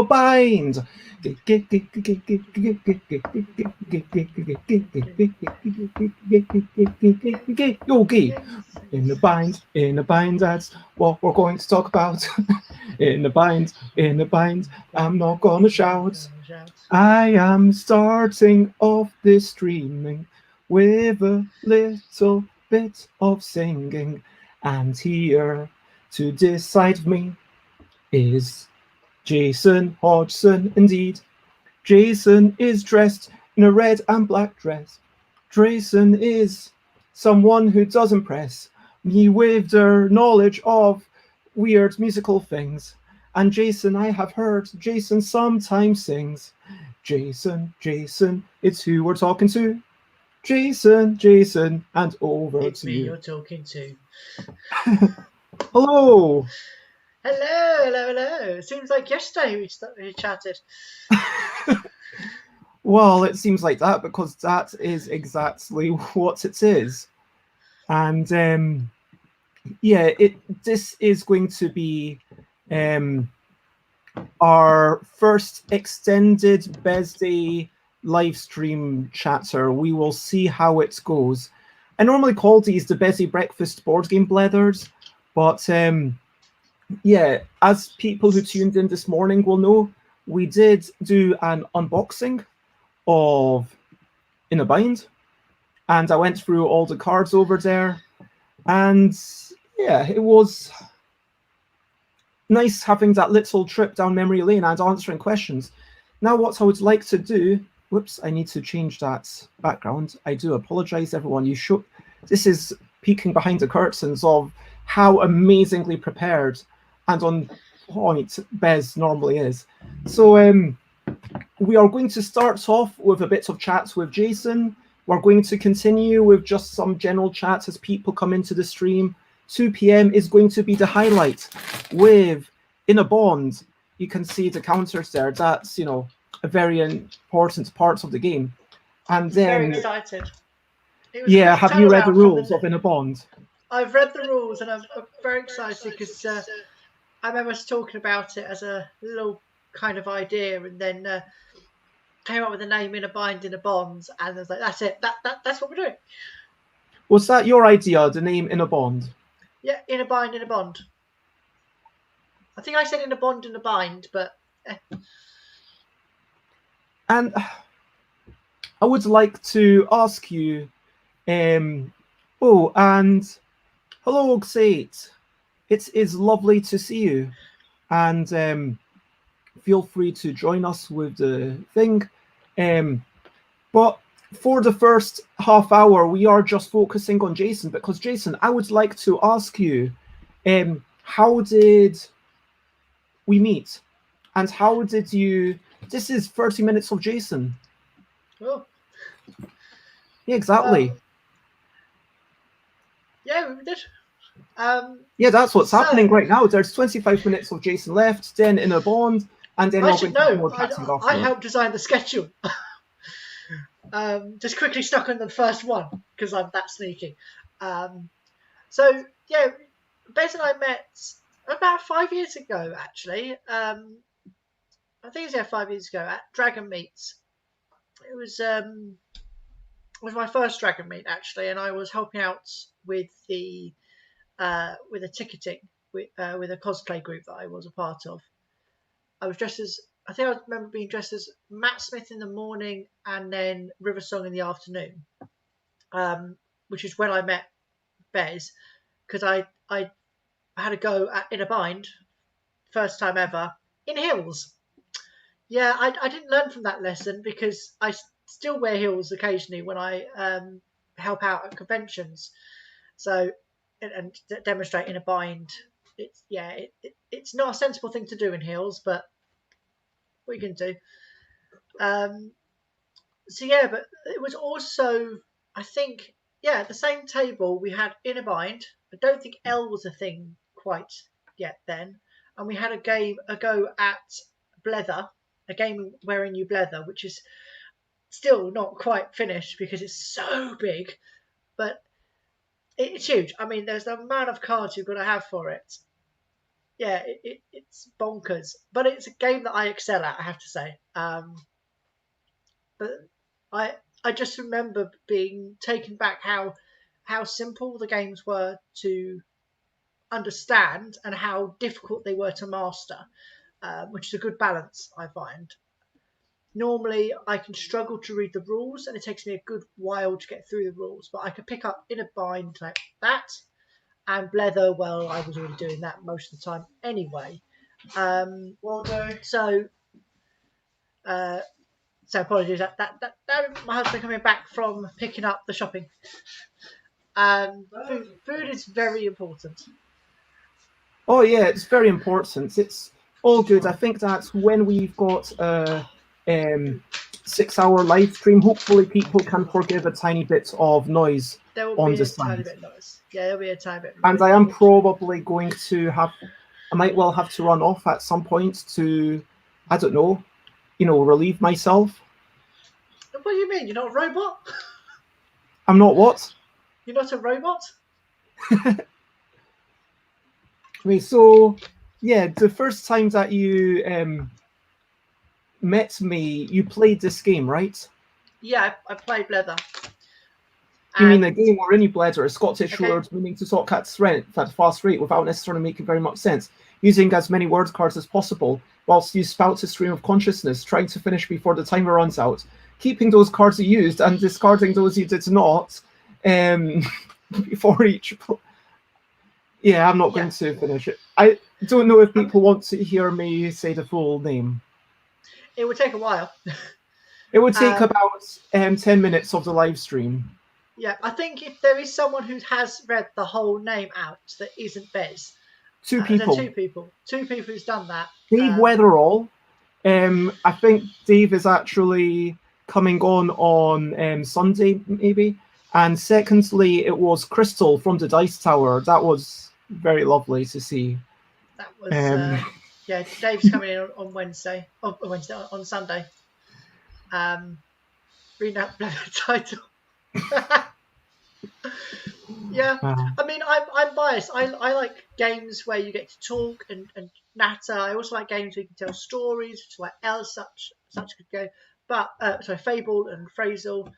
Bind. Yogi. In the bind, that's what we're going to talk about. In the bind, I'm not gonna shout. I am starting off this streaming with a little bit of singing, and here to decide me is Jason Hodgson, indeed. Jason is dressed in a red and black dress. Jason is someone who does impress me with their knowledge of weird musical things. And Jason, I have heard, Jason sometimes sings. Jason, it's who we're talking to. Jason, and over It's to me you. you're talking to. Hello. Hello. Seems like yesterday we chatted. Well, it seems like that because that is exactly what it is. And yeah, this is going to be um, our first extended Besday live stream chatter. We will see how it goes. I normally call these the Besday Breakfast board game blethers, but yeah, as people who tuned in this morning will know, we did do an unboxing of In a Bind, and I went through all the cards over there, and yeah, it was nice having that little trip down memory lane and answering questions. Now, what I would like to do, whoops, I need to change that background. I do apologize, everyone. This is peeking behind the curtains of how amazingly prepared and on point Bez normally is. So, we are going to start off with a bit of chats with Jason. We're going to continue with just some general chats as people come into the stream. 2 p.m. is going to be the highlight with In a Bond. You can see the counters there. That's, a very important part of the game. And then, Very excited. yeah, have you read the rules of In a Bond? I've read the rules and I'm very excited because I remember us talking about it as a little kind of idea, and then came up with the name In a Bind, In a Bond, and I was like, that's it. That's what we're doing. Was that your idea, the name In a Bond? Yeah, In a Bind, In a Bond. I think I said In a Bond, In a Bind, but. And I would like to ask you, oh, and hello, Oxate. It is lovely to see you. And feel free to join us with the thing. But for the first half hour, we are just focusing on Jason because, Jason, I would like to ask you, how did we meet? And how did you... This is 30 minutes of Jason. Oh. Yeah, exactly. Yeah, we did. Yeah, that's what's happening right now. There's 25 minutes of Jason left, then In a Bond, and then I should know. I helped design the schedule. Just quickly stuck on the first one because I'm that sneaky. So yeah, Bez and I met about 5 years ago, actually. I think it was 5 years ago at Dragon Meets. It was my first Dragon Meet actually, and I was helping out with the ticketing with a cosplay group that I was a part of. I was dressed as I think I remember being dressed as Matt Smith in the morning and then River Song in the afternoon, which is when I met Bez because I had a go In a Bind, first time ever, in heels. Yeah, I didn't learn from that lesson because I still wear heels occasionally when I help out at conventions. So and demonstrate In a Bind. It's not a sensible thing to do in heels, but what you can do. So yeah, but it was also I think at the same table we had In a Bind. I don't think L was a thing quite yet then, and we had a go at Blether, a game wherein you blether, which is still not quite finished because it's so big. But it's huge. I mean, there's the amount of cards you've got to have for it. Yeah, it's bonkers. But it's a game that I excel at, I have to say. But I just remember being taken back how simple the games were to understand and how difficult they were to master, which is a good balance, I find. Normally, I can struggle to read the rules, and it takes me a good while to get through the rules. But I could pick up in a bind like that, and Blether. Well, I was already doing that most of the time anyway. Well done. Uh, so apologies. That my husband coming back from picking up the shopping. Food is very important. Oh yeah, it's very important. It's all good. I think that when we've got a 6-hour live stream, hopefully people can forgive a tiny bit of noise There will on be the a tiny side. bit of noise. Yeah, there'll be a tiny bit. And I am probably going to have, I might well have to run off at some point to, I don't know, relieve myself. What do you mean? You're not a robot? I'm not what? You're not a robot? Okay, so yeah, the first time that you met me, you played this game, right? Yeah, I played Blether. You mean a game or any Blether, a Scottish Okay. word meaning to talk at strength at a fast rate without necessarily making very much sense, using as many word cards as possible, whilst you spout a stream of consciousness, trying to finish before the timer runs out, keeping those cards you used and discarding those you did not before each. Yeah, I'm not going to finish it. I don't know if people want to hear me say the full name. It would take a while. It would take about 10 minutes of the live stream. Yeah, I think if there is someone who has read the whole name out that isn't Bez. Two people. Two people who's done that. Dave Weatherall. I think Dave is actually coming on Sunday, maybe. And secondly, it was Crystal from the Dice Tower. That was very lovely to see. That was yeah. Dave's coming in on Wednesday. On Sunday. Reading out the title. Yeah, I mean, I'm biased. I like games where you get to talk and natter. I also like games where you can tell stories, which is like such a good game. But sorry, Fable and Phrasal.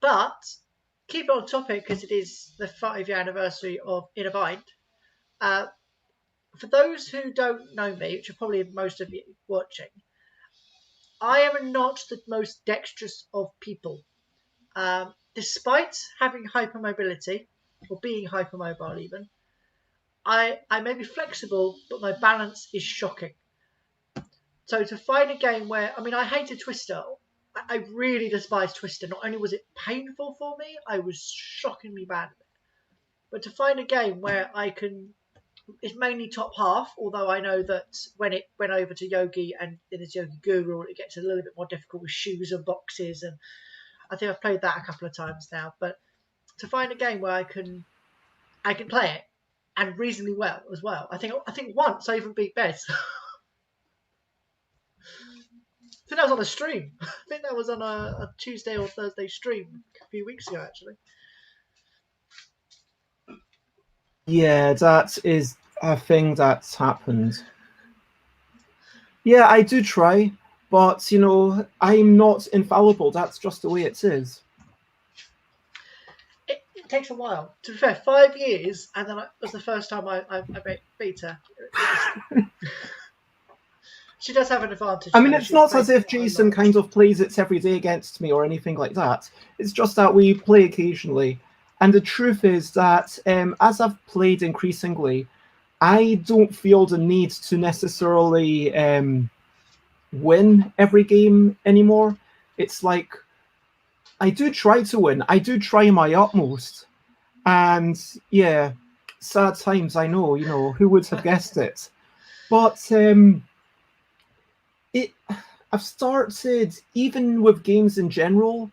But keep it on topic because it is the 5-year anniversary of In a Bind. For those who don't know me, which are probably most of you watching, I am not the most dexterous of people. Despite having hypermobility, or being hypermobile even, I may be flexible, but my balance is shocking. So to find a game where, I mean, I hated Twister. I really despise Twister. Not only was it painful for me, I was shockingly bad at it. But to find a game where I can, it's mainly top half, although I know that when it went over to Yogi and there's Yogi Guru, it gets a little bit more difficult with shoes and boxes, and I think I've played that a couple of times now. But to find a game where I can play it and reasonably well as well. I think once I even beat Bez. I think that was on a stream. I think that was on a Tuesday or Thursday stream a few weeks ago, actually. Yeah, that is a thing that's happened. Yeah, I do try, but I'm not infallible. That's just the way it is. It takes a while. To be fair, 5 years, and then it was the first time I beat her. She does have an advantage. I mean, it's not as if Jason kind of plays it every day against me or anything like that. It's just that we play occasionally. And the truth is that as I've played increasingly, I don't feel the need to necessarily win every game anymore. It's like, I do try to win. I do try my utmost. And yeah, sad times, I know, who would have guessed it? But I've started, even with games in general,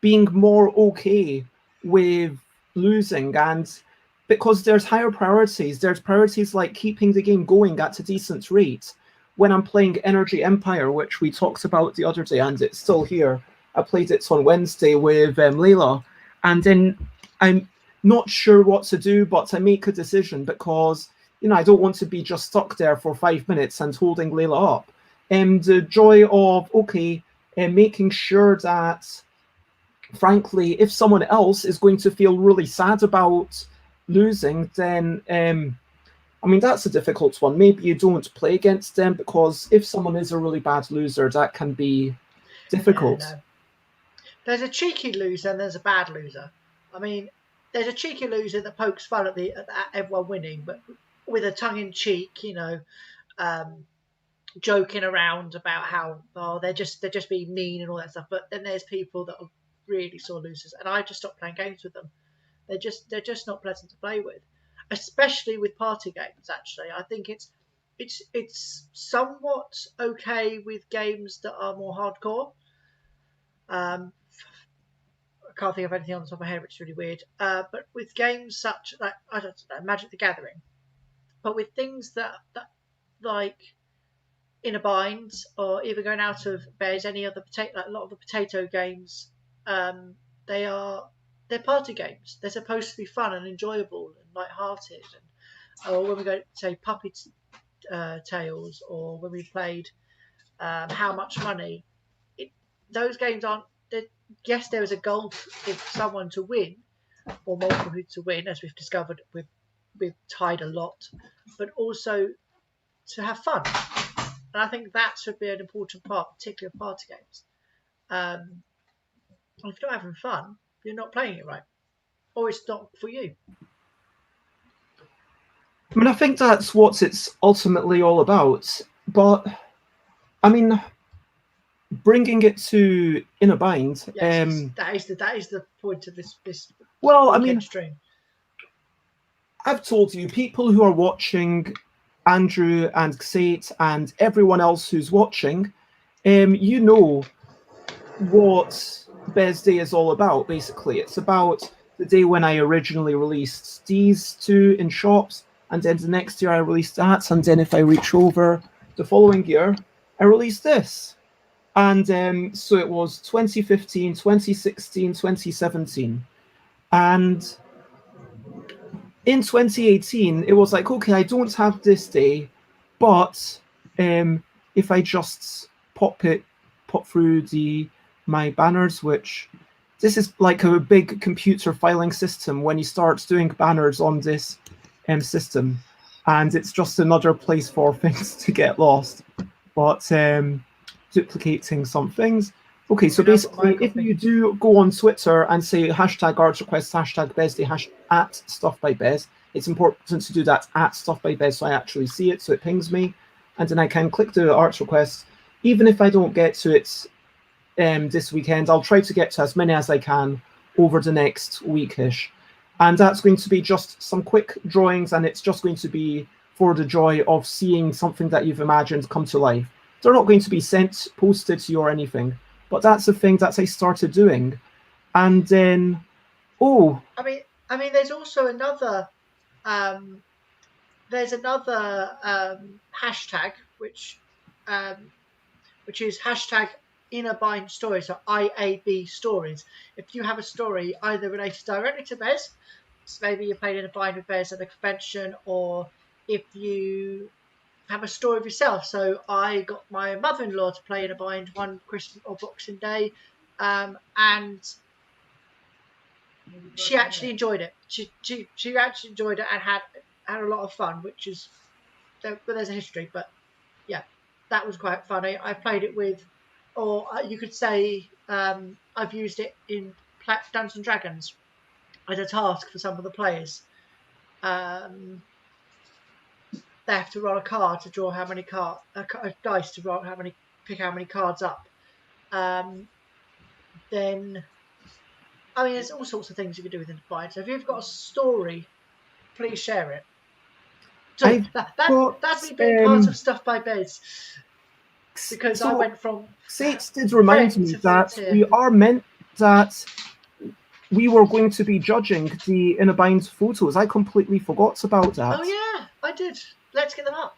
being more okay with losing, and because there's higher priorities. There's priorities like keeping the game going at a decent rate. When I'm playing Energy Empire, which we talked about the other day, and it's still here. I played it on Wednesday with Layla, and then I'm not sure what to do, but I make a decision because, I don't want to be just stuck there for 5 minutes and holding Layla up. The joy of, okay, making sure that, frankly, if someone else is going to feel really sad about losing, then that's a difficult one. Maybe you don't play against them, because if someone is a really bad loser, that can be difficult. Yeah, no. There's a cheeky loser and there's a bad loser. I mean, there's a cheeky loser that pokes fun at everyone winning, but with a tongue in cheek, joking around about how they're just being mean and all that stuff. But then there's people that are really sore losers, and I just stopped playing games with them. They're just not pleasant to play with, especially with party games. Actually, I think it's somewhat okay with games that are more hardcore. I can't think of anything on the top of my head, which is really weird. But with games such like, I don't know, Magic the Gathering, but with things that like In a Bind, or even Going Out of Bed, any other like a lot of the potato games, they're party games. They're supposed to be fun and enjoyable and light-hearted. Or when we go say Puppy Tales, or when we played How Much Money, those games aren't. Yes, there is a goal for someone to win, or multiple people to win, as we've discovered we've tied a lot, but also to have fun. And I think that should be an important part, particularly of party games. If you're not having fun, you're not playing it right, or it's not for you. I think that's what it's ultimately all about. But, bringing it to In a Bind. Yes, that is the point of this stream. I've told you, people who are watching, Andrew and Xate and everyone else who's watching, you know what Bez Day is all about, basically. It's about the day when I originally released these two in shops, and then the next year I released that, and then if I reach over the following year, I released this. And so it was 2015, 2016, 2017. And in 2018, it was like, okay, I don't have this day, but if I just pop through my banners, which this is like a big computer filing system when you start doing banners on this system, and it's just another place for things to get lost. But duplicating some things. Okay, so basically, if you do go on Twitter and say #arts request, #BezDay, at Stuff by Bez, it's important to do that at Stuff by Bez so I actually see it, so it pings me, and then I can click the arts request. Even if I don't get to it this weekend, I'll try to get to as many as I can over the next weekish. And that's going to be just some quick drawings, and it's just going to be for the joy of seeing something that you've imagined come to life. They're not going to be posted to you or anything, but that's the thing that I started doing. And then, I mean, there's also another, hashtag which is #InnerBind Stories, or IAB Stories. If you have a story either related directly to Bez, so maybe you played In a Bind with Bez at a convention, or if you have a story of yourself. So I got my mother-in-law to play In a Bind one Christmas or Boxing Day, and she actually enjoyed it. She actually enjoyed it and had a lot of fun, which is, but there's a history. But yeah, that was quite funny. I played it with, or you could say I've used it in Dungeons and Dragons as a task for some of the players. They have to roll a card to draw how many a dice to roll pick how many cards up. Then, I mean, there's all sorts of things you can do with In a Bind. So if you've got a story, please share it. So that's me being part of Stuff by Bez, because I went from. Xate did remind me that we are meant that we were going to be judging the In a Bind photos. I completely forgot about that. Oh yeah, I did. Let's get them up.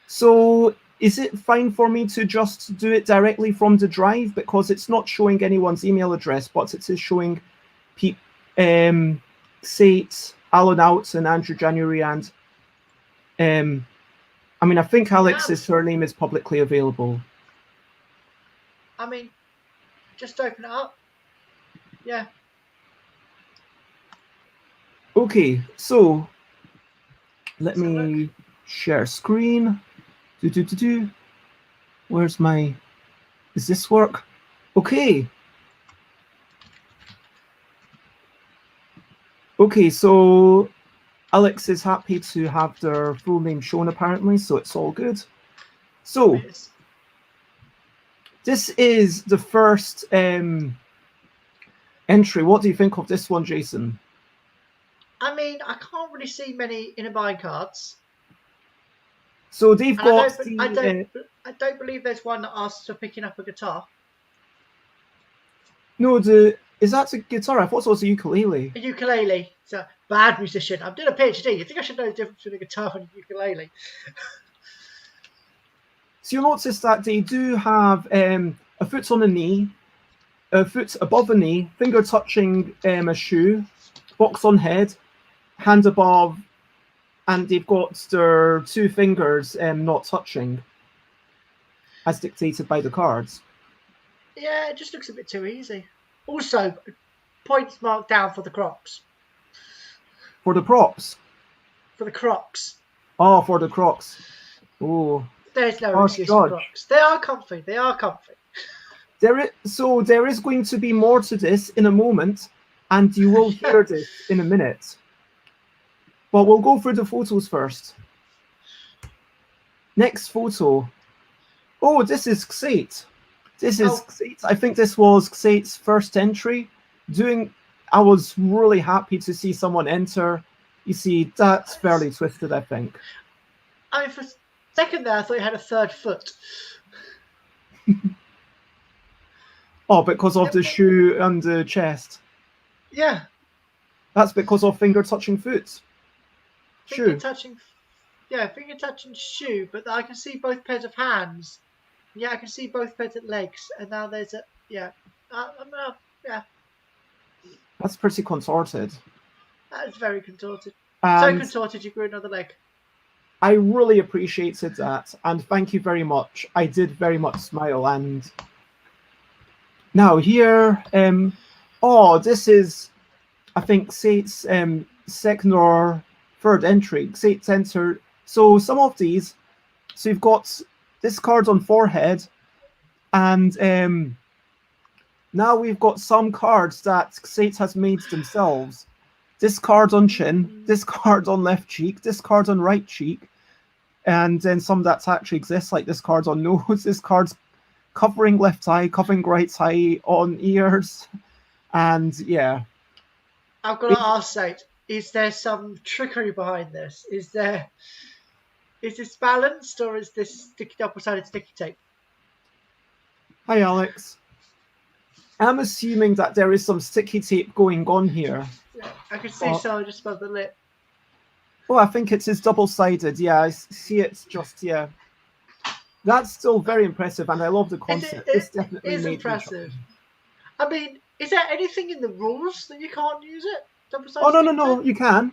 So is it fine for me to just do it directly from the drive, because it's not showing anyone's email address, but it is showing Sate, Alan Outs, and Andrew January, and I mean, I think Alex's surname is publicly available. I mean, just open it up. Yeah. Okay, so let Let's have a me share screen. Where's my... Does this work? Okay. Okay, so Alex is happy to have their full name shown apparently, so it's all good. So this is the first entry. What do you think of this one, Jason? I mean, I can't really see many inner bind cards. So they've And got I don't believe there's one that asks for picking up a guitar. No, is that a guitar? I thought it was a ukulele. A ukulele. It's a bad musician. I'm doing a PhD. You think I should know the difference between a guitar and a ukulele? So you'll notice that they do have a foot on a knee, a foot above a knee, finger touching a shoe, box on head, hand above, and they've got their two fingers not touching, as dictated by the cards. Yeah, it just looks a bit too easy. Also, points marked down for the Crocs. For the props? For the Crocs. Oh, for the Crocs. Oh. There's no excuse for Crocs. They are comfy. They are comfy. There is going to be more to this in a moment, and you will hear this in a minute. But we'll go through the photos first. Next photo. Oh, this is Xate. This is Xate. I think this was Xate's first entry. I was really happy to see someone enter. You see, that's fairly twisted, I think. I mean, for a second there, I thought you had a third foot. Oh, because of the shoe and the chest. Yeah. That's because of finger touching foot. Finger touching shoe, but I can see both pairs of hands. Yeah, I can see both pairs of legs, and now there's a yeah. That's pretty contorted. That is very contorted. So contorted you grew another leg. I really appreciated that, and thank you very much. I did very much smile. And now here, this is, I think, Sate's second or third entry. Sate's entered. So some of these, so you've got this card on forehead, and now we've got some cards that Sate has made themselves. This card on chin, this card on left cheek, this card on right cheek, and then some that actually exist, like this card on nose, this card's covering left eye, covering right eye, on ears, and yeah. I've got to ask Sate, is there some trickery behind this? Is this balanced, or is this double-sided sticky tape? Hi, Alex. I'm assuming that there is some sticky tape going on here. Yeah, I can see so just above the lip. Oh, I think it is double-sided. Yeah, I see it's just, yeah. That's still very impressive, and I love the concept. This definitely is impressive. I mean, is there anything in the rules that you can't use it? Oh, no, you can.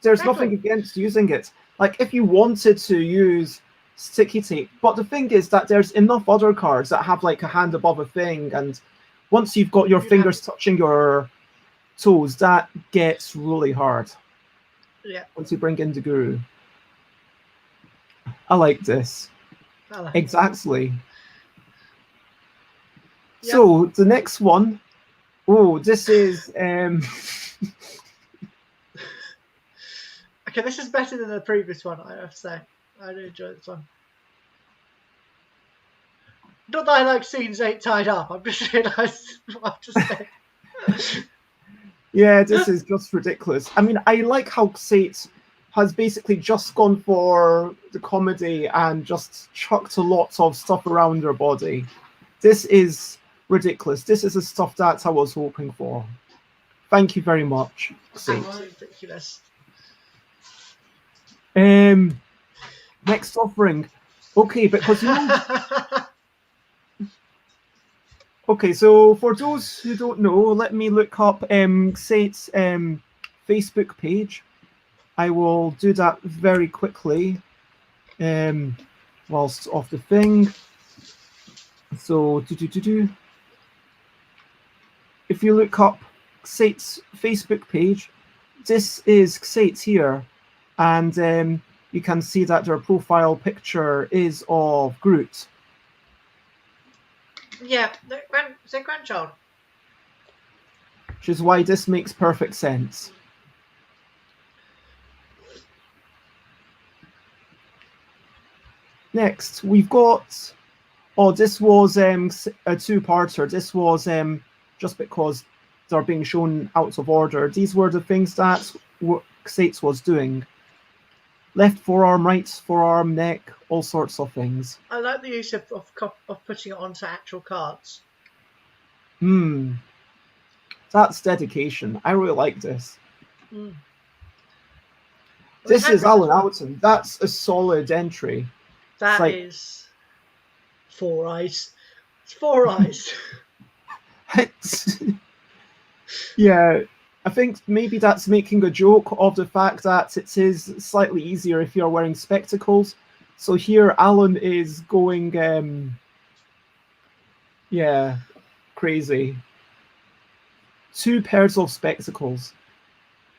There's nothing against using it. Like, if you wanted to use sticky tape, but the thing is that there's enough other cards that have like a hand above a thing, and once you've got your fingers touching your toes, that gets really hard. Yeah. Once you bring in the guru. I like this. Exactly. Yep. So the next one, this is okay, this is better than the previous one, I have to say. I really enjoy this one. Not that I like seeing Zate tied up, I've just realised what I've just said. Yeah, this is just ridiculous. I mean, I like how Sate has basically just gone for the comedy and just chucked a lot of stuff around her body. This is ridiculous. This is the stuff that I was hoping for. Thank you very much, Sate. Ridiculous. Next offering. Okay, because you know... Okay, so for those who don't know, let me look up Sate's Facebook page. I will do that very quickly whilst off the thing. So, if you look up Sate's Facebook page, this is Sate here, and you can see that their profile picture is of Groot. Yeah, it's their grandchild. Which is why this makes perfect sense. Next, we've got. Oh, this was a two-parter. This was just because they're being shown out of order. These were the things that Sates was doing. Left forearm, right forearm, neck, all sorts of things. I like the use of putting it onto actual cards. That's dedication. I really like this. Mm. This is Alan Alton. That's a solid entry. That is 4 eyes. It's 4 eyes. Yeah, I think maybe that's making a joke of the fact that it is slightly easier if you're wearing spectacles. So here Alan is going, crazy. 2 pairs of spectacles.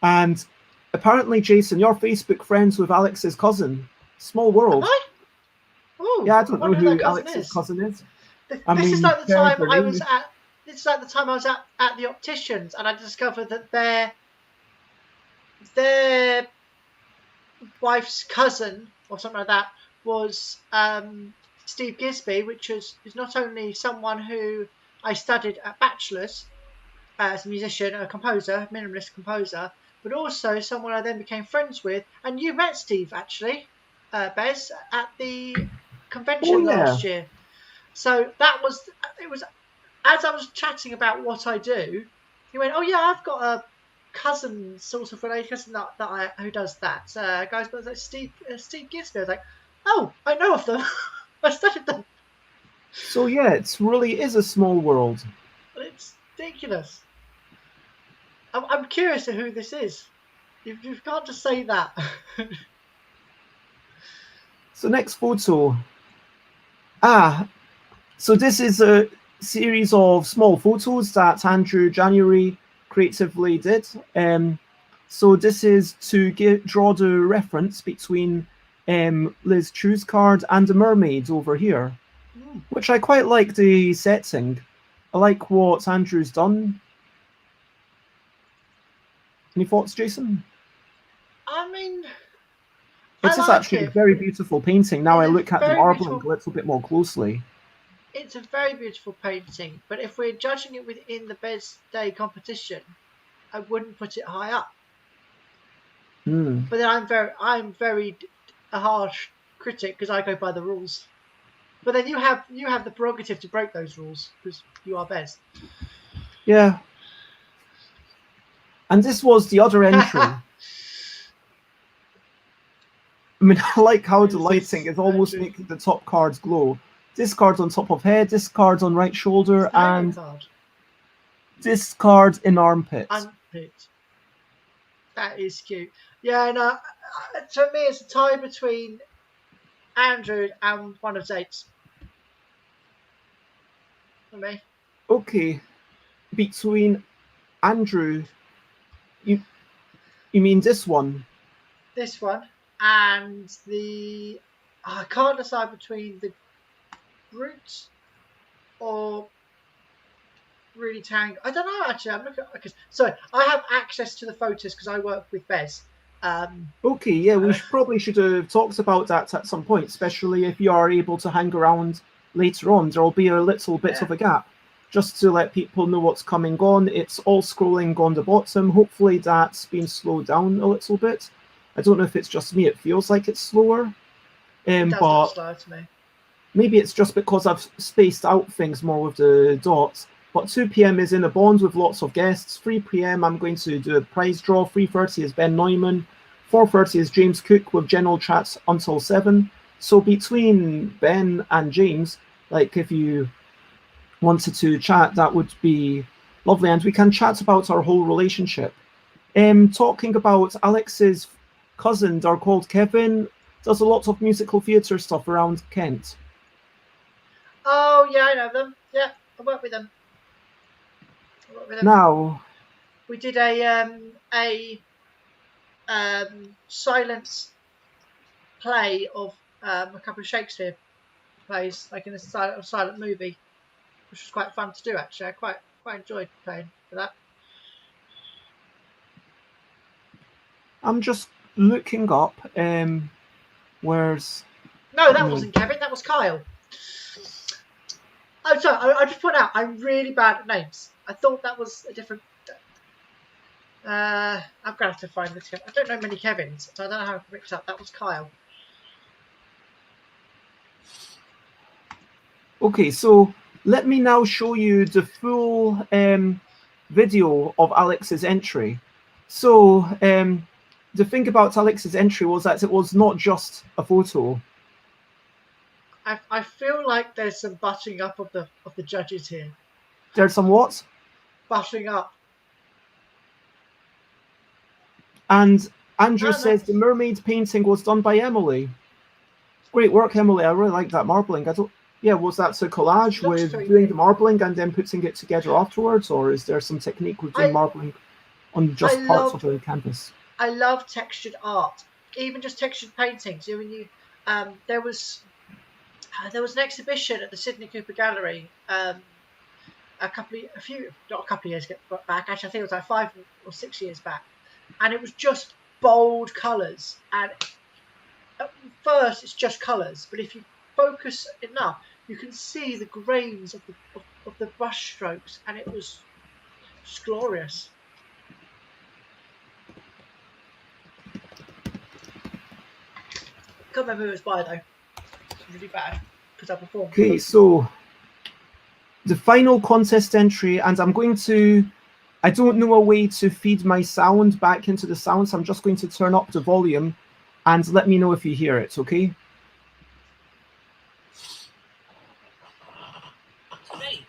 And apparently, Jason, you're Facebook friends with Alex's cousin. Small world. Am I? Ooh, yeah, I don't know who Alex's cousin is. This is like the time I was at. This is like the time I was at the opticians, and I discovered that their wife's cousin or something like that was Steve Gisby, which is not only someone who I studied at Bachelor's as a musician, a composer, minimalist composer, but also someone I then became friends with. And you met Steve actually, Bez, at the convention last year. So it was as I was chatting about what I do, he went, "Oh yeah, I've got a cousin, sort of related cousin who does that. Guys, but like Steve Gisby." I was like, "Oh, I know of them. I studied them." So yeah, it really is a small world. It's ridiculous. I'm curious to who this is. You can't just say that. So next photo. So this is a series of small photos that Andrew January creatively did. So this is to draw the reference between Liz Chu's card and the mermaid over here, which I quite like the setting. I like what Andrew's done. Any thoughts, Jason? I mean, it is actually a very beautiful painting. Now I look at the marbling a little bit more closely. It's a very beautiful painting, but if we're judging it within the Bez Day competition, I wouldn't put it high up. But then I'm very a harsh critic because I go by the rules. But then you have the prerogative to break those rules because you are Bez. Yeah. And this was the other entry. I mean, I like how the lighting is almost making the top cards glow. This card's on top of head, this card's on right shoulder, and this card in armpit. That is cute. Yeah, no, to me it's a tie between Andrew and one of Zate's. For me. Okay. Between Andrew, you mean this one? This one and the... I can't decide between the Groot or really Tang. I don't know actually. I'm looking because so I have access to the photos because I work with Bez. Okay, yeah, we probably should have talked about that at some point, especially if you are able to hang around later on. There will be a little bit of a gap just to let people know what's coming on. It's all scrolling on the bottom. Hopefully that's been slowed down a little bit. I don't know if it's just me. It feels like it's slower. It does look slow to me. Maybe it's just because I've spaced out things more with the dots. But 2 p.m. is in a bond with lots of guests. 3 p.m. I'm going to do a prize draw. 3:30 is Ben Neumann. 4:30 is James Cook with general chats until 7. So between Ben and James, like if you wanted to chat, that would be lovely, and we can chat about our whole relationship. Talking about Alex's cousin, are called Kevin, does a lot of musical theatre stuff around Kent. Oh yeah, I know them. Yeah, I work with them. Now, We did a silence play of a couple of Shakespeare plays, like in a silent movie, which was quite fun to do. Actually, I quite enjoyed playing for that. I'm just looking up. Where's No, that wasn't Kevin. That was Kyle. I'm sorry. I just point out I'm really bad at names. I thought that was a different. I'm gonna have to find this. I don't know many Kevins, so I don't know how to mix up. That was Kyle. Okay, so let me now show you the full video of Alex's entry. So the thing about Alex's entry was that it was not just a photo. I feel like there's some butting up of the judges here. There's some what? Butting up. And Andrew says the mermaid painting was done by Emily. Great work, Emily. I really like that marbling. Was that a collage with doing the marbling and then putting it together afterwards, or is there some technique with doing marbling on just parts of the canvas? I love textured art, even just textured paintings. There was an exhibition at the Sydney Cooper Gallery not a couple of years back. Actually, I think it was like 5 or 6 years back, and it was just bold colours. And at first, it's just colours, but if you focus enough, you can see the grains of the brush strokes, and it was just glorious. Can't remember who it was by though. It's really bad because I performed. Okay, so the final contest entry, and I don't know a way to feed my sound back into the sound, so I'm just going to turn up the volume and let me know if you hear it, okay? Today,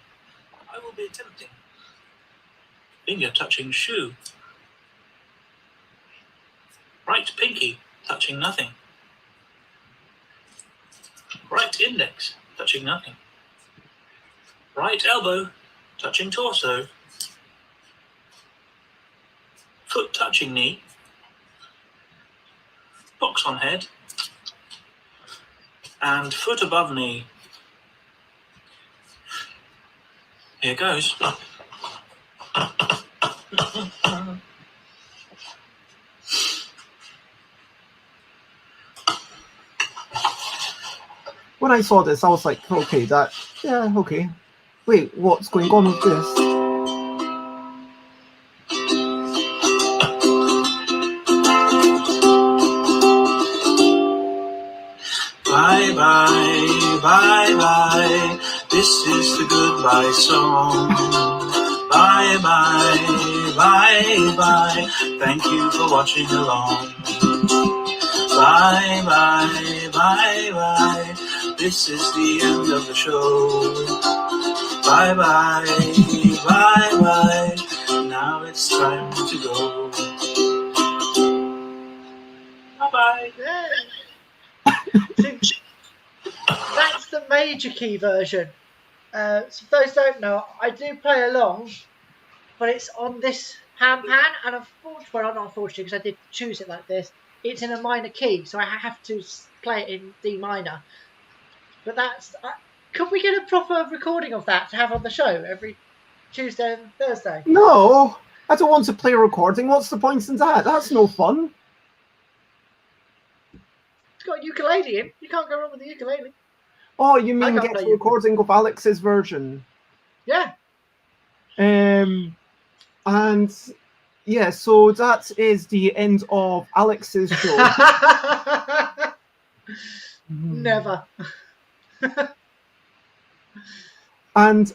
I will be attempting finger touching shoe. Right pinky touching nothing. Right index touching nothing. Right elbow touching torso. Foot touching knee. Box on head. And foot above knee. Here goes. When I saw this, I was like, okay, okay. Wait, what's going on with this? Bye bye, bye bye, this is the goodbye song. Bye bye, bye bye, thank you for watching along. Bye bye, bye bye, this is the end of the show. Bye bye, bye bye, now it's time to go. Bye bye. Yeah. That's the major key version. So for those who don't know, I do play along, but it's on this hand pan, and not unfortunately, because I did choose it like this, it's in a minor key, so I have to play it in D minor. But could we get a proper recording of that to have on the show every Tuesday and Thursday? No, I don't want to play a recording. What's the point in that? That's no fun. It's got a ukulele in. You can't go wrong with the ukulele. Oh, you mean get a recording of Alex's version? Yeah. And yeah, so that is the end of Alex's show. Never. And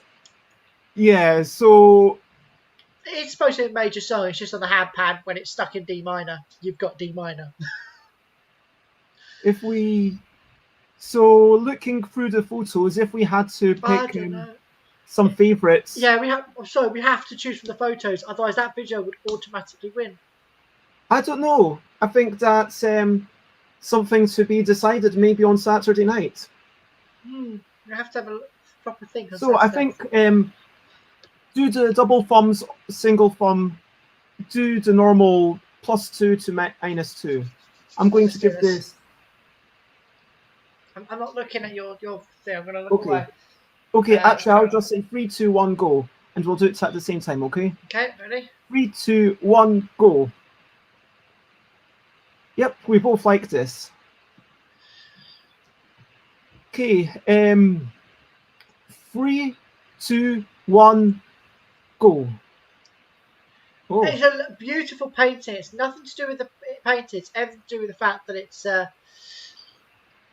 yeah, so it's supposed to be a major song. It's just on the hand pad when it's stuck in D minor. You've got D minor. So looking through the photos, if we had to pick, some favourites. Yeah, we have. I'm sorry, we have to choose from the photos, otherwise that video would automatically win. I don't know. I think that's something to be decided maybe on Saturday night. We have to have a proper think. On So I Saturday. think do the double thumbs, single thumb, do the normal +2 to -2. I'm going to give this. I'm not looking at your thing. I'm going to look away. Okay, actually, I'll just say 3, 2, 1, go, and we'll do it at the same time. Okay. Okay, ready? 3, 2, 1, go. Yep, we both like this. Okay, 3, 2, 1, go. Oh. It's a beautiful painting. It's nothing to do with the painting. It's everything to do with the fact that it's.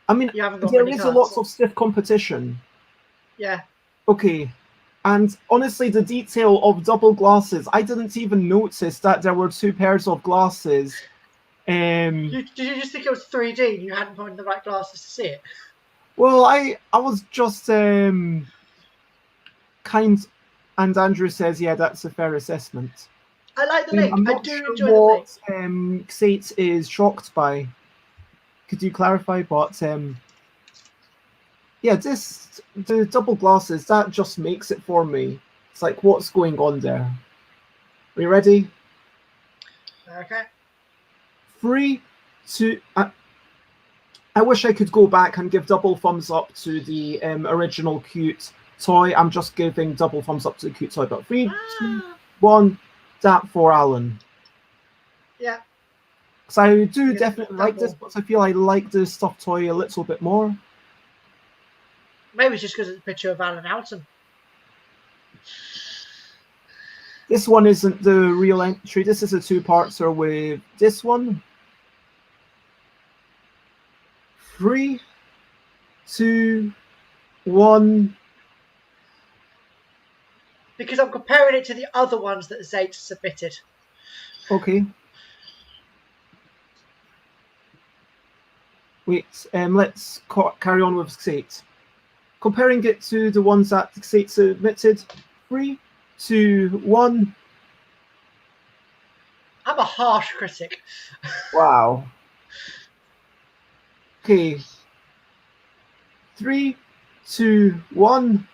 I mean, you haven't got there many is cards. a lot of stiff competition. Yeah. Okay, and honestly, the detail of double glasses, I didn't even notice that there were 2 pairs of glasses. Did you just think it was 3D and you hadn't put in the right glasses to see it? Well, I was just kind, and Andrew says, yeah, that's a fair assessment. I like the link. I'm I not do sure enjoy the link. what Xate is shocked by. Could you clarify? But yeah, the double glasses, that just makes it for me. It's like, what's going on there? Are you ready? Okay. 3, 2. I wish I could go back and give double thumbs up to the original cute toy. I'm just giving double thumbs up to the cute toy. But 3, 2, 1, that for Alan. Yeah. Because I do Yeah, definitely like this, double. but I feel I like the stuffed toy a little bit more. Maybe it's just because it's a picture of Alan Houghton. This one isn't the real entry. This is a 2-parter with this one. 3, 2, 1. Because I'm comparing it to the other ones that Xate submitted. Okay. Wait, let's carry on with Xate. Comparing it to the ones that Xate submitted. 3, 2, 1. I'm a harsh critic. Wow. Okay. 3, 2, 1.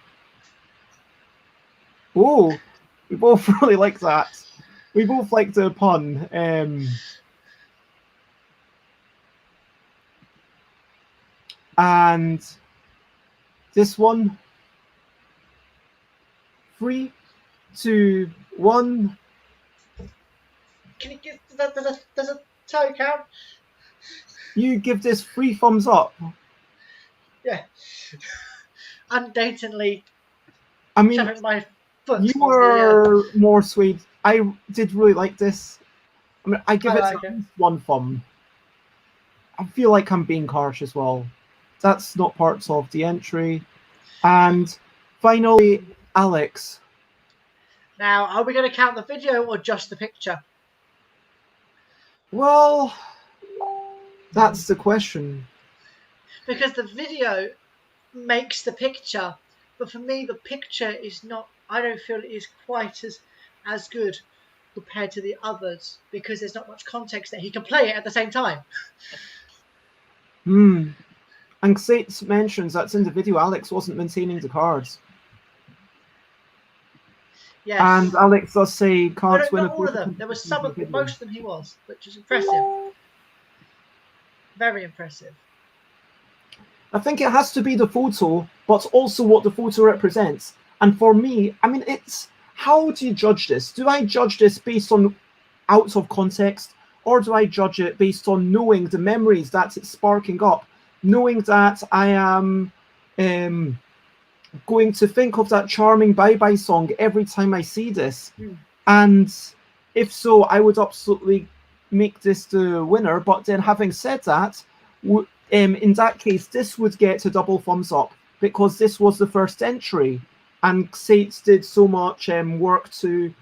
Oh, we both really like that. We both like the pun. And this one. 3, 2, 1. Can you give there's a toe count? You give this 3 thumbs up. Yeah. Undaintedly I mean, shoving my foot. you towards were more swayed. I did really like this. I mean, I give it like at it. least 1 thumb. I feel like I'm being harsh as well. That's not part of the entry. And finally, Alex. Now, are we going to count the video or just the picture? Well, that's the question. Because the video makes the picture, but for me, the picture is not. I don't feel it is quite as good compared to the others because there's not much context there. He can play it at the same time. And Xate mentions that in the video, Alex wasn't maintaining the cards. Yes. And Alex does say cards win. Not all of them. There was some of most of them he was, which is impressive. Very impressive. I think it has to be the photo, but also what the photo represents. And for me, I mean, it's how do you judge this? Do I judge this based on out of context, or do I judge it based on knowing the memories that it's sparking up, knowing that I am going to think of that charming bye-bye song every time I see this? And if so, I would absolutely make this the winner. But then having said that, in that case, this would get a double thumbs up because this was the first entry and Xate did so much work to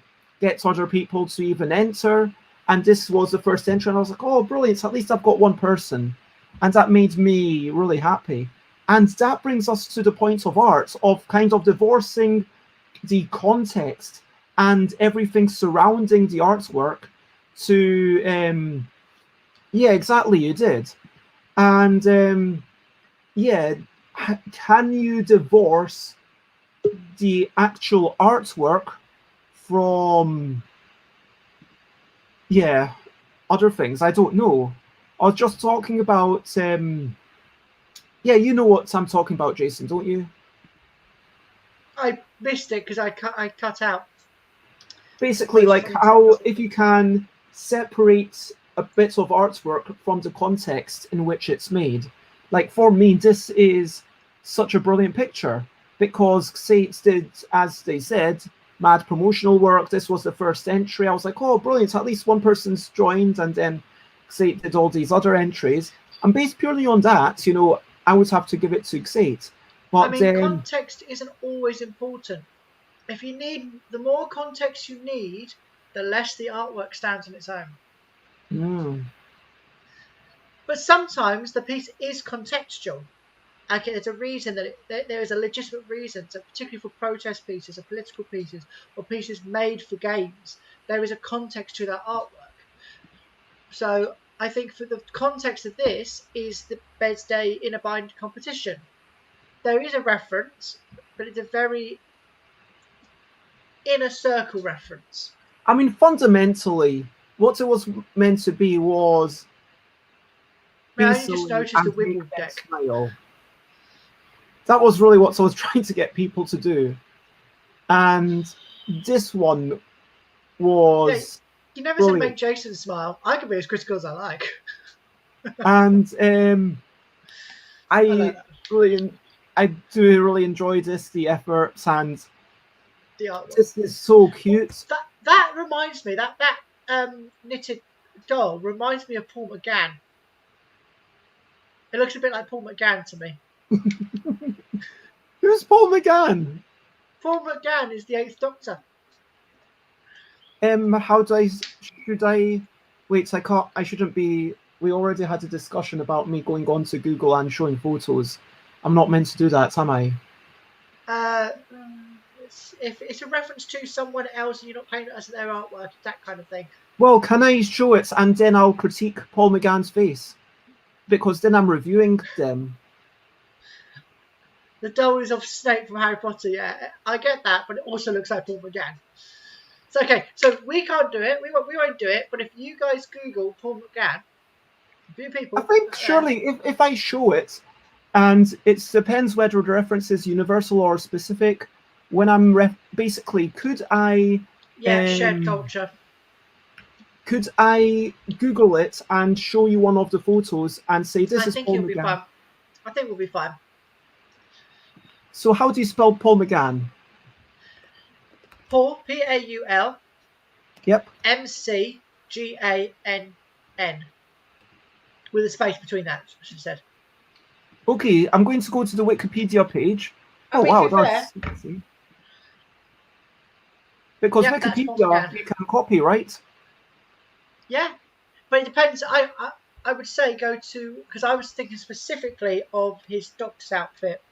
get other people to even enter, and this was the first entry, and I was like, oh, brilliant, at least I've got one person, and that made me really happy. And that brings us to the point of art, of kind of divorcing the context and everything surrounding the artwork to yeah, exactly, you did. And yeah, can you divorce the actual artwork from yeah, other things? I don't know. I was just talking about yeah, you know what I'm talking about, Jason, don't you? I missed it because I cut out. Basically, Apologies like for the how interruption. if you can separate a bit of artwork from the context in which it's made. Like for me, this is such a brilliant picture because Sates did, as they said, mad promotional work. This was the first entry. I was like, oh, brilliant! At least one person's joined, and then Xate did all these other entries. And based purely on that, you know, I would have to give it to Xate. I But mean, then, context isn't always important. If you need, the more context you need, the less the artwork stands on its own. But sometimes the piece is contextual. Okay, there's a reason there is a legitimate reason, so particularly for protest pieces or political pieces or pieces made for games, there is a context to that artwork. So I think for the context of this is the Bed's Day Inner Bind competition. There is a reference, but it's a very inner circle reference. I mean, fundamentally, what it was meant to be was I mean, be I only just silly noticed the and make Wibble them deck. smile. That was really what I was trying to get people to do. And this one Yeah, was you never said make brilliant. Jason smile. I can be as critical as I like. And I like I that. really, I do really enjoy this, the efforts, and The artwork. this is so cute. That reminds me that knitted doll reminds me of Paul McGann. It looks a bit like Paul McGann to me. Who's Paul McGann? Paul McGann is the Eighth Doctor. How do I? Should I? Wait, I can't. I shouldn't be. We already had a discussion about me going on to Google and showing photos. I'm not meant to do that, am I? If it's a reference to someone else and you're not paying it as their artwork, that kind of thing. Well, can I show it and then I'll critique Paul McGann's face? Because then I'm reviewing them. The doll is of Snape from Harry Potter. Yeah, I get that, but it also looks like Paul McGann. So okay, so we can't do it. We won't do it. But if you guys Google Paul McGann, a few people. I think surely if I show it, and it depends whether the reference is universal or specific. When I'm basically, could I? Shared culture. Could I Google it and show you one of the photos and say this is Paul It'll be McGann? fun. I think we'll be fine. So how do you spell Paul McGann? Paul, Paul. Yep. McGann. With a space between that, she said. Okay, I'm going to go to the Wikipedia page. I Oh mean, wow, to be that's easy. Because Yep, that's Paul Wikipedia McGann. you can copy, right? Yeah, but it depends. I would say go to, because I was thinking specifically of his doctor's outfit.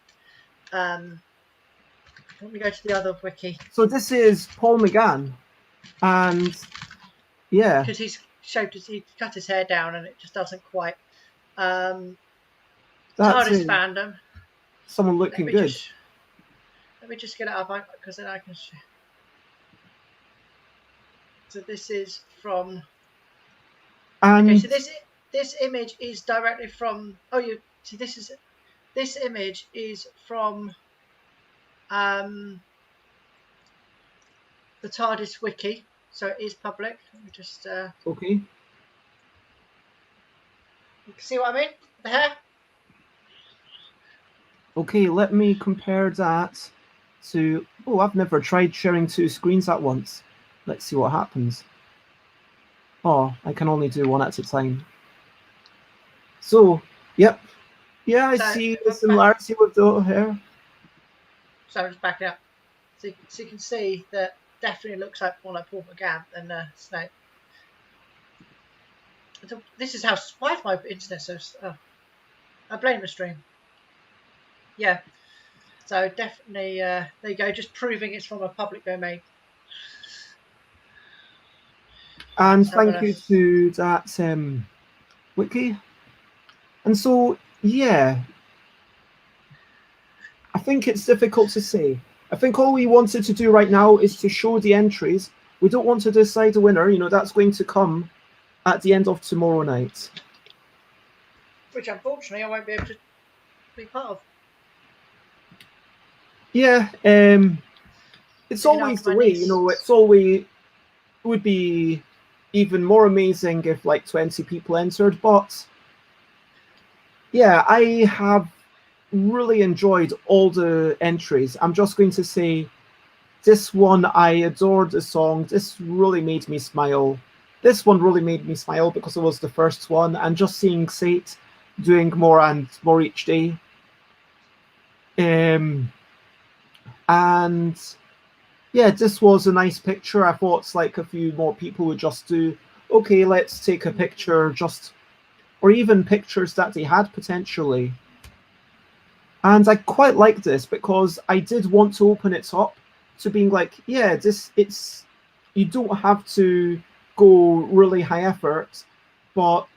Let me go to the other wiki. So this is Paul McGann, and yeah, Because he cut his hair down and it just doesn't quite. that's TARDIS it. fandom. Someone looking good. Let me just get it up because then I can. So this is from. And Okay, so this image is directly from. Oh, you see, this image is from the TARDIS wiki, so it is public. Let me just. okay. You can see what I mean? The hair. Okay, let me compare that to. Oh, I've never tried sharing two screens at once. Let's see what happens. Oh, I can only do one at a time. So, yep. Yeah, I see the similarity with the hair. So I'm just backing up. So you can see that definitely looks like more like Paul McGann than Snape. So this is how. Why is my internet so? I blame the stream. Yeah. So definitely, there you go, just proving it's from a public domain. And Let's have thank a- you to that wiki. And so, yeah, I think it's difficult to say. I think all we wanted to do right now is to show the entries. We don't want to decide a winner. You know, that's going to come at the end of tomorrow night. Which unfortunately I won't be able to be part of. Yeah, it's Looking always after the my way. niece. You know, it's always it would be even more amazing if like 20 people entered. But yeah, I have really enjoyed all the entries. I'm just going to say this one, I adored the song. This really made me smile. This one really made me smile because it was the first one, and just seeing Sate doing more and more each day. And yeah, this was a nice picture. I thought like a few more people would just do, okay, let's take a picture, just or even pictures that they had potentially. And I quite like this because I did want to open it up to being like, yeah, it's you don't have to go really high effort, but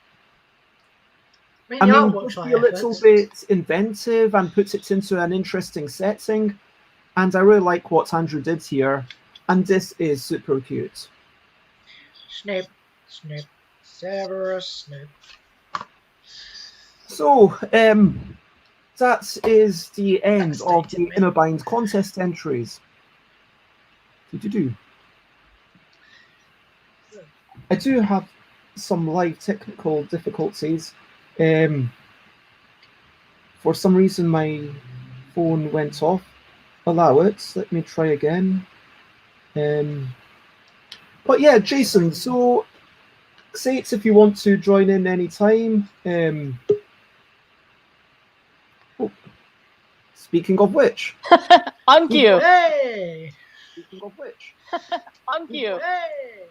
I I mean, the mean, artwork's just high be a little effort. bit inventive and put it into an interesting setting. And I really like what Andrew did here. And this is super cute. Snip, snip, Severus Snip. So, that is the end of Devastated the me. Inner Bind contest entries. Do. I do have some live technical difficulties. For some reason, my phone went off. Allow it. Let me try again. But yeah, Jason, so say it if you want to join in anytime. Speaking of which. Thank you. Hey! Speaking of which. Thank you. Hey!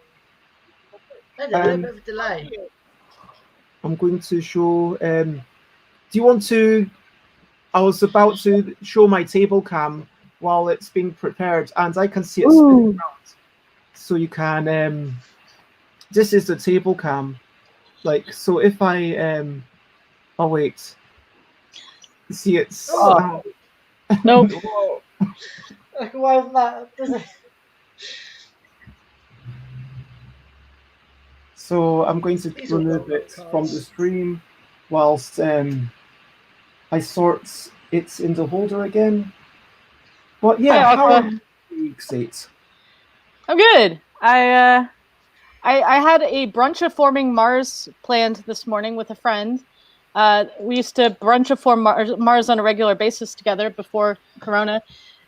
There's a little bit of a delay. I'm going to show. Do you want to? I was about to show my table cam while it's being prepared, and I can see it spinning around. So you can. This is the table cam. Like so, if I. Oh wait. See it's. Oh. Nope. Like, why isn't that? Does it? So I'm going to These are remove well it cards. from the stream whilst I sort it in the holder again. But yeah, Hi, how Aqua. are you, Sate? I'm good. I had a brunch of forming Mars planned this morning with a friend. We used to brunch of form Mars on a regular basis together before Corona.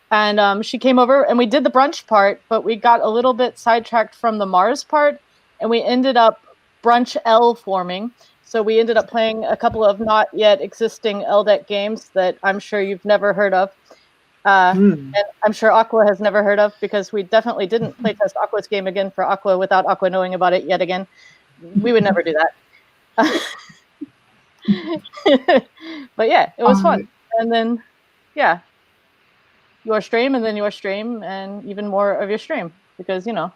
And she came over and we did the brunch part, but we got a little bit sidetracked from the Mars part, and we ended up brunch L forming. So we ended up playing a couple of not yet existing LDEC games that I'm sure you've never heard of. And I'm sure Aqua has never heard of, because we definitely didn't playtest Aqua's game again for Aqua without Aqua knowing about it yet again. We would never do that. But yeah, it was fun. And then, yeah, your stream, and then your stream, and even more of your stream, because, you know.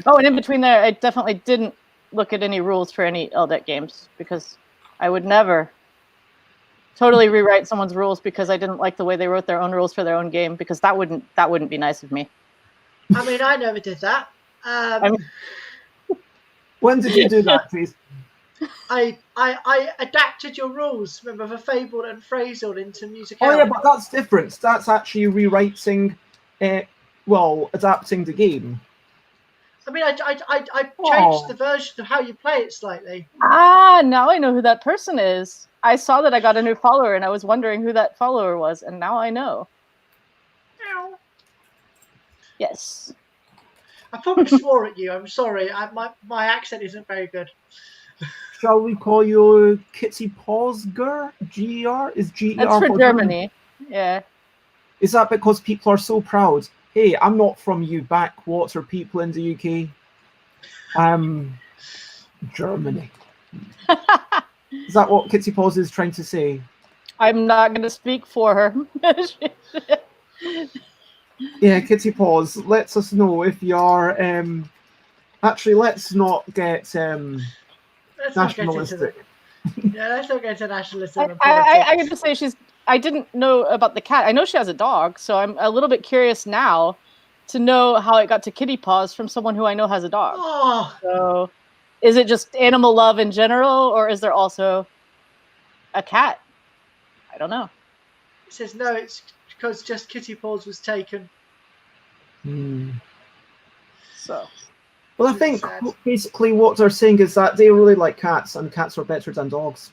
Oh, and in between there, I definitely didn't look at any rules for any LDEC games, because I would never totally rewrite someone's rules because I didn't like the way they wrote their own rules for their own game, because that wouldn't be nice of me. I mean, I never did that. when did you do that, please? I adapted your rules, remember, for Fabled and Phrasal into Music. Oh yeah, but that's different. That's actually rewriting, adapting the game. I mean, I changed the version of how you play it slightly. Now I know who that person is. I saw that I got a new follower, and I was wondering who that follower was, and now I know. Ow. Yes. I probably swore at you. I'm sorry. My accent isn't very good. Shall we call you Kitty Pausger? GER? Is GER That's for Germany. Yeah. Is that because people are so proud? Hey, I'm not from you backwater people in the UK. I'm Germany. Is that what Kitty Paws is trying to say? I'm not going to speak for her. Yeah, Kitty Paws, let us know if you're actually let's not get Let's not get into nationalistic. let's not get into nationalism and I politics. have to say I didn't know about the cat. I know she has a dog, so I'm a little bit curious now to know how it got to Kitty Paws from someone who I know has a dog. Oh, So is it just animal love in general, or is there also a cat? I don't know. it says no. It's because just Kitty Paws was taken. So Well, I Isn't it think sad? basically what they're saying is that they really like cats, and cats are better than dogs.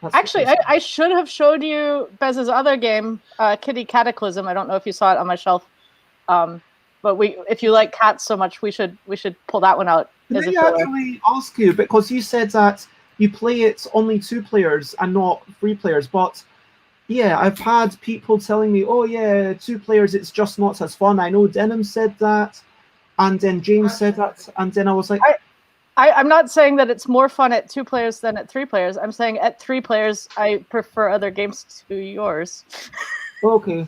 That's what actually, they're I should have showed you Bez's other game, Kitty Cataclysm. I don't know if you saw it on my shelf. But if you like cats so much, we should pull that one out Can as a I filler. actually ask you, because you said that you play it only 2 players and not 3 players, but yeah, I've had people telling me, oh yeah, 2 players, it's just not as fun. I know Denim said that, and then James said that, and then I was like... I'm not saying that it's more fun at 2 players than at 3 players. I'm saying at 3 players, I prefer other games to yours. Okay.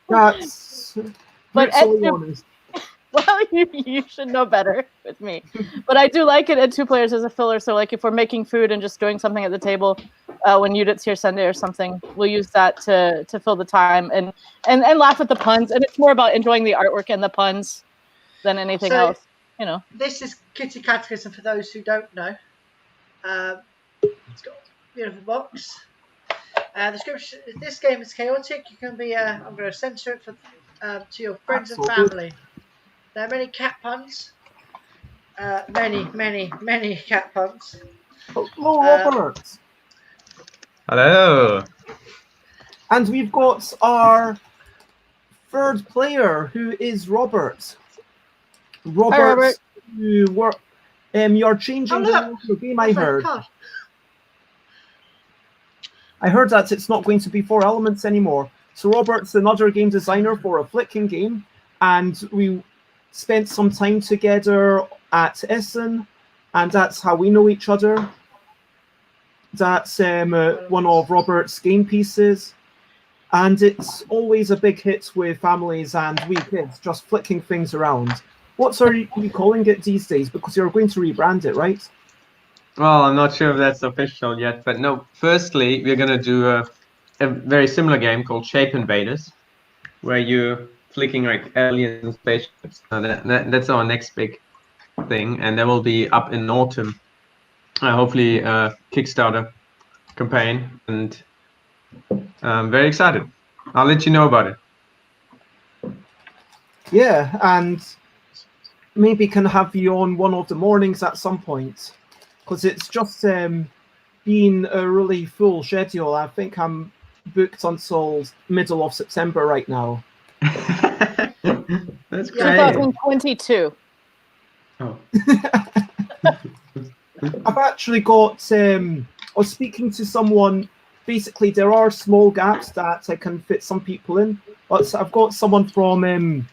That's... But at brutally 2 honest. well, you should know better with me. But I do like it at 2 players as a filler. So, like, if we're making food and just doing something at the table, when Judith's here Sunday or something, we'll use that to fill the time and laugh at the puns. And it's more about enjoying the artwork and the puns than anything else. You know. This is Kitty Cataclysm for those who don't know. It's got a beautiful box. The description: this game is chaotic. You can be. I'm going to censor it for to your friends and family. There are many cat puns. Many cat puns. Hello, Robert. Hello. And we've got our 3rd player, who is Robert. Robert, you work. You're changing the rules of the game. I heard. I heard that it's not going to be 4 elements anymore. So Robert's another game designer for a flicking game, and we spent some time together at Essen, and that's how we know each other. That's one of Robert's game pieces, and it's always a big hit with families and wee kids, just flicking things around. What are you calling it these days? Because you're going to rebrand it, right? Well, I'm not sure if that's official yet, but no. Firstly, we're gonna do a very similar game called Shape Invaders, where you're flicking like aliens and spaceships. That's our next big thing, and that will be up in autumn. Hopefully, Kickstarter campaign, and I'm very excited. I'll let you know about it. Yeah, and maybe can have you on one of the mornings at some point, because it's just been a really full schedule. I think I'm booked until middle of September right now. That's great. 2022. Oh. I've actually got. I was speaking to someone. Basically, there are small gaps that I can fit some people in, but I've got someone from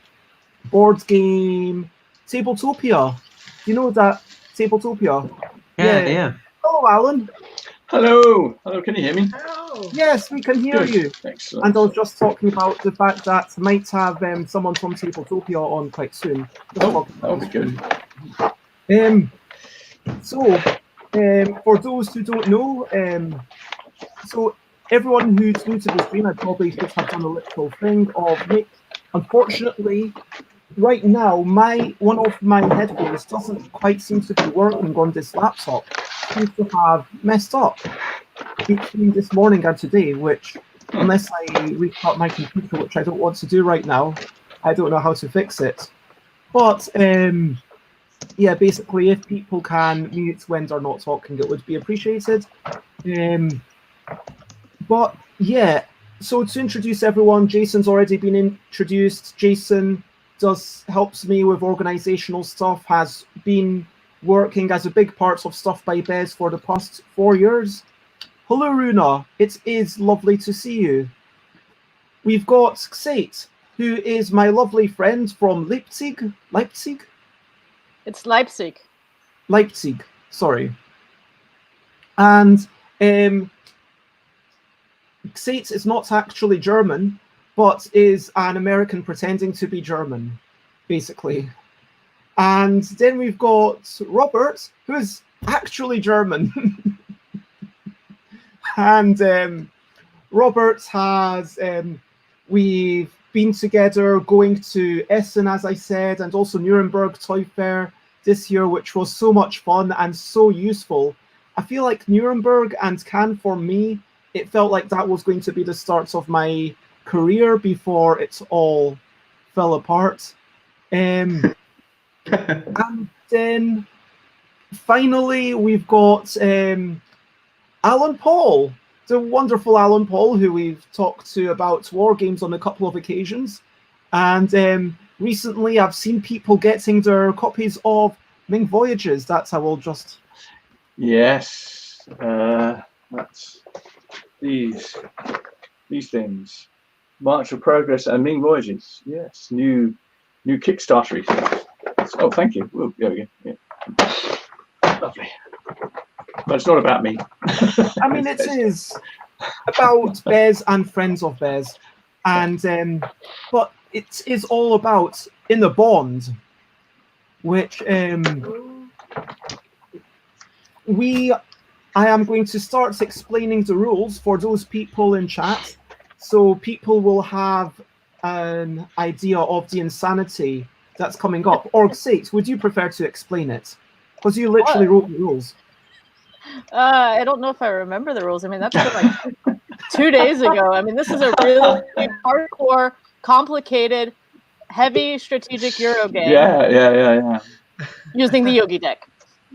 board game Tabletopia. Do you know that Tabletopia? Yeah. Hello, Alan. Hello. Can you hear me? Oh. Yes, we can hear Good. you. Excellent. And I was just talking about the fact that I might have someone from Tabletopia on quite soon. Oh, that would be good. For those who don't know, so everyone who's new to the stream, I probably should have done a little thing of Nick. Unfortunately, right now, one of my headphones doesn't quite seem to be working on this laptop. It seems to have messed up between this morning and today, which, unless I restart my computer, which I don't want to do right now, I don't know how to fix it. But yeah, basically, if people can mute when they're not talking, it would be appreciated. But yeah, so to introduce everyone, Jason's already been introduced. Jason helps me with organizational stuff, has been working as a big part of Stuff by Bez for the past 4 years. Hello, Runa. It is lovely to see you. We've got Xate, who is my lovely friend from Leipzig. It's Leipzig. Leipzig, sorry. And Xate is not actually German, but is an American pretending to be German, basically. And then we've got Robert, who is actually German. And Robert has, we've been together going to Essen, as I said, and also Nuremberg Toy Fair this year, which was so much fun and so useful. I feel like Nuremberg and Cannes, for me, it felt like that was going to be the start of my career before it all fell apart. And then finally, we've got Alan Paul, the wonderful Alan Paul, who we've talked to about war games on a couple of occasions. And recently, I've seen people getting their copies of Ming Voyages. That's how we'll just... Yes, that's these things. March of Progress and Ming Voyages. Yes, new Kickstarter. Oh, thank you. Ooh, there we go. Yeah. Lovely. But it's not about me. I mean, it is about Bez and friends of Bez, and but it is all about Inner Bond, which I am going to start explaining the rules for those people in chat, so people will have an idea of the insanity that's coming up. Or Xate, would you prefer to explain it? Because you literally wrote the rules. I don't know if I remember the rules. I mean, that's been like 2 days ago. I mean, this is a really hardcore, complicated, heavy strategic Euro game. Yeah. Using the Yogi deck.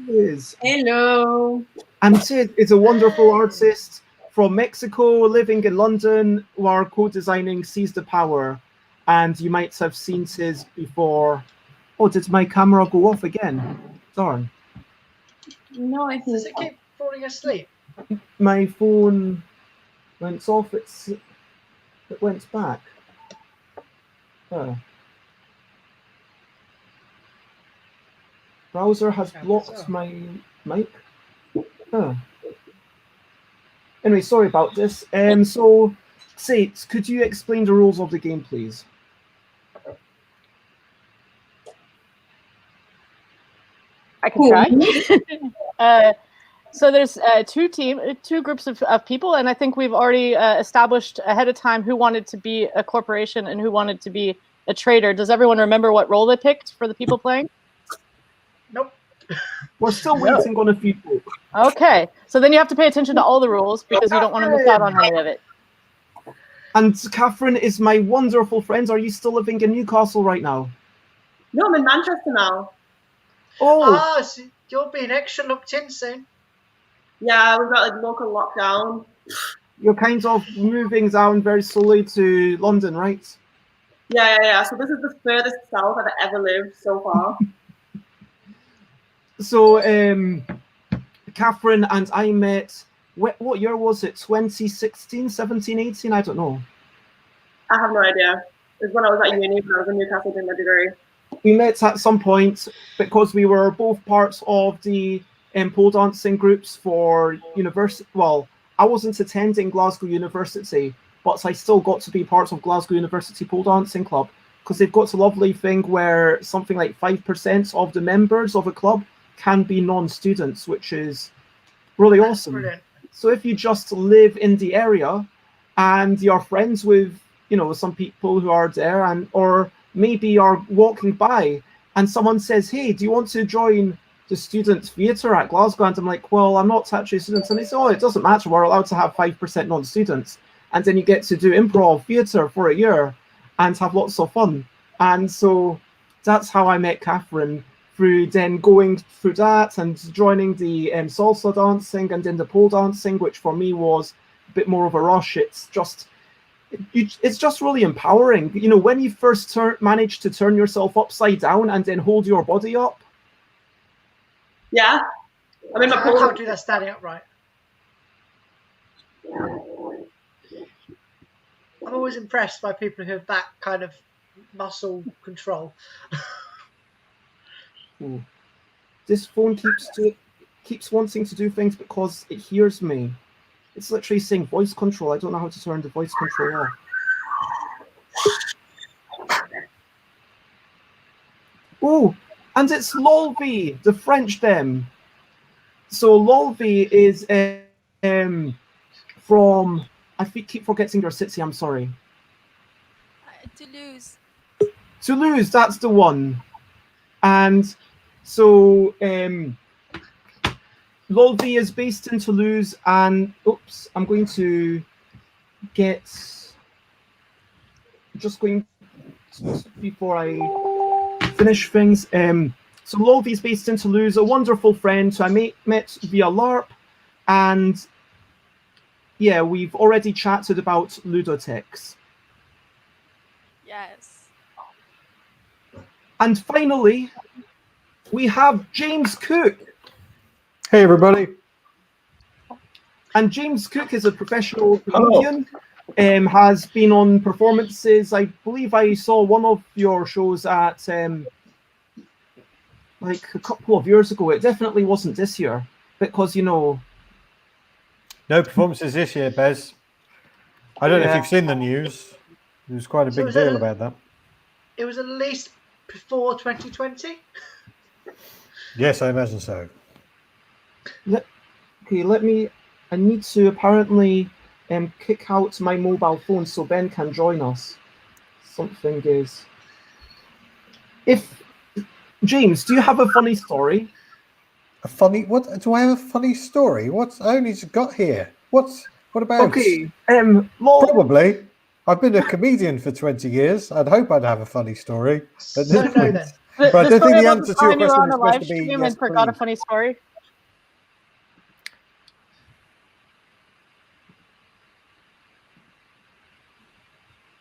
It is. Hello. And Sid is a wonderful artist from Mexico, living in London, who are co-designing Seize the Power. And you might have seen Sid before. Oh, did my camera go off again? Darn. No, I Does think it keep falling asleep? My phone went off. It went back. Browser has blocked my mic. Anyway, sorry about this. So, Sate, could you explain the rules of the game, please? I can try. So there's two groups of people, and I think we've already established ahead of time who wanted to be a corporation and who wanted to be a trader. Does everyone remember what role they picked for the people playing? Nope. We're still waiting on a few folk. Okay, so then you have to pay attention to all the rules because you don't want to miss out on any of it. And Catherine is my wonderful friend. Are you still living in Newcastle right now? No, I'm in Manchester now. Oh, So you're being extra looked in soon. Yeah, we've got like local lockdown. you're kind of moving down very slowly to London, right? Yeah. So this is the furthest south I've ever lived so far. So, Catherine and I met, what year was it? 2016, 17, 18? I don't know. I have no idea. It's when I was at uni, when I was in Newcastle doing my degree. We met at some point because we were both parts of the pole dancing groups for university. Well, I wasn't attending Glasgow University, but I still got to be part of Glasgow University Pole Dancing Club because they've got a lovely thing where something like 5% of the members of a club can be non-students, which is really awesome. Brilliant. So if you just live in the area and you're friends with, some people who are there, or maybe you're walking by and someone says, hey, do you want to join the student theatre at Glasgow? And I'm like, well, I'm not actually a student. And they say, oh, it doesn't matter. We're allowed to have 5% non-students. And then you get to do improv theatre for a year and have lots of fun. And so that's how I met Catherine, through then going through that and joining the salsa dancing and then the pole dancing, which for me was a bit more of a rush. It's just really empowering. When you first manage to turn yourself upside down and then hold your body up. Yeah. I mean, I can't do that standing upright. I'm always impressed by people who have that kind of muscle control. This phone keeps wanting to do things because it hears me. It's literally saying voice control. I don't know how to turn the voice control off. Oh, and it's Lolvi, the French them. So Lolvi is from, I keep forgetting their city, I'm sorry. Toulouse. Toulouse, that's the one. And so Lolvi is based in Toulouse, and oops, I'm going to get, just going before I finish things. So Lolvi is based in Toulouse, a wonderful friend who I met via LARP, and yeah, we've already chatted about ludotex. Yes. And finally, we have James Cook. Hey, everybody. And James Cook is a professional comedian, has been on performances. I believe I saw one of your shows at like a couple of years ago. It definitely wasn't this year because, you know... No performances this year, Bez. I don't know if Yeah. you've seen the news. There's quite a So big was it deal about that. It was at least before 2020. Yes, I imagine so. Okay, let me... I need to apparently kick out my mobile phone so Ben can join us. Something is... James, do you have a funny story? A funny... What? Do I have a funny story? What? I only just got here. What about? Okay, Probably. I've been a comedian for 20 years. I'd hope I'd have a funny story at this point. then. But I don't think the answer to your You were question on is a live supposed to be stream yes, and forgot a please. funny story.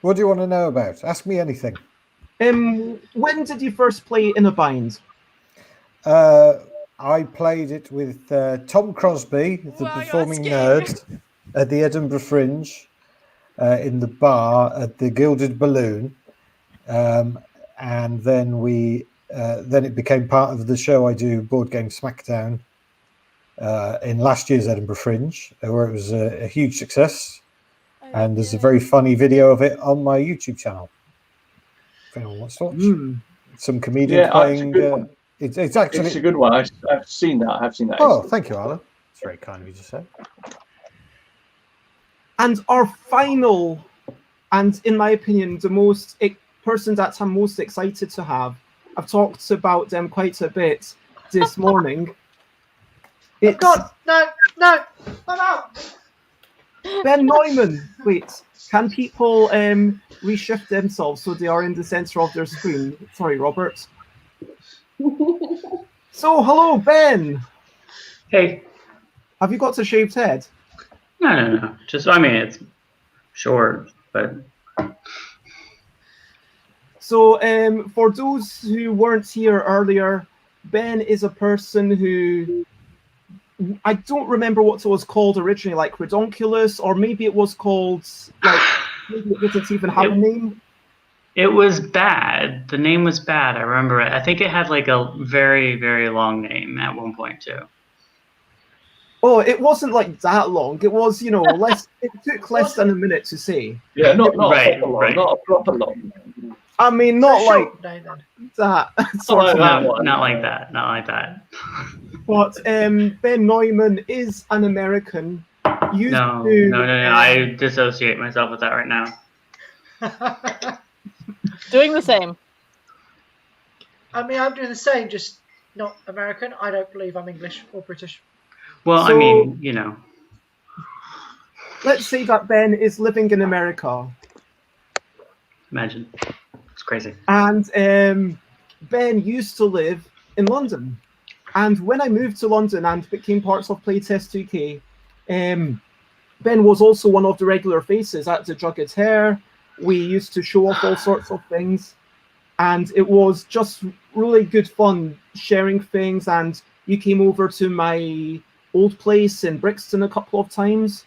What do you want to know about? Ask me anything. When did you first play In a Bind? I played it with Tom Crosby, the performing nerd, at the Edinburgh Fringe, in the bar at the Gilded Balloon, and then then it became part of the show I do, Board Game Smackdown, in last year's Edinburgh Fringe, where it was a huge success. And there's a very funny video of it on my YouTube channel. If anyone wants to watch. Some comedians playing. It's actually it's a good one. I've seen that. I have seen that. Oh, thank you, Alan. It's very kind of you to say. And our final, and in my opinion, the person that I'm most excited to have. I've talked about them quite a bit this morning. Oh God, no, I'm out. Ben Neumann. Wait, can people reshift themselves so they are in the center of their screen? Sorry, Robert. So, hello, Ben. Hey. Have you got a shaved head? No. Just, I mean, it's short, but... So, for those who weren't here earlier, Ben is a person who... I don't remember what it was called originally, like Redonkulous, or maybe it was called, like, maybe it didn't even have a name. It was bad. The name was bad. I remember it. I think it had like a very, very long name at one point too. Oh, it wasn't like that long. It was, you know, less. It took less than a minute to say. Yeah, not right, a proper long, right. not a proper long. I mean, not like that. Not like that. But Ben Neumann is an American. No. I dissociate myself with that right now. Doing the same. I mean, I'm doing the same, just not American. I don't believe I'm English or British. Well, So- I mean, you know. Let's say that Ben is living in America. Imagine. It's crazy. And Ben used to live in London. And when I moved to London and became part of Playtest 2K, Ben was also one of the regular faces at the Jugged Hare. We used to show off all sorts of things. And it was just really good fun sharing things. And you came over to my old place in Brixton a couple of times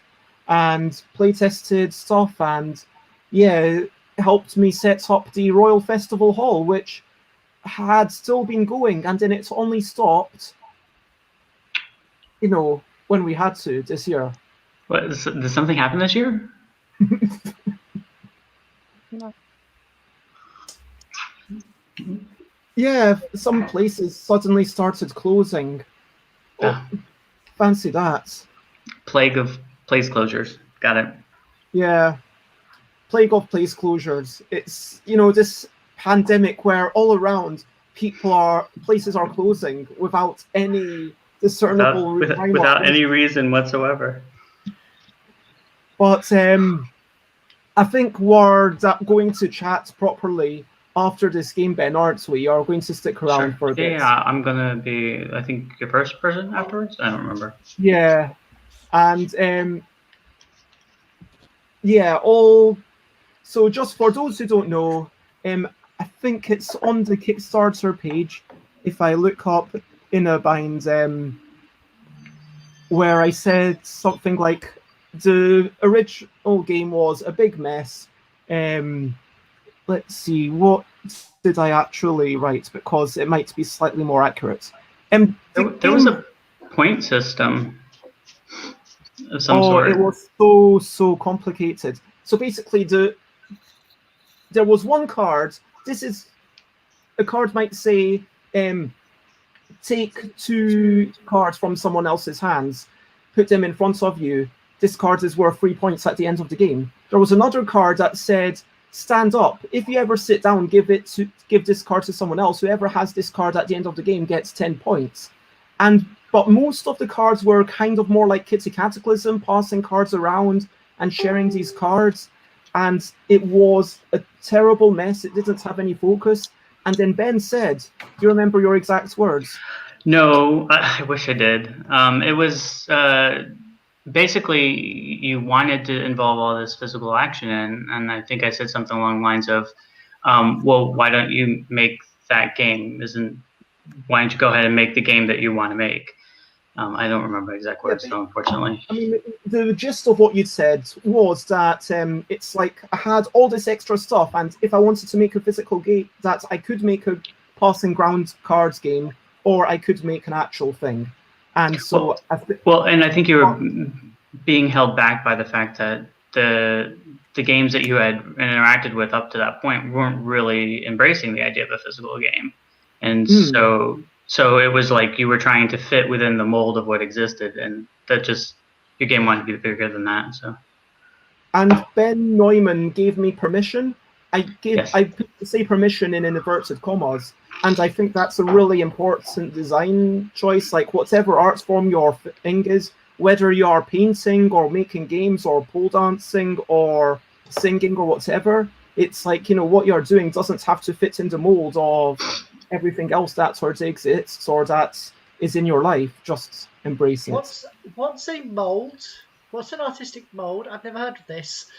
and playtested stuff. And yeah, helped me set up the Royal Festival Hall, which had still been going, and then it's only stopped, you know, when we had to this year. Did something happen this year? No. Yeah, some places suddenly started closing. Oh, Ah. fancy that. Plague of place closures. Got it. Yeah. Plague of place closures. It's, this pandemic where all around places are closing without any discernible rhyme or Without reason. any reason whatsoever. But I think we're going to chat properly after this game, Ben, aren't we? Are going to stick around for a bit. Yeah, I'm gonna be, I think, your first person afterwards? I don't remember. Yeah. And so just for those who don't know, I think it's on the Kickstarter page. If I look up in a bind, where I said something like the original game was a big mess. Let's see, what did I actually write? Because it might be slightly more accurate. There was a point system of some sort. It was so complicated. So basically, there was one card. A card might say, take 2 cards from someone else's hands, put them in front of you. This card is worth 3 points at the end of the game. There was another card that said, stand up. If you ever sit down, give this card to someone else. Whoever has this card at the end of the game gets 10 points. But most of the cards were kind of more like Kitty Cataclysm, passing cards around and sharing these cards. And it was a terrible mess. It didn't have any focus. And then Ben said, do you remember your exact words? No, I wish I did. It was basically you wanted to involve all this physical action, and I think I said something along the lines of, well, why don't you make that game? Why don't you go ahead and make the game that you want to make? I don't remember exact words, though, unfortunately. I mean, the gist of what you'd said was that it's like I had all this extra stuff, and if I wanted to make a physical game, that I could make a passing ground cards game, or I could make an actual thing. And so, and I think you were being held back by the fact that the games that you had interacted with up to that point weren't really embracing the idea of a physical game, and so it was like you were trying to fit within the mold of what existed, and that your game wanted to be bigger than that. So. And Ben Neumann gave me permission. I say permission in inverted commas, and I think that's a really important design choice. Like whatever art form your thing is, whether you are painting or making games or pole dancing or singing or whatever, it's like, what you're doing doesn't have to fit in the mold of everything else that sort of exists or that is in your life. Just embrace it. What's a mold? What's an artistic mold? I've never heard of this.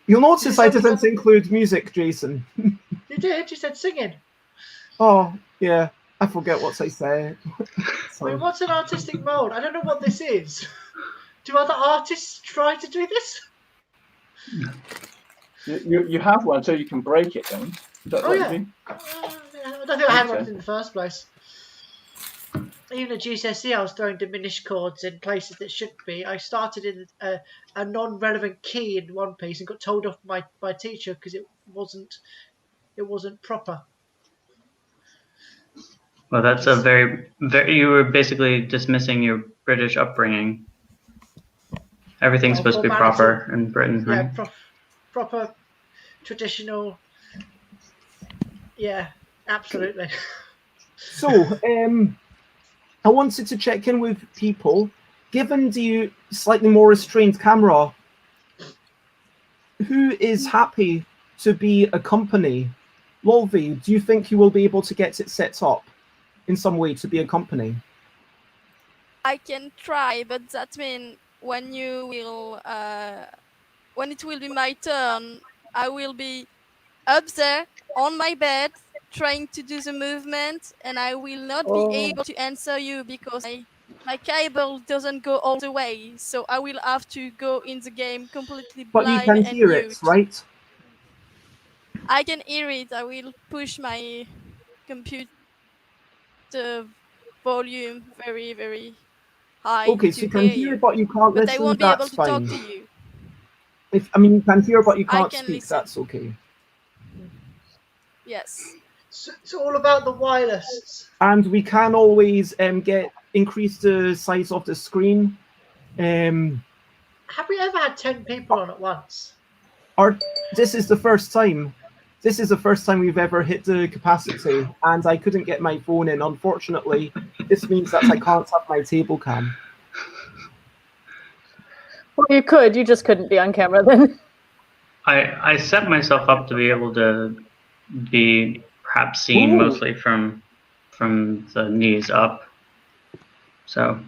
You'll notice I didn't include music, Jason. You did. You said singing. Oh, yeah. I forget what I say. Wait, what's an artistic mold? I don't know what this is. Do other artists try to do this? You have one, so you can break it then. Is that what you mean? I don't think I had one in the first place. Even at GCSE, I was throwing diminished chords in places that shouldn't be. I started in a non-relevant key in one piece and got told off by my teacher because it wasn't proper. Well, that's a very, you were basically dismissing your British upbringing. Everything's supposed to be proper in Britain, right? Yeah, proper, traditional. Yeah, absolutely. So, I wanted to check in with people. Given the slightly more restrained camera, who is happy to be a company? Lolvi, do you think you will be able to get it set up in some way to be a company? I can try, but that means when it will be my turn, I will be up there on my bed trying to do the movement, and I will not be able to answer you because my cable doesn't go all the way, so I will have to go in the game completely blind. But you can hear it, right? I can hear it. I will push my computer volume very, very high Okay, to so you can hear hear you, but you can't but listen. I won't be able That's to fine. talk to you. You can hear but you I can't can speak. listen. That's okay. Yes. So it's all about the wireless. And we can always increase the size of the screen. Have we ever had 10 people on at once? This is the first time. This is the first time we've ever hit the capacity, and I couldn't get my phone in. Unfortunately, this means that I can't have my table cam. Well, you could. You just couldn't be on camera then. I set myself up to be able to be perhaps seen Ooh. mostly from the knees up. So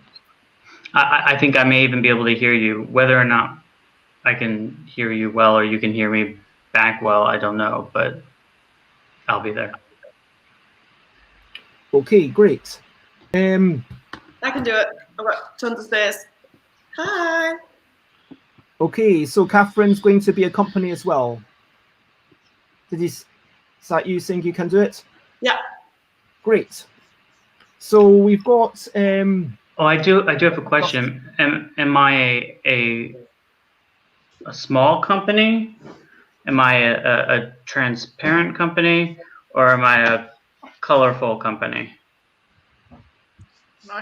I think I may even be able to hear you. Whether or not I can hear you well or you can hear me back well, I don't know, but I'll be there. Okay, great. I can do it. I've got tons of space. Hi. Okay, so Catherine's going to be a company as well. Is that you think you can do it? Yeah. Great. So we've got. Oh, I do have a question. Am I a small company? Am I a transparent company, or am I a colorful company?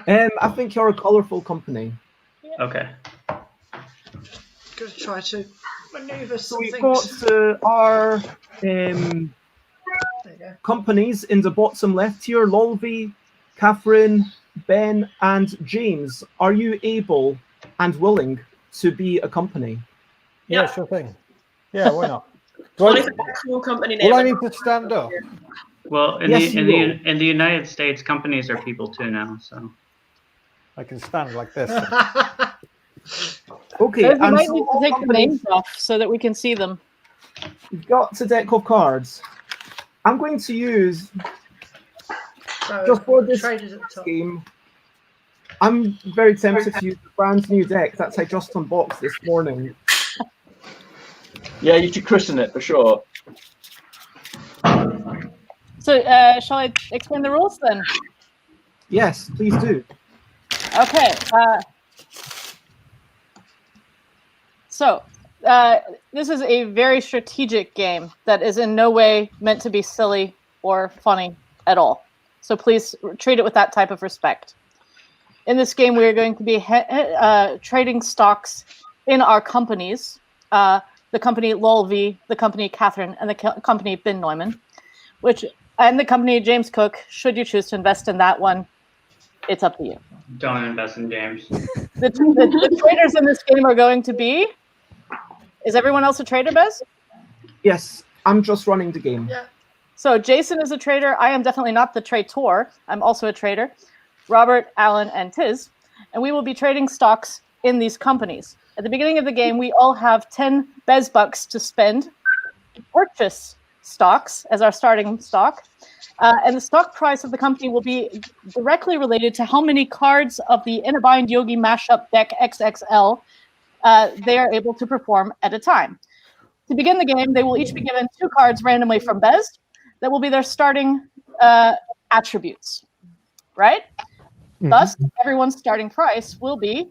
I think you're a colorful company. Okay. Gonna try to maneuver So some we've things. got our There you go. companies in the bottom left here: Lolvi, Catherine, Ben, and James. Are you able and willing to be a company? Yeah, sure thing. Yeah, why not? What is a cool company name? Will I need to stand up? Well, in Yes, the United States, companies are people too now. So I can stand like this. Okay, Guys, you and might so need to all take the companies, names off so that we can see them. you've got a deck of cards. I'm going to use So, just for this traders at the top. game. I'm very tempted to use the brand new deck that I just unboxed this morning. Yeah, you should christen it for sure. So, shall I explain the rules then? Yes, please do. Okay. This is a very strategic game that is in no way meant to be silly or funny at all. So please treat it with that type of respect. In this game, we are going to be trading stocks in our companies. The company Lolvi, the company Catherine, and the company Ben Neumann, and the company James Cook. Should you choose to invest in that one, it's up to you. don't invest in James. The traders in this game are going to be. Is everyone else a trader, Bez? Yes, I'm just running the game. Yeah. So Jason is a trader. I am definitely not the traitor. I'm also a trader. Robert, Alan, and Tiz. And we will be trading stocks in these companies. At the beginning of the game, we all have 10 Bez bucks to spend to purchase stocks as our starting stock. And the stock price of the company will be directly related to how many cards of the In a Bind Yogi Mashup Deck XXL they are able to perform at a time. To begin the game, they will each be given 2 cards randomly from Bez that will be their starting attributes, right? Mm-hmm. Thus, everyone's starting price will be,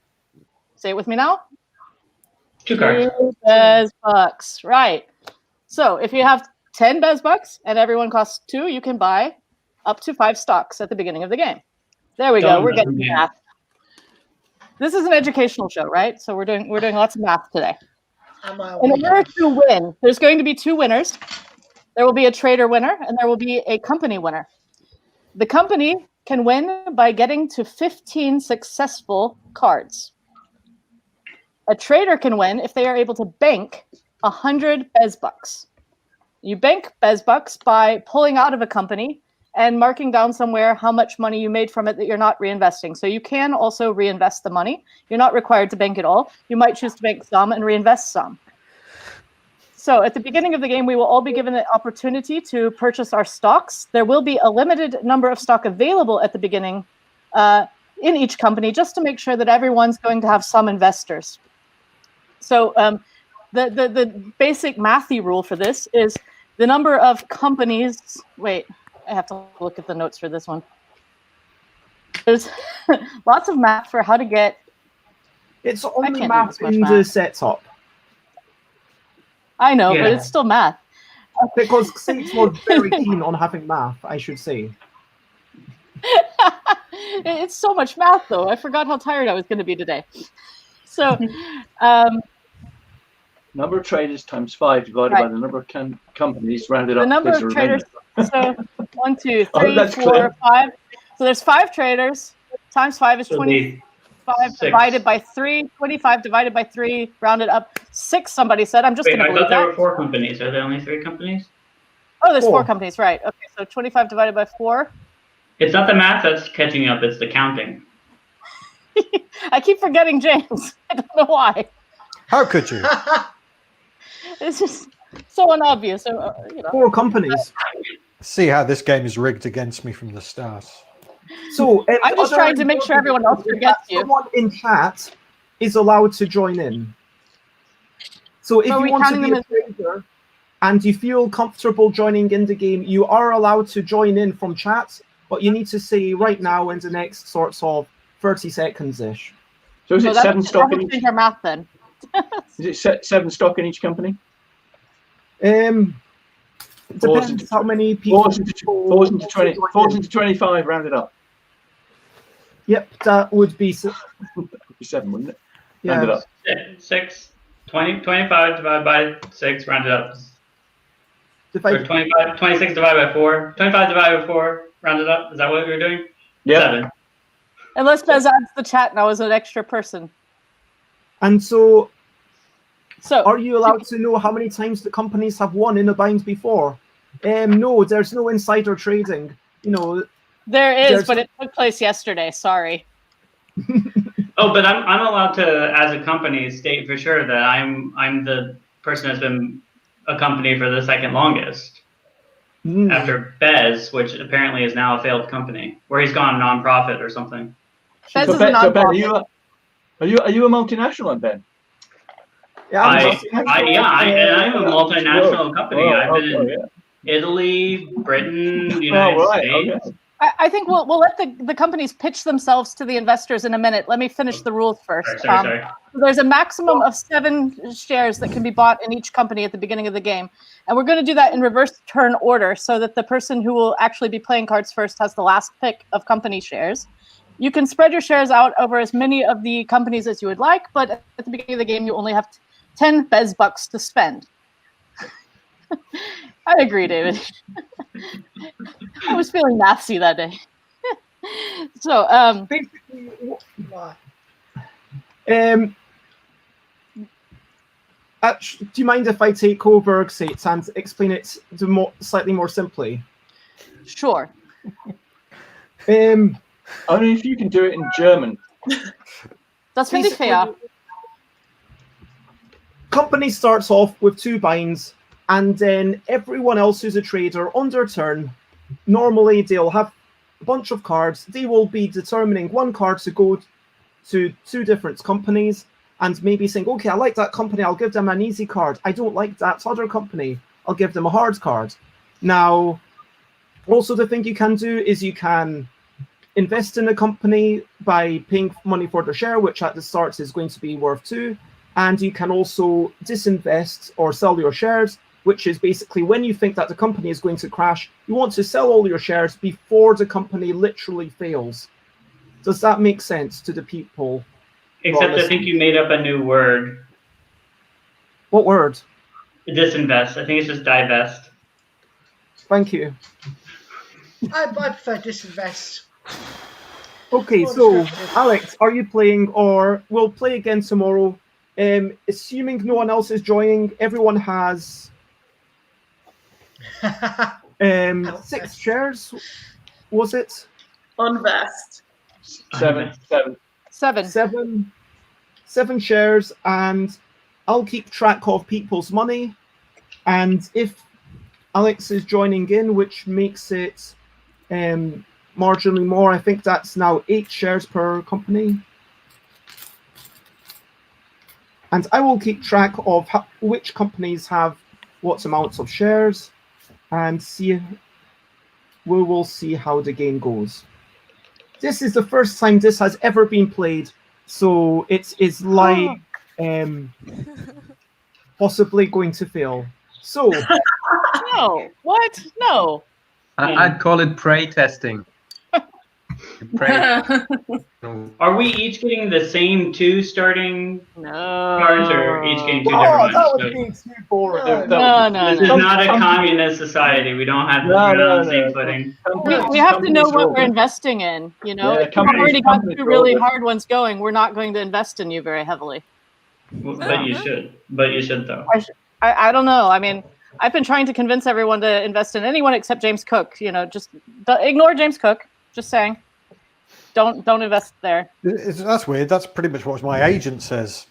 say it with me now, 2 cards. 2 Bez bucks, right? So if you have 10 Bez bucks and everyone costs 2, you can buy up to 5 stocks at the beginning of the game. There we go. We're getting math. This is an educational show, right? So we're doing lots of math today. In order to win, there's going to be 2 winners. There will be a trader winner and there will be a company winner. The company can win by getting to 15 successful cards. A trader can win if they are able to bank 100 Bez bucks. You bank Bez bucks by pulling out of a company and marking down somewhere how much money you made from it that you're not reinvesting. So you can also reinvest the money. You're not required to bank it all. You might choose to bank some and reinvest some. So at the beginning of the game, we will all be given the opportunity to purchase our stocks. There will be a limited number of stock available at the beginning in each company, just to make sure that everyone's going to have some investors. So the basic mathy rule for this is the number of companies. Wait, I have to look at the notes for this one. There's lots of math for how to get. It's I only can't do math this much in math. the setup. I know, but Yeah. it's still math. Because Saints was very keen on having math, I should say. It's so much math, though. I forgot how tired I was going to be today. So, Number of traders times 5 divided by the number of companies rounded the up. number gives of a traders. remainder. So 1, 2, Oh, 3, that's 4, clear. 5. So there's 5 traders. Times 5 is So 25 six. divided by 3. 25 divided by 3, rounded up. 6, somebody said. I'm just Wait, going to I believe thought there that. were 4 companies. Are there only 3 companies? Oh, there's 4 4. companies, right. Okay, so 25 divided by 4. It's not the math that's catching up, it's the counting. I keep forgetting James. I don't know why. How could you? It's just so unobvious. So, 4 companies. See how this game is rigged against me from the start. So I'm just trying to make sure everyone else forgets you. Someone in chat is allowed to join in. So if So are you we want to counting be a them trader and you feel comfortable joining in the game, you are allowed to join in from chat, but you need to say right now in the next sorts of 30 seconds-ish. So is So it that 7 stock in would each? change our math then. Is it 7 stock in each company? Depends how many people. Falls into 20. Falls into 25 rounded up. Yep, that would be. That would be 7, wouldn't it? Yeah. Rounded up. 6. 25 divided by 6, rounded up. Or 26 divided by 4. 25 divided by 4, rounded up. Is that what you're doing? Yeah. 7. Unless Bez adds the chat now as an extra person. And so, So are you allowed to know how many times the companies have won in a bind before? No, there's no insider trading. there is, there's but it took place yesterday. Sorry. Oh, but I'm allowed to, as a company, state for sure that I'm the person that's been a company for the second longest. After Bez, which apparently is now a failed company, where he's gone non-profit or something. Bez So is a Ben, non-profit. are you a multinational, Ben? I'm a multinational company. Oh, I've been okay, in Italy, Britain, United States. Okay. I think we'll let the companies pitch themselves to the investors in a minute. Let me finish the rules first. Sorry. There's a maximum of 7 shares that can be bought in each company at the beginning of the game. And we're going to do that in reverse turn order so that the person who will actually be playing cards first has the last pick of company shares. You can spread your shares out over as many of the companies as you would like, but at the beginning of the game, you only have 10 Bez bucks to spend. I agree, David. I was feeling nasty that day. So, do you mind if I take over, Sates, and explain it slightly more simply? Sure. Only if you can do it in German. Das finde ich fair. Company starts off with 2 binds, and then everyone else who's a trader on their turn, normally they'll have a bunch of cards. They will be determining one card to go to 2 different companies and maybe saying, okay, I like that company, I'll give them an easy card. I don't like that other company, I'll give them a hard card. Now, also the thing you can do is you can invest in a company by paying money for the share, which at the start is going to be worth 2. And you can also disinvest or sell your shares, which is basically when you think that the company is going to crash, you want to sell all your shares before the company literally fails. Does that make sense to the people? Except I think you made up a new word. What word? Disinvest. I think it's just divest. Thank you. I prefer disinvest. Okay, so Alex, are you playing, or we'll play again tomorrow? Assuming no one else is joining, everyone has 6 shares. Was it? Unvest. 7 shares, and I'll keep track of people's money. And if Alex is joining in, which makes it marginally more, I think that's now 8 shares per company. And I will keep track of which companies have what amounts of shares, and we will see how the game goes. This is the first time this has ever been played, so it is like possibly going to fail. So No. What? No. I'd call it prey testing. Prey. Are we each getting the same 2 starting cards, or each getting 2 different ones? that would be too boring. This is not a communist society. We don't have we're not on the same footing. We have to know what we're investing in. You know, if you've already got 2 really hard ones going, we're not going to invest in you very heavily. But you should. But you should, though. I don't know. I mean, I've been trying to convince everyone to invest in anyone except James Cook. You know, just ignore James Cook. Just saying. Don't invest there. That's weird. That's pretty much what my agent says.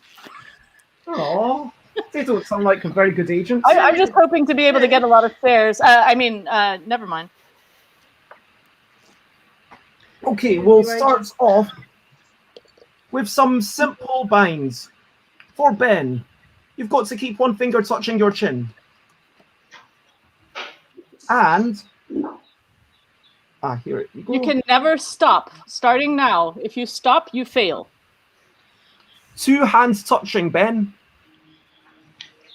Oh, they don't sound like a very good agent. I'm just hoping to be able to get a lot of shares. Never mind. Okay, we'll start off with some simple binds. For Ben, you've got to keep one finger touching your chin. And here you go. You can never stop. Starting now. If you stop, you fail. 2 hands touching, Ben.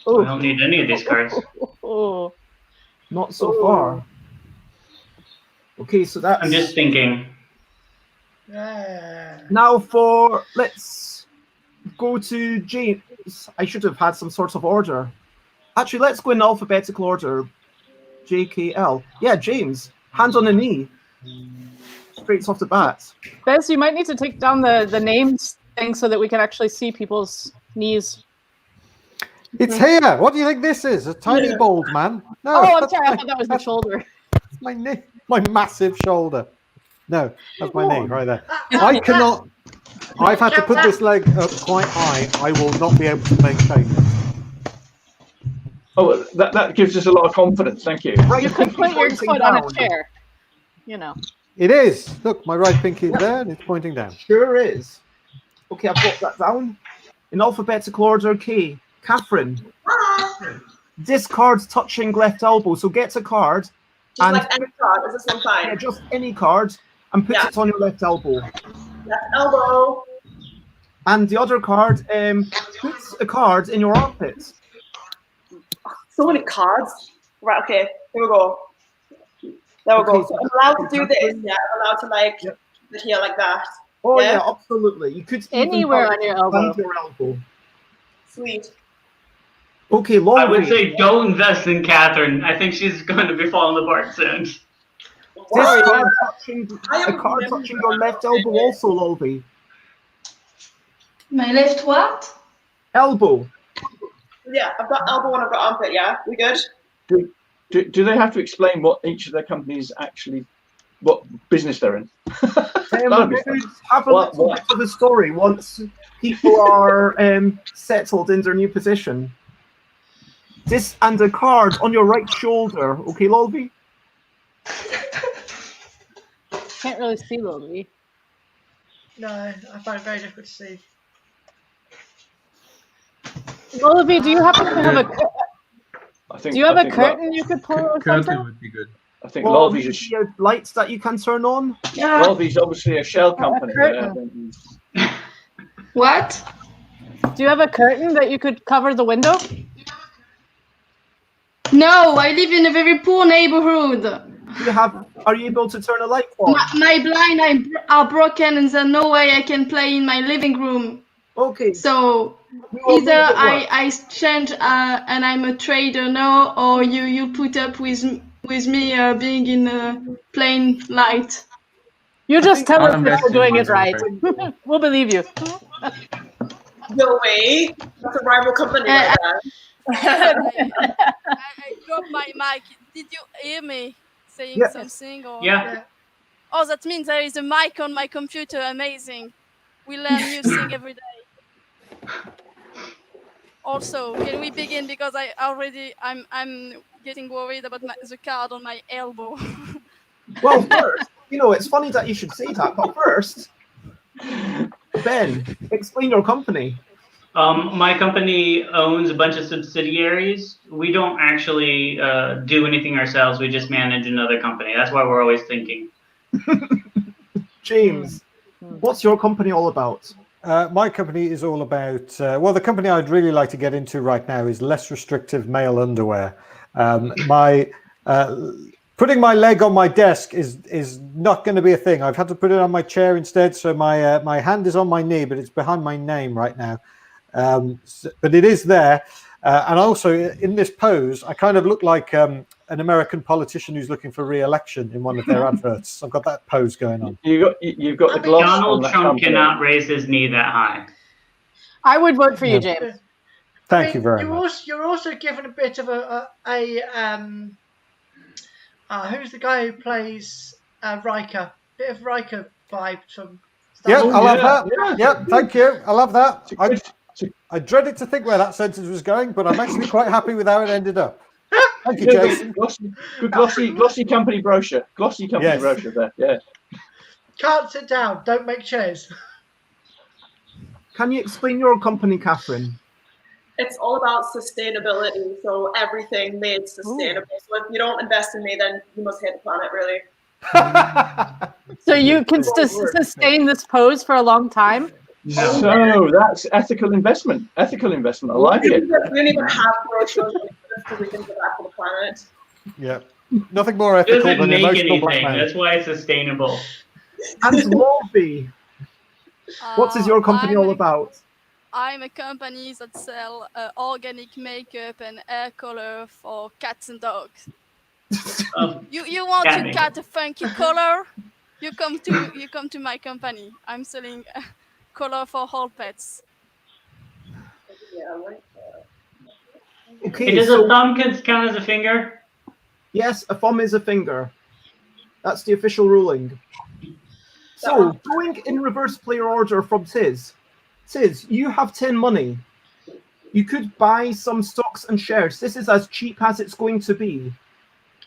I don't need any of these cards. Oh. Not so far. Okay, so that's... I'm just thinking. Now let's go to James. I should have had some sort of order. Actually, let's go in alphabetical order. JKL. Yeah, James. Hand on a knee. Straight off the bat. Bez, you might need to take down the names thing so that we can actually see people's knees. It's here. What do you think this is? A tiny bald man? No. Oh, I'm sorry. I thought that was the shoulder. It's my knee. My massive shoulder. No, that's my knee right there. I cannot. I've had to put this leg up quite high. I will not be able to maintain it. Oh, that gives us a lot of confidence. Thank you. Right, you could put your foot on a chair. You know. It is. Look, my right pinky is there and it's pointing down. Sure is. Okay, I've got that down. In alphabetical order, K. Catherine. Discard touching left elbow. So get a card. Just and like any card. Is this one fine? Yeah, just any card. And put it on your left elbow. Left elbow. And the other card, put a card in your armpit. So many cards. Right, okay. Here we go. There we go. So I'm allowed to do this. Yeah, I'm allowed to like sit here like that. Oh yeah, absolutely. You could anywhere on your elbow. Sweet. Okay, Laurie. I would say don't invest in Catherine. I think she's going to be falling apart soon. A card touching your left elbow also, Laurie. My left what? Elbow. Yeah, I've got elbow and I've got armpit, yeah? We good? Do they have to explain what each of their companies actually, what business they're in? Have a little bit of the story once people are settled in their new position. This and a card on your right shoulder. Okay, Lolby? Can't really see Lolby. No, I find it very difficult to see. Lolby, do you happen to have a... Do you have a curtain you could pull or something? Curtain would be good. I think Lolby's lights that you can turn on. Yeah. Lolby's obviously a shell company. What? Do you have a curtain that you could cover the window? No, I live in a very poor neighborhood. Are you able to turn a light on? My blinds are broken and there's no way I can play in my living room. Okay. So either I change and I'm a trader now, or you put up with me being in a plain light. You just tell us if you're doing it right. We'll believe you. No way. That's a rival company. Like that. I dropped my mic. Did you hear me saying something? Or? Yeah. Oh, that means there is a mic on my computer. Amazing. We learn new things every day. Also, can we begin, because I'm getting worried about the card on my elbow. Well, first, it's funny that you should say that, but first, Ben, explain your company. My company owns a bunch of subsidiaries. We don't actually do anything ourselves. We just manage another company. That's why we're always thinking. James, what's your company all about? My company is all about, well, the company I'd really like to get into right now is less restrictive male underwear. Putting my leg on my desk is not going to be a thing. I've had to put it on my chair instead, so my hand is on my knee, but it's behind my name right now. But it is there. And also in this pose, I kind of look like an American politician who's looking for re-election in one of their adverts. I've got that pose going on. You've got the gloss on Donald that Trump company. cannot raise his knee that high. I would vote for you, James. Thank you very much. You're also given a bit of who's the guy who plays Riker? Bit of Riker vibe from. Yeah, I love that. Yeah. Yeah, thank you. I love that. I dreaded to think where that sentence was going, but I'm actually quite happy with how it ended up. Thank you, Jason. Good glossy company brochure. Glossy company brochure there. Yeah. Can't sit down. Don't make chairs. Can you explain your company, Catherine? It's all about sustainability, so everything made sustainable. So if you don't invest in me, then you must hate the planet, really. So you can sustain this pose for a long time? No. So that's ethical investment. Ethical investment. I like it. We don't even have brochures because we can give back to the planet. Yeah. Nothing more It ethical doesn't than make emotional anything. blackmail. That's why it's sustainable. And Lovey, what is your company all about? I'm a company that sell organic makeup and hair color for cats and dogs. You want cat to makeup. cut a funky color? You come to my company. I'm selling color for all pets. Okay, Does a thumb count as a finger? Yes, a thumb is a finger. That's the official ruling. So, going in reverse player order from Tiz. Tiz, you have 10 money. You could buy some stocks and shares. This is as cheap as it's going to be.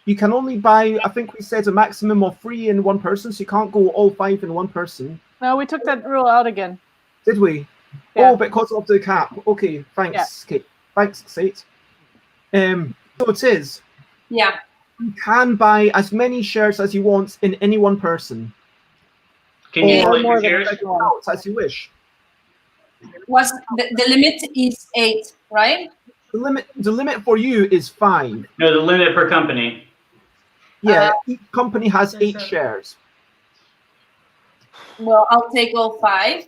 You can only buy, I think we said, a maximum of 3 in one person, so you can't go all 5 in one person. No, we took that rule out again. Did we? Yeah. Oh, because of the cap. Okay, thanks, Kate. Thanks, Kate. So it is. Yeah. You can buy as many shares as you want in any one person. Can you or split your more shares? as you wish. Was the limit is 8, right? The limit for you is 5. No, the limit per company. Yeah, each company has 8 shares. Well, I'll take all 5.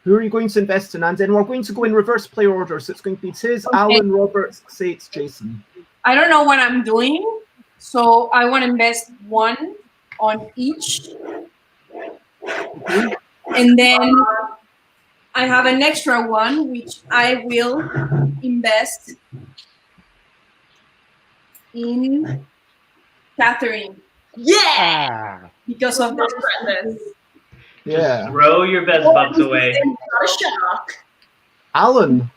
Who are you going to invest in? And then we're going to go in reverse play order. So it's going to be Tiz, Alan, Robert, Sates, Jason. I don't know what I'm doing, so I want to invest 1 on each. And then I have an extra 1, which I will invest in Catherine. Yeah! Because of this presence. Yeah. Just throw your best bucks away. Not a shock. Alan.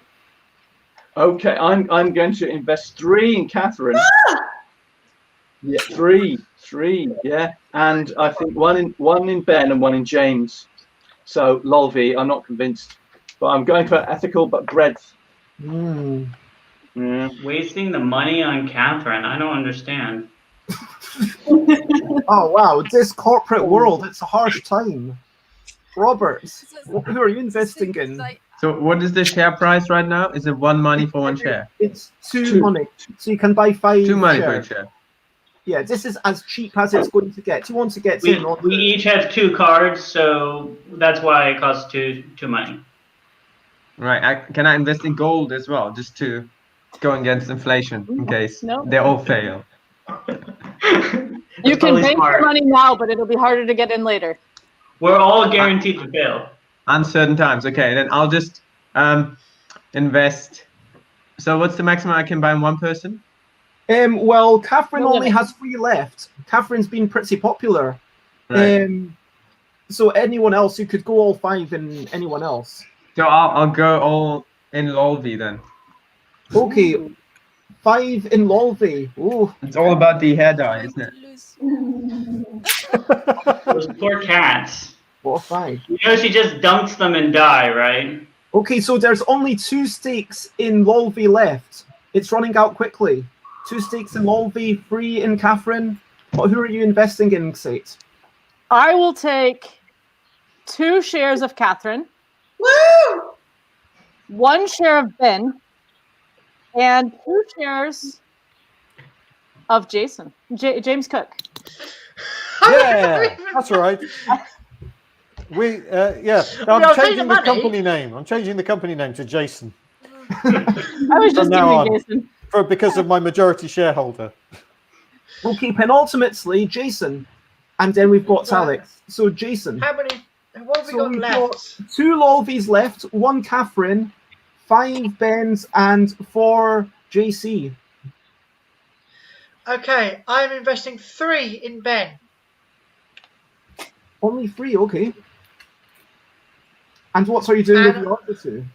Okay, I'm going to invest 3 in Catherine. Yeah, 3, yeah, and I think one in Ben and 1 in James. So Lolvi, I'm not convinced, but I'm going for ethical but breadth. Yeah. Wasting the money on Catherine. I don't understand. Oh wow, this corporate world, it's a harsh time. Robert, who are you investing in? So what is the share price right now? Is it 1 money for 1 share? It's 2 money, so you can buy 5 2 money shares. per share. Yeah, this is as cheap as it's going to get. You want to get in on We each have 2 cards, so that's why it costs 2 money. Right. Can I invest in gold as well, just to go against inflation in case No. they all fail? You can probably bank smart. your money now, but it'll be harder to get in later. We're all guaranteed to fail. Uncertain times. Okay, then I'll just invest. So what's the maximum I can buy in 1 person? Well, Catherine No only limit. has 3 left. Catherine's been pretty popular. Right. So anyone else, you could go all 5 in anyone else. So I'll go all in Lolvi then. Okay, 5 in Lolvi. Ooh. It's all about the hair dye, isn't it? Those poor cats. What a 5. You know she just dunks them and die, right? Okay, so there's only 2 stakes in Lolvi left. It's running out quickly. 2 stakes in Lolvi, 3 in Catherine. Who are you investing in, Sate? I will take 2 shares of Catherine. Woo! 1 share of Ben. And 2 shares of Jason. James Cook. Yeah, that's right. Yeah, I'm changing the company name. I'm changing the company name to Jason. I was just kidding, Jason. Because of my majority shareholder. We'll keep penultimately Jason, and then we've got Alex. So Jason. How many? What have we got we've left? got 2 Lolvies left, 1 Catherine, 5 Bens, and 4 JC. Okay, I'm investing 3 in Ben. Only 3, okay. And what are you doing with the other 2?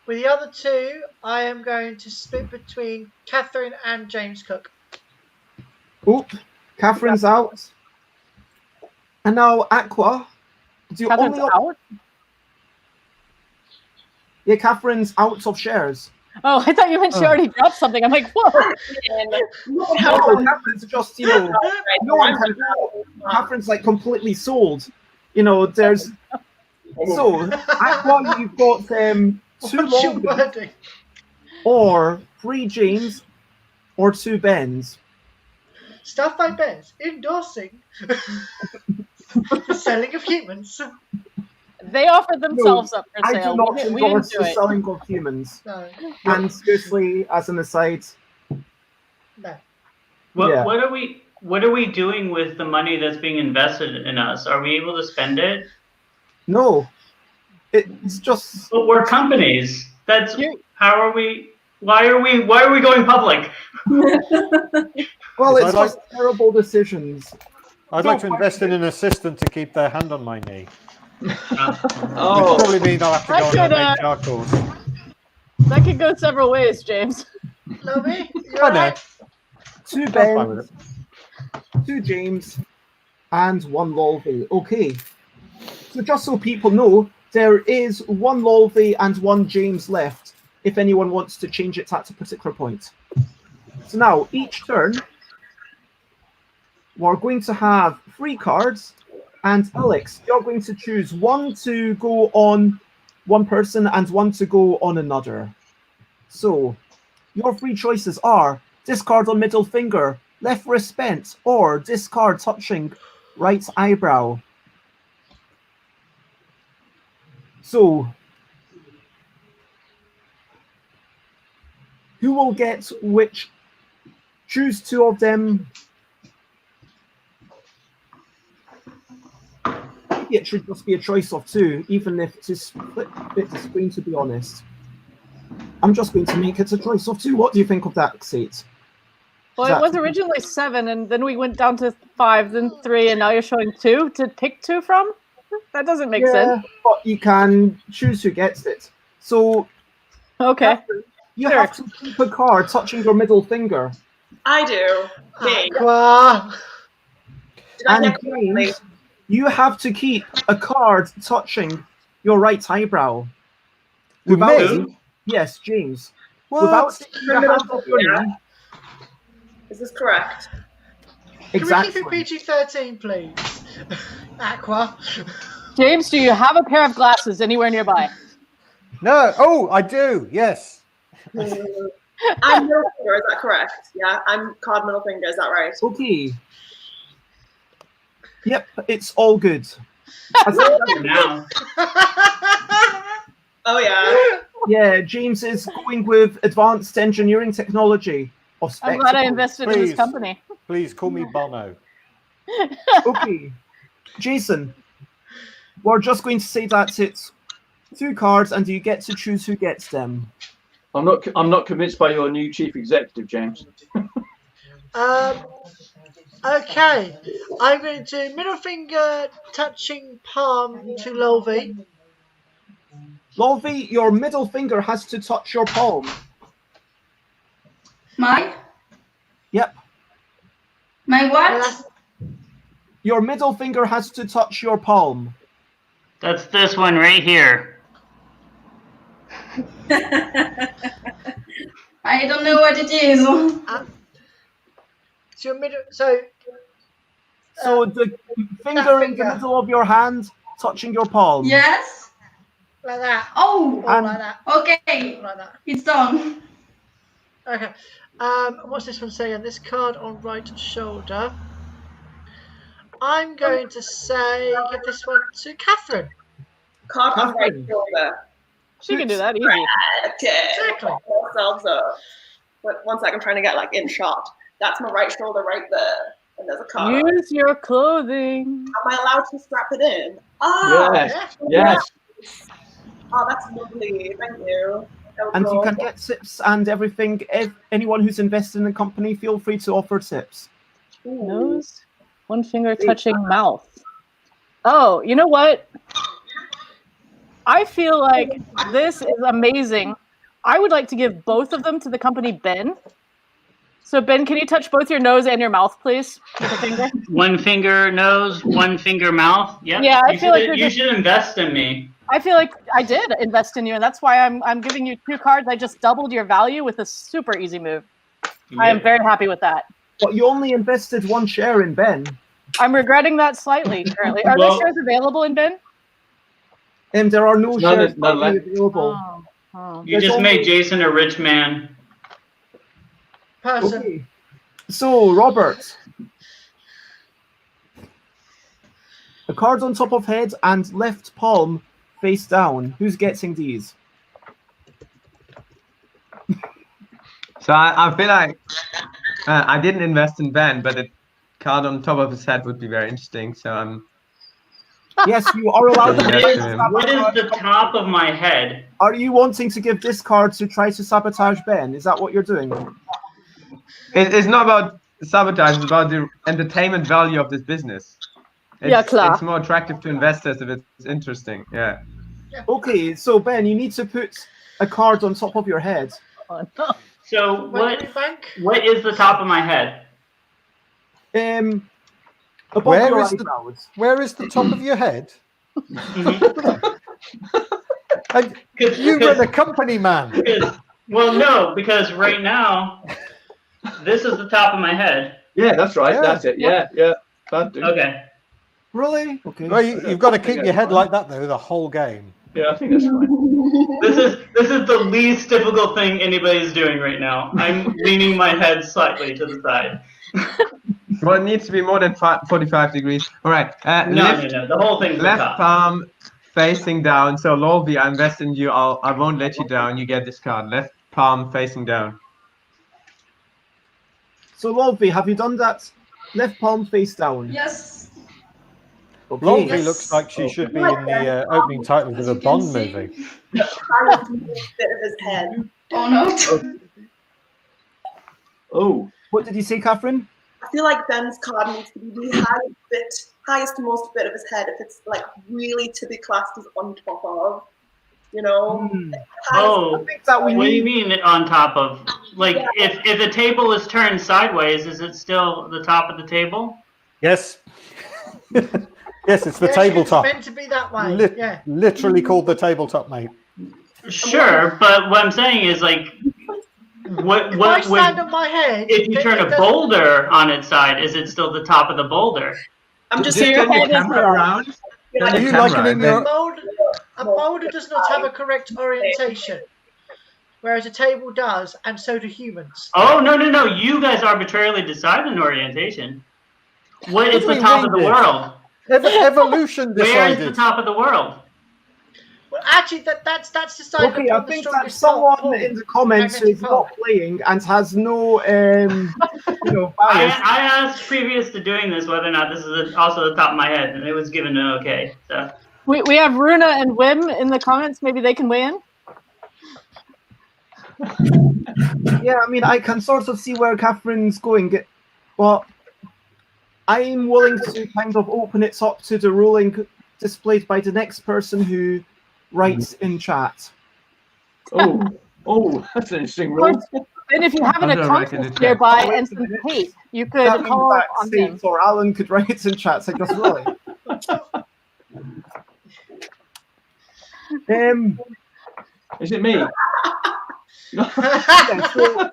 With the other 2, I am going to split between Catherine and James Cook. Oh, Catherine's out. And now Aqua. Catherine's out? Yeah, Catherine's out of shares. Oh, I thought you meant she already dropped something. I'm like, whoa. No, Catherine's just, no one can go. Catherine's like completely sold. There's... So, Aqua, you've got 2 Lolvies, or 3 James, or 2 Bens. Stuff by Bens endorsing the selling of humans. They offered themselves up for sale. I do not We endorse didn't do the it. selling of humans. No. And seriously, as an aside, no. What are we doing with the money that's being invested in us? Are we able to spend it? No. It's just. But we're companies. That's how are we? Why are we going public? Well, it's just terrible decisions. I'd like to invest in an assistant to keep their hand on my knee. Oh. Which probably means I'll have to go on an HR course. That could go several ways, James. Lovey, I know. 2 Bens, 2 James, and 1 Lolvie. Okay. So just so people know, there is 1 Lolvie and 1 James left, if anyone wants to change it at a particular point. So now, each turn, we're going to have 3 cards, and Alex, you're going to choose 1 to go on one person and 1 to go on another. So, your 3 choices are discard on middle finger, left wrist spent, or discard touching right eyebrow. So, who will get which? Choose 2 of them. Maybe it should just be a choice of 2, even if it's a split bit the screen, to be honest. I'm just going to make it a choice of 2. What do you think of that, Sate? Well, it was originally 7, and then we went down to 5, then 3, and now you're showing 2 to pick 2 from? That doesn't make sense. But you can choose who gets it. So, okay, you have to keep a card touching your middle finger. I do. Me. And James, you have to keep a card touching your right eyebrow. Yes, James. Without sticking your hand off your knee. Is this correct? Exactly. Can we keep it PG-13, please? Aqua. James, do you have a pair of glasses anywhere nearby? No. Oh, I do. Yes. I'm middle finger. Is that correct? Yeah, I'm card middle finger. Is that right? Okay. Yep, it's all good. Now. Oh yeah. Yeah, James is going with advanced engineering technology of I'm glad I invested in this company. Please call me Bono. Okay, Jason, we're just going to say that it's 2 cards, and you get to choose who gets them. I'm not convinced by your new chief executive, James. Okay, I'm going to do middle finger touching palm to Lolvie. Lolvie, your middle finger has to touch your palm. My? Yep. My what? Your middle finger has to touch your palm. That's this one right here. I don't know what it is. So your middle. So So the finger in the middle of your hand touching your palm. Yes. Like that. Oh. Or like that. Okay. Like that. It's done. Okay. What's this one saying? This card on right shoulder. I'm going to say give this one to Catherine. Card on right Catherine. shoulder. She can do that easy. Okay. Exactly. Ourselves up. But 1 second, I'm trying to get like in shot. That's my right shoulder right there. And there's a card. Use your clothing. Am I allowed to strap it in? Ah, Yes. Yes. Oh, that's lovely. Thank you. And you can get tips and everything. If anyone who's invested in the company, feel free to offer tips. Nose, one finger touching mouth. Oh, you know what? I feel like this is amazing. I would like to give both of them to the company Ben. So Ben, can you touch both your nose and your mouth, please, with a finger? One finger nose, one finger mouth. Yep. Yeah, I feel like you should invest in me. I feel like I did invest in you, and that's why I'm giving you 2 cards. I just doubled your value with a super easy move. I am very happy with that. But you only invested 1 share in Ben. I'm regretting that slightly currently. Are those shares available in Ben? And there are no shares none left. available. You just made Jason a rich man. Person. Okay. So, Robert. The cards on top of head and left palm face down. Who's getting these? So I feel like I didn't invest in Ben, but the card on top of his head would be very interesting. So Yes, you are allowed to Yes, What is the top of my head? Are you wanting to give this card to try to sabotage Ben? Is that what you're doing? It's not about sabotage, it's about the entertainment value of this business. It's more attractive to investors if it's interesting. Yeah. Okay, so Ben, you need to put a card on top of your head. Oh, no. So what is the top of my head? Above Where your is eyebrows. Where is the top of your head? And you run a company, man. Well, no, because right now, this is the top of my head. Yeah, that's right. Yeah. That's it. Yeah, yeah. That'd do. Okay. Really? Okay. Well, you've got to keep your head like that though the whole game. Yeah, I think that's fine. This is the least difficult thing anybody's doing right now. I'm leaning my head slightly to the side. Well, it needs to be more than 45 degrees. All right. No. The whole thing's the left top. palm facing down. So Lolby, I invest in you. I won't let you down. You get this card. Left palm facing down. So Lolby, have you done that? Left palm face down. Yes. Okay. Lolby looks like she should be in the opening title of a Bond movie. Bit of his head. Oh no. Oh. What did you say, Catherine? I feel like Ben's card needs to be the highest most bit of his head if it's like really to be classed as on top of, you know. Oh, that we what do you need. mean on top of? Like, if the table is turned sideways, is it still the top of the table? Yes. Yes, it's the Yes, tabletop. It's meant to be that way. Yeah. Literally called the tabletop, mate. Sure, but what I'm saying is like, If I stand on my head, if you then turn it a doesn't- boulder on its side, is it still the top of the boulder? I'm just Just saying. turn your camera around. Are you camera, likening and your? then- A boulder does not have a correct orientation, whereas a table does, and so do humans. Oh, no. You guys arbitrarily decide an orientation. What is What do the we top read of the this? world? Evolution Where is the decided. top of the world? Well, actually, that's decided Okay, I upon the think that strongest someone pull. in the comments Magnetic who's pull. not playing and has no, bias. I asked previous to doing this whether or not this is also the top of my head, and it was given an okay. So We have Runa and Wim in the comments. Maybe they can weigh in. Yeah, I mean, I can sort of see where Catherine's going, but I'm willing to kind of open it up to the ruling displayed by the next person who writes in chat. Oh, that's an interesting rule. And if you have an I'm gonna write in the accomplice chat. nearby wait and a some minute. tape, you could That means call that on them. Steve or Alan could write in chat, so just really. Is it me? Yeah, so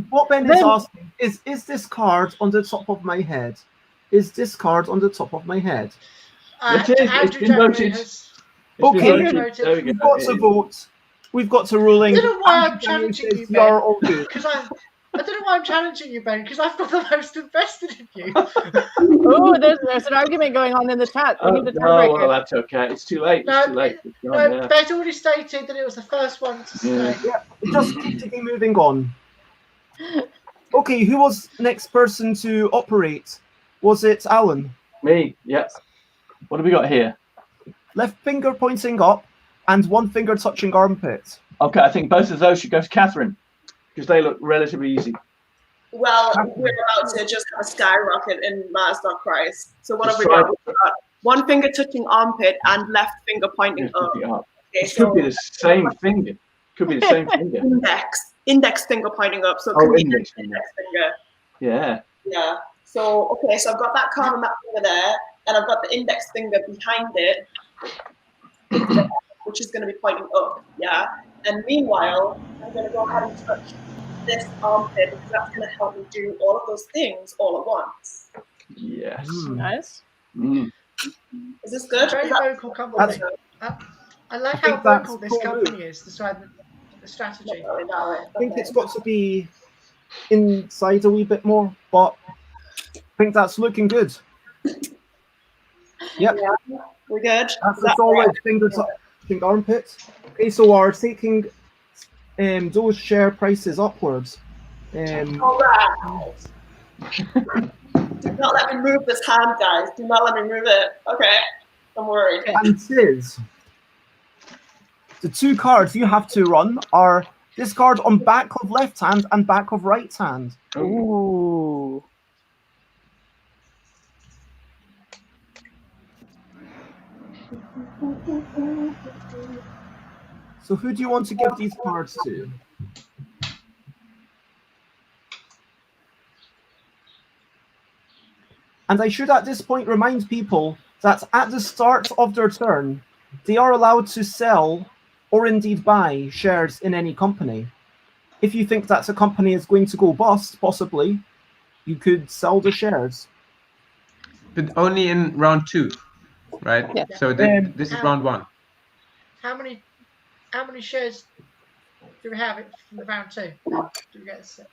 what Ben is asking is this card on the top of my head? is this card on the top of my head? It is. It's Andrew been Jeffrey voted. has. It's been Okay, voted. There we go. we've got to vote. We've got to ruling. I don't know why I'm Andrew challenging says you, you are Ben. all good. Because I don't know why I'm challenging you, Ben. Because I've got the most invested in you. Oh, there's an argument going on in the chat. We need a No, tiebreaker. well, that's okay. It's too late. It's too late. It's gone, No, yeah. Ben's already stated that it was the first one to Yeah. stay. Yeah, just keep to be moving on. Okay, who was next person to operate? Was it Alan? Me, yes. What have we got here? Left finger pointing up and one finger touching armpit. Okay, I think both of those should go to Catherine because they look relatively easy. Well, we're about to just have a skyrocket in Mars stock price. So what Just have we try got? We've got one finger touching armpit and left finger pointing up. Pick it up. Okay, It could be the same finger. Could be the same finger. Index finger pointing up. So it Oh, could be index index finger. finger. Yeah. Yeah. So okay, so I've got that card on that finger there, and I've got the index finger behind it, which is going to be pointing up. Yeah. And meanwhile, I'm going to go ahead and touch this armpit because that's going to help me do all of those things all at once. Yes. Nice. Mm. Is this good? Very Is that- vocal company. I like how think that's vocal this cool. company is. The strategy. I think it's got to be inside a wee bit more, but I think that's looking good. Yep. Yeah, we're good. That's a solid finger touching armpit. Okay, so we're taking those share prices upwards. All right. Do not let me move this hand, guys. Do not let me move it. Okay. I'm worried. And Tiz, the two cards you have to run are this card on back of left hand and back of right hand. Ooh. So who do you want to give these cards to? And I should at this point remind people that at the start of their turn, they are allowed to sell or indeed buy shares in any company. If you think that a company is going to go bust, possibly, you could sell the shares. But only in round 2, right? Yeah. So this is round 1. How many shares do we have from the round 2? Do we get a set?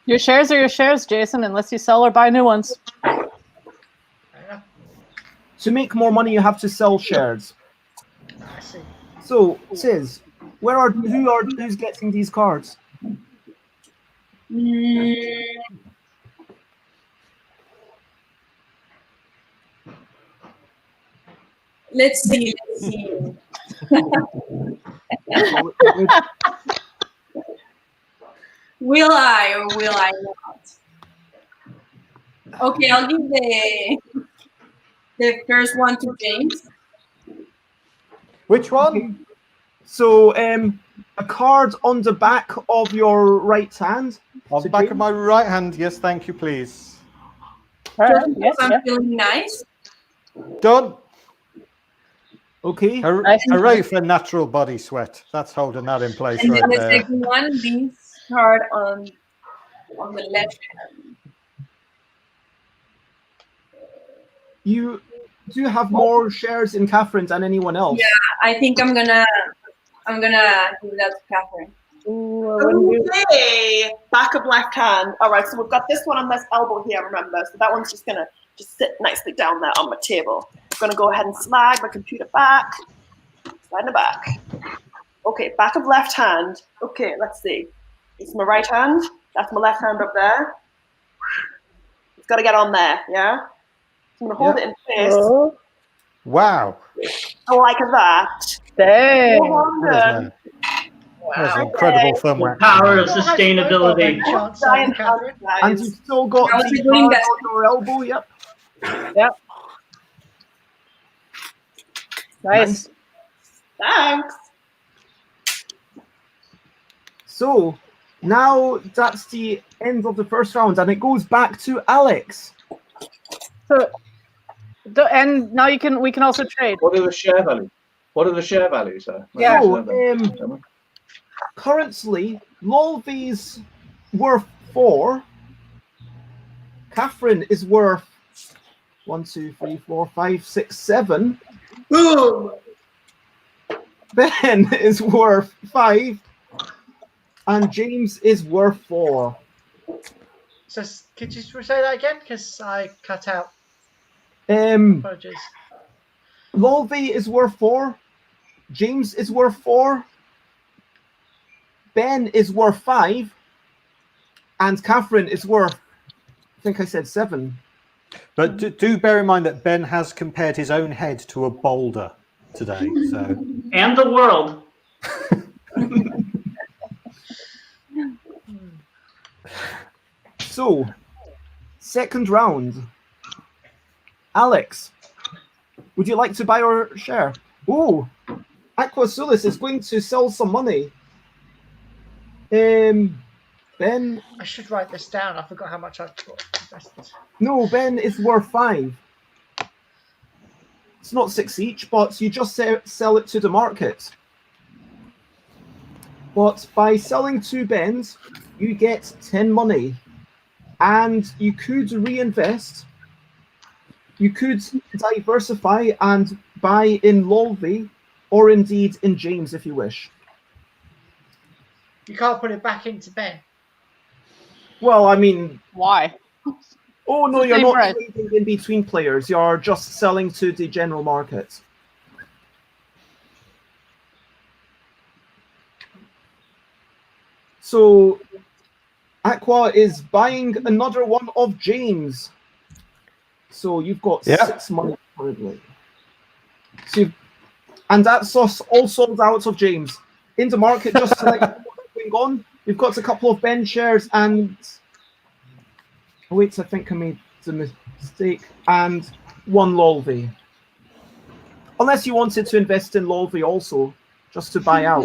Your shares are your shares, Jason, unless you sell or buy new ones. To make more money, you have to sell shares. I see. So, Tiz, who's getting these cards? Let's see. Will I or will I not? Okay, I'll give the first one to James. Which one? So, a card on the back of your right hand. On the back of my right hand, yes, thank you, please. Just because I'm feeling nice. Done. Okay. Hooray for natural body sweat. That's holding that in place And right then the there. second one, this card on the left hand. You do have more shares in Catherine than anyone else. Yeah, I think I'm gonna give that to Catherine. Okay, back of left hand. All right, so we've got this one on this elbow here, remember? So that one's just gonna sit nicely down there on my table. I'm gonna go ahead and slide my computer back. Slide it back. Okay, back of left hand. Okay, let's see. It's my right hand. That's my left hand up there. It's gotta get on there, yeah? So I'm gonna hold it in place. Wow. Like that. Dang. 400. That's an incredible thumb whack. Power of sustainability. And you've still got How's the it doing card that? on your elbow, yep. Yep. Nice. Thanks. So, now that's the end of the first round, and it goes back to Alex. So, and now we can also trade. What are the share values? What are the share values there? Yeah. So, currently, Lolvi's worth 4. Catherine is worth 1, 2, 3, 4, 5, 6, 7. Boom! Ben is worth 5. And James is worth 4. So could you say that again? Because I cut out. Um, Apologies. Lolvi is worth 4. James is worth 4. Ben is worth 5. And Catherine is worth, I think I said 7. But do bear in mind that Ben has compared his own head to a boulder today. So And the world. So, second round. Alex, would you like to buy or share? Oh, Aquasulis is going to sell some money. Ben. I should write this down. I forgot how much I've got invested. No, Ben is worth 5. It's not 6 each, but you just sell it to the market. But by selling 2 Bens, you get 10 money. And you could reinvest. You could diversify and buy in Lolvi, or indeed in James if you wish. You can't put it back into Ben. Well, I mean... Why? Oh, no, It's the you're same not price. trading in between players. You're just selling to the general market. So, Aqua is buying another one of James. So you've got 6 money currently. So and that's us all sold out of James. In the market, just to let you know what's going on, we've got a couple of Ben shares and... Oh, wait, I think I made a mistake. And 1 Lolvi. Unless you wanted to invest in Lolvi also, just to buy out.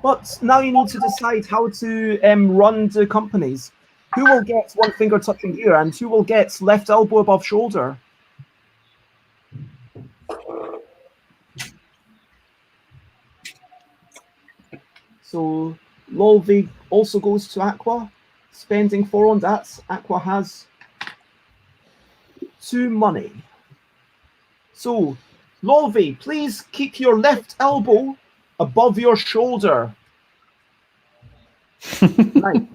But now you need to decide how to run the companies. Who will get one finger touching here, and who will get left elbow above shoulder? So Lolvi also goes to Aqua, spending 4 on that. Aqua has 2 money. So Lolvi, please keep your left elbow above your shoulder. Right.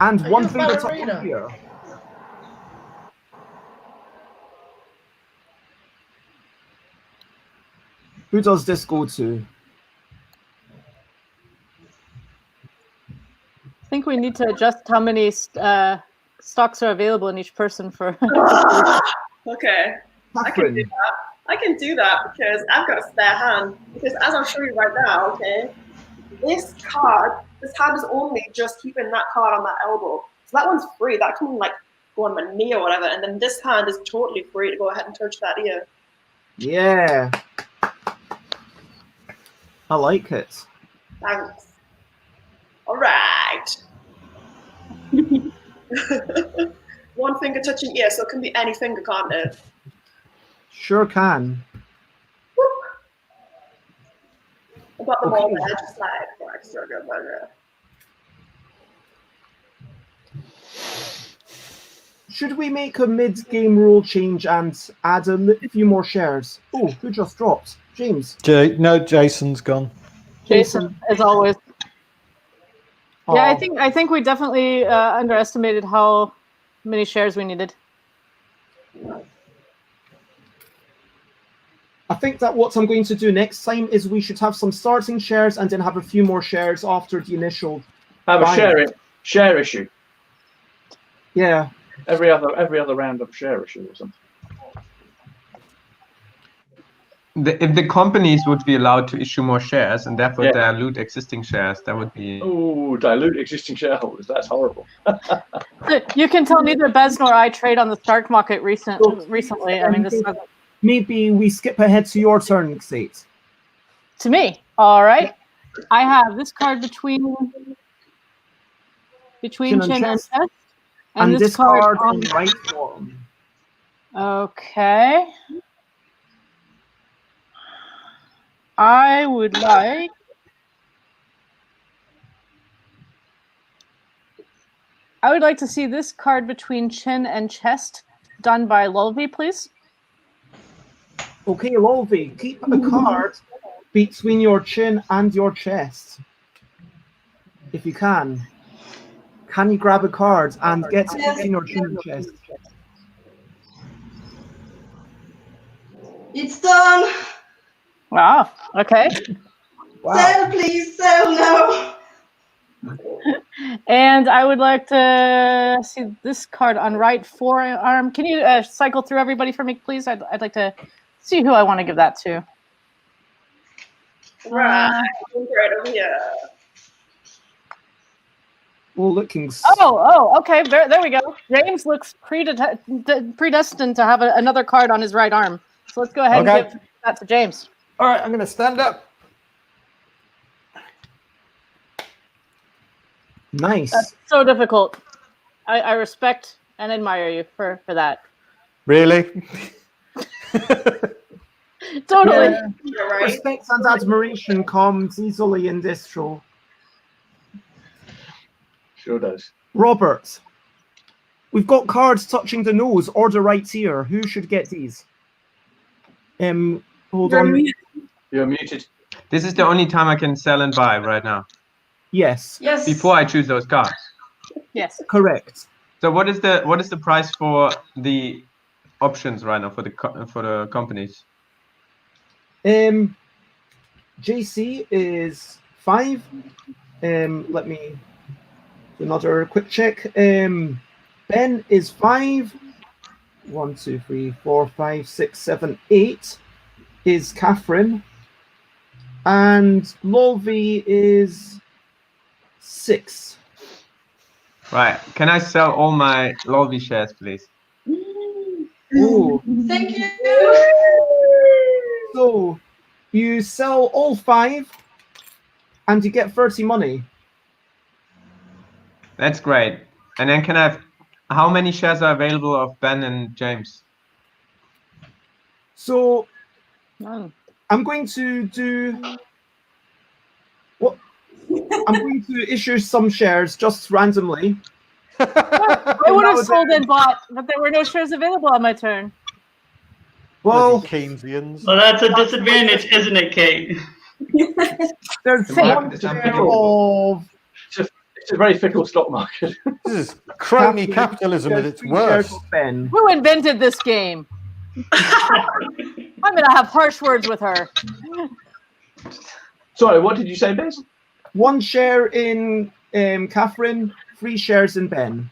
And Are one you a finger ballerina? touching here. Who does this go to? I think we need to adjust how many stocks are available in each person for. Okay. I can do that. I can do that because I've got a spare hand. Because as I'll show you right now, okay, this hand is only just keeping that card on that elbow. So that one's free. That can like go on my knee or whatever. And then this hand is totally free to go ahead and touch that ear. Yeah. I like it. Thanks. All right. One finger touching ear, so it can be any finger, can't it? Sure can. I got them all Okay. there, just like for extra good measure. Should we make a mid-game rule change and add a few more shares? Oh, who just dropped? James. No, Jason's gone. Jason, as always. Yeah, Oh. I think we definitely underestimated how many shares we needed. I think that what I'm going to do next time is we should have some starting shares and then have a few more shares after the initial. Have buy-in. a share issue. Yeah. Every other round of share issue or something. If the companies would be allowed to issue more shares and therefore dilute existing shares, that would be... Oh, dilute existing shareholders. That's horrible. You can tell neither Bez nor I trade on the stock market recently. I mean, this maybe we skip ahead to your turn, Xate. To me. All right. I have this card between Chin and Chest. And this card on right form. Okay. I would like I would like to see this card between chin and chest done by Lulvey, please. Okay, Lulvey, keep a card between your chin and your chest. If you can. Can you grab a card and get it between your chin and chest? It's done. Wow. Okay. Wow. Sell, please. Sell now. And I would like to see this card on right forearm. Can you cycle through everybody for me, please? I'd like to see who I want to give that to. Right over here. Well, looking. Okay. There we go. James looks predestined to have another card on his right arm. So let's go ahead and give that to James. All right, I'm going to stand up. Nice. That's so difficult. I respect and admire you for that. Really? Totally. Yeah. Respect and admiration comes easily in this show. Sure does. Robert, we've got cards touching the nose or the right ear. Who should get these? Hold on. You're muted. This is the only time I can sell and buy right now. Yes. Yes. Before I choose those cards. Yes. Correct. So what is the price for the options right now for the companies? JC is 5. Let me do another quick check. Ben is 5. 1, 2, 3, 4, 5, 6, 7, 8 is Catherine. And Lulvey is 6. Right. Can I sell all my Lulvey shares, please? Ooh. Thank you. So you sell all 5 and you get 30 money. That's great. And then can I have, how many shares are available of Ben and James? So I'm going to do what? I'm going to issue some shares just randomly. I would have sold and bought, but there were no shares available on my turn. Well, Keynesians. Well, that's a disadvantage, isn't it, Kate? There's one share of. It's a very fickle stock market. This is crony capitalism at its worst. Who invented this game? I'm going to have harsh words with her. Sorry, what did you say, Bez? 1 share in Catherine, 3 shares in Ben.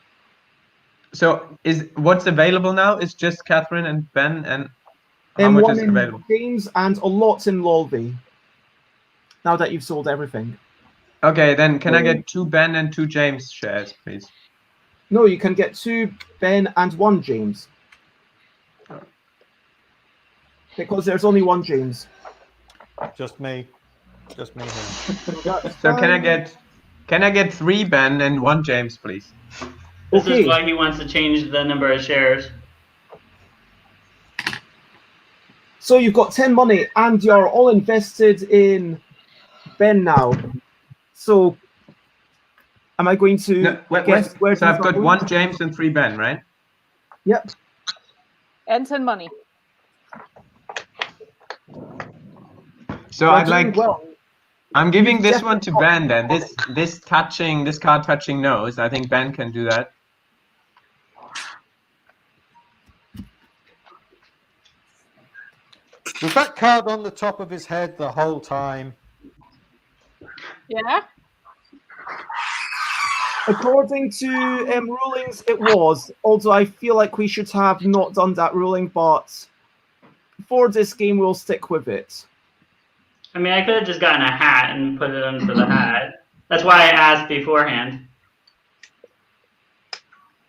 So what's available now is just Catherine and Ben, and how much 1 is in available? James and a lot in Lulvey. Now that you've sold everything. Okay, then can I get 2 Ben and 2 James shares, please? No, you can get 2 Ben and 1 James. Because there's only 1 James. Just me. Just me. So can I get 3 Ben and 1 James, please? This is why he wants to change the number of shares. So you've got 10 money and you're all invested in Ben now. So am I going to guess where? So I've got 1 James and 3 Ben, right? Yep. And 10 money. So You're I'd doing like. well. I'm giving this one to Ben then. This card touching nose. I think Ben can do that. Was that card on the top of his head the whole time? Yeah. According to rulings, it was. Although I feel like we should have not done that ruling, but for this game, we'll stick with it. I mean, I could have just gotten a hat and put it under the hat. That's why I asked beforehand.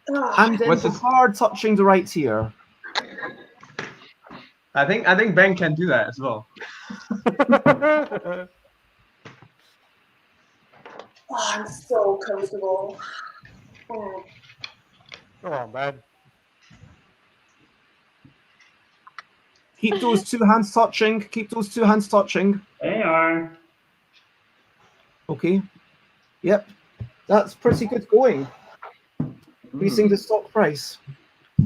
And then the card touching the right ear. I think Ben can do that as well. Oh, I'm so comfortable. Oh. Come on, man. Keep those 2 hands touching. Keep those 2 hands touching. They are. Okay. Yep. That's pretty good going. increasing the stock price.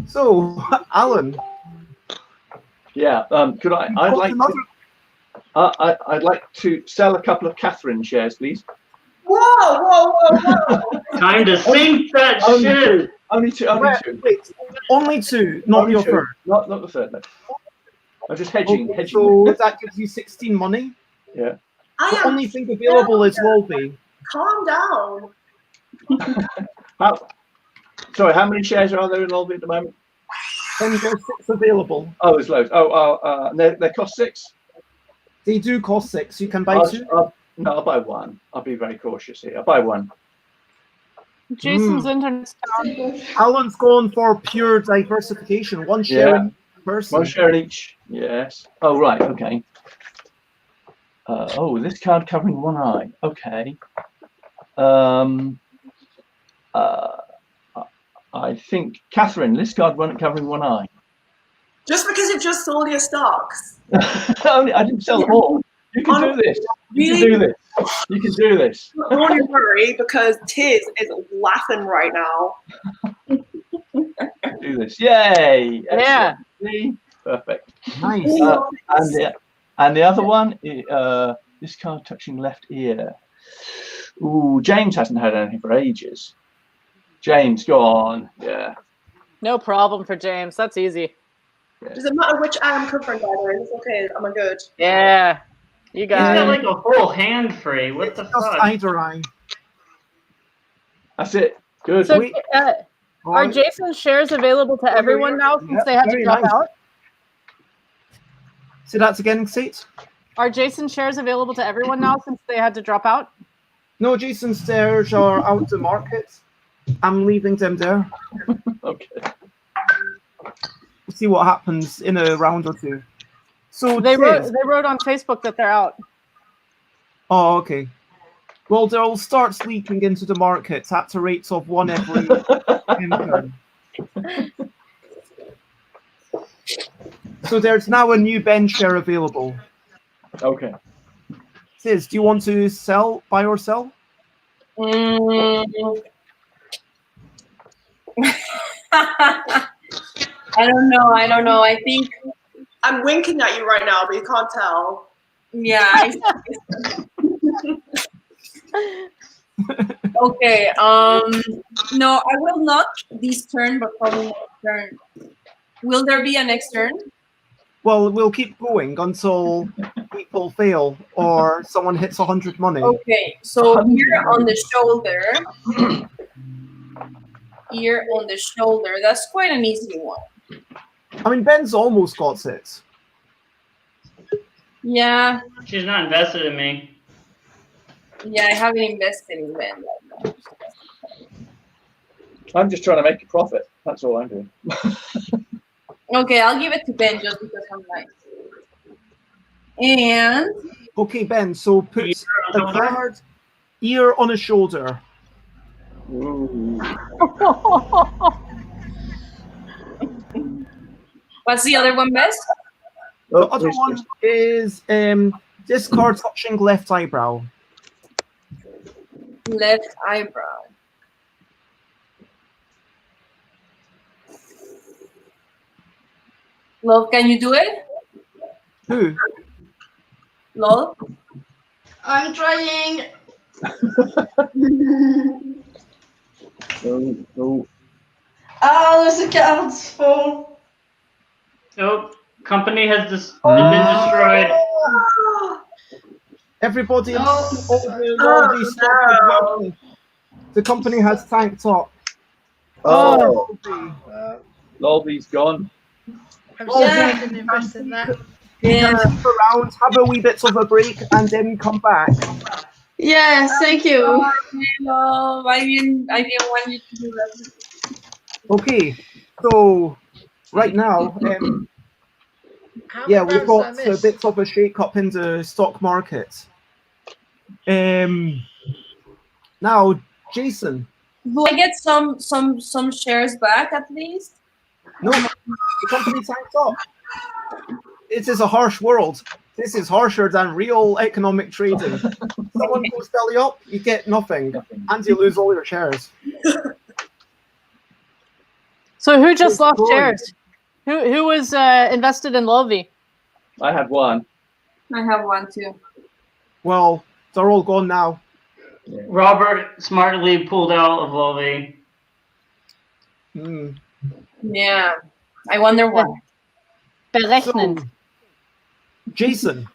So, Alan. Yeah. Could I? I'd like to sell a couple of Catherine shares, please. Whoa. Time to sink that shit. Only two. Wait, only two, not only your two. third. Not the third. No. I'm just hedging. So that gives you 16 money. Yeah. The only thing available is Wolby. Calm down. How many shares are there in Wolby at the moment? And there's 6 available. Oh, there's loads. They cost 6. They do cost 6. You can buy 2. I'll buy 1. I'll be very cautious here. I'll buy 1. Jason's internet's down. Alan's going for pure diversification. 1 share in each person. 1 share in each. Yes. Oh, right. Okay. This card covering 1 eye. Okay. I think Catherine, this card covering 1 eye. Just because you've just sold your stocks. I didn't sell them all. You can do this. You can do this. You can do this. Don't worry, because Tiz is laughing right now. Do this. Yay! Yeah. See? Perfect. Nice. And the other one, this card touching left ear. Ooh, James hasn't had anything for ages. James, go on. Yeah. No problem for James. That's easy. Does it matter which eye I'm covering, by the way? It's okay. Am I good? Yeah. You got got it. like a whole hand free. What the Just fuck? either eye. That's it. Good. So, are Jason's shares available to everyone now since they had to drop out? Say that again, Kate. Are Jason's shares available to everyone now since they had to drop out? No, Jason's shares are out to market. I'm leaving them there. Okay. We'll see what happens in a round or 2. So They wrote on Facebook that they're out. Oh, okay. Well, they'll start leaking into the markets at the rates of 1 every intern. So there's now a new Ben share available. Okay. Sis, do you want to buy or sell? I don't know. I think I'm winking at you right now, but you can't tell. yeah. Okay. No, I will not this turn, but probably next turn. Will there be a next turn? Well, we'll keep going until people fail or someone hits 100 money. Okay, so here on the shoulder. Here on the shoulder. That's quite an easy one. I mean, Ben's almost got it. Yeah. She's not invested in me. Yeah, I haven't invested in Ben right now. I'm just trying to make a profit. That's all I'm doing. Okay, I'll give it to Ben just because I'm nice. And okay, Ben. So put a card ear on a shoulder. What's the other one best? The other one is this card touching left eyebrow. Left eyebrow. Love, can you do it? Who? Love? I'm trying. No. There's a card fall. Nope. Company has been destroyed. Everybody, No. The company has tanked up. Oh. Lolby's gone. I'm sorry I didn't invest in that. Yeah. Around, have a wee bit of a break, and then come back. Yes, thank you. Love, I didn't want you to do that. Okay, so right now, we've got a bit of a shake-up in the stock market. Now, Jason. Do I get some shares back at least? No, the company tanked up. It is a harsh world. This is harsher than real economic trading. Someone goes belly up, you get nothing, and you lose all your shares. So who just lost Destroyed. shares? Who was invested in Lovi? I had one. I have one too. Well, they're all gone now. Robert smartly pulled out of Lovi. Mm. Yeah. I wonder why. Berechnend. So, Jason.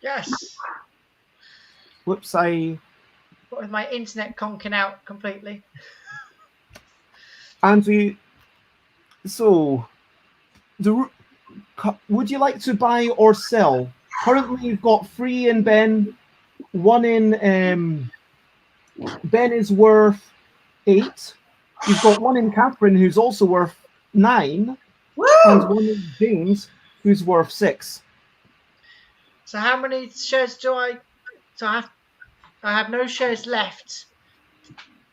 Yes. Whoops, I... What with my internet conking out completely. And we... So, would you like to buy or sell? Currently, you've got 3 in Ben. 1 in... Ben is worth 8. You've got 1 in Catherine, who's also worth 9. Woo! And 1 in James, who's worth 6. So how many shares do I... So I have no shares left.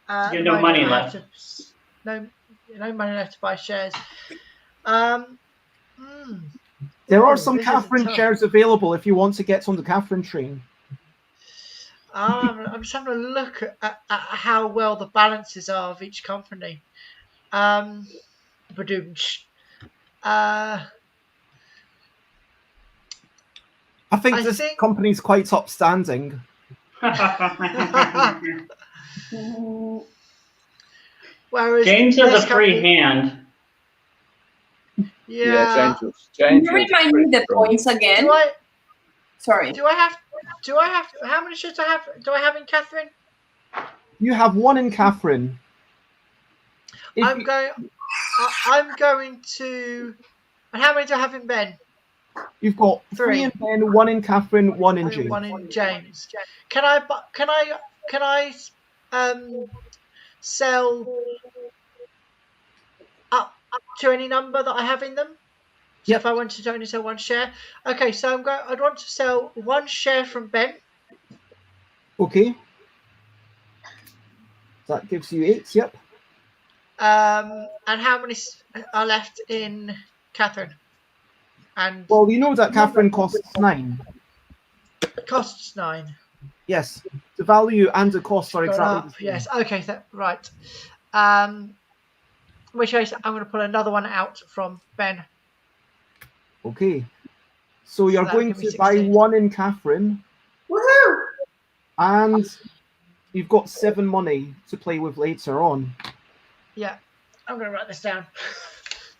You have no money left. No money left to buy shares. There are some this is Catherine tough. shares available if you want to get on the Catherine train. I'm just having a look at how well the balances are of each company. Badoomch. I think this company's quite upstanding. Whereas James has this a free company- hand. Yeah. Can you remind me the points again? Sorry. Do I have? How many shares do I have in Catherine? You have 1 in Catherine. I'm going to. And how many do I have in Ben? You've got 3 in Ben, 1 in Catherine, 1 in And James. 1 in James. Can I sell up to any number that I have in them? So if I wanted to only sell 1 share, okay. So I'd want to sell 1 share from Ben. Okay. That gives you 8. Yep. And how many are left in Catherine? And Well, you know that Catherine costs 9. Costs 9. Yes. The value and the costs are Gone exactly up, the same. yes. Okay, right. In which case, I'm going to pull another one out from Ben. Okay. So you're that'll going give me to buy 16. 1 in Catherine. Woohoo! And you've got 7 money to play with later on. Yeah, I'm going to write this down.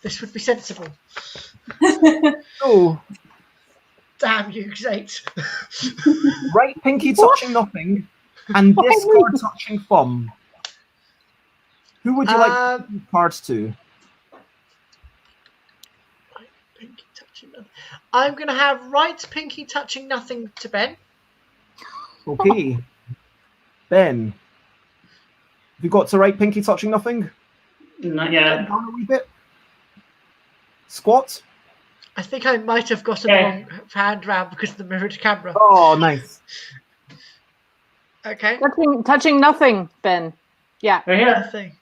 This would be sensible. So, Damn you, 8. right pinky touching nothing and discard touching thumb. Who would you like to give cards to? Pinky touching nothing. I'm going to have right pinky touching nothing to Ben. Okay. Ben. Have you got to right pinky touching nothing? Not yet. Down a wee bit. Squat. I think I might have gotten the wrong hand round because of the mirrored camera. Oh, nice. Okay. Touching nothing, Ben. Yeah. Right here. Nothing.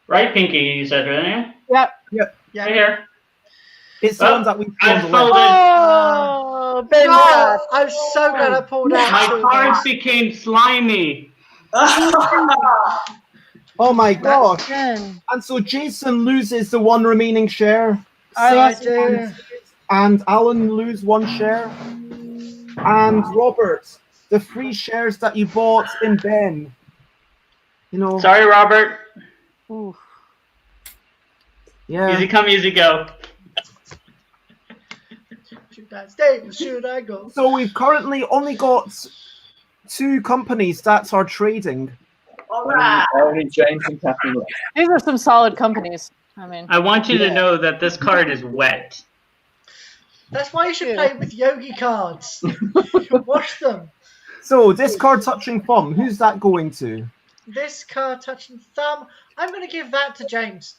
Right pinky, you said, right? Yep. Yep. Yeah. Right here. It's the one that we I on the folded. Oh, Ben. God, I'm so glad I pulled out. My two of cards those. became slimy. Oh my gosh. Ben. And so Jason loses the 1 remaining share. I Six do. And Alan lose 1 share. And Robert, the 3 shares that you bought in Ben. You know. Sorry, Robert. Ooh. Yeah. Easy come, easy go. Should I go? So we've currently only got 2 companies that are trading. All right. Only James and Catherine left. These are some solid companies. I mean, I want you to know that this card is wet. That's why you should play with Yogi cards. You should wash them. So discard touching thumb. Who's that going to? This card touching thumb. I'm going to give that to James.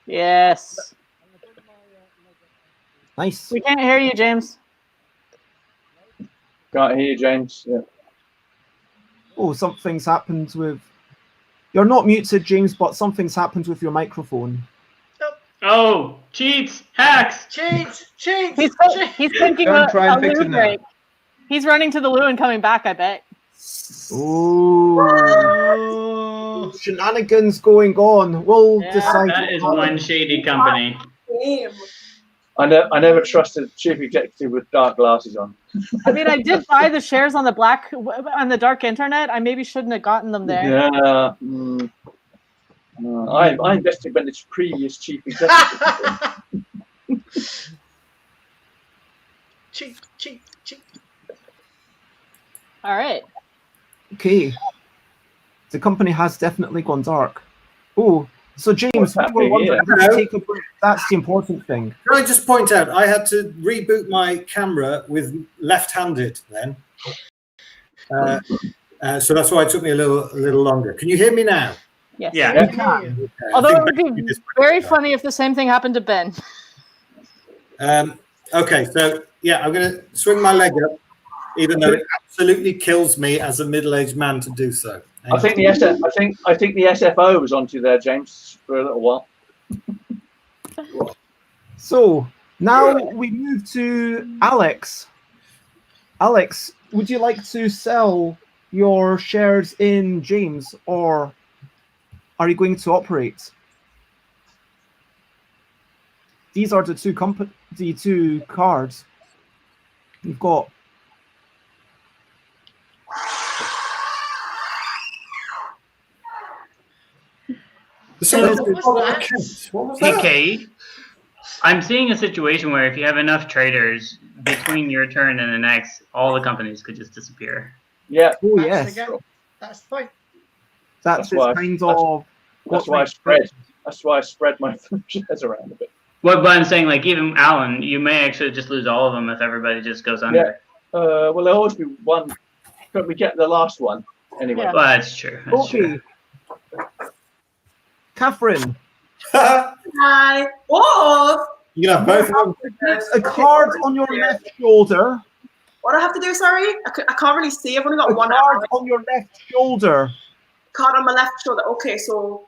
yes. Nice. We can't hear you, James. Can't hear you, James. Yeah. Oh, something's happened with... You're not muted, James, but something's happened with your microphone. Oh, cheats, hacks. Cheats. He's taking Don't try and a fix loo it now. break. He's running to the loo and coming back, I bet. Oh. shenanigans going on. We'll decide. That is one shady company. I never trusted a chief executive with dark glasses on. I mean, I did buy the shares on the dark internet. I maybe shouldn't have gotten them there. Yeah. I invested when its previous chief executive. Cheap. All right. Okay. The company has definitely gone dark. Oh, so James, What's we were happening wondering, here? did you take a break? That's the important thing. Can I just point out, I had to reboot my camera with left-handed then. So that's why it took me a little longer. Can you hear me now? Yes. Yeah. can. Although it would be very funny if the same thing happened to Ben. Okay, so yeah, I'm going to swing my leg up, even though it absolutely kills me as a middle-aged man to do so. I think the SFO was onto there, James, for a little while. So now we move to Alex. Alex, would you like to sell your shares in James, or are you going to operate? These are the two cards. You've got. PK, I'm seeing a situation where if you have enough traders between your turn and the next, all the companies could just disappear. Yeah. Oh yes. Again, that's the point. That's kind of. That's why I spread my shares around a bit. But I'm saying, like, even Alan, you may actually just lose all of them if everybody just goes under. Yeah. Well, there'll always be one. But we get the last one anyway. Yeah. Well, that's true. That's true. Catherine. Hi. Whoa. You know, both of them. A card on your left shoulder. What do I have to do? Sorry, I can't really see. I've only got one card on your left shoulder. Card on my left shoulder. Okay, so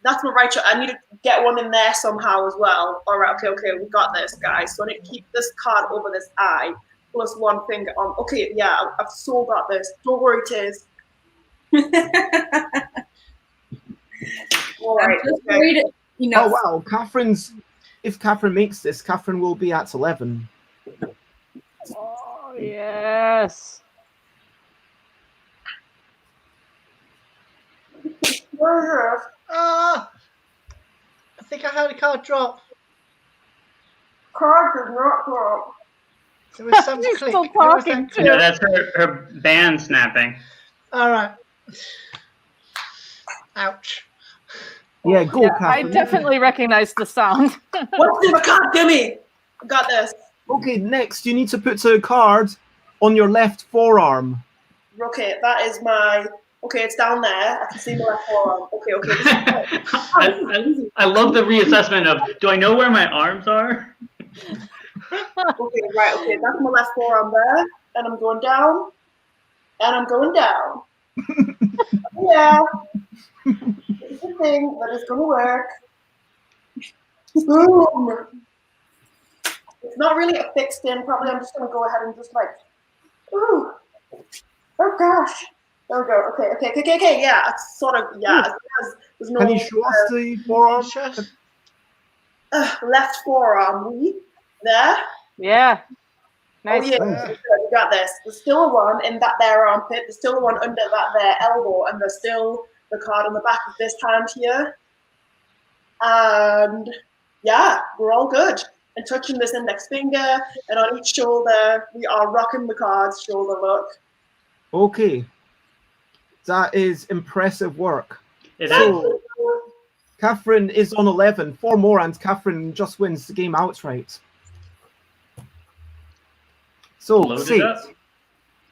that's my right shoulder. I need to get one in there somehow as well. All right. Okay. We got this, guys. So I need to keep this card over this eye plus one finger on. Okay. Yeah, I've so got this. Don't worry, Tiz. All right. Okay. Oh wow, if Catherine makes this, Catherine will be at 11. Oh yes. I think I heard a card drop. Card did not drop. There was some She's click. still talking too. No, that's her band snapping. All right. Ouch. Yeah, go, Yeah, I Catherine. definitely recognize the sound. What's the card? Give me. I got this. Okay, next you need to put a card on your left forearm. Okay, that is my. Okay, it's down there. I can see my left forearm. Okay. I love the reassessment of, do I know where my arms are? Okay, right. Okay, that's my left forearm there, and I'm going down, and I'm going down. Yeah, it's a thing that is going to work. Boom. It's not really a fixed in. Probably I'm just going to go ahead and just like, ooh, oh gosh. There we go. Okay. Yeah, it's sort of, yeah. There's no, Can you show us the forearm? left forearm, there. Yeah. Nice. Oh, yeah, you got this. There's still a one in that there armpit. There's still a one under that there elbow, and there's still the card on the back of this hand here. And yeah, we're all good. And touching this index finger, and on each shoulder, we are rocking the cards shoulder look. Okay. That is impressive work. So, Catherine is on 11. 4 more, and Catherine just wins the game outright. So, Sate.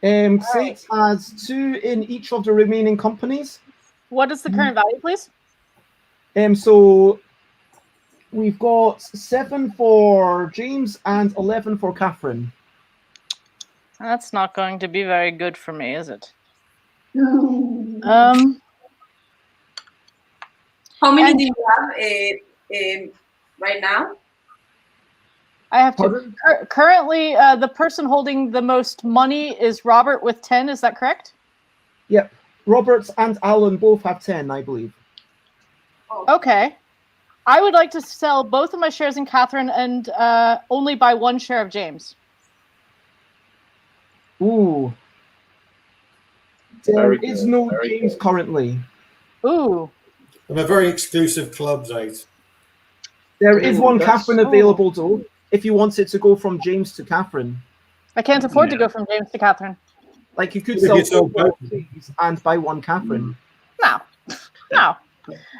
Sate has 2 in each of the remaining companies. What is the current value, please? So we've got 7 for James and 11 for Catherine. That's not going to be very good for me, is it? How many do you have right now? I have to. Currently, the person holding the most money is Robert with 10. Is that correct? Yep. Robert and Alan both have 10, I believe. Okay. I would like to sell both of my shares in Catherine and only buy one share of James. Ooh. There Very is good, no very James good. currently. Ooh. I'm a very exclusive club, Zate. There is Ooh, one that's- Catherine available, though, if you wanted to go from James to Catherine. I can't afford to go from James to Catherine. Like, you could If you sell sold both both. James and buy one Catherine. No. No.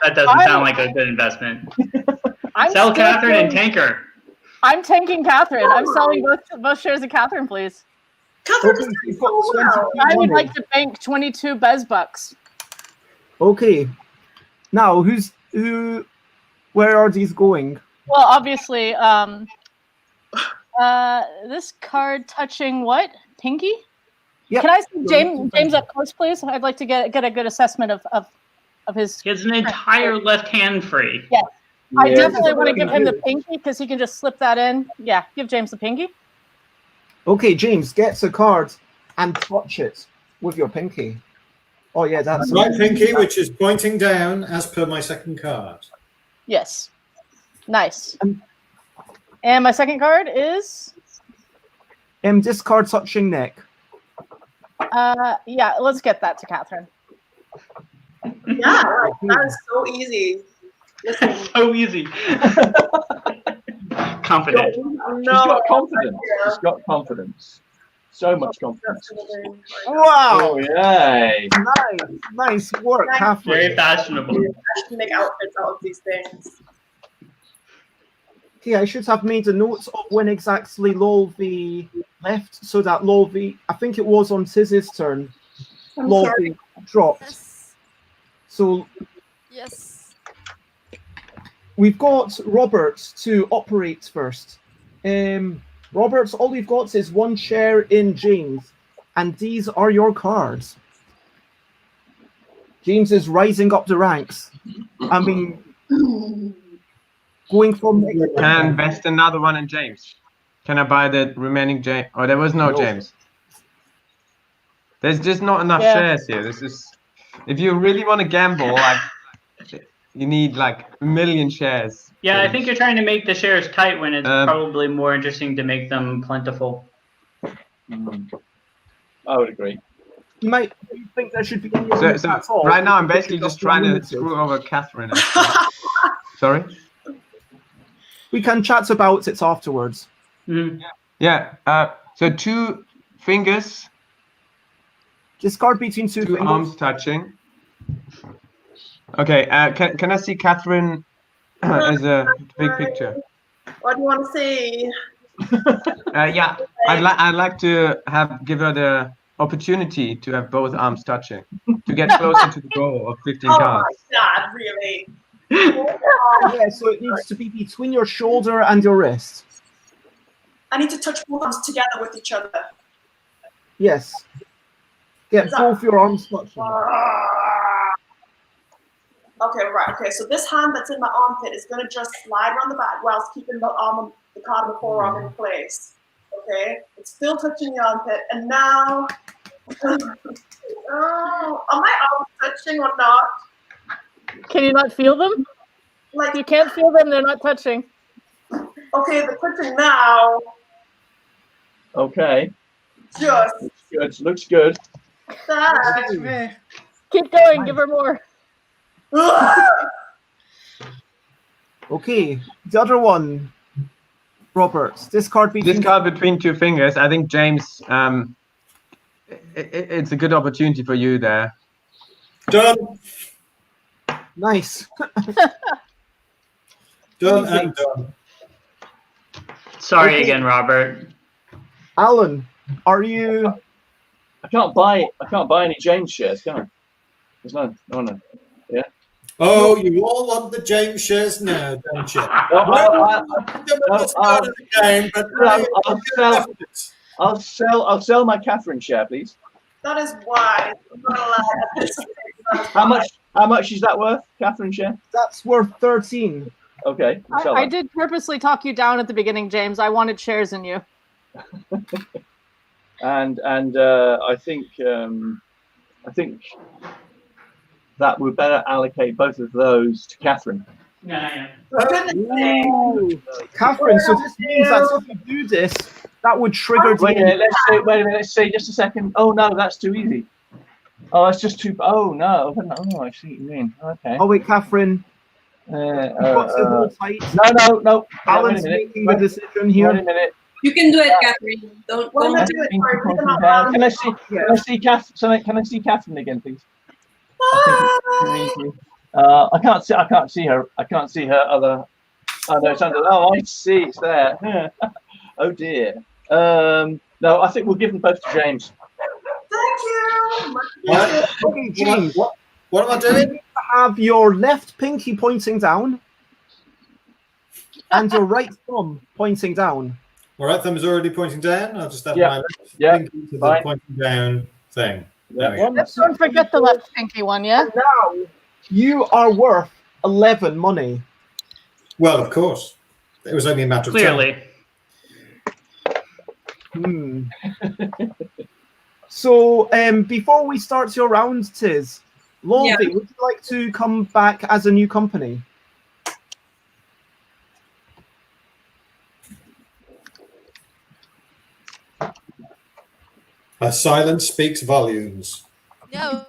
That doesn't sound like a good investment. I'm Sell still Catherine and selling- tanker. I'm tanking Catherine. I'm selling both shares of Catherine, please. Catherine Okay, is you've doing got so 20 well. I would money. like to bank 22 Bez bucks. Okay. Now, where are these going? Well, obviously, this card touching what? Pinky? Yep. Can I see James up close, please? I'd like to get a good assessment of his. He has an entire left hand free. Yes. I Yeah, definitely it's want to really give him the good. pinky because he can just slip that in. Yeah, give James the pinky. Okay, James gets a card and touch it with your pinky. Oh, yeah, that's Right pinky, which is pointing down as per my second card. Yes. Nice. And my second card is discard touching neck. yeah, let's get that to Catherine. Yeah, like, that is so easy. Listen, So easy. Confident. She's got confidence. She's got confidence. So much confidence. Wow! Oh, yay! Nice work, Catherine. Very fashionable. I should make outfits out of these things. Okay, I should have made a note of when exactly Lolvi left, so that Lolvi, I think it was on Tiz's turn, I'm Lolvi sorry. dropped. Yes. So Yes. we've got Robert to operate first. Robert, all you've got is one share in James, and these are your cards. James is rising up the ranks. I mean, going from... Can I invest another one in James? Can I buy the remaining James? Oh, there was no James. There's just not enough shares here. This is... If you really want to gamble, like, you need like 1 million shares. Yeah, I think you're trying to make the shares tight when it's probably more interesting to make them plentiful. I would agree. You might think there should be... So right now I'm basically just trying to screw over Catherine. Sorry? We can chat about it afterwards. Yeah, so 2 fingers. Discard between 2 fingers. Arms touching. Okay, can I see Catherine as a big picture? What do you want to see? Yeah, I'd like to give her the opportunity to have both arms touching to get closer to the goal of 15 Oh cards. my god, really? Yeah, so it needs to be between your shoulder and your wrist. I need to touch both arms together with each other. Yes. Get both your arms touching. Okay, right. Okay, so this hand that's in my armpit is going to just slide around the back whilst keeping the arm, the card of the forearm in place. Okay, it's still touching the armpit, and now, oh, are my arms touching or not? Can you not feel them? Like you can't feel them; they're not touching. Okay, they're touching now. Okay. Just Good. Looks good. that. Keep going. Give her more. Okay, the other one, Robert. Discard between 2 fingers. I think James, it's a good opportunity for you there. Done. Nice. Done and done. Sorry again, Robert. Alan, are you? I can't buy any James shares, can I? There's no. Yeah. Oh, you all want the James shares now, don't you? I'll sell my Catherine share, please. That is why. I'm not allowed. How much is that worth, Catherine share? That's worth 13. Okay. I did purposely talk you down at the beginning, James. I wanted shares in you. And I think I think that would better allocate both of those to Catherine. Yeah. Ooh, Catherine, so this means that if you do this, that would trigger the Wait a minute, let's see, just a second. Oh no, that's too easy. Oh, it's just too. Oh no, oh, I see what you mean. Okay. Oh wait, Catherine. You've got to hold tight. No. Alan's making the decision here. Wait a minute. You can do it, Catherine. Don't do it. Can I see Catherine? Can I see Catherine again, please? I can't see her. I can't see her other. Oh no, it's under. Oh, I see. It's there. Oh dear. No, I think we'll give them both to James. Thank you. Okay, James. What am I doing? You have your left pinky pointing down and your right thumb pointing down. My right thumb is already pointing down. I'll just have my left pinky to the pointing down thing. There we go. Don't forget the left pinky one, yeah? And now you are worth 11 money. Well, of course. It was only a matter of time. Clearly. So, before we start your round, Tiz, Lolby, would you like to come back as a new company? Her silence speaks volumes. No.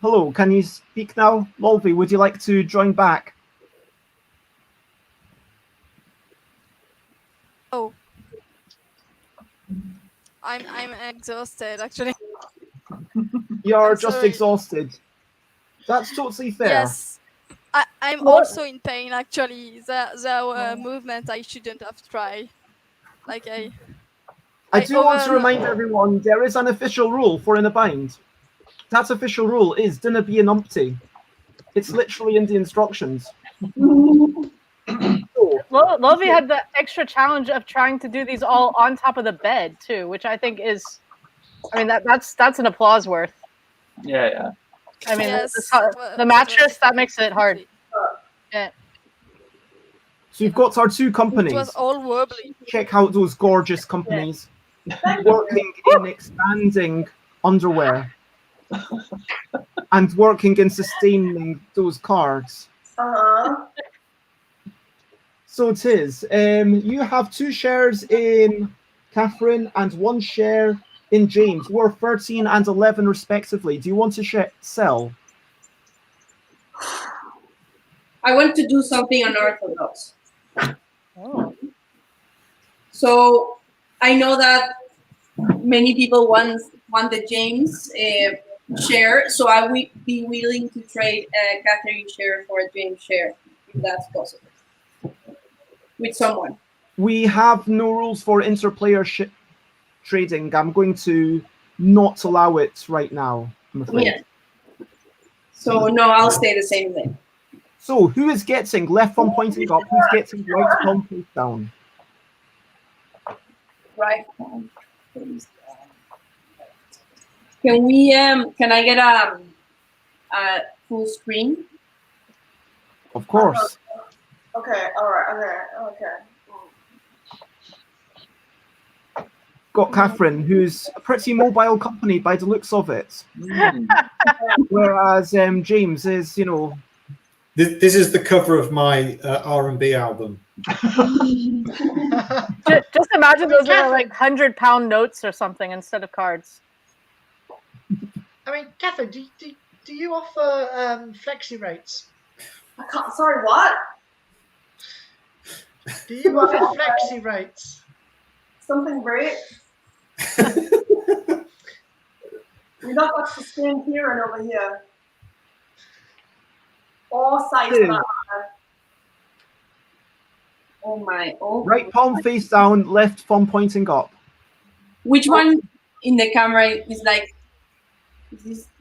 Hello, can you speak now? Lolby, would you like to join back? Oh. I'm exhausted, actually. You're I'm just sorry. exhausted. That's totally fair. Yes. I'm also in pain, actually. The movement I shouldn't have tried. Like I do want to remind everyone there is an official rule for In a Bind. That official rule is dinna be an umpty. It's literally in the instructions. Lovey had the extra challenge of trying to do these all on top of the bed too, which I think is, I mean, that's an applause worth. Yeah. I mean, the mattress, that makes it hard. Yeah. So you've got our two companies. It was all wobbly. Check out those gorgeous companies working in expanding underwear and working in sustaining those cards. So Tiz, you have 2 shares in Catherine and 1 share in James. We're 13 and 11 respectively. Do you want to sell? I want to do something unorthodox. Oh. So I know that many people want the James share, so I would be willing to trade a Catherine share for a James share, if that's possible, with someone. We have no rules for interplayer trading. I'm going to not allow it right now, I'm afraid. Yeah. So no, I'll stay the same thing. So who is getting left thumb pointing up? Who's getting right thumb pointing down? Right. Can we? Can I get a full screen? Of course. Okay. All right. Okay. Got Catherine, who's a pretty mobile company by the looks of it. Whereas James is, you know. This is the cover of my R&B album. Just imagine those are like 100-pound notes or something instead of cards. I mean, Catherine, do you offer flexi rates? I can't. Sorry, what? Do you offer flexi rates? Something great. We got much to stand here and over here. All sides of that. Oh my! Oh. Right palm face down, left thumb pointing up. Which one in the camera is like?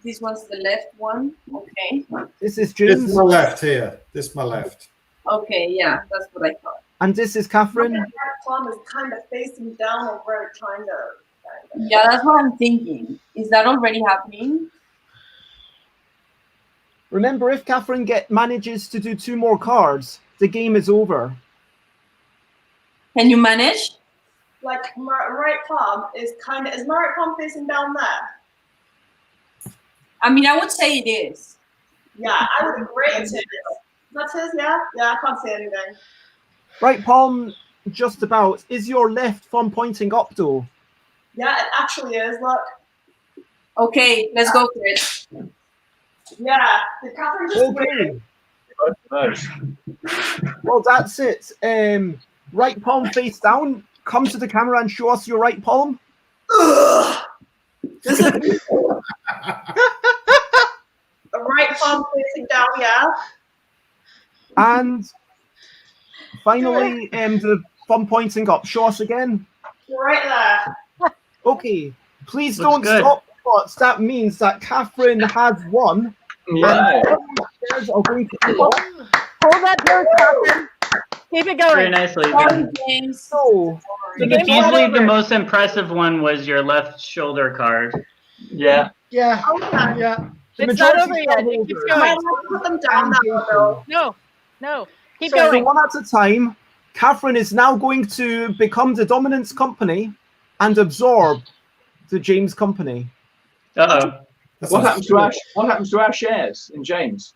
This one's the left one. Okay. This is James. This is my left here. This is my left. Okay, yeah, that's what I thought. And this is Catherine. My palm is kind of facing down over, kind of. Yeah, that's what I'm thinking. Is that already happening? Remember, if Catherine manages to do 2 more cards, the game is over. Can you manage? Like right palm is my right palm facing down there? I mean, I would say it is. Yeah, I would agree it's his. That's his, yeah? Yeah, I can't say anything. Right palm, just about. Is your left thumb pointing up, though? Yeah, it actually is, look. Okay, let's go for it. Yeah, did Catherine just win? Well, that's it. Right palm face down. Come to the camera and show us your right palm. The right palm facing down, yeah? And finally, the thumb pointing up. Show us again. Right there. Okay. Please Looks don't good. stop. But that means that Catherine has won. Yeah. And shares are going to go. Hold that there, Catherine. Keep it going. Very nicely. So, Easily the most impressive one was your left shoulder card. Yeah. Yeah. Okay. Yeah. It's not over yet. It keeps I might going. have to put them down now, though. No. Keep So going. one at a time. Catherine is now going to become the dominance company and absorb the James company. Uh-oh. What happens to our shares in James?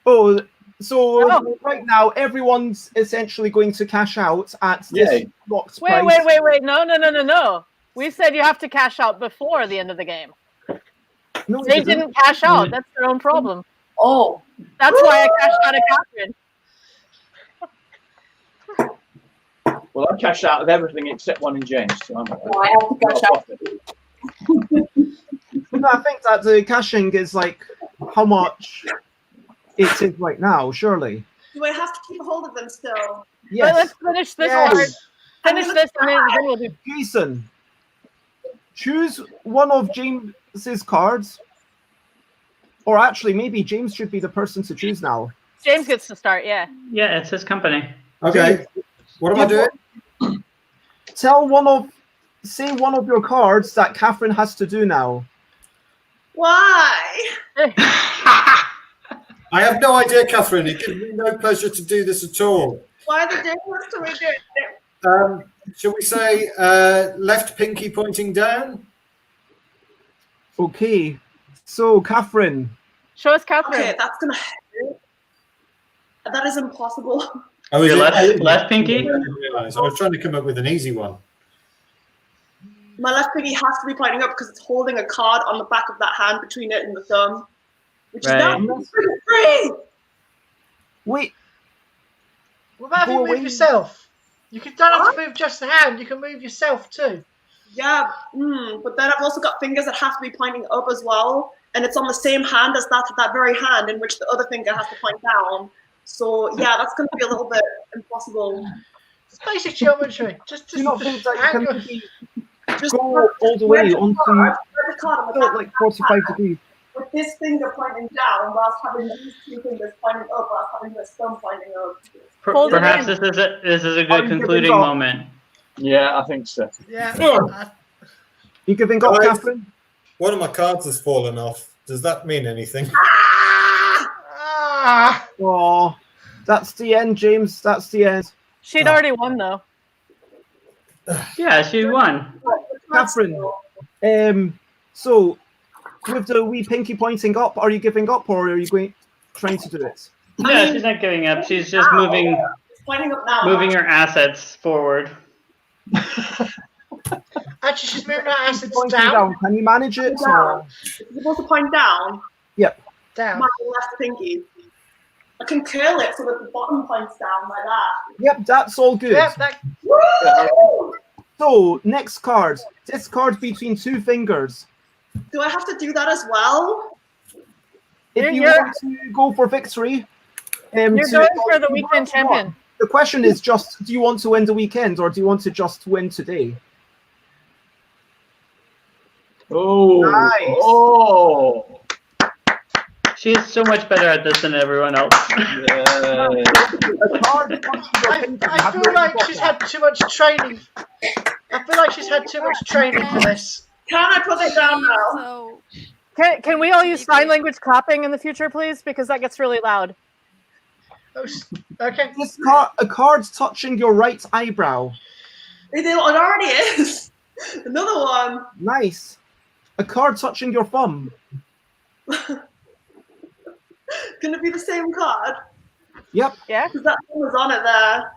Oh, so right now everyone's essentially going to cash out at this locked price. Wait. No. We said you have to cash out before the end of the game. No, They didn't cash out. That's their own problem. Oh. That's why I cashed out of Catherine. Well, I cashed out of everything except one in James. So I'm I have to cash out. No, I think that the cashing is like how much it is right now, surely. Do I have to keep a hold of them still? Yes. But let's finish this part. Finish this and then we'll do. Jason, choose one of James's cards. Or actually, maybe James should be the person to choose now. James gets to start, yeah. Yeah, it's his company. Okay. What am I doing? Say one of your cards that Catherine has to do now. Why? I have no idea, Catherine. It gives me no pleasure to do this at all. Why the difference do we do? Shall we say left pinky pointing down? Okay. So, Catherine. Show us Catherine. Okay, that's gonna hurt. That is impossible. Oh, Your left pinky? I didn't realise. I was trying to come up with an easy one. My left pinky has to be pointing up because it's holding a card on the back of that hand between it and the thumb, which is not free. Wait. What about if you move yourself? You don't have to move just the hand. You can move yourself too. Yeah, but then I've also got fingers that have to be pointing up as well, and it's on the same hand as that very hand in which the other finger has to point down. So yeah, that's going to be a little bit impossible. It's basic geometry. Do you not think that hang you your- can go all the way onto the card on the back like 45 degrees? with this finger pointing down whilst having these two fingers pointing up whilst having this thumb pointing up. Perhaps this is a good concluding moment. Yeah, I think so. Yeah. You giving up, Guys, Catherine? One of my cards has fallen off. Does that mean anything? Oh, that's the end, James. That's the end. She'd already won, though. Yeah, she won. Catherine, so with the wee pinky pointing up, are you giving up or are you trying to do it? Yeah, she's not giving up. She's just moving Pointing up now. her assets forward. Actually, she's moving her assets Pointing down. down. Can you manage it? Or? You're supposed to point down. Yep. Down. My left pinky. I can curl it so that the bottom points down like that. Yep, that's all good. Yep, that. Woo! So, next card. Discard between two fingers. Do I have to do that as well? If you want to go for victory, You're going for the weekend champion. The question is just, do you want to win the weekend or do you want to just win today? Oh, nice. Oh. She's so much better at this than everyone else. I feel like she's had too much training. I feel like she's had too much training for this. Can I put it down now? Can we all use sign language clapping in the future, please? Because that gets really loud. Okay. A card touching your right eyebrow. It already is. Another one. Nice. A card touching your thumb. Can it be the same card? Yep. Yeah. Because that one was on it there.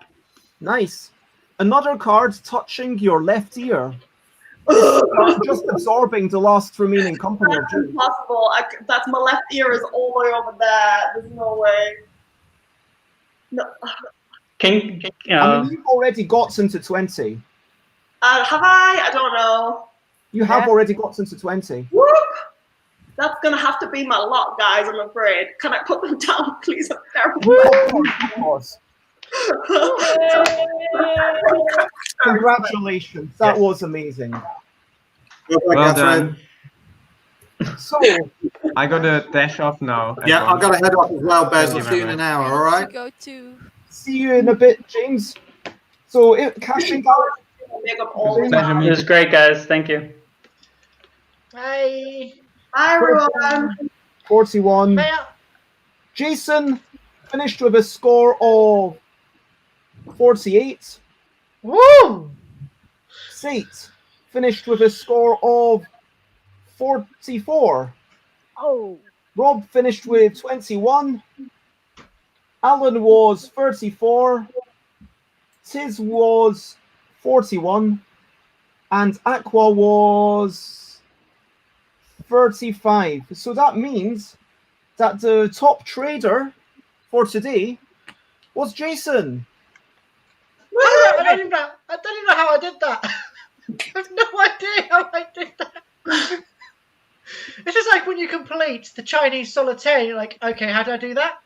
Nice. Another card touching your left ear. Just absorbing the last remaining company of That's June. impossible. That's my left ear is all the way over there. There's no way. No. I mean, you've already got into 20. Have I? I don't know. You have already got into 20. Whoop! That's gonna have to be my lot, guys. I'm afraid. Can I put them down, please? I'm terrible. Of course. Congratulations. That was amazing. Well done. So, I got to dash off now. Yeah, I've got to head off as well, Bez. Thank I'll you see you in very an hour, all right? Go to. see you in a bit, James. So, cashing out. It was great, guys. Thank you. Hey. Hi, everyone. 41. Jason finished with a score of 48. Woo! Sate finished with a score of 44. Oh. Rob finished with 21. Alan was 34. Tiz was 41. And Aqua was 35. So that means that the top trader for today was Jason. I don't even know how I did that. I have no idea how I did that. It's just like when you complete the Chinese solitaire, you're like, okay, how do I do that?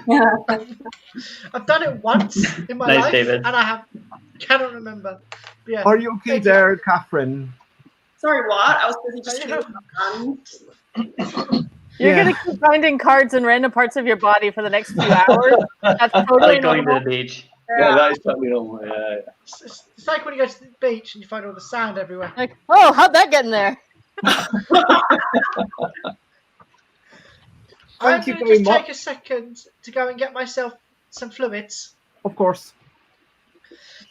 Yeah. I've done it once in my Nice, life, David. and I cannot remember. But yeah. Are you okay there, Catherine? Sorry, what? I was busy just chewing my gun. You're gonna keep finding cards in random parts of your body for the next few hours. That's totally Like going to normal. the beach. Yeah, that is totally normal. Yeah. It's like when you go to the beach and you find all the sand everywhere. Like, oh, how'd that get in there? I'm Thank you going to very just much. take a second to go and get myself some fluids. Of course.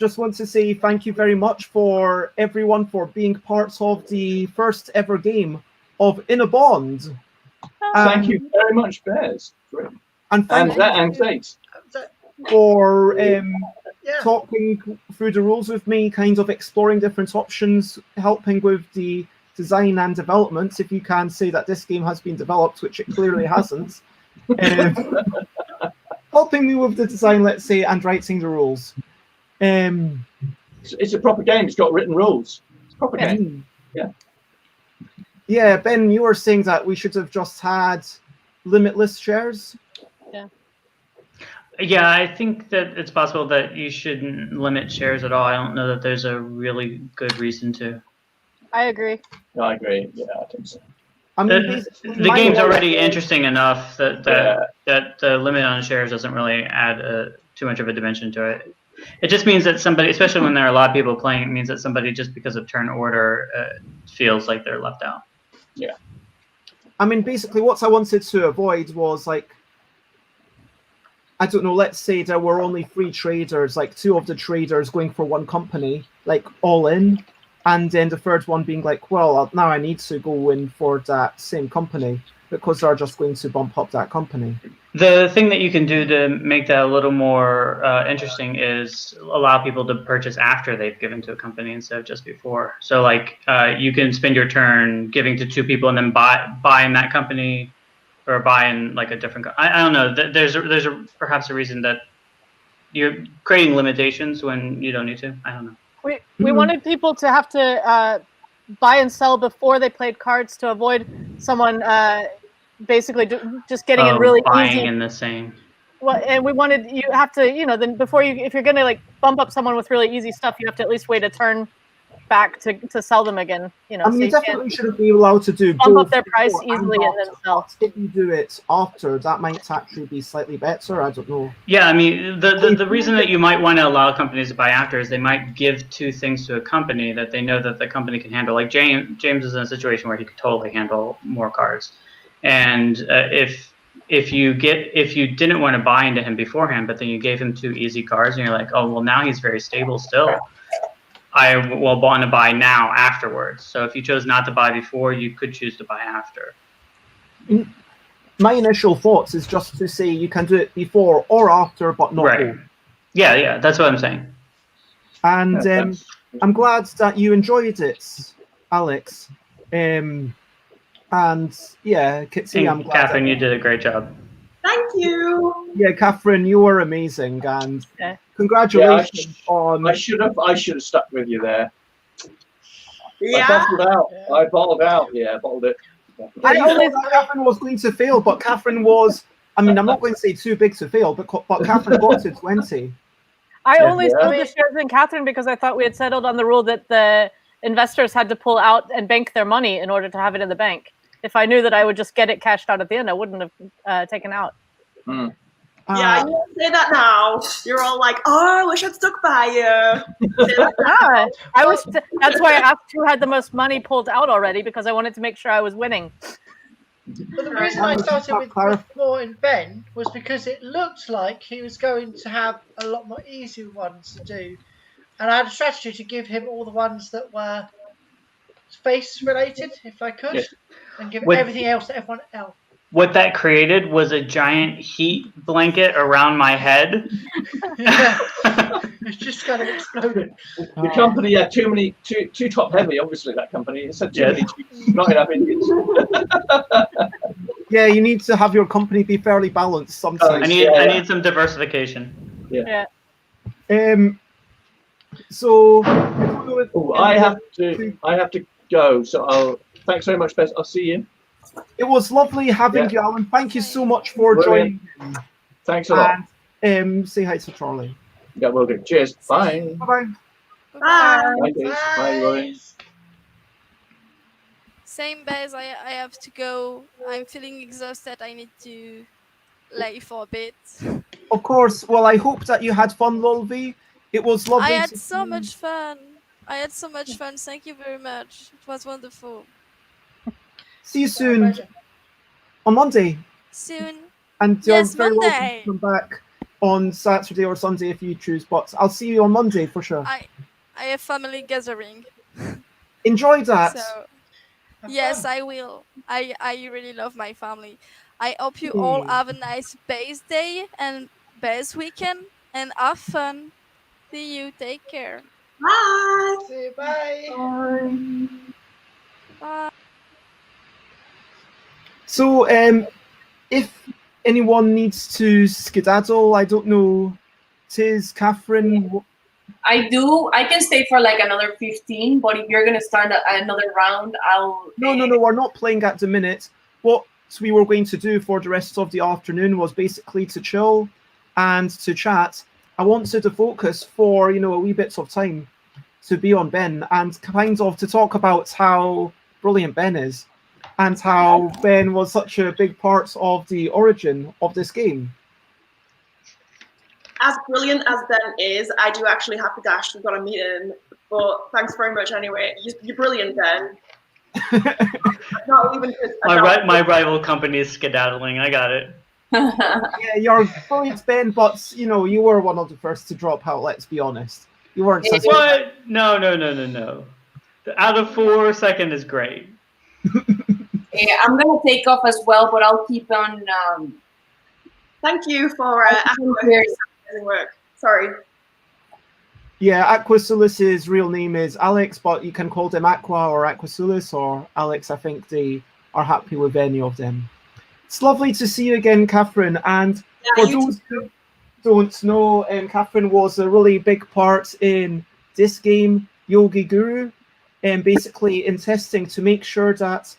Just want to say thank you very much for everyone for being part of the first ever game of In a Bond. Thank you very much, Bez. Great. And thank you And Zate. for talking through the rules with me, kind of exploring different options, helping with the design and development, if you can say that this game has been developed, which it clearly hasn't. Helping me with the design, let's say, and writing the rules. It's a proper game. It's got written rules. It's a proper game. Yeah. Yeah, Ben, you were saying that we should have just had limitless shares. Yeah. Yeah, I think that it's possible that you shouldn't limit shares at all. I don't know that there's a really good reason to. I agree. No, I agree. Yeah, I think so. I mean, The game's already interesting enough that the limit on shares doesn't really add too much of a dimension to it. It just means that somebody, especially when there are a lot of people playing, it means that somebody, just because of turn order, feels like they're left out. Yeah. I mean, basically, what I wanted to avoid was, like, I don't know, let's say there were only 3 traders, like 2 of the traders going for one company, like all in, and then the third one being like, well, now I need to go in for that same company because they're just going to bump up that company. The thing that you can do to make that a little more interesting is allow people to purchase after they've given to a company instead of just before. So, like, you can spend your turn giving to 2 people and then buy in that company, or buy in like a different. I don't know. There's perhaps a reason that you're creating limitations when you don't need to. I don't know. We wanted people to have to buy and sell before they played cards to avoid someone basically just getting in really buying easy. in the same. Well, and we wanted you have to, then before you, if you're gonna like bump up someone with really easy stuff, you have to at least wait a turn back to sell them again. I mean, so you you definitely shouldn't be allowed to do bump both up their price before easily and then sell. If you do it after, that might actually be slightly better. I don't know. Yeah, I mean, the reason that you might want to allow companies to buy after is they might give 2 things to a company that they know that the company can handle. Like James is in a situation where he could totally handle more cards, and if you didn't want to buy into him beforehand, but then you gave him 2 easy cards, and you're like, oh well, now he's very stable still. I will want to buy now afterwards. So if you chose not to buy before, you could choose to buy after. My initial thoughts is just to say you can do it before or after, but not both. Yeah, that's what I'm saying. And I'm glad that you enjoyed it, Alex. And yeah, Kitsy, I'm glad. Catherine, you did a great job. Thank you. Yeah, Catherine, you were amazing, and Yeah. congratulations on. I should have stuck with you there. Yeah. I bottled out. I bottled out. Yeah, bottled it. I always thought Catherine was going to fail, but Catherine was. I mean, I'm not going to say too big to fail, but Catherine got to 20. I only sold the shares in Catherine because I thought we had settled on the rule that the investors had to pull out and bank their money in order to have it in the bank. If I knew that I would just get it cashed out at the end, I wouldn't have taken out. Yeah, you say that now. You're all like, "Oh, I wish I'd stuck by you." I was. That's why I asked who had the most money pulled out already, because I wanted to make sure I was winning. But the reason I started with Moore and Ben was because it looked like he was going to have a lot more easy ones to do, and I had a strategy to give him all the ones that were space related, if I could, and give everything else to everyone else. What that created was a giant heat blanket around my head. Yeah, it's just kind of exploded. The company had too top heavy. Obviously, that company. It's too many Chiefs, not enough Indians. Yeah, you need to have your company be fairly balanced sometimes. I need some diversification. Yeah. So I have to go. So thanks very much, Bess. I'll see you. It was lovely having you, Alan. Thank you so much for joining. Thanks a lot. And say hi to Charlie. Yeah, will do. Cheers. Bye. Bye. Bye. Bye, Rory. Same, Bez. I have to go. I'm feeling exhausted. I need to lay for a bit. Of course. Well, I hope that you had fun, Lolvi. It was lovely. I had so much fun. Thank you very much. It was wonderful. See you soon on Monday. Soon. And you're Yes, very welcome Monday. to come back on Saturday or Sunday if you choose. But I'll see you on Monday for sure. I have family gathering. Enjoy that. So, yes, I will. I really love my family. I hope you all have a nice base day and base weekend and have fun. See you. Take care. Bye. See you. Bye. Bye. So, if anyone needs to skedaddle, I don't know, Tiz, Catherine. I do. I can stay for like another 15, but if you're gonna start another round, I'll. No, we're not playing at the minute. What we were going to do for the rest of the afternoon was basically to chill and to chat. I wanted to focus for a wee bits of time to be on Ben and kind of to talk about how brilliant Ben is and how Ben was such a big part of the origin of this game. As brilliant as Ben is, I do actually have to dash. We've got a meeting, but thanks very much anyway. You're brilliant, Ben. Not even my rival company is skedaddling. I got it. Yeah, you're brilliant, Ben, but you were one of the first to drop out. Let's be honest. You weren't. What? No. Out of 4, second is great. Yeah, I'm gonna take off as well, but I'll keep on. Thank you for work. Sorry. Yeah, Aquasulus's real name is Alex, but you can call them Aqua or Aquasulus or Alex. I think they are happy with any of them. It's lovely to see you again, Catherine. And for those who don't know, Catherine was a really big part in this game, Yogi Guru, and basically in testing to make sure that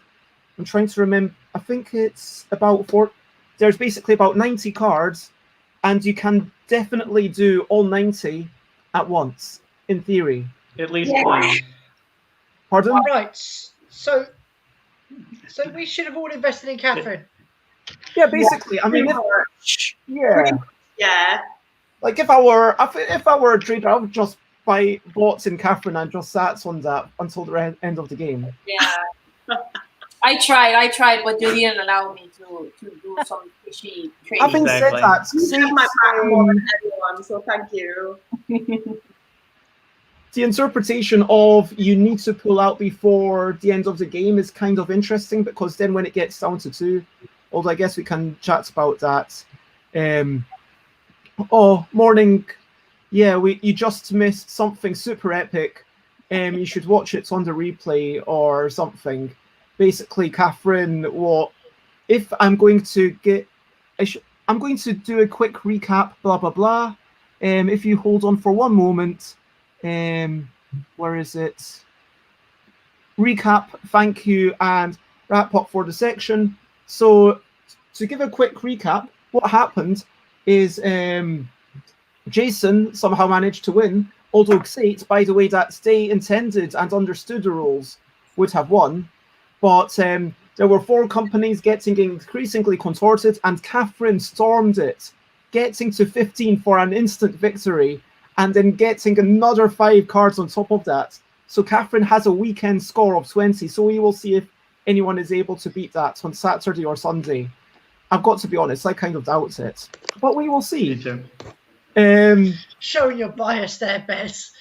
I'm trying to remember. I think it's about there's basically about 90 cards, and you can definitely do all 90 at once, in theory. At least one. Pardon? Right. So we should have all invested in Catherine. Yeah, basically. I mean, yeah. Like if I were a trader, I would just buy bots in Catherine and just sat on that until the end of the game. Yeah. I tried, but you didn't allow me to do some fishy trading. Having said that, you have my back more than everyone, so thank you. the interpretation of you need to pull out before the end of the game is kind of interesting, because then when it gets down to 2, although I guess we can chat about that. Oh, morning. Yeah, you just missed something super epic. You should watch it on the replay or something. Basically, Catherine, if I'm going to get... I'm going to do a quick recap, blah, blah, blah. If you hold on for one moment... where is it? Recap, thank you, and wrap up for the section. So, to give a quick recap, what happened is Jason somehow managed to win, although Xate, by the way, that they intended and understood the rules, would have won. But there were 4 companies getting increasingly contorted, and Catherine stormed it, getting to 15 for an instant victory, and then getting another 5 cards on top of that. So Catherine has a weekend score of 20, so we will see if anyone is able to beat that on Saturday or Sunday. I've got to be honest, I kind of doubt it, but we will see. Showing your bias there, Bez.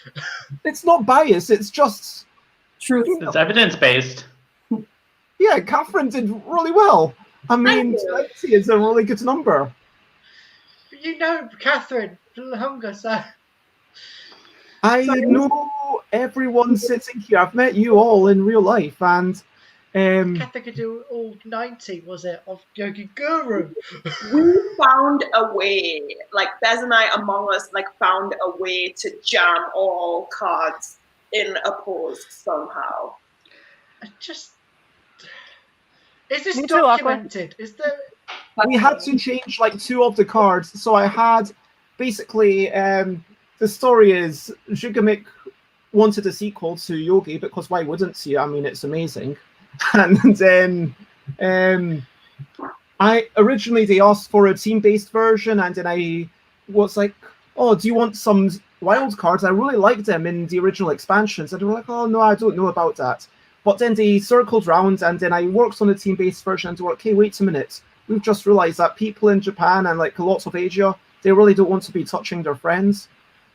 It's not bias, it's just truth. It's evidence-based. Yeah, Catherine did really well. I mean, 20 is a really good number. You know Catherine for longer, so... I know everyone sitting here. I've met you all in real life, and Catherine could do all 90, was it, of Yogi Guru? We found a way, like Bez and I among us, like found a way to jam all cards in a pose somehow. Is this documented? Is there? We had to change like 2 of the cards. So I had basically the story is Zhugamik wanted a sequel to Yogi, because why wouldn't you? I mean, it's amazing. And then I originally they asked for a team-based version, and then I was like, oh, do you want some wild cards? I really liked them in the original expansions. And they were like, oh no, I don't know about that. But then they circled round, and then I worked on the team-based version, and they were like, hey, wait a minute. We've just realized that people in Japan and like lots of Asia, they really don't want to be touching their friends.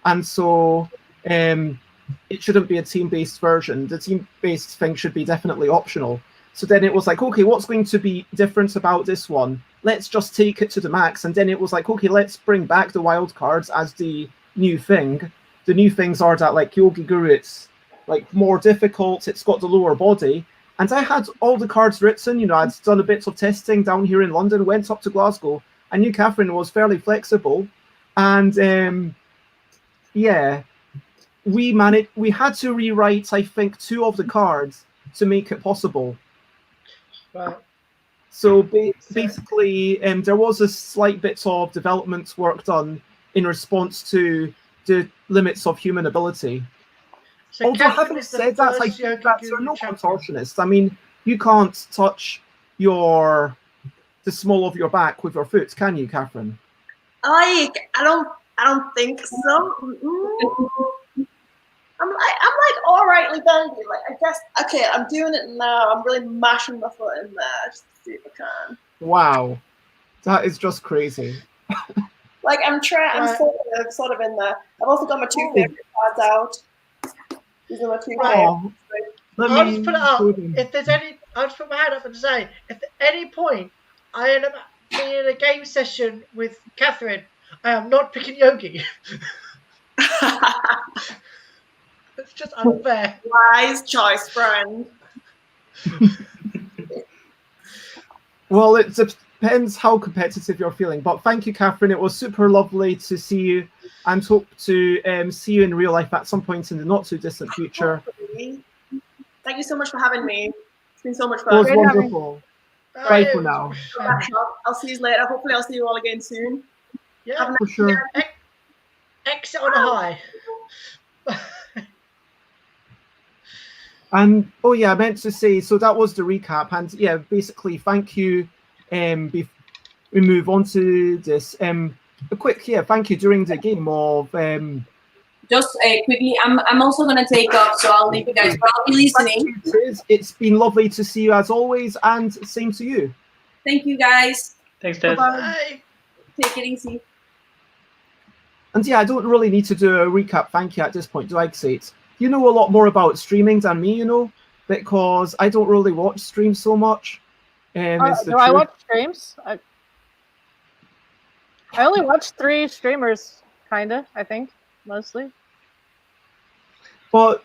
And so it shouldn't be a team-based version. The team-based thing should be definitely optional. So then it was like, okay, what's going to be different about this one? Let's just take it to the max. And then it was like, okay, let's bring back the wild cards as the new thing. The new things are that like Yogi Guru, it's like more difficult, it's got the lower body. And I had all the cards written, you know, I'd done a bit of testing down here in London, went up to Glasgow. I knew Catherine was fairly flexible. And yeah, we had to rewrite, I think, 2 of the cards to make it possible. Right. So basically, there was a slight bit of development work done in response to the limits of human ability. So although having said that, I think that you're no contortionist. I mean, you can't touch the small of your back with your foot, can you, Catherine? I don't think so. I'm like all right, like bendy. Like I guess okay, I'm doing it now. I'm really mashing my foot in there just to see if I can. Wow, that is just crazy. Like I'm trying. I'm sort of in there. I've also got my 2 favorite cards out. These are my 2 favorites. I'll just put it up. If there's any, I'll just put my hand up and say, if at any point I end up being in a game session with Catherine, I am not picking Yogi. It's just unfair. Wise choice, friend. Well, it depends how competitive you're feeling. But thank you, Catherine. It was super lovely to see you, and hope to see you in real life at some point in the not too distant future. Thank you so much for having me. It's been so much It fun. was wonderful. Bye for now. I'll see you later. Hopefully, I'll see you all again soon. Yeah, for sure. Exit on a high. And oh yeah, I meant to say, so that was the recap, and yeah, basically thank you. We move on to this. A quick thank you during the game of just quickly, I'm also gonna take off, so I'll leave you guys, but I'll be listening. It's been lovely to see you as always, and same to you. Thank you guys. Thanks, Ted. Bye. Take it easy. And yeah, I don't really need to do a recap thank you at this point, do I, Xate? you know a lot more about streaming than me, because I don't really watch streams so much. Is the Do I truth. watch streams? I only watch 3 streamers, kinda. I think mostly. But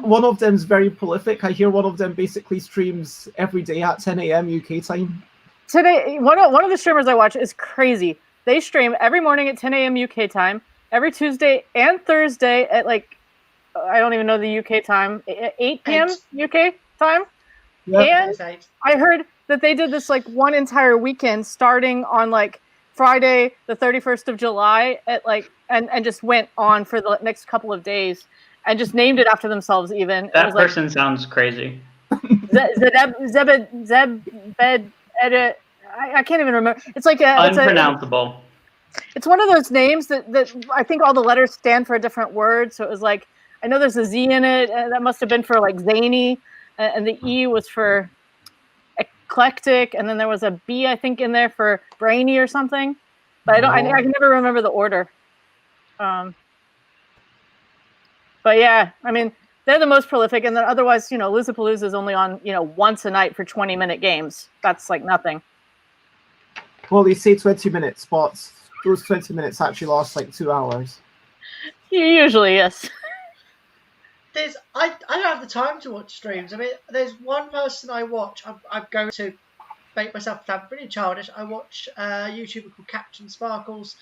one of them's very prolific. I hear one of them basically streams every day at 10 a.m. UK time. Today, one of the streamers I watch is crazy. They stream every morning at 10 a.m. UK time, every Tuesday and Thursday at I don't even know the UK time, 8 p.m. UK time. Yep. And I heard that they did this one entire weekend starting on Friday, the 31st of July at and just went on for the next couple of days and just named it after themselves even. That person sounds crazy. Zebed Edit. I can't even remember. It's unpronounceable. It's one of those names that I think all the letters stand for a different word. So it was I know there's a Z in it. That must have been for zany, and the E was for eclectic, and then there was a B I think in there for brainy or something. But I can never remember the order. But yeah, I mean they're the most prolific, and then otherwise Losapalooza is only on once a night for 20-minute games. That's nothing. Well, they say 20 minutes, but those 20 minutes actually last 2 hours. Usually, yes. I don't have the time to watch streams. I mean, there's one person I watch. I'm going to make myself sound pretty childish. I watch a YouTuber called Captain Sparkles,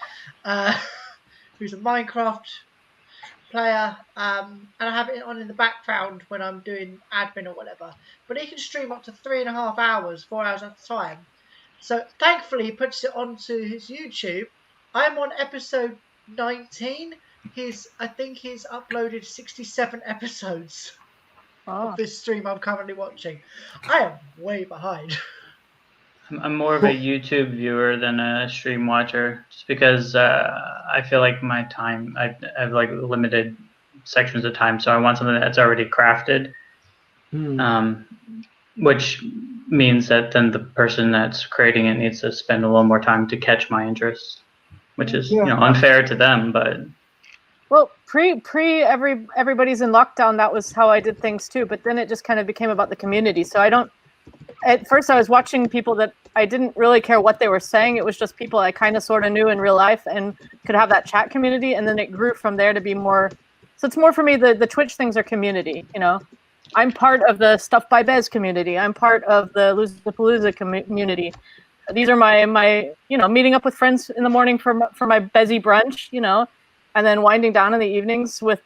who's a Minecraft player, and I have it on in the background when I'm doing admin or whatever. But he can stream up to 3.5 hours, 4 hours at a time. So thankfully he puts it onto his YouTube. I'm on episode 19. I think he's uploaded 67 episodes of this stream I'm currently watching. I am way behind. I'm more of a YouTube viewer than a stream watcher, just because I feel like my time, I have limited sections of time, so I want something that's already crafted, which means that then the person that's creating it needs to spend a little more time to catch my interest, which is unfair to them, but. Well, everybody's in lockdown. That was how I did things too. But then it just kind of became about the community. So at first I was watching people that I didn't really care what they were saying. It was just people I kind of sort of knew in real life and could have that chat community. And then it grew from there to be more. So it's more for me, the Twitch things are community, I'm part of the Stuff by Bez community. I'm part of the Losapalooza community. These are my meeting up with friends in the morning for my Bezzy brunch, and then winding down in the evenings with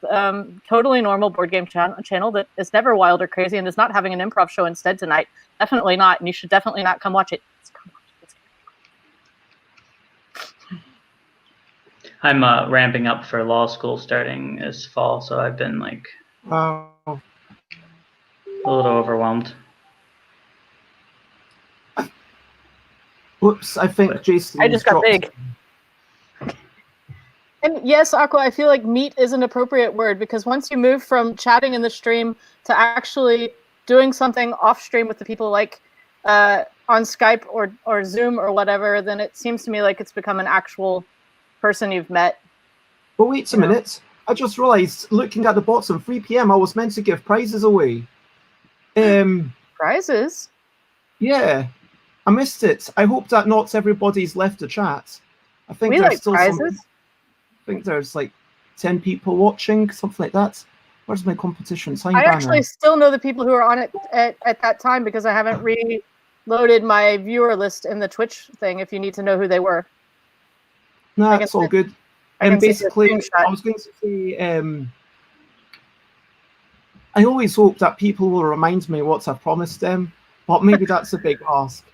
totally normal board game channel that is never wild or crazy and is not having an improv show instead tonight. Definitely not, and you should definitely not come watch it. I'm ramping up for law school starting this fall, so I've been a little overwhelmed. Whoops, I think Jason. I just got big. And yes, Aqua, I feel like meet is an appropriate word because once you move from chatting in the stream to actually doing something off stream with the people on Skype or Zoom or whatever, then it seems to me like it's become an actual person you've met. But wait a minute. I just realized, looking at the bottom, 3 p.m. I was meant to give prizes away. Prizes? Yeah. I missed it. I hope that not everybody's left the chat. I think there's still prizes. I think there's 10 people watching, something like that. Where's my competition time I banner? actually still know the people who are on it at that time because I haven't reloaded my viewer list in the Twitch thing if you need to know who they were. No, it's all good. And basically, I was going to say, I always hope that people will remind me what I've promised them, but maybe that's a big ask.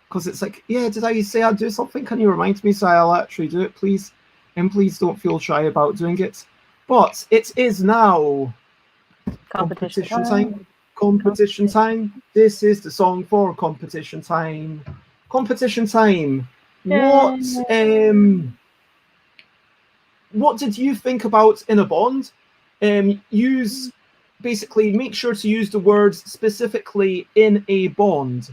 Because it's did I say I'd do something? Can you remind me so I'll actually do it, please? And please don't feel shy about doing it. But it is now competition time. Competition time. This is the song for competition time. Competition time. What did you think about in a bond? Basically make sure to use the words specifically in a bond.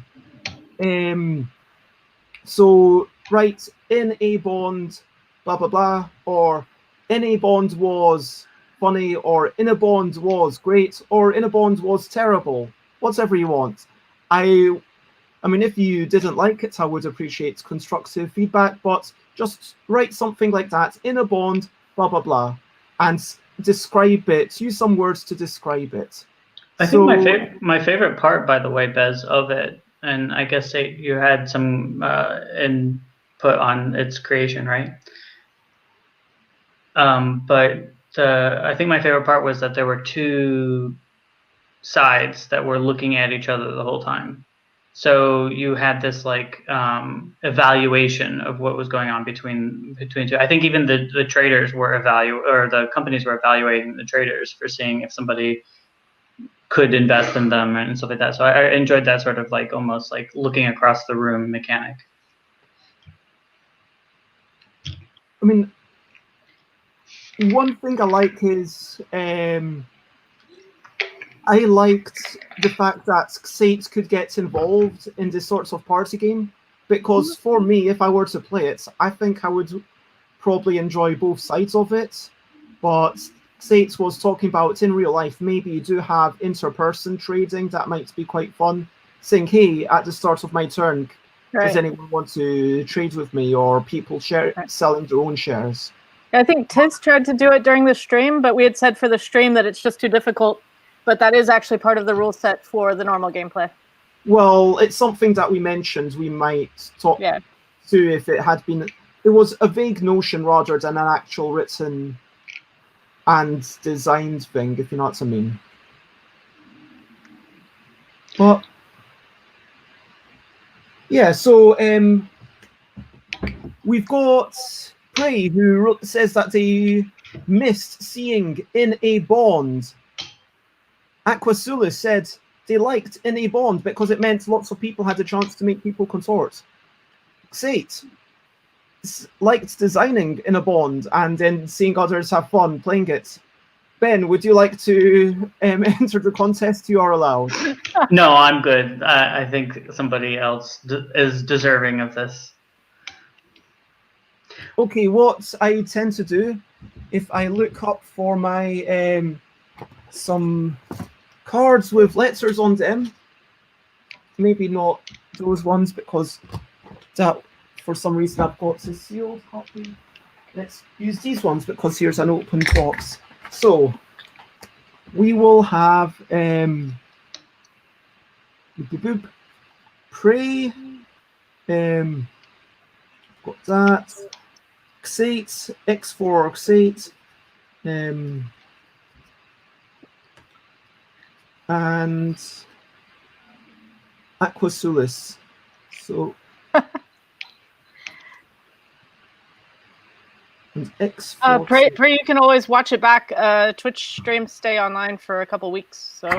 So write in a bond, blah blah blah, or in a bond was funny, or In a Bond was great, or In a Bond was terrible. Whatever you want. I mean, if you didn't like it, I would appreciate constructive feedback, but just write something like that, In a Bond, blah, blah, blah, and describe it. Use some words to describe it. I think my favorite part, by the way, Bez, of it, and I guess you had some input on its creation, right? But I think my favorite part was that there were two sides that were looking at each other the whole time. So you had this like evaluation of what was going on between two. I think even the traders were or the companies were evaluating the traders for seeing if somebody could invest in them and stuff like that. So I enjoyed that sort of like almost like looking across the room mechanic. I mean, one thing I like is I liked the fact that Xate could get involved in this sorts of party game, because for me, if I were to play it, I think I would probably enjoy both sides of it. But Xate was talking about in real life, maybe you do have inter-person trading that might be quite fun. Saying, hey, at the start of my turn, does anyone want to trade with me, or people selling their own shares? I think Tiz tried to do it during the stream, but we had said for the stream that it's just too difficult. But that is actually part of the rule set for the normal gameplay. Well, it's something that we mentioned we might talk to if it had been... It was a vague notion rather than an actual written and designed thing, if you know what I mean. But... yeah, so we've got Prey, who says that they missed seeing In a Bond. Aquasulis said they liked In a Bond because it meant lots of people had a chance to make people contort. Xate liked designing In a Bond and then seeing others have fun playing it. Ben, would you like to enter the contest? You are allowed. No, I'm good. I think somebody else is deserving of this. Okay, what I tend to do, if I look up for my some cards with letters on them, maybe not those ones because that for some reason I've got a sealed copy. Let's use these ones because here's an open box. So we will have Prey, got that, Xate, X4 Xate, and Aquasulis. So and X4. Pray you can always watch it back. Twitch streams stay online for a couple weeks, so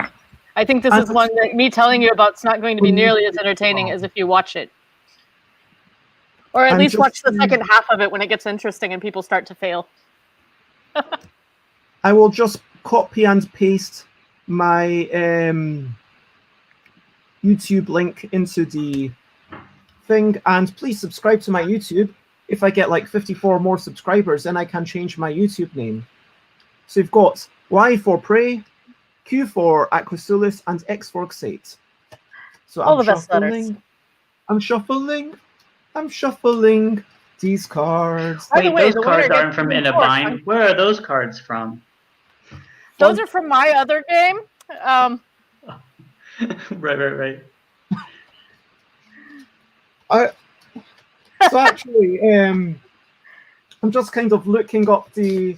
I think this is one that me telling you about is not going to be nearly as entertaining as if you watch it, or at least watch the second half of it when it gets interesting and people start to fail. I will just copy and paste my YouTube link into the thing, and please subscribe to my YouTube. If I get like 54 more subscribers, then I can change my YouTube name. So you've got Y for Prey, Q for Aquasulis, and X for Xate. So all the best letters. I'm shuffling these cards. Wait, those cards aren't from In a Bind. Where are those cards from? Those are from my other game. Right. So actually, I'm just kind of looking up the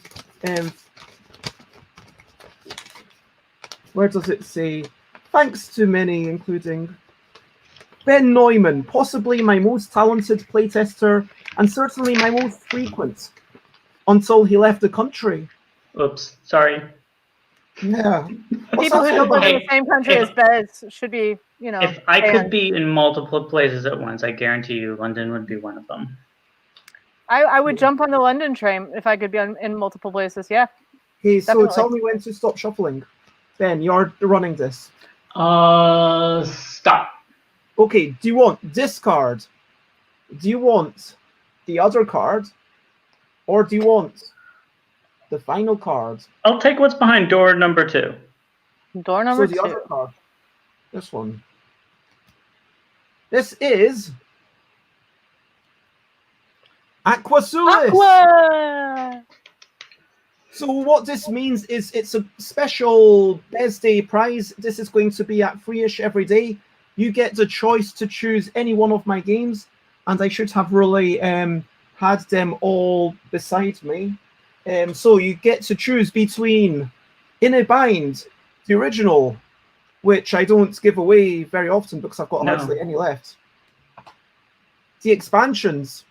where does it say? Thanks to many, including Ben Neumann, possibly my most talented playtester and certainly my most frequent until he left the country. Oops, sorry. Yeah. People who don't live in the same country as Bez should be, If I could be in multiple places at once, I guarantee you London would be one of them. I would jump on the London train if I could be in multiple places, yeah. Okay, so tell me when to stop shuffling. Ben, you're running this. Stop. Okay, do you want this card? Do you want the other card? Or do you want the final card. I'll take what's behind door number 2. Door number So the 2. other card. This one. This is Aquasulis. Aqua! So what this means is it's a special birthday prize. This is going to be at free-ish every day. You get the choice to choose any one of my games, and I should have really had them all beside me. So you get to choose between In a Bind, the original, which I don't give away very often because I've got hardly any left. The expansions,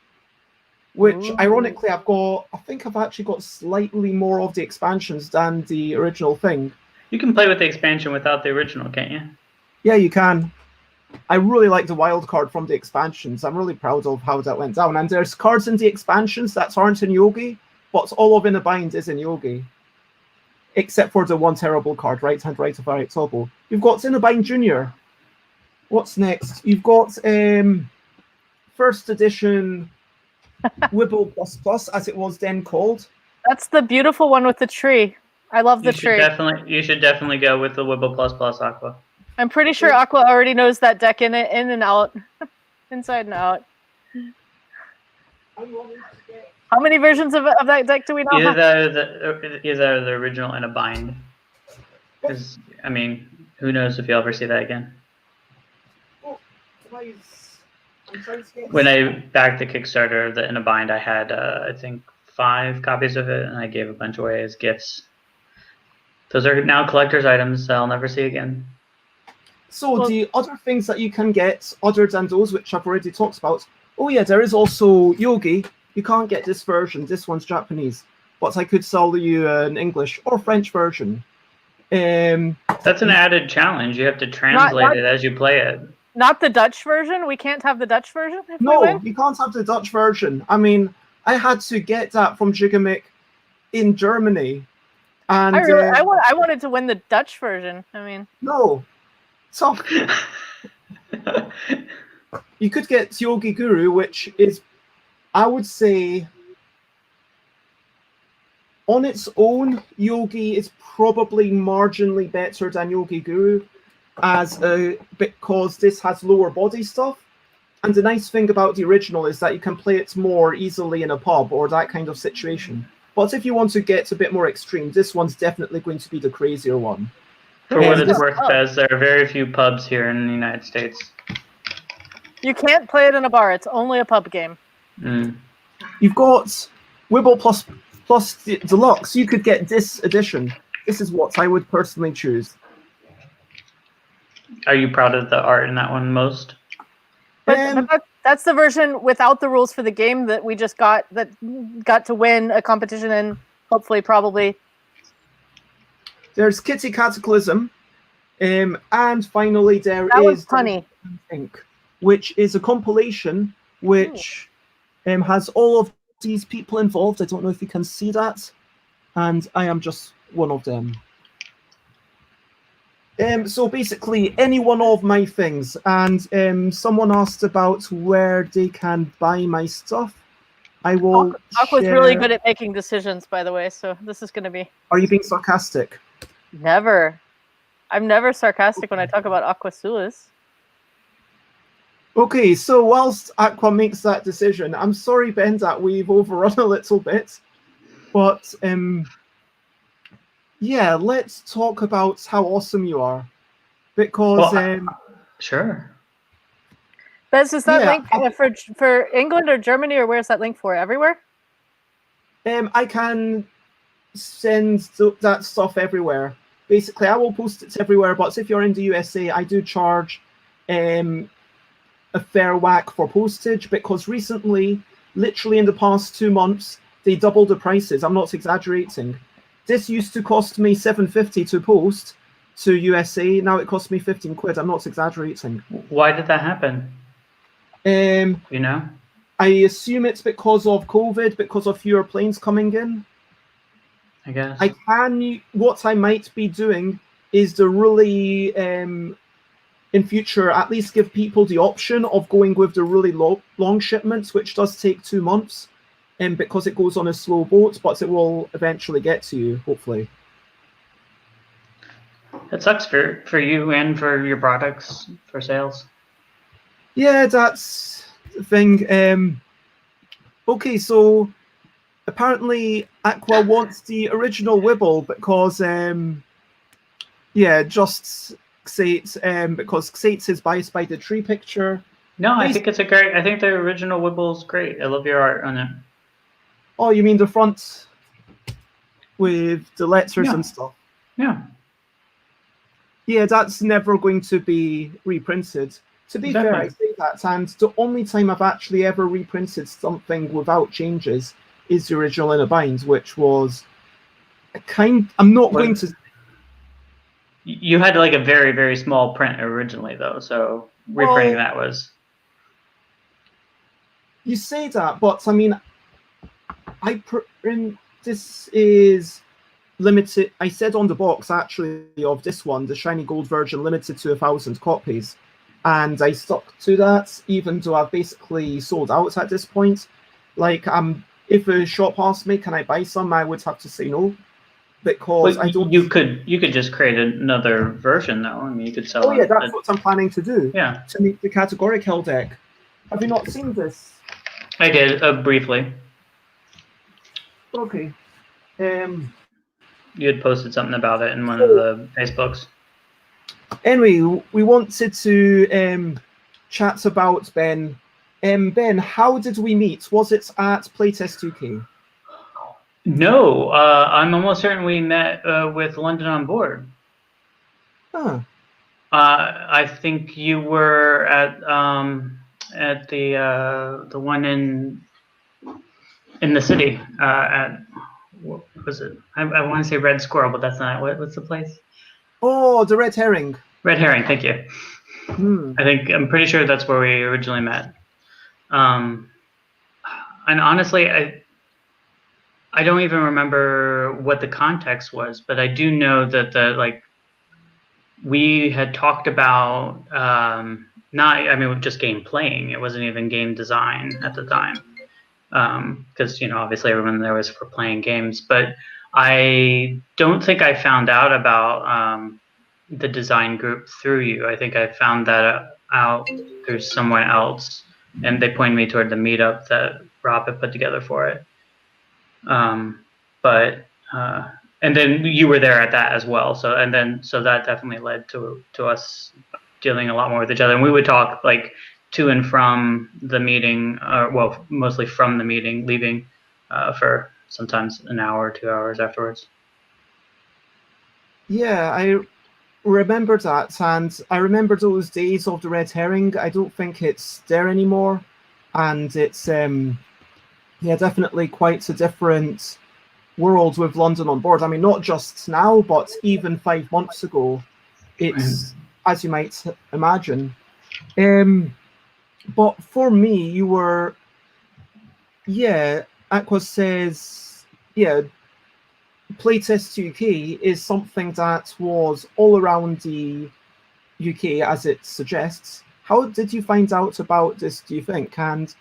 which ironically I think I've actually got slightly more of the expansions than the original thing. You can play with the expansion without the original, can't you? Yeah, you can. I really like the wild card from the expansions. I'm really proud of how that went down. And there's cards in the expansions that aren't in Yogi, but all of In a Bind is in Yogi. Except for the one terrible card, right hand right of right toggle. You've got In a Bind Junior. What's next? You've got first edition Wibble Plus Plus, as it was then called. That's the beautiful one with the tree. I love the tree. You should definitely go with the Wibble Plus Plus Aqua. I'm pretty sure Aqua already knows that deck in and out, inside and out. How many versions of that deck do we know? Either the original In a Bind. Because, I mean, who knows if you'll ever see that again. When I backed the Kickstarter, the In a Bind, I had, I think, 5 copies of it, and I gave a bunch away as gifts. Those are now collector's items that I'll never see again. So the other things that you can get, other than those which I've already talked about, oh yeah, there is also Yogi. You can't get this version. This one's Japanese. But I could sell you an English or French version. That's an added challenge. You have to translate it as you play it. Not the Dutch version? We can't have the Dutch version? No, you can't have the Dutch version. I mean, I had to get that from Gigamic in Germany. And I wanted to win the Dutch version. I mean... No. So you could get Yogi Guru, which is, I would say, on its own, Yogi is probably marginally better than Yogi Guru, because this has lower body stuff. And the nice thing about the original is that you can play it more easily in a pub or that kind of situation. But if you want to get a bit more extreme, this one's definitely going to be the crazier one. For what it's worth, Bez, there are very few pubs here in the United States. You can't play it in a bar. It's only a pub game. Mm. You've got Wibble Plus Deluxe. You could get this edition. This is what I would personally choose. Are you proud of the art in that one most? But that's the version without the rules for the game that we just got to win a competition and hopefully probably. There's Kitty Cataclysm, and finally there is Honey, which is a compilation which has all of these people involved. I don't know if you can see that, and I am just one of them. So basically, any one of my things, and someone asked about where they can buy my stuff. I will. Aqua's really good at making decisions, by the way. So this is going to be. Are you being sarcastic? Never. I'm never sarcastic when I talk about Aquasulis. Okay, so whilst Aqua makes that decision, I'm sorry, Ben, that we've overrun a little bit, but yeah, let's talk about how awesome you are, because sure. Bez, is that link for England or Germany, or where's that link for? Everywhere? I can send that stuff everywhere. Basically, I will post it everywhere, but if you're in the USA, I do charge a fair whack for postage, because recently, literally in the past 2 months, they doubled the prices. I'm not exaggerating. This used to cost me $7.50 to post to USA. Now it costs me 15 quid. I'm not exaggerating. Why did that happen? You know? I assume it's because of COVID, because of fewer planes coming in. I guess. What I might be doing is to really, in future, at least give people the option of going with the really long shipments, which does take 2 months. because it goes on a slow boat, but it will eventually get to you, hopefully. It sucks for you and for your products, for sales. Yeah, that's the thing. Okay, so apparently Aqua wants the original Wibble because, just Xate, because Xate's is biased by the tree picture. No, I think it's a great. I think the original Wibble's great. I love your art on it. Oh, you mean the front with the letters and stuff? Yeah. Yeah, that's never going to be reprinted. To be fair, I say that, and the only time I've actually ever reprinted something without changes is the original In a Bind, which was I'm not going to. You had like a very, very small print originally, though, so reprinting that was. You say that, but I mean, this is limited. I said on the box actually of this one, the shiny gold version, limited to 1,000 copies, and I stuck to that, even though I've basically sold out at this point. Like, if a shop asked me, "Can I buy some?" I would have to say no, because I don't. You could just create another version, though. I mean, you could sell. Oh yeah, that's what I'm planning to do. Yeah. To make the categorical deck. Have you not seen this? I did briefly. Okay. You had posted something about it in one of the Facebooks. Anyway, we wanted to chat about Ben. Ben, how did we meet? Was it at Playtest 2K? No, I'm almost certain we met with London on Board. Huh. I think you were at the one in the city at what was it? I want to say Red Squirrel, but that's not it. What's the place? Oh, the Red Herring. Red Herring, thank you. I'm pretty sure that's where we originally met. And honestly, I don't even remember what the context was, but I do know that we had talked about just game playing. It wasn't even game design at the time, because obviously everyone there was for playing games. But I don't think I found out about the design group through you. I think I found that out through someone else, and they pointed me toward the meetup that Rob had put together for it. And then you were there at that as well. So that definitely led to us dealing a lot more with each other. And we would talk like to and from the meeting, mostly from the meeting, leaving for sometimes an hour or 2 hours afterwards. Yeah, I remember that, and I remember those days of the Red Herring. I don't think it's there anymore, and it's definitely quite a different world with London on Board. I mean, not just now, but even 5 months ago, it's as you might imagine. But for me, you were, Aqua says, Playtest UK is something that was all around the UK, as it suggests. How did you find out about this, do you think? And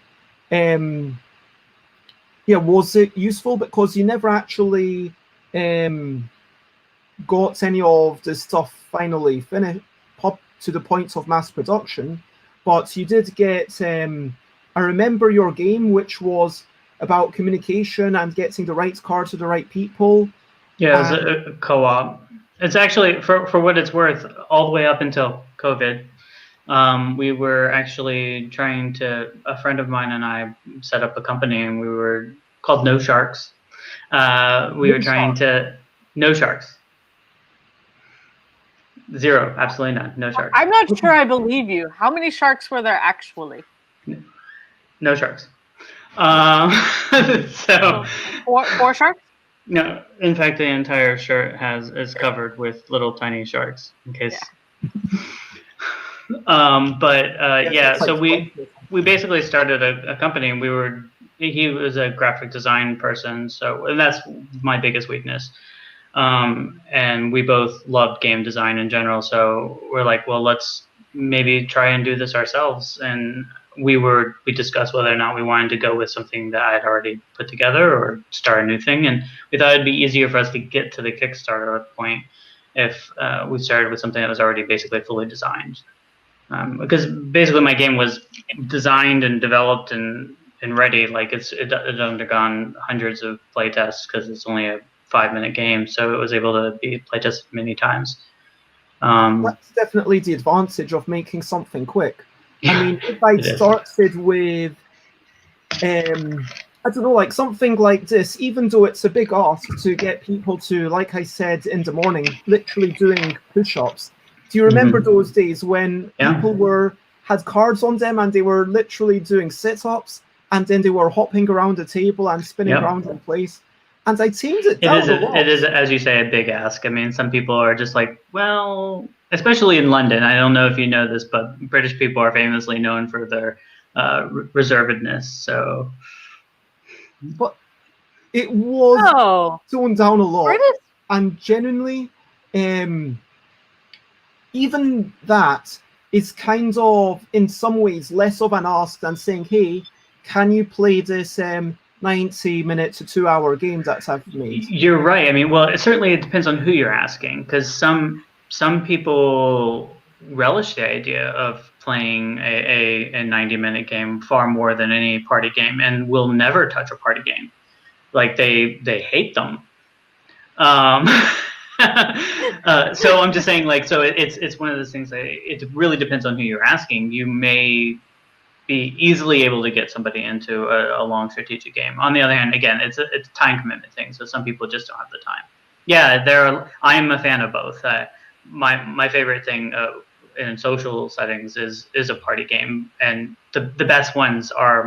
was it useful? Because you never actually got any of the stuff finally finished up to the point of mass production, but you did get, I remember your game, which was about communication and getting the right card to the right people. Yeah, it was a co-op. It's actually, for what it's worth, all the way up until COVID, we were actually trying to, a friend of mine and I set up a company, and we were called No Sharks. We were trying to, No Sharks. Zero, absolutely none, no sharks. I'm not sure I believe you. How many sharks were there actually? No sharks. Four sharks? No, in fact, the entire shirt is covered with little tiny sharks in case. Yeah. So we basically started a company, and he was a graphic design person, and that's my biggest weakness. And we both loved game design in general, so we're like, well, let's maybe try and do this ourselves. And we discussed whether or not we wanted to go with something that I had already put together or start a new thing, and we thought it'd be easier for us to get to the Kickstarter point if we started with something that was already basically fully designed. Because basically my game was designed and developed and ready. Like it undergone hundreds of playtests because it's only a 5-minute game, so it was able to be playtested many times. That's definitely the advantage of making something quick. I mean, if I started with, I don't know, like something like this, even though it's a big ask to get people to, like I said in the morning, literally doing push-ups. Do you remember those days when people had cards on them and they were literally doing sit-ups and then they were hopping around the table and spinning around in place? And I tamed it down a lot. It is, as you say, a big ask. I mean, some people are just like, well, especially in London. I don't know if you know this, but British people are famously known for their reservedness. So, but it was toned down a lot, and genuinely, even that is kind of, in some ways, less of an ask than saying, "Hey, can you play this 90-minute to 2-hour game that I've made?" You're right. I mean, well, it depends on who you're asking, because some people relish the idea of playing a 90-minute game far more than any party game, and will never touch a party game. Like they hate them. So I'm just saying, like, so it's one of those things that it really depends on who you're asking. You may be easily able to get somebody into a long strategic game. On the other hand, again, it's a time commitment thing. So some people just don't have the time. Yeah, I'm a fan of both. My favorite thing in social settings is a party game, and the best ones are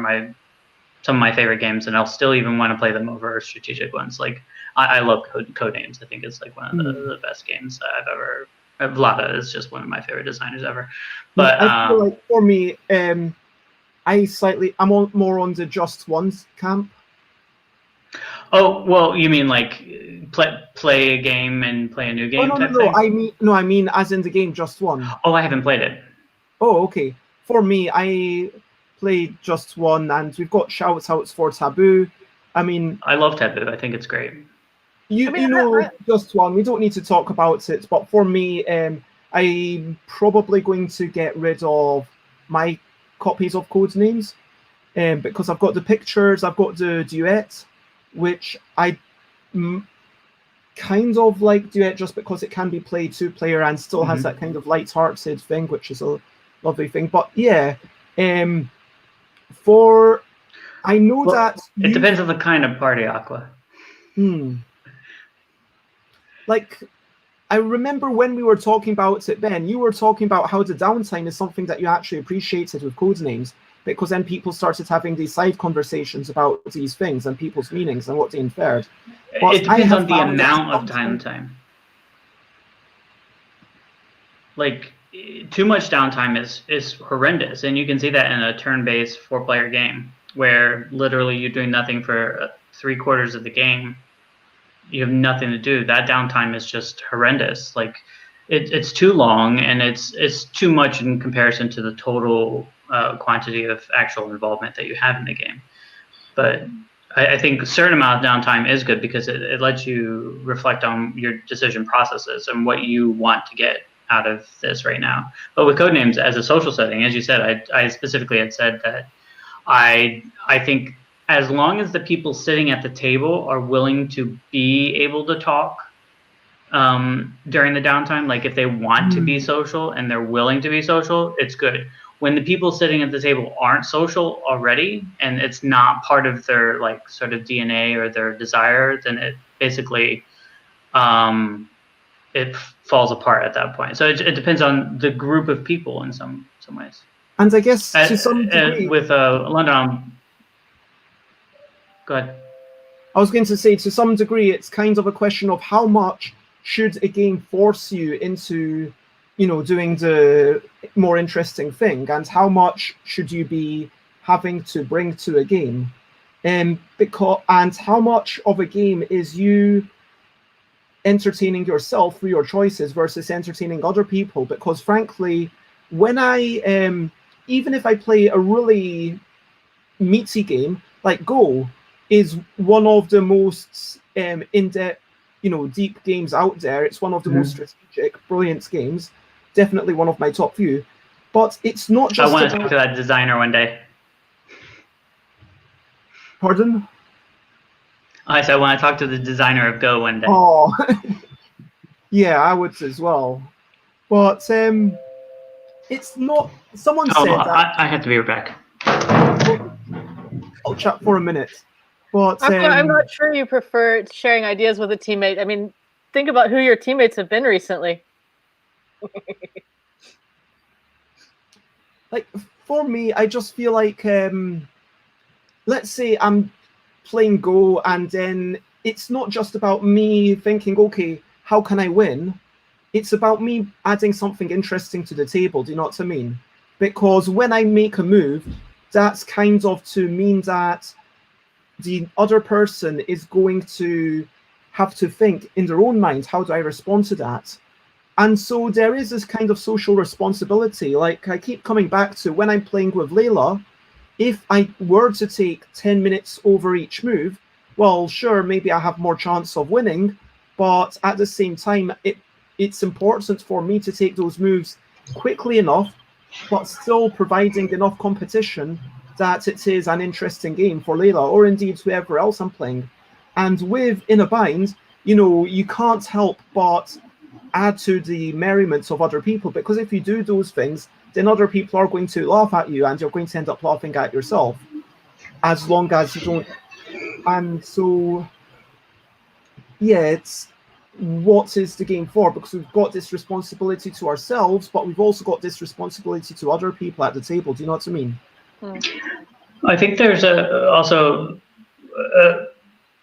some of my favorite games, and I'll still even want to play them over strategic ones. Like I love Codenames. I think it's like one of the best games that I've ever. Vlada is just one of my favorite designers ever. But I feel like for me, I'm more on the just ones camp. Oh, well, you mean like play a game and play a new game? Oh, type thing? I mean as in the game Just One. Oh, I haven't played it. Oh, okay. For me, I played Just One, and we've got shout outs for Taboo. I mean, I love Taboo. I think it's great. You know, Just One. We don't need to talk about it, but for me, I'm probably going to get rid of my copies of Codenames, because I've got the pictures, I've got the duet, which I kind of like duet just because it can be played 2-player and still has that kind of light-hearted thing, which is a lovely thing. But yeah, I know that it depends on the kind of party, Aqua. Like, I remember when we were talking about it, Ben, you were talking about how the downtime is something that you actually appreciated with Codenames, because then people started having these side conversations about these things and people's meanings and what they inferred. But it depends on the amount of downtime. Like, too much downtime is horrendous, and you can see that in a turn-based 4-player game, where literally you're doing nothing for 3/4 of the game. You have nothing to do. That downtime is just horrendous. Like it's too long, and it's too much in comparison to the total quantity of actual involvement that you have in the game. But I think a certain amount of downtime is good because it lets you reflect on your decision processes and what you want to get out of this right now. But with Codenames as a social setting, as you said, I specifically had said that I think as long as the people sitting at the table are willing to be able to talk during the downtime, like if they want to be social and they're willing to be social, it's good. When the people sitting at the table aren't social already, and it's not part of their like sort of DNA or their desire, then it basically it falls apart at that point. So it depends on the group of people in some ways. And I guess to some degree, with London. Go ahead. I was going to say, to some degree, it's kind of a question of how much should a game force you into, doing the more interesting thing, and how much should you be having to bring to a game, and how much of a game is you entertaining yourself through your choices versus entertaining other people. Because frankly, when I even if I play a really meaty game like Go, is one of the most in-depth, deep games out there. It's one of the most strategic, brilliant games. Definitely one of my top few. But it's not just. I want to talk to that designer one day. Pardon? I said I want to talk to the designer of Go one day. Oh, yeah, I would as well. But it's not. Someone said that. I have to be right back. I'll chat for a minute. But I'm not sure you prefer sharing ideas with a teammate. I mean, think about who your teammates have been recently. Like, for me, I just feel like, let's say I'm playing Go, and then it's not just about me thinking, okay, how can I win? It's about me adding something interesting to the table. Do you know what I mean? Because when I make a move, that's kind of to mean that the other person is going to have to think in their own mind, how do I respond to that? And so there is this kind of social responsibility. Like, I keep coming back to when I'm playing with Layla, if I were to take 10 minutes over each move, well, sure, maybe I have more chance of winning, but at the same time, it's important for me to take those moves quickly enough, but still providing enough competition that it is an interesting game for Layla, or indeed whoever else I'm playing. And with In a Bind, you can't help but add to the merriment of other people, because if you do those things, then other people are going to laugh at you, and you're going to end up laughing at yourself, as long as you don't. And so, yeah, it's what is the game for? Because we've got this responsibility to ourselves, but we've also got this responsibility to other people at the table. Do you know what I mean? I think there's also a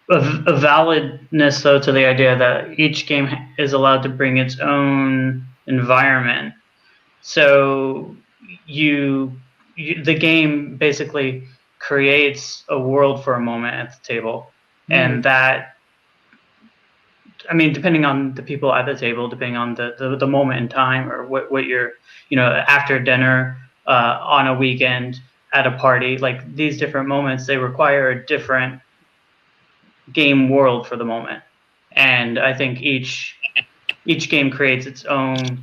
validness, though, to the idea that each game is allowed to bring its own environment. So the game basically creates a world for a moment at the table, and that, I mean, depending on the people at the table, depending on the moment in time, or what you're, after dinner, on a weekend, at a party, like these different moments, they require a different game world for the moment. And I think each game creates its own.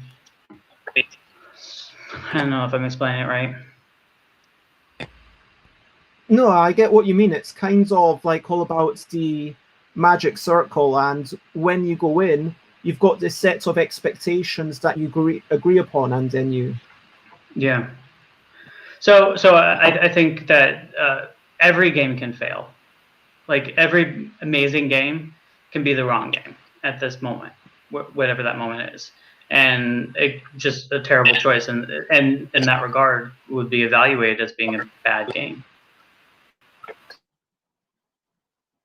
I don't know if I'm explaining it right. No, I get what you mean. It's kind of like all about the magic circle, and when you go in, you've got this set of expectations that you agree upon, and then you. Yeah. So I think that every game can fail. Like, every amazing game can be the wrong game at this moment, whatever that moment is, and just a terrible choice, and in that regard would be evaluated as being a bad game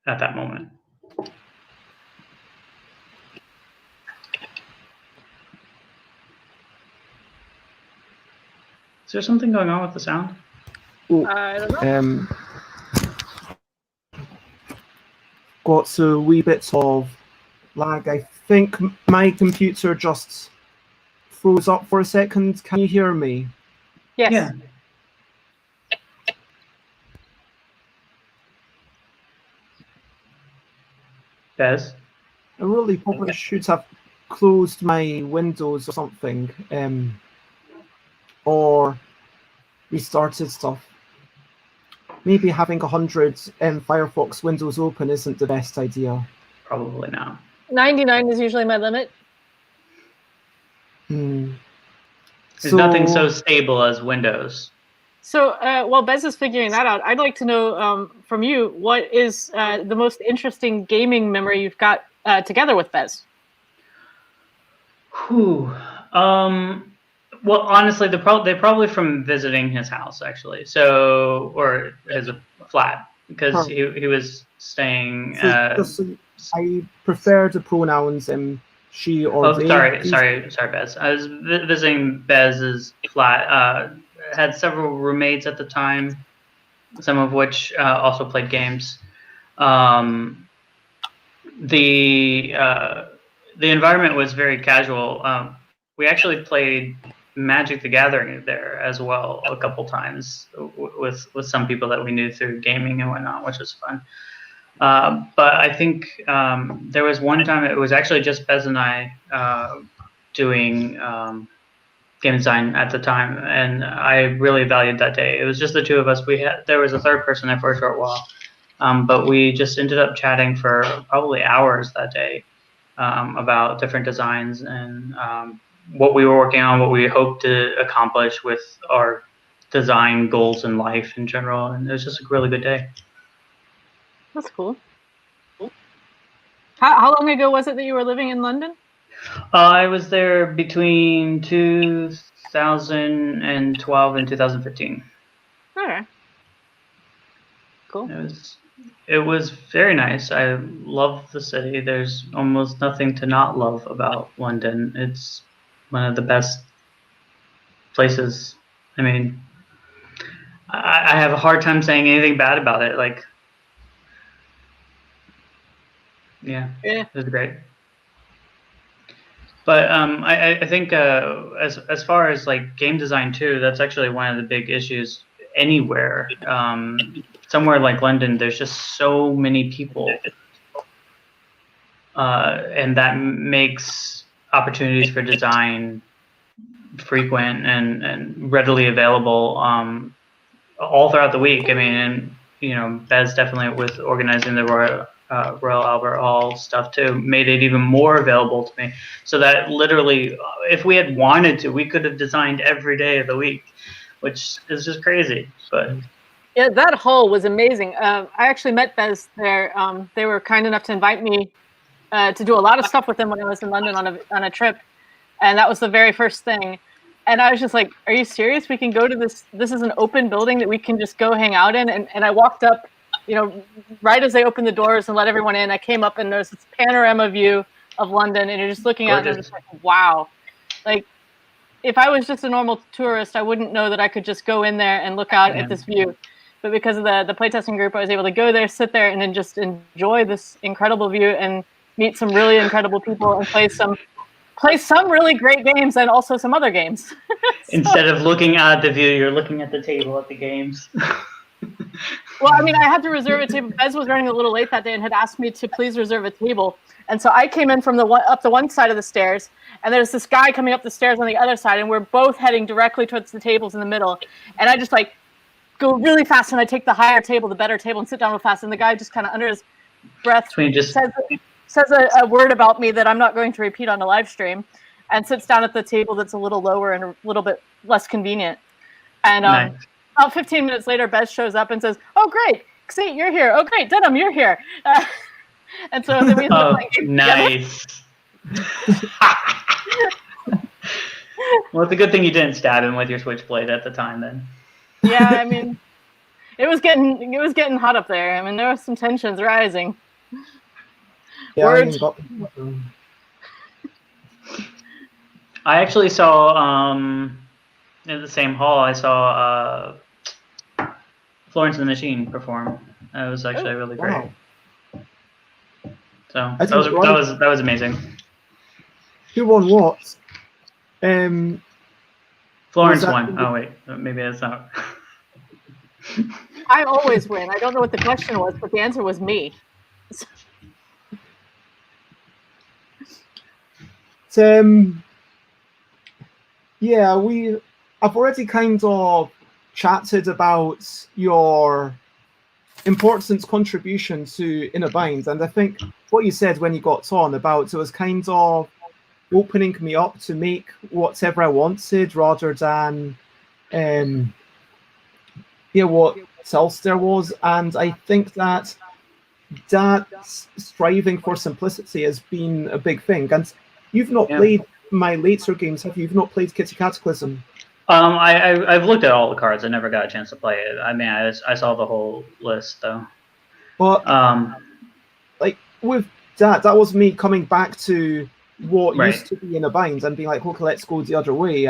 at that moment. Is there something going on with the sound? I don't know. Got a wee bit of lag. I think my computer just froze up for a second. Can you hear me? Yes. Yeah. Bez? I really probably should have closed my windows or something, or restarted stuff. Maybe having 100 Firefox windows open isn't the best idea. Probably not. 99 is usually my limit. There's nothing so stable as Windows. So while Bez is figuring that out, I'd like to know from you, what is the most interesting gaming memory you've got together with Bez? Well, honestly, they're probably from visiting his house, actually. So, or his flat, because he was staying. I prefer the pronouns she or they. Sorry, Bez. I was visiting Bez's flat. Had several roommates at the time, some of which also played games. The environment was very casual. We actually played Magic the Gathering there as well a couple times with some people that we knew through gaming and whatnot, which was fun. But I think there was one time it was actually just Bez and I doing game design at the time, and I really valued that day. It was just the two of us. There was a third person there for a short while, but we just ended up chatting for probably hours that day about different designs and what we were working on, what we hoped to accomplish with our design goals in life in general, and it was just a really good day. That's cool. How long ago was it that you were living in London? I was there between 2012 and 2015. Okay. Cool. It was very nice. I love the city. There's almost nothing to not love about London. It's one of the best places. I mean, I have a hard time saying anything bad about it. Like, yeah. It was great. But I think as far as like game design too, that's actually one of the big issues anywhere. Somewhere like London, there's just so many people, and that makes opportunities for design frequent and readily available all throughout the week. I mean, and you know, Bez definitely with organizing the Royal Albert Hall stuff too made it even more available to me, so that literally if we had wanted to, we could have designed every day of the week, which is just crazy. But yeah, that hall was amazing. I actually met Bez there. They were kind enough to invite me to do a lot of stuff with them when I was in London on a trip, and that was the very first thing. And I was just like, are you serious? We can go to this is an open building that we can just go hang out in. And I walked up, you know, right as they opened the doors and let everyone in. I came up and there's this panorama view of London, and you're just looking out and I'm just like, wow. Like, if I was just a normal tourist, I wouldn't know that I could just go in there and look out at this view. But because of the playtesting group, I was able to go there, sit there, and then just enjoy this incredible view and meet some really incredible people and play some really great games and also some other games. instead of looking at the view, you're looking at the table at the games. Well, I mean, I had to reserve a table. Bez was running a little late that day and had asked me to please reserve a table. And so I came in from up the one side of the stairs, and there's this guy coming up the stairs on the other side, and we're both heading directly towards the tables in the middle. And I just like go really fast, and I take the higher table, the better table, and sit down real fast. And the guy just kind of under his breath says a word about me that I'm not going to repeat on the live stream, and sits down at the table that's a little lower and a little bit less convenient. And Nice. about 15 minutes later, Bez shows up and says, "Oh, great, see, you're here. Oh, great, Denim, you're here." And so then we Oh, playing games nice. Well, it's a good thing you didn't stab him with your switchblade at the time then. Yeah, I mean, it was getting hot up there. I mean, there were some tensions rising. Yeah, Words. I actually saw in the same hall. I saw Florence and the Machine perform. It was actually really great. Wow. So that was amazing. Who won what? Florence won. Oh wait, maybe that's not. I always win. I don't know what the question was, but the answer was me. Yeah, I've already kind of chatted about your important contribution to Inner Binds, and I think what you said when you got on about it was kind of opening me up to make whatever I wanted rather than what else there was. And I think that striving for simplicity has been a big thing. And you've not played my later games, have you? You've not played Kitty Cataclysm? I've looked at all the cards. I never got a chance to play it. I mean, I saw the whole list though. But like with that was me coming back to what used to be in a bind and being like, okay, let's go the other way.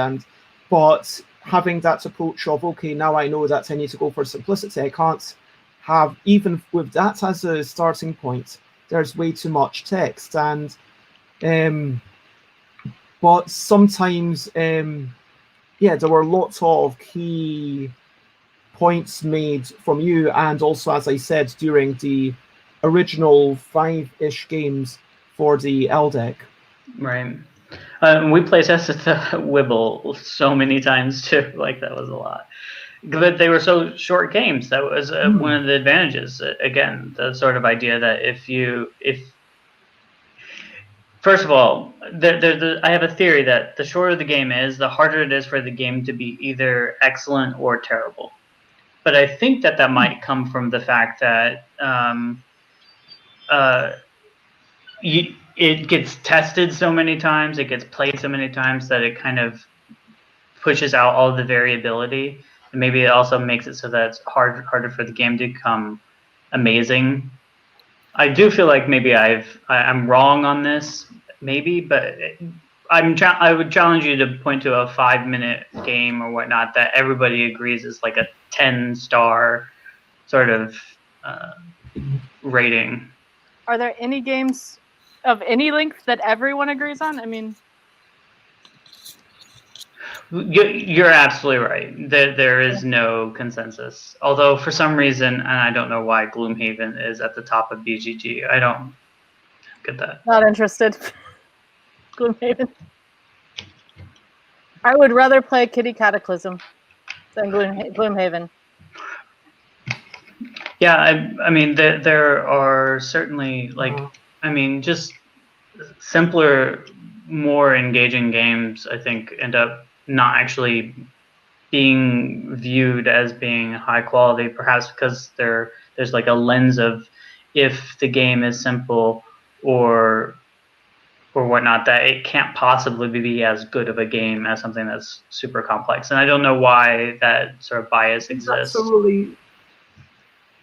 But having that approach of, okay, now I know that I need to go for simplicity. I can't have, even with that as a starting point, there's way too much text. And but sometimes yeah, there were lots of key points made from you, and also, as I said, during the original 5-ish games for the L deck. Right. We play tested the Wibble so many times too. Like that was a lot. But they were so short games. That was one of the advantages. Again, the sort of idea that if first of all, I have a theory that the shorter the game is, the harder it is for the game to be either excellent or terrible. But I think that might come from the fact that it gets tested so many times, it gets played so many times that it kind of pushes out all the variability, and maybe it also makes it so that it's harder for the game to become amazing. I do feel like maybe I'm wrong on this, maybe, but I would challenge you to point to a 5-minute game or whatnot that everybody agrees is like a 10-star sort of rating. Are there any games of any length that everyone agrees on? I mean, you're absolutely right. There is no consensus. Although for some reason, and I don't know why, Gloomhaven is at the top of BGG. I don't get that. Not interested. Gloomhaven. I would rather play Kitty Cataclysm than Gloomhaven. Yeah, I mean, there are certainly, like, I mean, just simpler, more engaging games, I think, end up not actually being viewed as being high quality, perhaps because there's like a lens of if the game is simple or whatnot, that it can't possibly be as good of a game as something that's super complex. And I don't know why that sort of bias exists.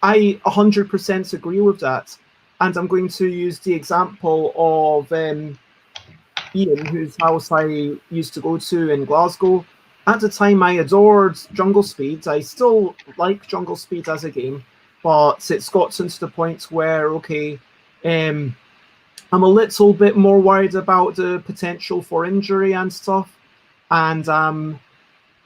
I 100% agree with that. And I'm going to use the example of Ian, whose house I used to go to in Glasgow. At the time, I adored Jungle Speed. I still like Jungle Speed as a game, but it's gotten to the point where, okay, I'm a little bit more worried about the potential for injury and stuff. And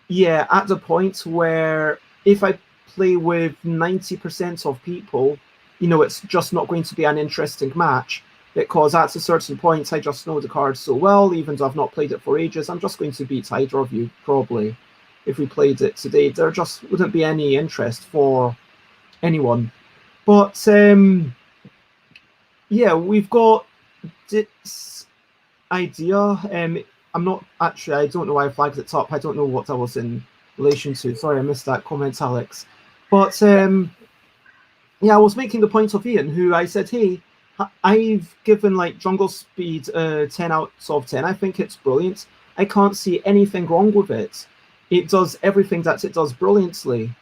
yeah, at the point where if I play with 90% of people, you know, it's just not going to be an interesting match, because at a certain point I just know the cards so well, even though I've not played it for ages. I'm just going to beat either of you, probably. If we played it today, there just wouldn't be any interest for anyone. But yeah, we've got this idea. I'm not actually, I don't know why I flagged it up. I don't know what that was in relation to. Sorry, I missed that comment, Alex. But yeah, I was making the point of Ian, who I said, hey, I've given like Jungle Speed 10 out of 10. I think it's brilliant. I can't see anything wrong with it. It does everything that it does brilliantly.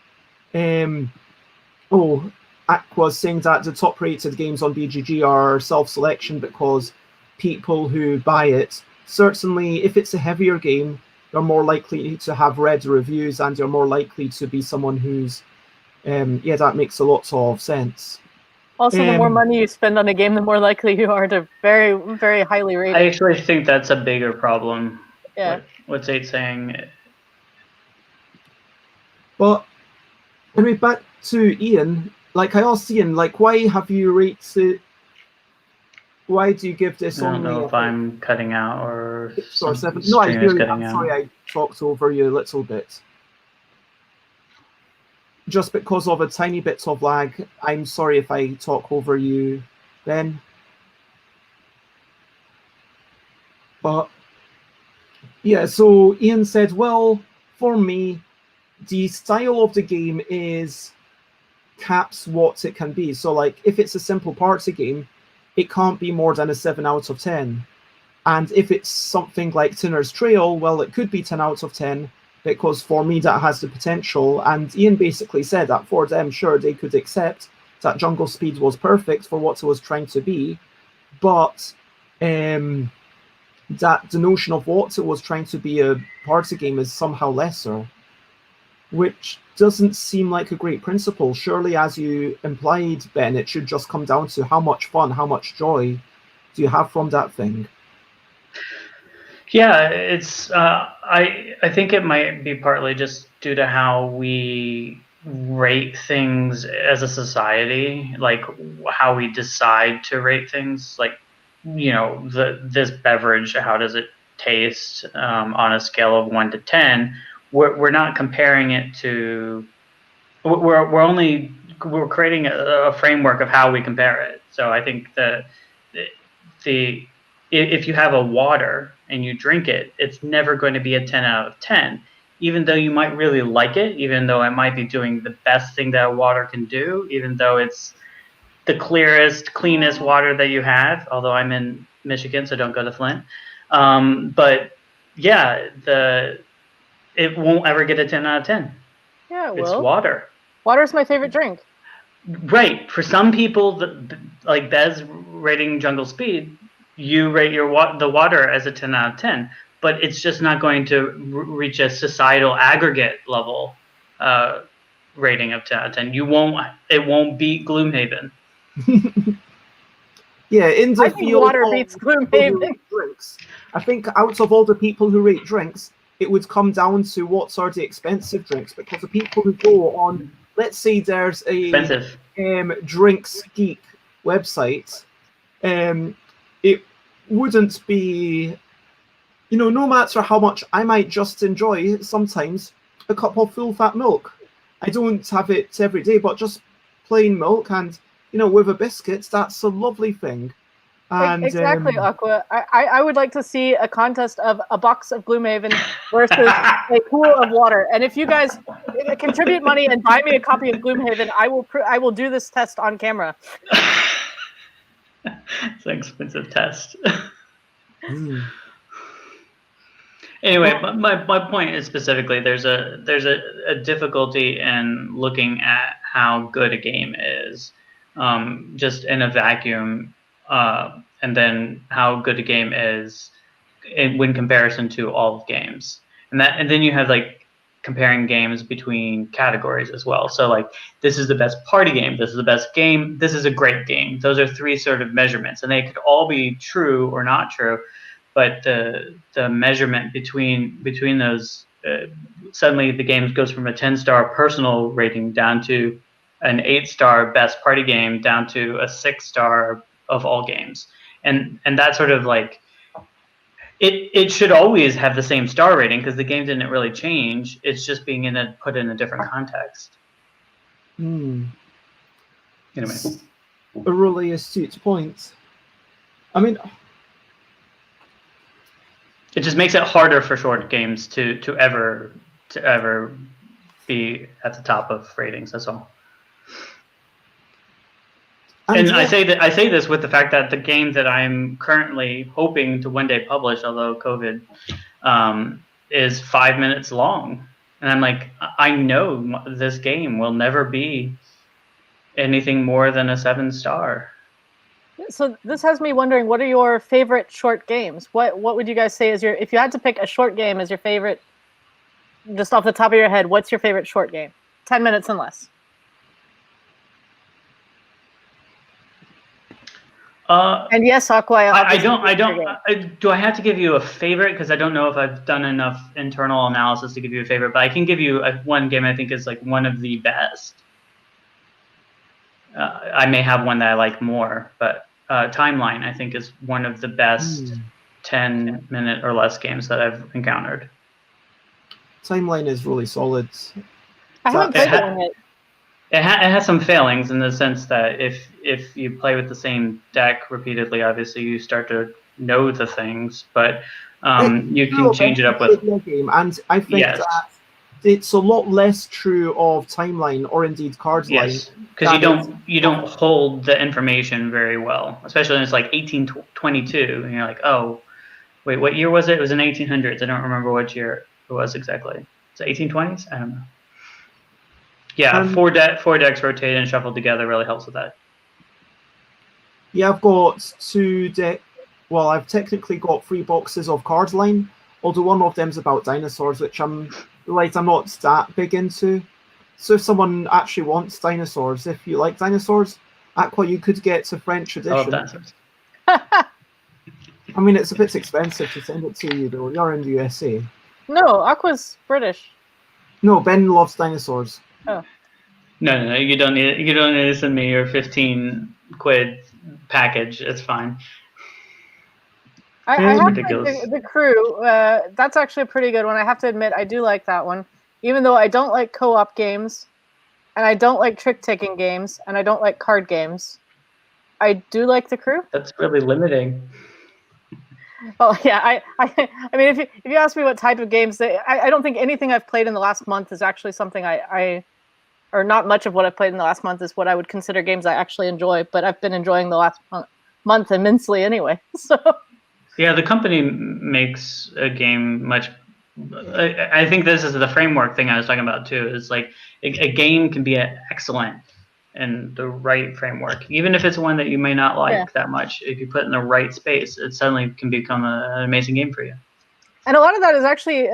Aqua's saying that the top rated games on BGG are self-selection because people who buy it, certainly if it's a heavier game, you're more likely to have read reviews and you're more likely to be someone who's yeah, that makes a lot of sense. Also, the more money you spend on a game, the more likely you are to very, very highly rate it. I actually think that's a bigger problem. Yeah. What's Eight saying? But anyway, back to Ian. Like, I asked Ian, like, why have you rated? Why do you give this I only? don't know if I'm cutting out or 6 or 7. stream No, I hear is you. cutting I'm out. sorry, I talked over you a little bit. Just because of a tiny bit of lag. I'm sorry if I talk over you, Ben. But yeah, so Ian said, well, for me, the style of the game is caps what it can be. So like if it's a simple party game, it can't be more than a 7 out of 10. And if it's something like Tinner's Trail, well, it could be 10 out of 10, because for me that has the potential. And Ian basically said that for them, sure, they could accept that Jungle Speed was perfect for what it was trying to be, but that the notion of what it was trying to be a party game is somehow lesser, which doesn't seem like a great principle. Surely, as you implied, Ben, it should just come down to how much fun, how much joy do you have from that thing. Yeah, it's I think it might be partly just due to how we rate things as a society, like how we decide to rate things, like this beverage, how does it taste on a scale of 1 to 10. We're not comparing it to, we're creating a framework of how we compare it. So I think that if you have a water and you drink it, it's never going to be a 10 out of 10, even though you might really like it, even though it might be doing the best thing that water can do, even though it's the clearest, cleanest water that you have, although I'm in Michigan, so don't go to Flint. But yeah, it won't ever get a 10 out of 10. Yeah, it It's will. water. Water's my favorite drink. Right. For some people, like Bez rating Jungle Speed, you rate the water as a 10 out of 10, but it's just not going to reach a societal aggregate level rating of 10 out of 10. It won't beat Gloomhaven. Yeah, in the I think water beats Gloomhaven. Drinks, I think out of all the people who rate drinks, it would come down to what are the expensive drinks, because the people who go on, let's say there's a drinks geek website, it wouldn't be, no matter how much I might just enjoy sometimes a cup of full fat milk. I don't have it every day, but just plain milk and with a biscuit, that's a lovely thing. And exactly, Aqua. I would like to see a contest of a box of Gloomhaven versus a pool of water. And if you guys contribute money and buy me a copy of Gloomhaven, I will do this test on camera. It's an expensive test. Anyway, my point is specifically there's a difficulty in looking at how good a game is, just in a vacuum, and then how good a game is in comparison to all games, and then you have like comparing games between categories as well. So like, this is the best party game, this is the best game, this is a great game. Those are three sort of measurements, and they could all be true or not true, but the measurement between those, suddenly the game goes from a 10-star personal rating down to an 8-star best party game down to a 6-star of all games, and that sort of like, it should always have the same star rating because the game didn't really change. It's just being put in a different context. Anyway, a really astute point. I mean, it just makes it harder for short games to ever be at the top of ratings. That's all. And I say this with the fact that the game that I'm currently hoping to one day publish, although COVID, is 5 minutes long, and I'm like, I know this game will never be anything more than a 7-star. So this has me wondering, what are your favorite short games? What would you guys say is if you had to pick a short game as your favorite, just off the top of your head, what's your favorite short game? 10 minutes and less. And yes, Aqua. Do I have to give you a favorite? Because I don't know if I've done enough internal analysis to give you a favorite. But I can give you one game I think is like one of the best. I may have one that I like more, but Timeline I think is one of the best 10-minute or less games that I've encountered. Timeline is really solid. I haven't played that one yet. It has some failings in the sense that if you play with the same deck repeatedly, obviously you start to know the things, but you can change it up with game, and I think that it's a lot less true of Timeline or indeed Card Line. Yes, because you don't hold the information very well, especially when it's like 1822, and you're like, oh, wait, what year was it? It was in 1800s. I don't remember what year it was exactly. Is it 1820s? I don't know. Yeah, four decks rotated and shuffled together really helps with that. Yeah, I've got 2 decks. Well, I've technically got 3 boxes of Card Line, although one of them's about dinosaurs, which I'm not that big into. So if someone actually wants dinosaurs, if you like dinosaurs, Aqua, you could get a French edition. I love dinosaurs. I mean, it's a bit expensive to send it to you, though. You're in the USA. No, Aqua's British. No, Ben loves dinosaurs. Oh. No, you don't need to send me your 15 quid package. It's fine. I have ridiculous. the crew. That's actually a pretty good one. I have to admit, I do like that one, even though I don't like co-op games, and I don't like trick-taking games, and I don't like card games. I do like the crew. That's really limiting. Oh yeah, I mean, if you ask me what type of games, I don't think anything I've played in the last month is actually something or not much of what I've played in the last month is what I would consider games I actually enjoy. But I've been enjoying the last month immensely anyway. So. Yeah, the company makes a game much. I think this is the framework thing I was talking about too. Is like a game can be excellent in the right framework, even if it's one that you may not like that much. If you put it in the right space, it suddenly can become an amazing game for you. And a lot of that is actually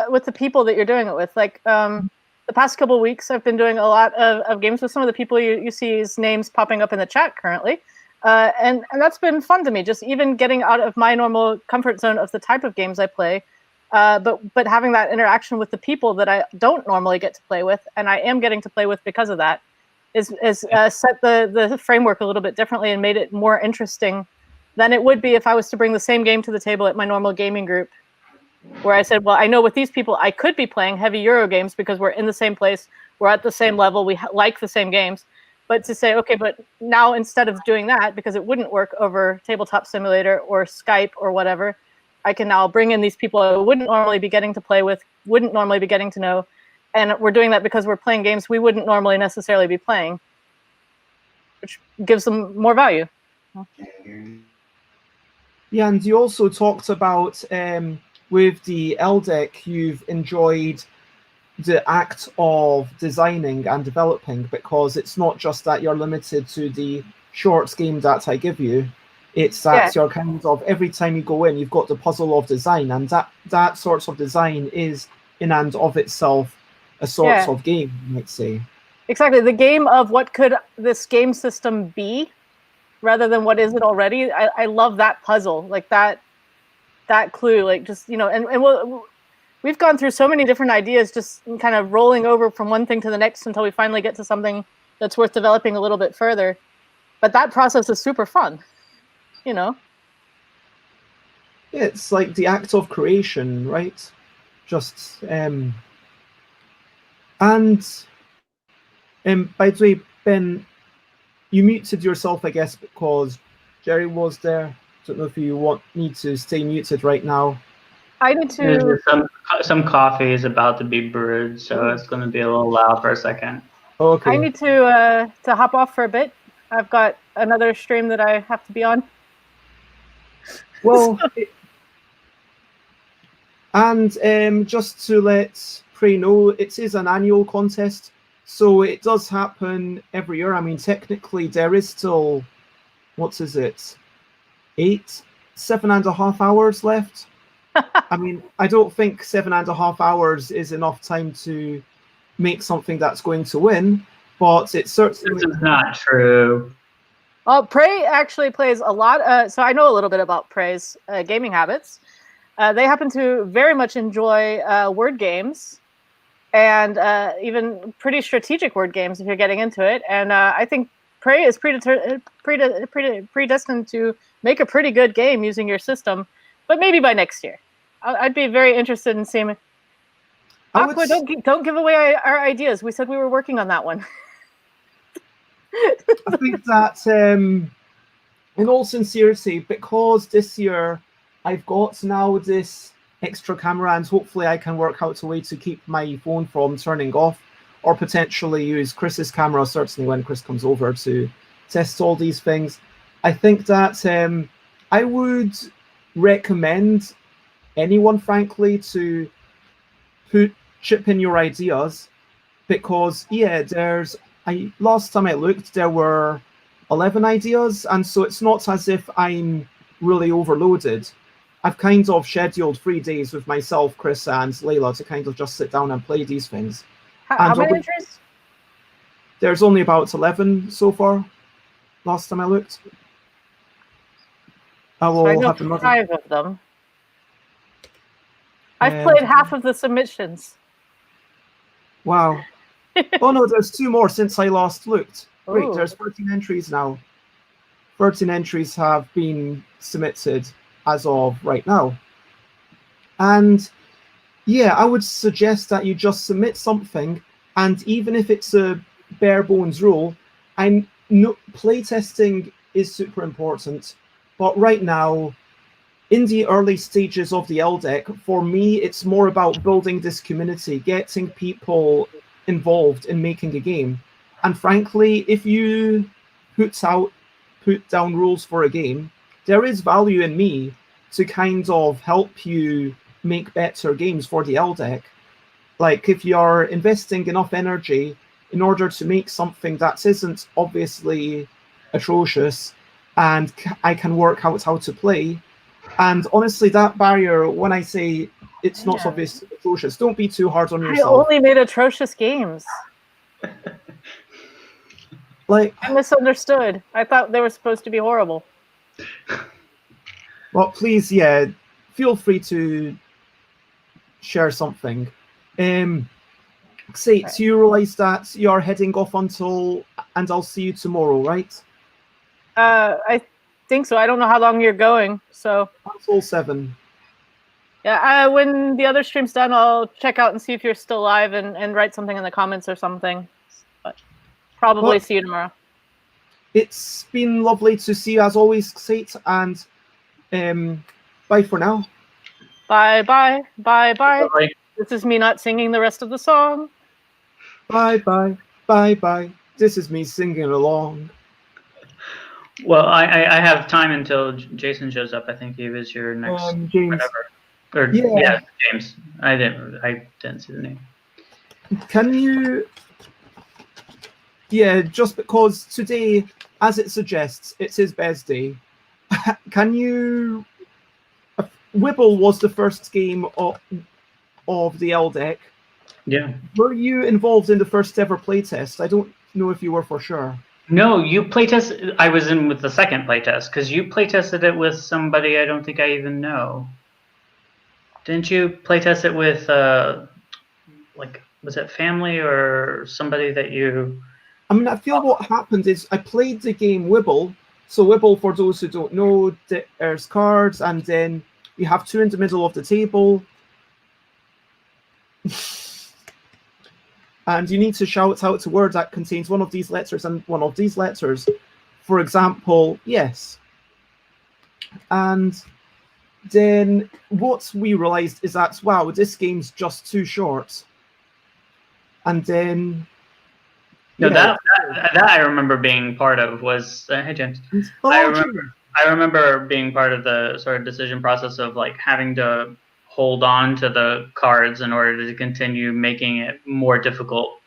with the people that you're doing it with. Like the past couple of weeks, I've been doing a lot of games with some of the people you see's names popping up in the chat currently. And that's been fun to me, just even getting out of my normal comfort zone of the type of games I play, but having that interaction with the people that I don't normally get to play with, and I am getting to play with because of that, is set the framework a little bit differently and made it more interesting than it would be if I was to bring the same game to the table at my normal gaming group, where I said, well, I know with these people I could be playing heavy Euro games because we're in the same place, we're at the same level, we like the same games. But to say, okay, but now instead of doing that, because it wouldn't work over Tabletop Simulator or Skype or whatever, I can now bring in these people I wouldn't normally be getting to play with, wouldn't normally be getting to know. And we're doing that because we're playing games we wouldn't normally necessarily be playing, which gives them more value. Yeah, and you also talked about with the LDEC, you've enjoyed the act of designing and developing, because it's not just that you're limited to the short game that I give you, it's that you're kind of, every time you go in, you've got the puzzle of design, and that sort of design is in and of itself a sort of game, you might say. Exactly, the game of what could this game system be rather than what is it already. I love that puzzle, like that clue, like just, and we've gone through so many different ideas, just kind of rolling over from one thing to the next until we finally get to something that's worth developing a little bit further. But that process is super fun, It's like the act of creation, right? Just and by the way, Ben, you muted yourself, I guess, because Jerry was there. Don't know if you need to stay muted right now. I need to. Some coffee is about to be brewed, so it's going to be a little loud for a second. Okay. I need to hop off for a bit. I've got another stream that I have to be on. Well, and just to let Prey know, it is an annual contest, so it does happen every year. I mean, technically, there is still, 7.5 hours left. I mean, I don't think 7.5 hours is enough time to make something that's going to win, but it's certainly... This is not true. Well, Prey actually plays a lot, so I know a little bit about Prey's gaming habits. They happen to very much enjoy word games, and even pretty strategic word games if you're getting into it. And I think Prey is predestined to make a pretty good game using your system, but maybe by next year. I'd be very interested in seeing. Aqua, don't give away our ideas. We said we were working on that one. I think that, in all sincerity, because this year I've got now this extra camera, and hopefully I can work out a way to keep my phone from turning off, or potentially use Chris's camera, certainly when Chris comes over to test all these things. I think that I would recommend anyone, frankly, to chip in your ideas, because last time I looked, there were 11 ideas, and so it's not as if I'm really overloaded. I've kind of scheduled 3 days with myself, Chris, and Layla to kind of just sit down and play these things. How many entries? There's only about 11 so far, last time I looked. I So I will know have another. 5 of them. I've played half of the submissions. Wow. Oh no, there's 2 more since I last looked. Great, Ooh. there's 13 entries now. 13 entries have been submitted as of right now. And yeah, I would suggest that you just submit something, and even if it's a bare bones rule, I know playtesting is super important, but right now, in the early stages of the LDEC, for me, it's more about building this community, getting people involved in making a game. And frankly, if you put down rules for a game, there is value in me to kind of help you make better games for the LDEC. Like, if you're investing enough energy in order to make something that isn't obviously atrocious, and I can work out how to play. And honestly, that barrier, when I say it's not obvious atrocious, don't be too hard on I yourself. only made atrocious games. Like, I misunderstood. I thought they were supposed to be horrible. well, please, yeah, feel free to share something. Say, so you realize that you're heading off and I'll see you tomorrow, right? I think so. I don't know how long you're going, so. Until 7. Yeah, when the other stream's done, I'll check out and see if you're still live and write something in the comments or something. But probably see you tomorrow. It's been lovely to see you as always, Sate, and bye for now. Bye, bye, bye, bye. This is me not singing the rest of the song. Bye, bye, bye, bye. This is me singing along. Well, I have time until Jason shows up. I think he was your next James. whatever. Or Yeah. James. I didn't see the name. Can you? Yeah, just because today, as it suggests, it's his birthday. Can you? Wibble was the first game of the LDEC. Yeah. Were you involved in the first ever playtest? I don't know if you were for sure. No, you playtest. I was in with the second playtest because you playtested it with somebody I don't think I even know. Didn't you playtest it with like, was it family or somebody that you? I mean, I feel what happened is I played the game Wibble. So Wibble, for those who don't know, there's cards, and then you have 2 in the middle of the table. And you need to shout out a word that contains one of these letters and one of these letters. For example, yes. And then what we realized is that, wow, this game's just too short. And then... No, that I remember being part of was... hey, James. I remember being part of the sort of decision process of like having to hold on to the cards in order to continue making it more difficult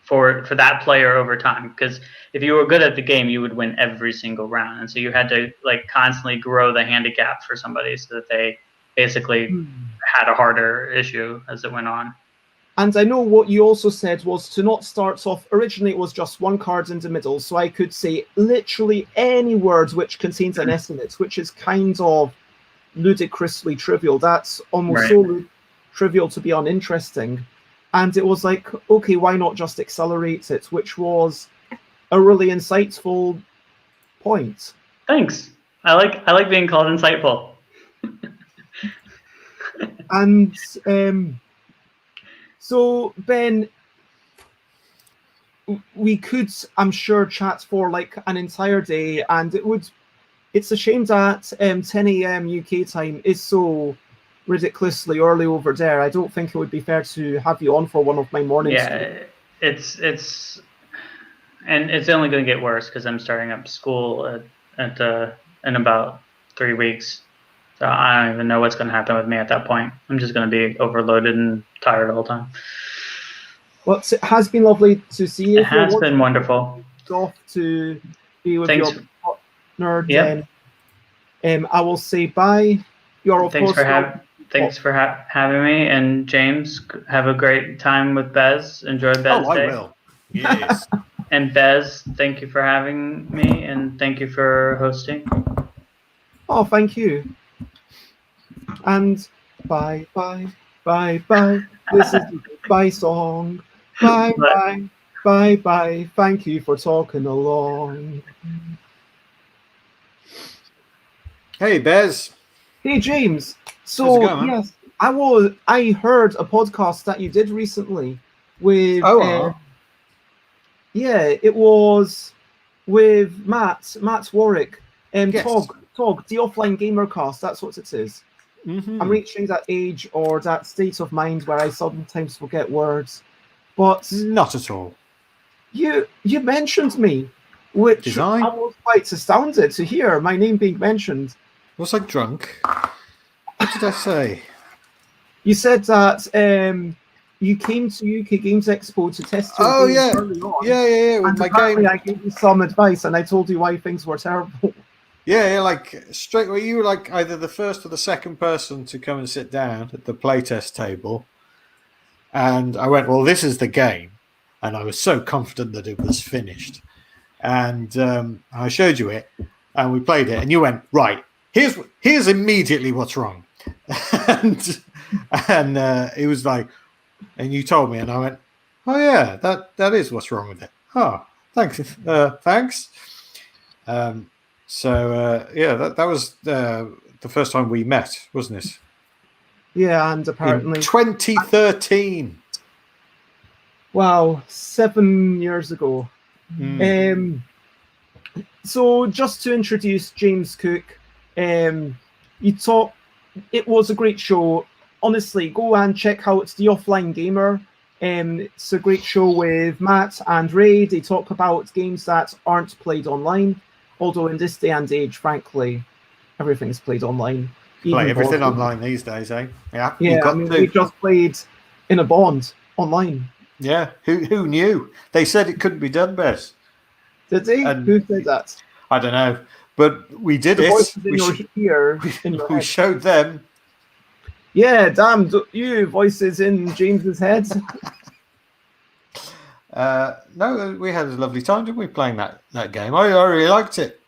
for that player over time. Because if you were good at the game, you would win every single round, and so you had to like constantly grow the handicap for somebody so that they basically had a harder issue as it went on. And I know what you also said was to not start off, originally it was just 1 card in the middle, so I could say literally any word which contains an S in it, which is kind of ludicrously trivial. That's almost so trivial to be uninteresting. And it was like, okay, why not just accelerate it, which was a really insightful point. Thanks. I like being called insightful. And so Ben, we could, I'm sure, chat for like an entire day, and it's a shame that 10 a.m. UK time is so ridiculously early over there. I don't think it would be fair to have you on for one of my mornings. Yeah, it's and it's only going to get worse because I'm starting up school in about 3 weeks. So I don't even know what's going to happen with me at that point. I'm just going to be overloaded and tired all the time. Well, it has been lovely to see you. It has been wonderful. Off to be with Thanks. your partner. Yep. Then I will say bye. You're of Thanks course. Thanks for having me. And James, have a great time with Bez. Enjoy Bez Day. I will. Yes. And Bez, thank you for having me, and thank you for hosting. Oh, thank you. And bye, bye, bye, bye. This is the goodbye song. Bye, bye, bye, bye. Thank you for talking along. Hey, Bez. Hey, James. How's it So, going, man? yes, I heard a podcast that you did recently with. Yeah, it was with Matt Warwick. Yes. Tog, the offline gamercast. That's what it is. Mm-hmm. I'm reaching that age or that state of mind where I sometimes forget words, but not at all. You mentioned me, which I was quite astounded to hear my name being mentioned. Was I drunk? What did I say? You said that you came to UK Games Expo to test your games early on. Yeah. With And my apparently game. I gave you some advice, and I told you why things were terrible. Yeah, like straight away, you were like either the first or the second person to come and sit down at the playtest table. And I went, well, this is the game. And I was so confident that it was finished. And I showed you it, and we played it, and you went, right, here's immediately what's wrong. and it was like, and you told me, and I went, oh yeah, that is what's wrong with it. Oh, thanks. Thanks. So that was the first time we met, wasn't it? Yeah, and apparently in 2013. Wow, 7 years ago. So just to introduce James Cook, it was a great show. Honestly, go and check out The Offline Gamer. It's a great show with Matt and Ray. They talk about games that aren't played online. Although in this day and age, frankly, everything's played online. Play everything online these days, eh? Yeah. Yeah, we just played in a bond online. Yeah, who knew? They said it couldn't be done, Bez. Did they? Who said that? I don't know, but we did it. We showed them. Yeah, damn you, voices in James's head. No, we had a lovely time, didn't we, playing that game? I really liked it.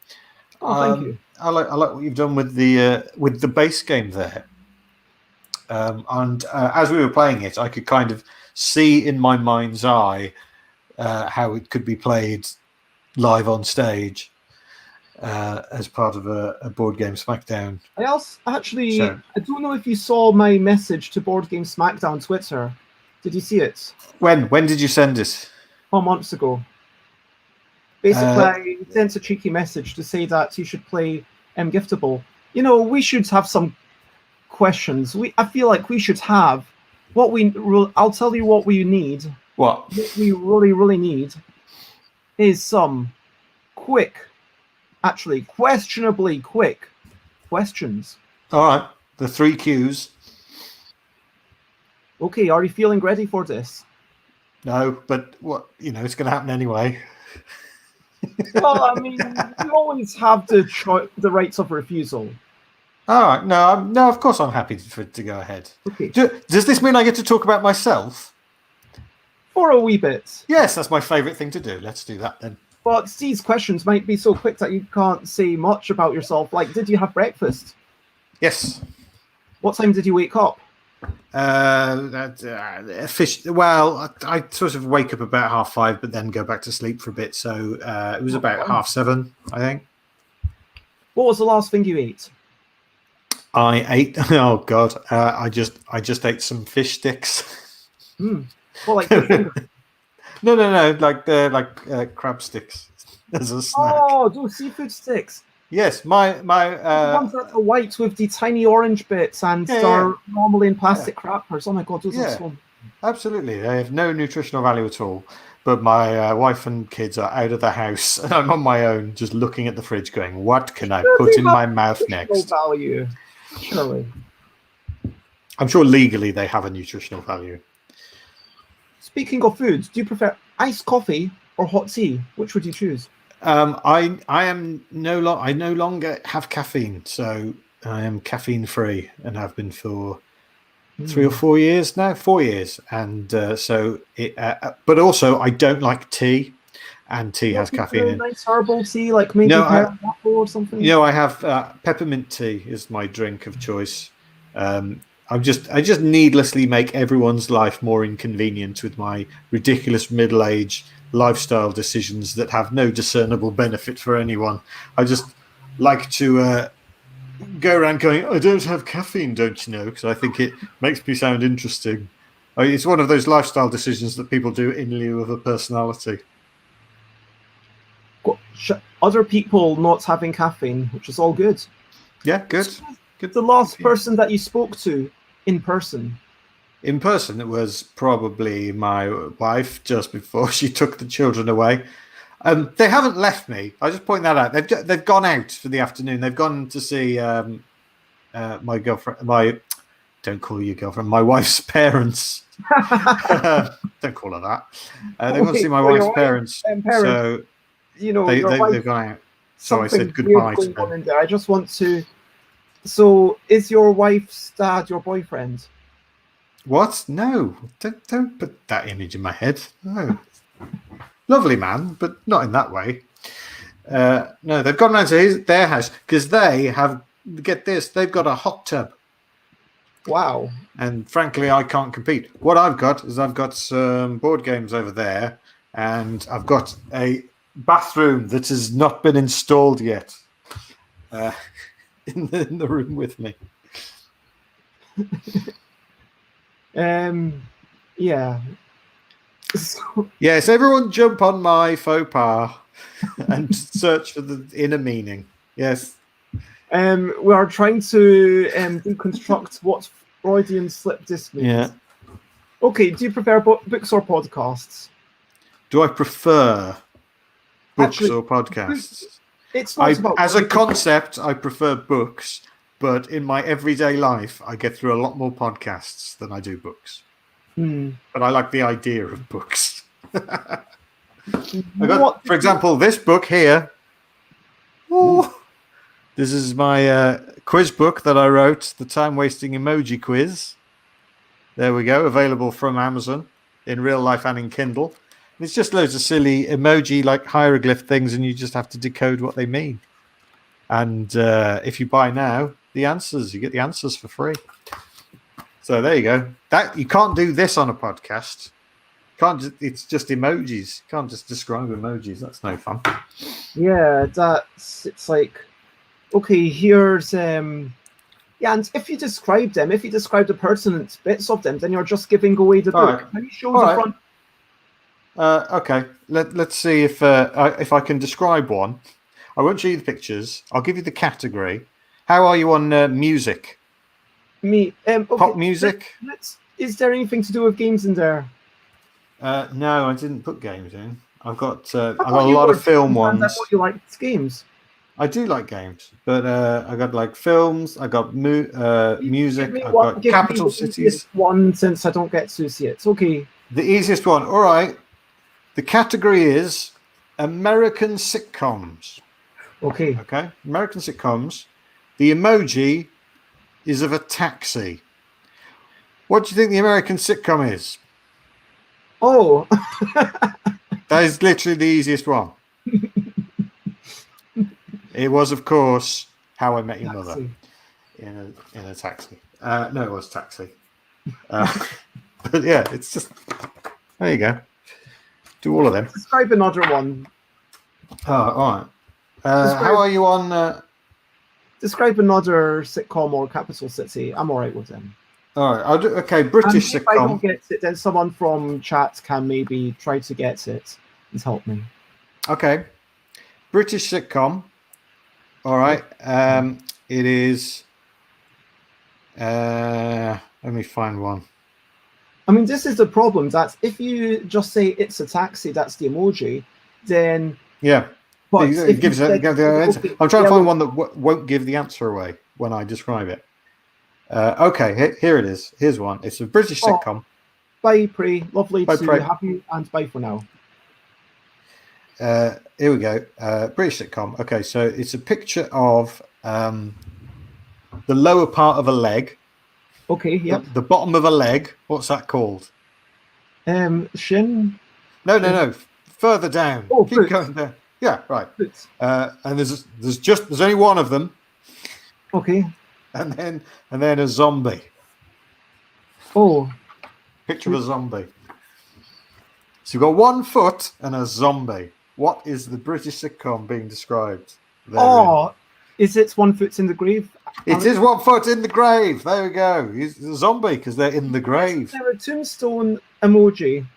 Oh, thank you. I like what you've done with the base game there. And as we were playing it, I could kind of see in my mind's eye how it could be played live on stage as part of a Board Game Smackdown. I don't know if you saw my message to Board Game Smackdown Twitter. Did you see it? When did you send it? 4 months ago. Basically, I sent a cheeky message to say that you should play Giftable. You know, we should have some questions. I feel like we should have I'll tell you what we need. What we really, really need is some questionably quick questions. All right, the 3 Qs. Okay, are you feeling ready for this? No, but it's going to happen anyway. Well, I mean, you always have the rights of refusal. All right, no, of course I'm happy to go ahead. Okay. Does this mean I get to talk about myself? For a wee bit. Yes, that's my favourite thing to do. Let's do that then. But these questions might be so quick that you can't say much about yourself. Like, did you have breakfast? Yes. What time did you wake up? Fish. Well, I sort of wake up about 5:30, but then go back to sleep for a bit. So it was about 7:30, I think. What was the last thing you ate? I ate. Oh God! I just ate some fish sticks. Well, like no, like crab sticks as a snack. Oh, those seafood sticks. Yes, my the ones that are white with the tiny orange bits and are normally in plastic wrappers. Oh my God, those are so. Absolutely, they have no nutritional value at all. But my wife and kids are out of the house, and I'm on my own, just looking at the fridge, going, "What can I put in my mouth next?" Value, surely. I'm sure legally they have a nutritional value. Speaking of foods, do you prefer iced coffee or hot tea? Which would you choose? I no longer have caffeine, so I am caffeine free and have been for 3 or 4 years now. 4 years, and but also I don't like tea, and tea has caffeine in. Nice herbal tea, like maybe apple or something. I have peppermint tea is my drink of choice. I just needlessly make everyone's life more inconvenient with my ridiculous middle-age lifestyle decisions that have no discernible benefit for anyone. I just like to go around going, I don't have caffeine, don't you know? Because I think it makes me sound interesting. It's one of those lifestyle decisions that people do in lieu of a personality. Other people not having caffeine, which is all good. Yeah, good. The last person that you spoke to in person? In person, it was probably my wife just before she took the children away. They haven't left me. I just point that out. They've gone out for the afternoon. They've gone to see my girlfriend. Don't call you girlfriend. My wife's parents. Don't call her that. They've gone to see my wife's parents. So they've gone out. So I said goodbye to them. I just want to. So is your wife's dad your boyfriend? What? No, don't put that image in my head. No. Lovely man, but not in that way. No, they've gone round to their house because they have, get this, they've got a hot tub. Wow. And frankly, I can't compete. What I've got is I've got some board games over there, and I've got a bathroom that has not been installed yet in the room with me. Yeah. Yes, everyone jump on my faux pas and search for the inner meaning. Yes. We are trying to deconstruct what Freudian slip disc means. Yeah. Okay, do you prefer books or podcasts? Do I prefer books or podcasts? It's not about as a concept, I prefer books, but in my everyday life, I get through a lot more podcasts than I do books. But I like the idea of books. I got, for example, this book here. Oh, this is my quiz book that I wrote, the time-wasting emoji quiz. There we go, available from Amazon in real life and in Kindle. And it's just loads of silly emoji, like hieroglyph things, and you just have to decode what they mean. And if you buy now, you get the answers for free. So there you go. That you can't do this on a podcast. It's just emojis. You can't just describe emojis. That's no fun. Yeah, it's like, okay, here's and if you describe the pertinent bits of them, then you're just giving away the book. Right. Can you show the front? Okay. Let's see if I can describe one. I won't show you the pictures. I'll give you the category. How are you on music? Okay, pop music? Is there anything to do with games in there? No, I didn't put games in. I've got a lot of film ones. I thought you liked games. I do like games, but I got like films. I got music. I've got capital cities. One, since I don't get to see it. Okay. The easiest one. All right. The category is American sitcoms. Okay. Okay. American sitcoms. The emoji is of a taxi. What do you think the American sitcom is? Oh. That is literally the easiest one. It was, of course, How I Met Your Mother in a taxi. No, it was Taxi. But yeah, it's just, there you go. Do all of them. Describe another one. Oh, all right. How are you on... Describe another sitcom or capital city. I'm all right with them. All right. I'll do, okay, British if sitcom. If I don't get it, then someone from chat can maybe try to get it and help me. Okay. British sitcom. All right. It is... let me find one. I mean, this is the problem, that if you just say it's a taxi, that's the emoji, then... Yeah. But it gives the answer. I'm trying to find one that won't give the answer away when I describe it. Okay, here it is. Here's one. It's a British sitcom. Bye, Prey. Lovely bye, to Prey. have you, and bye for now. Here we go. British sitcom. Okay, so it's a picture of the lower part of a leg. Okay, yeah. The bottom of a leg. What's that called? Shin? No. Further down. Oh, Keep fruits. going down. Yeah, right. Fruits. And there's only one of them. Okay. And then a zombie. Oh. Picture of a zombie. So you've got 1 foot and a zombie. What is the British sitcom being described therein? Oh, is it 1 foot in the grave? It is 1 foot in the grave. There we go. He's a zombie because they're in the grave. Is there a tombstone emoji?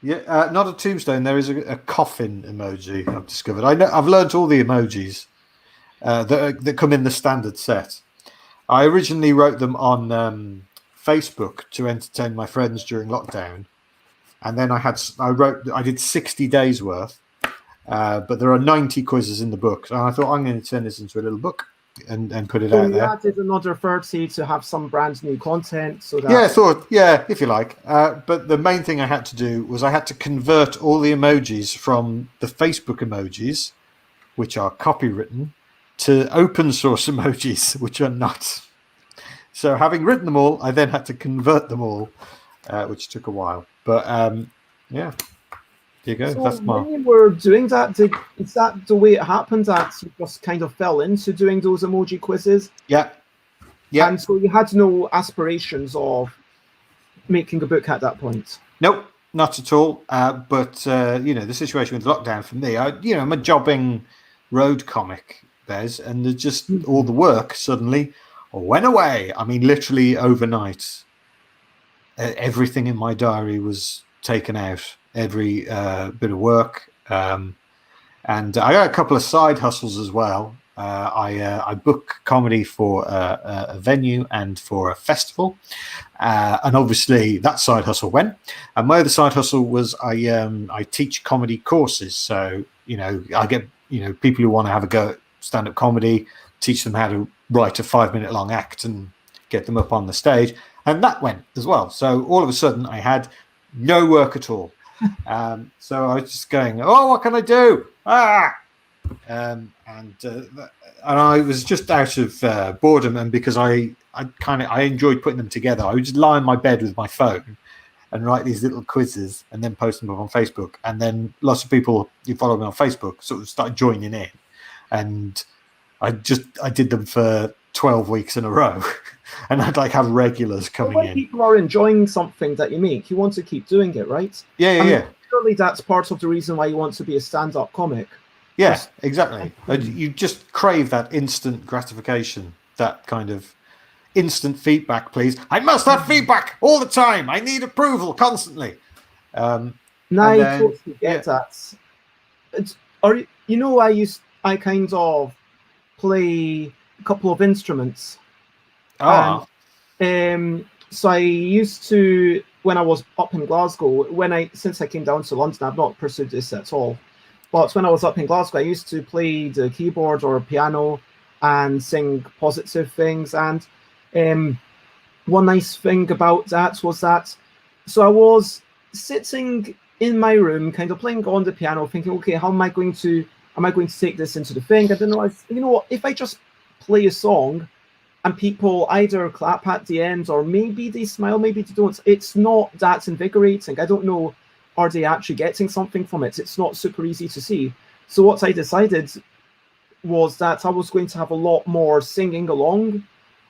Yeah, not a tombstone. There is a coffin emoji. I've discovered. I've learnt all the emojis that come in the standard set. I originally wrote them on Facebook to entertain my friends during lockdown, and then I did 60 days worth. But there are 90 quizzes in the book, and I thought I'm going to turn this into a little book and put it out there. You added another 30 to have some brand new content. So that... Yeah, I thought, if you like. But the main thing I had to do was I had to convert all the emojis from the Facebook emojis, which are copywritten, to open source emojis, which are not. So having written them all, I then had to convert them all, which took a while. But yeah. There you go. So that's when you were doing that, is that the way it happened, that you just kind of fell into doing those emoji quizzes? Yeah. And so you had no aspirations of making a book at that point? Nope, not at all. But the situation with lockdown for me, I'm a jobbing road comic, Bez, and there's just all the work suddenly went away. I mean, literally overnight, everything in my diary was taken out. Every bit of work, and I got a couple of side hustles as well. I book comedy for a venue and for a festival, and obviously that side hustle went. And my other side hustle was I teach comedy courses. So I get people who want to have a go at stand-up comedy, teach them how to write a 5-minute long act and get them up on the stage, and that went as well. So all of a sudden I had no work at all. So I was just going, what can I do? And I was just out of boredom, and because I enjoyed putting them together, I would just lie in my bed with my phone and write these little quizzes and then post them up on Facebook. And then lots of people who follow me on Facebook sort of started joining in, and I did them for 12 weeks in a row. And I'd have regulars coming in. People are enjoying something that you make, you want to keep doing it, right? Yeah. Surely that's part of the reason why you want to be a stand-up comic. Yeah, exactly. You just crave that instant gratification, that kind of instant feedback, please. I must have feedback all the time. I need approval constantly. I totally get that. I kind of play a couple of instruments. So I used to, when I was up in Glasgow, since I came down to London, I've not pursued this at all. But when I was up in Glasgow, I used to play the keyboard or piano and sing positive things. And one nice thing about that was that, so I was sitting in my room, kind of playing on the piano, thinking, okay, how am I going to take this into the thing? I didn't know, if I just play a song and people either clap at the end, or maybe they smile, maybe they don't, it's not that invigorating. I don't know, are they actually getting something from it? It's not super easy to see. So what I decided was that I was going to have a lot more singing along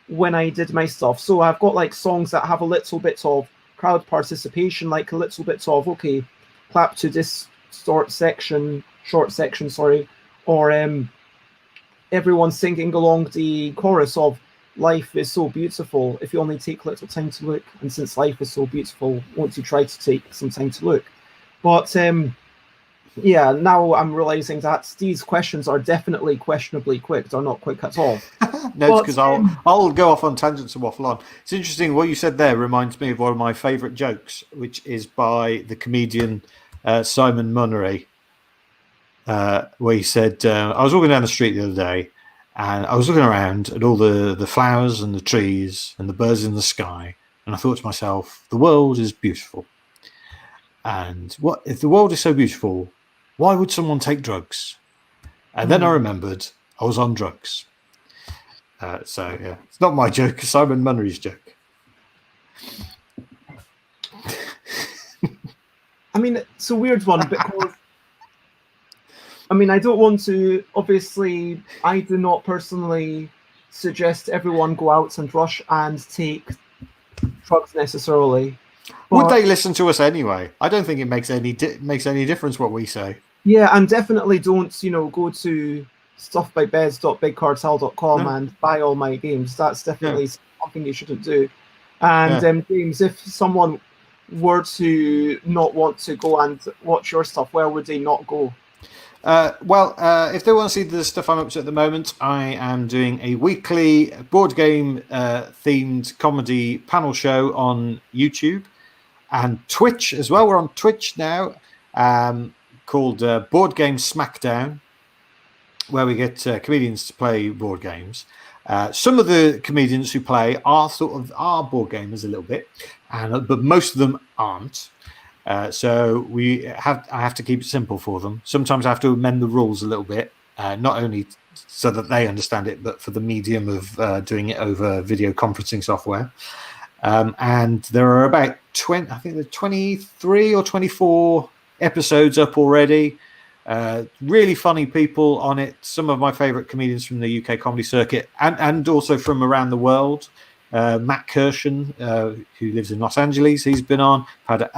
when I did my stuff. So I've got songs that have a little bit of crowd participation, a little bit of, okay, clap to this short section, or everyone singing along the chorus of life is so beautiful if you only take little time to look, and since life is so beautiful, won't you try to take some time to look? But now I'm realizing that these questions are definitely questionably quick. They're not quick at all. No, it's because I'll go off on tangents and waffle on. It's interesting what you said there. Reminds me of one of my favourite jokes, which is by the comedian Simon Munnery, where he said, I was walking down the street the other day, and I was looking around at all the flowers and the trees and the birds in the sky, and I thought to myself, the world is beautiful. And what if the world is so beautiful, why would someone take drugs? And then I remembered I was on drugs. So yeah, it's not my joke, it's Simon Munnery's joke. I mean, it's a weird one because I mean, I don't want to. Obviously, I do not personally suggest everyone go out and rush and take drugs necessarily. Would But they listen to us anyway? I don't think it makes any difference what we say. yeah, and definitely don't, go to stuffbybeds.bigcartel.com No. and buy all my games. That's definitely something you shouldn't do. And James, if someone were to not want to go and watch your stuff, where would they not go? If they want to see the stuff I'm up to at the moment, I am doing a weekly board game themed comedy panel show on YouTube and Twitch as well. We're on Twitch now, called Board Game Smackdown, where we get comedians to play board games. Some of the comedians who play are board gamers a little bit, but most of them aren't. So I have to keep it simple for them. Sometimes I have to amend the rules a little bit, not only so that they understand it, but for the medium of doing it over video conferencing software. And there are about 23 or 24 episodes up already. Really funny people on it. Some of my favorite comedians from the UK comedy circuit and also from around the world. Matt Kirshen, who lives in Los Angeles, he's been on. Had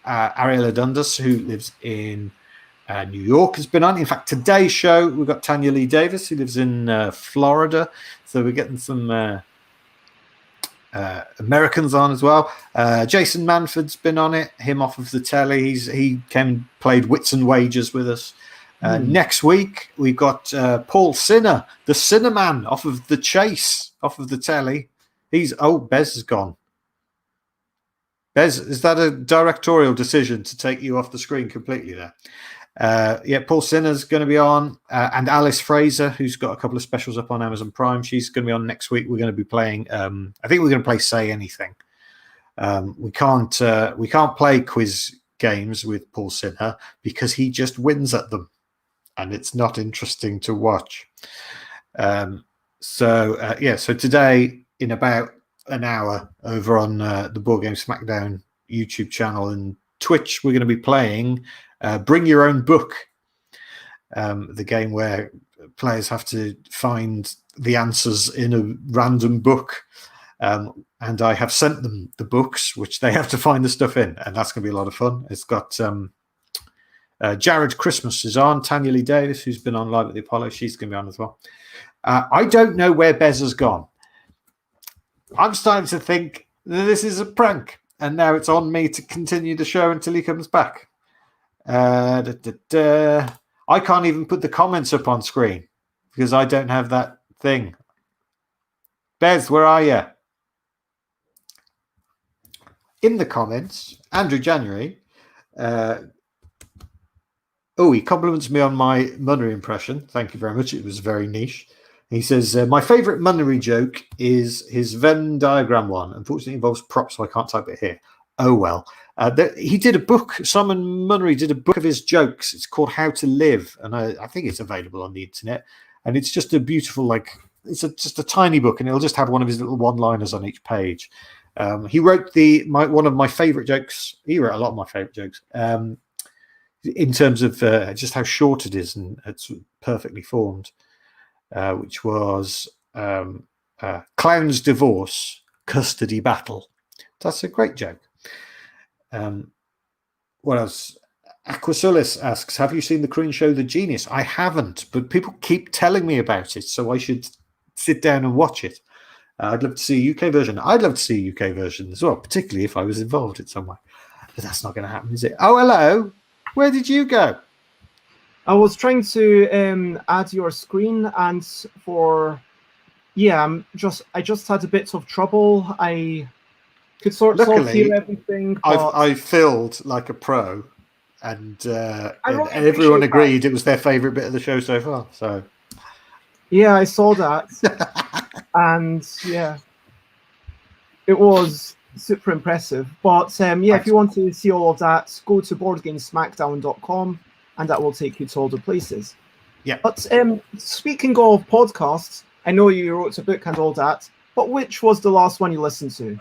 Ariel Adundas, who lives in New York, has been on. In fact, today's show, we've got Tanya Lee Davis, who lives in Florida. So we're getting some Americans on as well. Jason Manford's been on it, him off of the telly. He came and played Wits and Wagers with us. Next week, we've got Paul Sinner, the Sinnerman off of The Chase, off of the telly. Bez has gone. Bez, is that a directorial decision to take you off the screen completely there? Paul Sinner's going to be on, and Alice Fraser, who's got a couple of specials up on Amazon Prime. She's going to be on next week. We're going to be playing. I think we're going to play Say Anything. We can't play quiz games with Paul Sinner because he just wins at them, and it's not interesting to watch. So today in about an hour over on the Board Game Smackdown YouTube channel and Twitch, we're going to be playing Bring Your Own Book, the game where players have to find the answers in a random book, and I have sent them the books which they have to find the stuff in, and that's going to be a lot of fun. It's got Jared Christmas is on, Tanya Lee Davis, who's been on Live at the Apollo, she's going to be on as well. I don't know where Bez has gone. I'm starting to think that this is a prank, and now it's on me to continue the show until he comes back. I can't even put the comments up on screen because I don't have that thing. Bez, where are you? In the comments, Andrew January. He compliments me on my Munnery impression. Thank you very much. It was very niche. He says, my favourite Munnery joke is his Venn diagram one. Unfortunately, it involves props, so I can't type it here. Oh, well. He did a book. Simon Munnery did a book of his jokes. It's called How to Live, and I think it's available on the internet. And it's just a beautiful, just a tiny book, and it'll just have one of his little one-liners on each page. He wrote one of my favourite jokes. He wrote a lot of my favourite jokes in terms of just how short it is, and it's perfectly formed. Which was Clown's Divorce, Custody Battle. That's a great joke. What else? Aquasulis asks, have you seen the Korean show The Genius? I haven't, but people keep telling me about it, so I should sit down and watch it. I'd love to see a UK version. I'd love to see a UK version as well, particularly if I was involved in some way. But that's not going to happen, is it? Oh, hello. Where did you go? I was trying to add your screen, and I just had a bit of trouble. I could sort of hear everything. I filled like a pro, and everyone agreed it was their favourite bit of the show so far. So yeah, I saw that, and yeah, it was super impressive. But if you want to see all of that, go to boardgamesmackdown.com. and that will take you to all the places. Yeah. But speaking of podcasts, I know you wrote a book and all that, but which was the last one you listened to?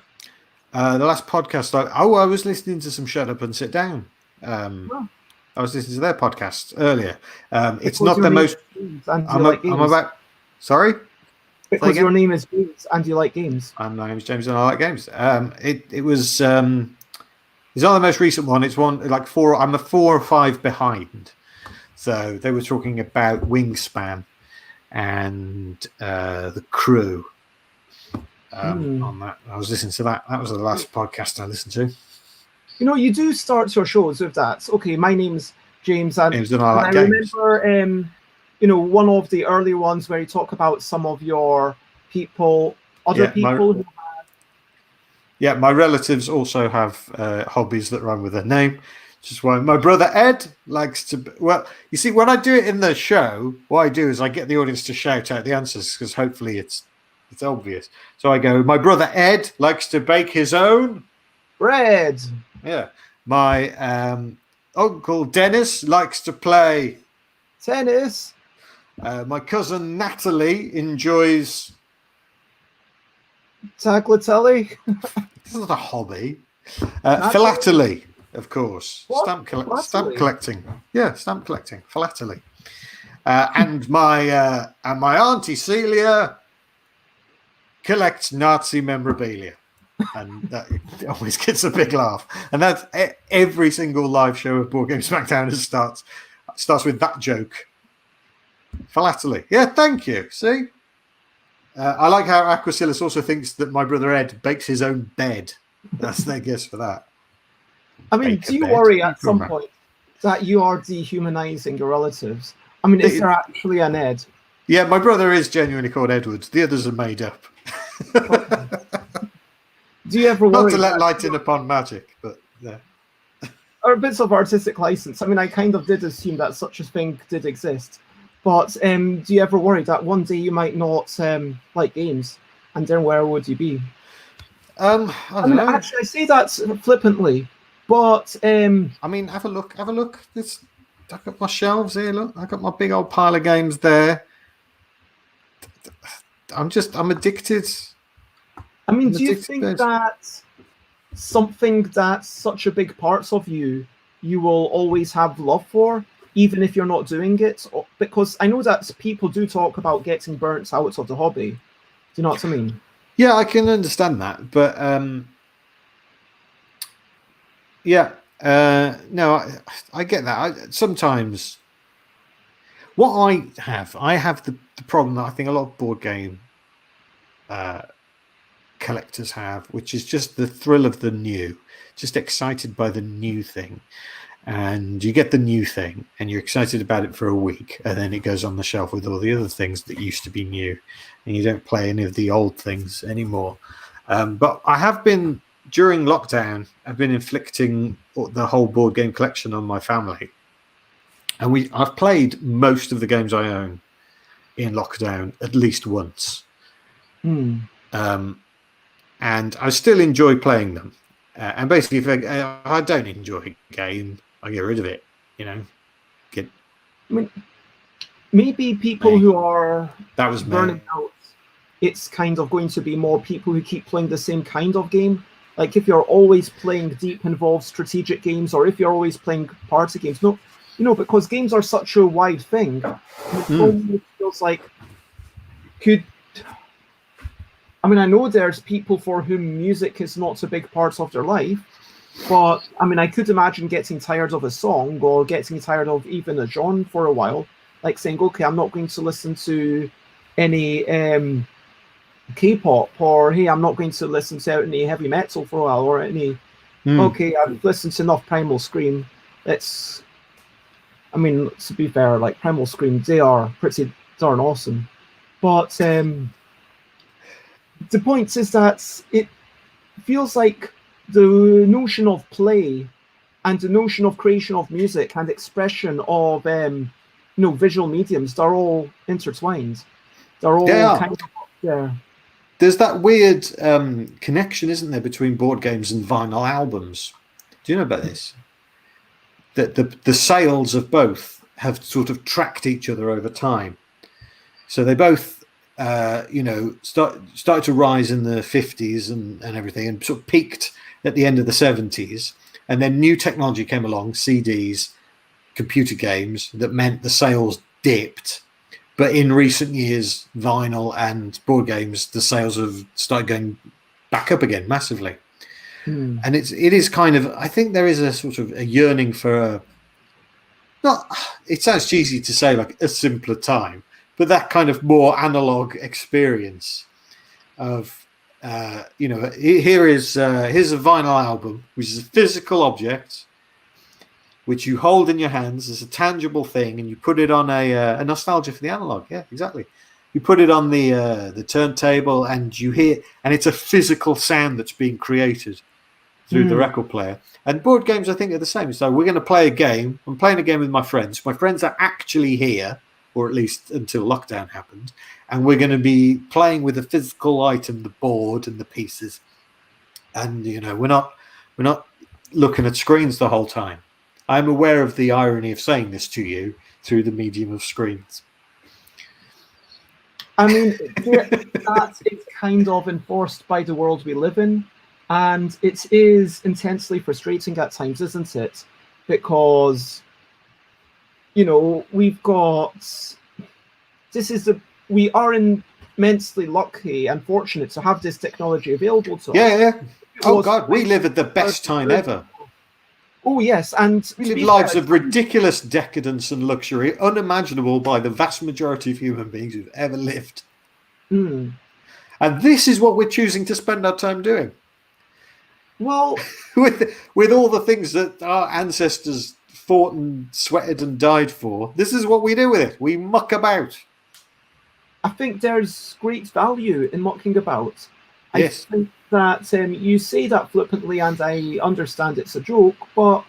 The last podcast, I was listening to some Shut Up and Sit Down. I I was listening to their podcast earlier. It's Because not your the name most. is James and you I'm, like I'm games. about. Sorry. Because your name is James and you like games. My name is James and I like games. It was. It's not the most recent one. It's one like 4. I'm a 4 or 5 behind. So they were talking about Wingspan and the crew on that. I was listening to that. That was the last podcast I listened to. You know, you do start your shows with that. Okay, my name's James, and I like games. remember, you know, one of the early ones where you talk about some of your people, other people. My relatives also have hobbies that rhyme with their name. Which is why my brother Ed likes to. Well, you see, when I do it in the show, what I do is I get the audience to shout out the answers because hopefully it's obvious. So I go, my brother Ed likes to bake his own bread. Yeah. My uncle Dennis likes to play tennis. My cousin Natalie enjoys tagliatelle. This is not a hobby. Philately, of course. Stamp collecting. Yeah, stamp collecting. Philately. And my auntie Celia collects Nazi memorabilia. And that always gets a big laugh. And that's every single live show of Board Game Smackdown starts with that joke. Philately. Yeah, thank you. See? I like how Aquacillus also thinks that my brother Ed bakes his own bed. That's their guess for that. I mean, do you worry at some point that you are dehumanizing your relatives? I mean, is there actually an Ed? Yeah, my brother is genuinely called Edward. The others are made up. Do you ever worry? Not to let light in upon magic, but yeah. Or bits of artistic license. I mean, I kind of did assume that such a thing did exist. But do you ever worry that one day you might not like games, and then where would you be? I don't know. Actually, I say that flippantly, but I mean, have a look. I've got my shelves here. Look, I've got my big old pile of games there. I'm addicted. I mean, do you think that something that's such a big part of you will always have love for, even if you're not doing it? Because I know that people do talk about getting burnt out of the hobby. Do you know what I mean? Yeah, I can understand that, but no, I get that. Sometimes what I have the problem that I think a lot of board game collectors have, which is just the thrill of the new, just excited by the new thing. And you get the new thing and you're excited about it for a week, and then it goes on the shelf with all the other things that used to be new, and you don't play any of the old things anymore. But I have been, during lockdown, I've been inflicting the whole board game collection on my family. And I've played most of the games I own in lockdown at least once. And I still enjoy playing them. And basically, if I don't enjoy a game, I get rid of it. You know, I mean, maybe people who are burning out, it's kind of going to be more people who keep playing the same kind of game. Like if you're always playing deep, involved strategic games, or if you're always playing party games. No, because games are such a wide thing. It feels like I mean, I know there's people for whom music is not a big part of their life, but I mean, I could imagine getting tired of a song or getting tired of even a genre for a while, like saying, okay, I'm not going to listen to any K-pop, or hey, I'm not going to listen to any heavy metal for a while, or any, okay, I've listened to enough Primal Scream. I mean, to be fair, like Primal Scream, they are pretty darn awesome. But the point is that it feels like the notion of play and the notion of creation of music and expression of visual mediums, they're all intertwined. They're all kind of There's that weird connection, isn't there, between board games and vinyl albums? Do you know about this? That the sales of both have sort of tracked each other over time. So they both started to rise in the 50s and everything, and sort of peaked at the end of the 70s, and then new technology came along, CDs, computer games that meant the sales dipped. But in recent years, vinyl and board games, the sales have started going back up again massively. And it is kind of, I think there is a sort of a yearning for it sounds cheesy to say like a simpler time, but that kind of more analog experience of, here's a vinyl album, which is a physical object, which you hold in your hands as a tangible thing, and you put it on a nostalgia for the analog. Yeah, exactly. You put it on the turntable, and you hear, and it's a physical sound that's being created through the record player. And board games, I think, are the same. So we're going to play a game. I'm playing a game with my friends. My friends are actually here, or at least until lockdown happened. And we're going to be playing with a physical item, the board and the pieces. And we're not looking at screens the whole time. I'm aware of the irony of saying this to you through the medium of screens. I mean, that is kind of enforced by the world we live in. And it is intensely frustrating at times, isn't it? Because, we are immensely lucky and fortunate to have this technology available to us. Yeah. Oh God, we live at the best time ever. Oh yes, and we live lives of ridiculous decadence and luxury, unimaginable by the vast majority of human beings who've ever lived. And this is what we're choosing to spend our time doing. Well, with all the things that our ancestors fought and sweated and died for, this is what we do with it. We muck about. I think there's great value in mucking about. Yes. I think that you say that flippantly, and I understand it's a joke, but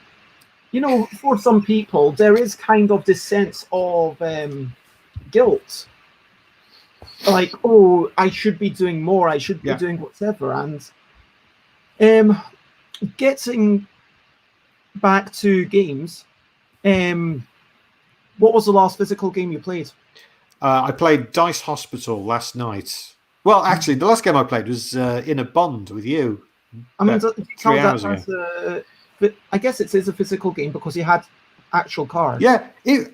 for some people, there is kind of this sense of guilt. Like, oh, I should be doing more. I should be doing whatever. And getting back to games, what was the last physical game you played? I played Dice Hospital last night. Well, actually, the last game I played was in a bond with you. I mean, 3 hours ago. I guess it is a physical game because you had actual cards. Yeah,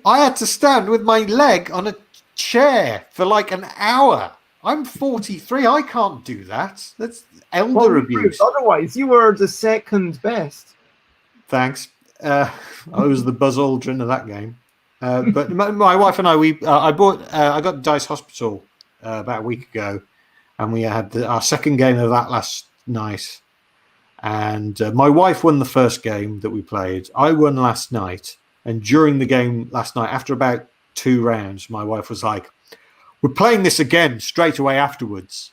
I had to stand with my leg on a chair for like an hour. I'm 43. I can't do that. That's elder abuse. Otherwise, you were the second best. Thanks. I was the Buzz Aldrin of that game. But my wife and I got Dice Hospital about a week ago, and we had our second game of that last night. And my wife won the first game that we played. I won last night, and during the game last night, after about 2 rounds, my wife was like, "We're playing this again straight away afterwards."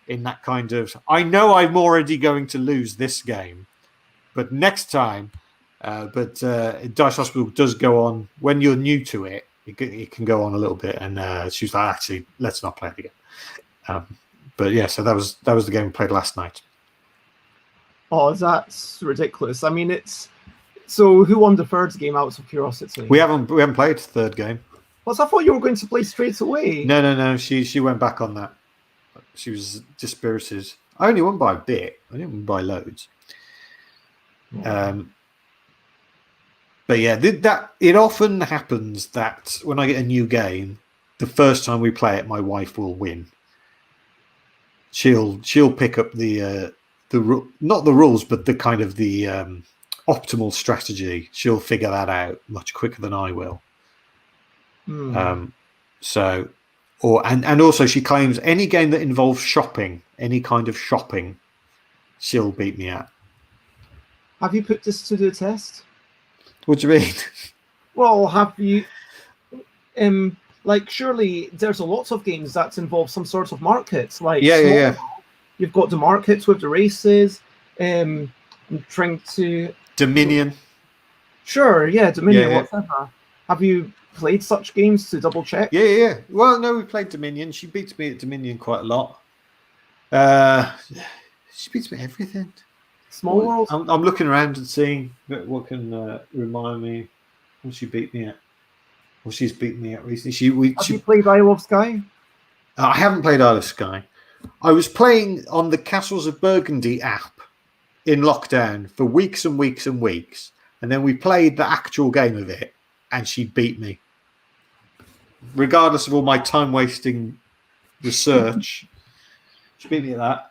In that kind of, I know I'm already going to lose this game, but next time. But Dice Hospital does go on when you're new to it. It can go on a little bit, and she was like, "Actually, let's not play it again." But yeah, so that was the game we played last night. Oh, that's ridiculous. I mean, so who won the third game out of curiosity? We haven't played the third game. Well, I thought you were going to play straight away. No. She went back on that. She was dispirited. I only won by a bit. I didn't win by loads. But yeah, that it often happens that when I get a new game, the first time we play it, my wife will win. She'll pick up not the rules, but the kind of the optimal strategy. She'll figure that out much quicker than I will. And also she claims any game that involves shopping, any kind of shopping, she'll beat me at. Have you put this to the test? What do you mean? Well, have you? Surely there's a lot of games that involve some sort of markets. Yeah. You've got the markets with the races. I'm trying to Dominion. Sure, yeah, Dominion, whatever. Have you played such games to double check? Yeah. Well, no, we played Dominion. She beats me at Dominion quite a lot. She beats me at everything. Small World? I'm looking around and seeing what can remind me what she beat me at. What she's beaten me at recently. Have you played Isle of Skye? I haven't played Isle of Skye. I was playing on the Castles of Burgundy app in lockdown for weeks and weeks and weeks. And then we played the actual game of it. and she beat me. Regardless of all my time-wasting research, she beat me at that.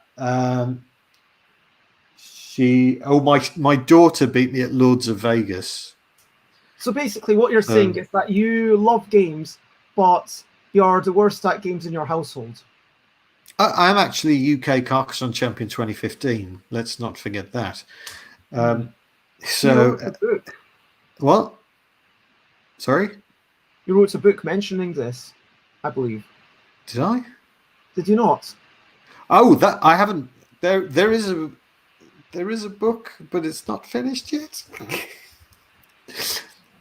My daughter beat me at Lords of Vegas. So basically, what you're saying is that you love games, but you are the worst at games in your household. I am actually UK Carcassonne Champion 2015. Let's not forget that. You wrote a book. What? Sorry? You wrote a book mentioning this, I believe. Did I? Did you not? Oh, that I haven't. There is a book, but it's not finished yet.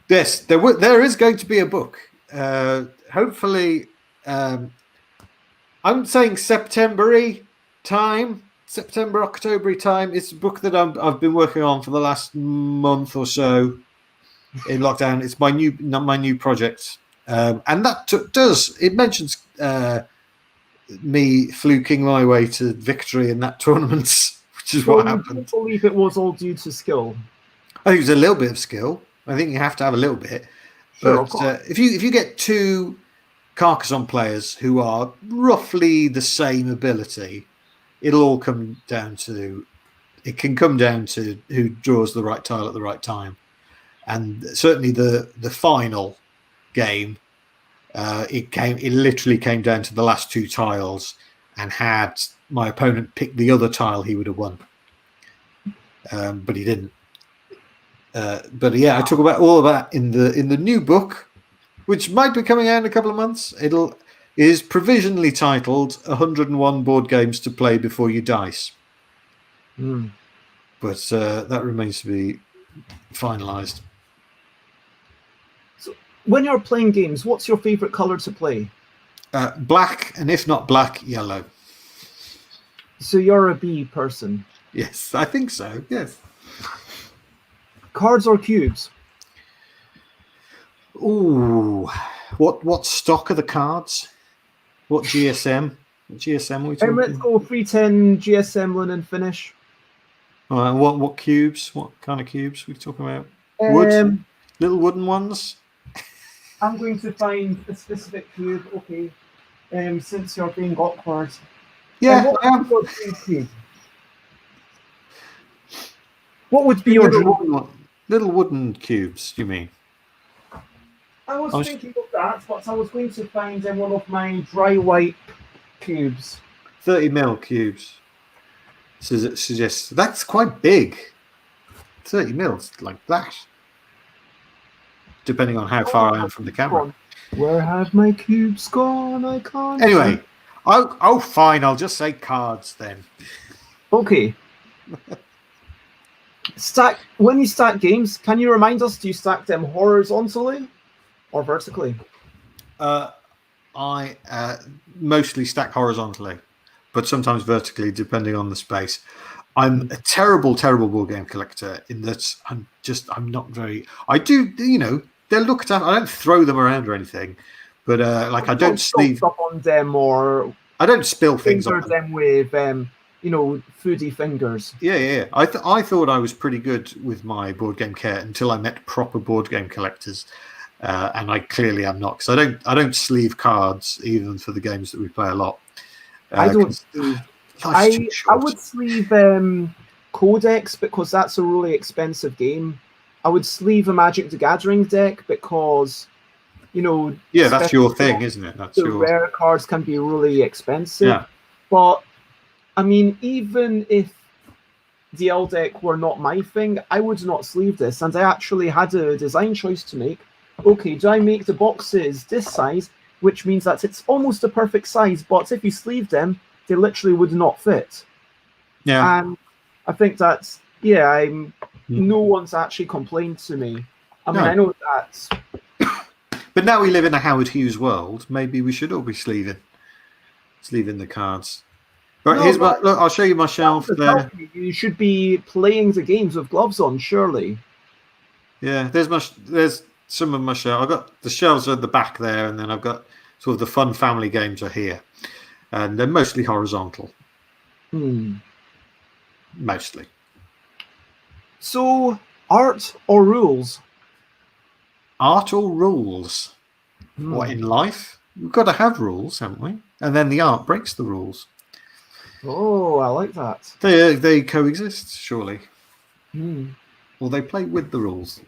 Yes, there is going to be a book. Hopefully, I'm saying September, October time. It's a book that I've been working on for the last month or so in lockdown. It's my new project, and that it mentions me fluking my way to victory in that tournament, which is what happened. I believe it was all due to skill. I think it was a little bit of skill. I think you have to have a little bit. Sure, but if you get two Carcassonne players who are roughly the same ability, it'll all come down to who draws the right tile at the right time. And certainly the final game, it literally came down to the last two tiles, and had my opponent picked the other tile, he would have won. But he didn't. But yeah, I talk about all of that in the new book, which might be coming out in a couple of months. It is provisionally titled 101 Board Games to Play Before You Dice. But that remains to be finalized. So when you're playing games, what's your favorite color to play? Black, and if not black, yellow. So you're a B person? Yes, I think so, yes. Cards or cubes? Ooh, what stock are the cards? What GSM? What GSM are we talking? Let's go 310 GSM linen finish. What cubes? What kind of cubes are we talking about? Wood? Little wooden ones? I'm going to find a specific cube. Okay. Since you're being awkward. Yeah. What would be your little wooden cubes? You mean? I was thinking of that, but I was going to find one of my dry wipe cubes. 30mm cubes. Suggests that's quite big. 30mm, like that. Depending on how far I am from the camera. Where have my cubes gone? I can't. Anyway, oh fine. I'll just say cards then. Okay. When you stack games, can you remind us? Do you stack them horizontally or vertically? I mostly stack horizontally, but sometimes vertically, depending on the space. I'm a terrible board game collector in that I'm not very. I do, they're looked at. I don't throw them around or anything, but I don't sleeve up on them, or I don't spill things on them with foodie fingers. Yeah. I thought I was pretty good with my board game care until I met proper board game collectors, and I clearly am not, because I don't sleeve cards even for the games that we play a lot. I don't sleeve. I would sleeve Codex because that's a really expensive game. I would sleeve a Magic the Gathering deck because, yeah, that's your thing, isn't it? That's your rare cards can be really expensive. Yeah. But I mean, even if the L deck were not my thing, I would not sleeve this. And I actually had a design choice to make. Okay, do I make the boxes this size, which means that it's almost a perfect size, but if you sleeve them, they literally would not fit. Yeah. And I think that's, no one's actually complained to me. I mean, I know that. But now we live in a Howard Hughes world. Maybe we should all be sleeving the cards. Right, look, I'll show you my shelf there. You should be playing the games with gloves on, surely. Yeah, there's some of my shelf. I've got the shelves at the back there, and then I've got sort of the fun family games are here. And they're mostly horizontal. Mostly. So, art or rules? art or rules? What, in life? We've got to have rules, haven't we? And then the art breaks the rules. Oh, I like that. They coexist, surely. Hmm. Or they play with the rules.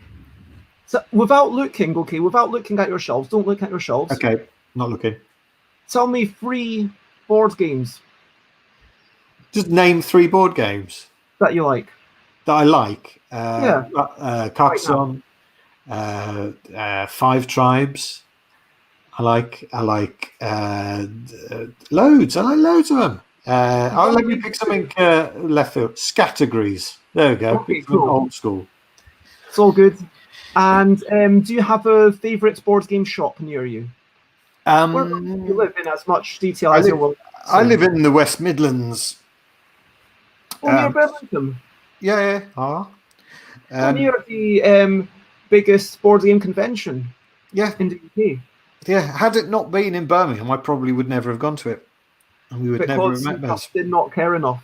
So without looking at your shelves, don't look at your shelves. Okay, not looking. Tell me 3 board games. Just name 3 board games that you like. That I like. Yeah. Carcassonne, 5 Tribes. I like loads. I like loads of them. Let me pick something left field. Scattergrees. There we go. Okay, Some cool. Old school. It's all good. And do you have a favourite board game shop near you? Where do you live in as much detail as you will? I live in the West Midlands. Near Birmingham. Yeah. Near the biggest board game convention. Yeah. In the UK. Yeah. Had it not been in Birmingham, I probably would never have gone to it, and we would never have met. Because you just did not care enough.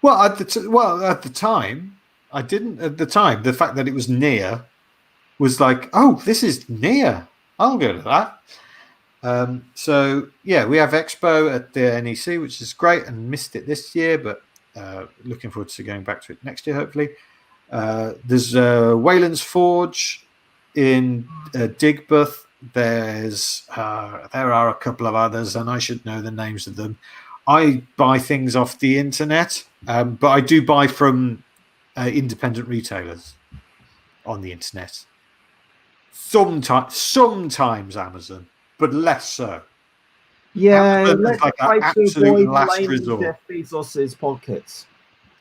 Well, at the time, I didn't. At the time, the fact that it was near was like, oh, this is near. I'll go to that. So yeah, we have Expo at the NEC, which is great, and missed it this year, but looking forward to going back to it next year, hopefully. There's Wayland's Forge in Digbeth. There are a couple of others, and I should know the names of them. I buy things off the internet, but I do buy from independent retailers on the internet. Sometimes Amazon, but less so. Yeah, Amazon let's is like try an to absolute avoid last lining resort. Jeff Bezos's pockets.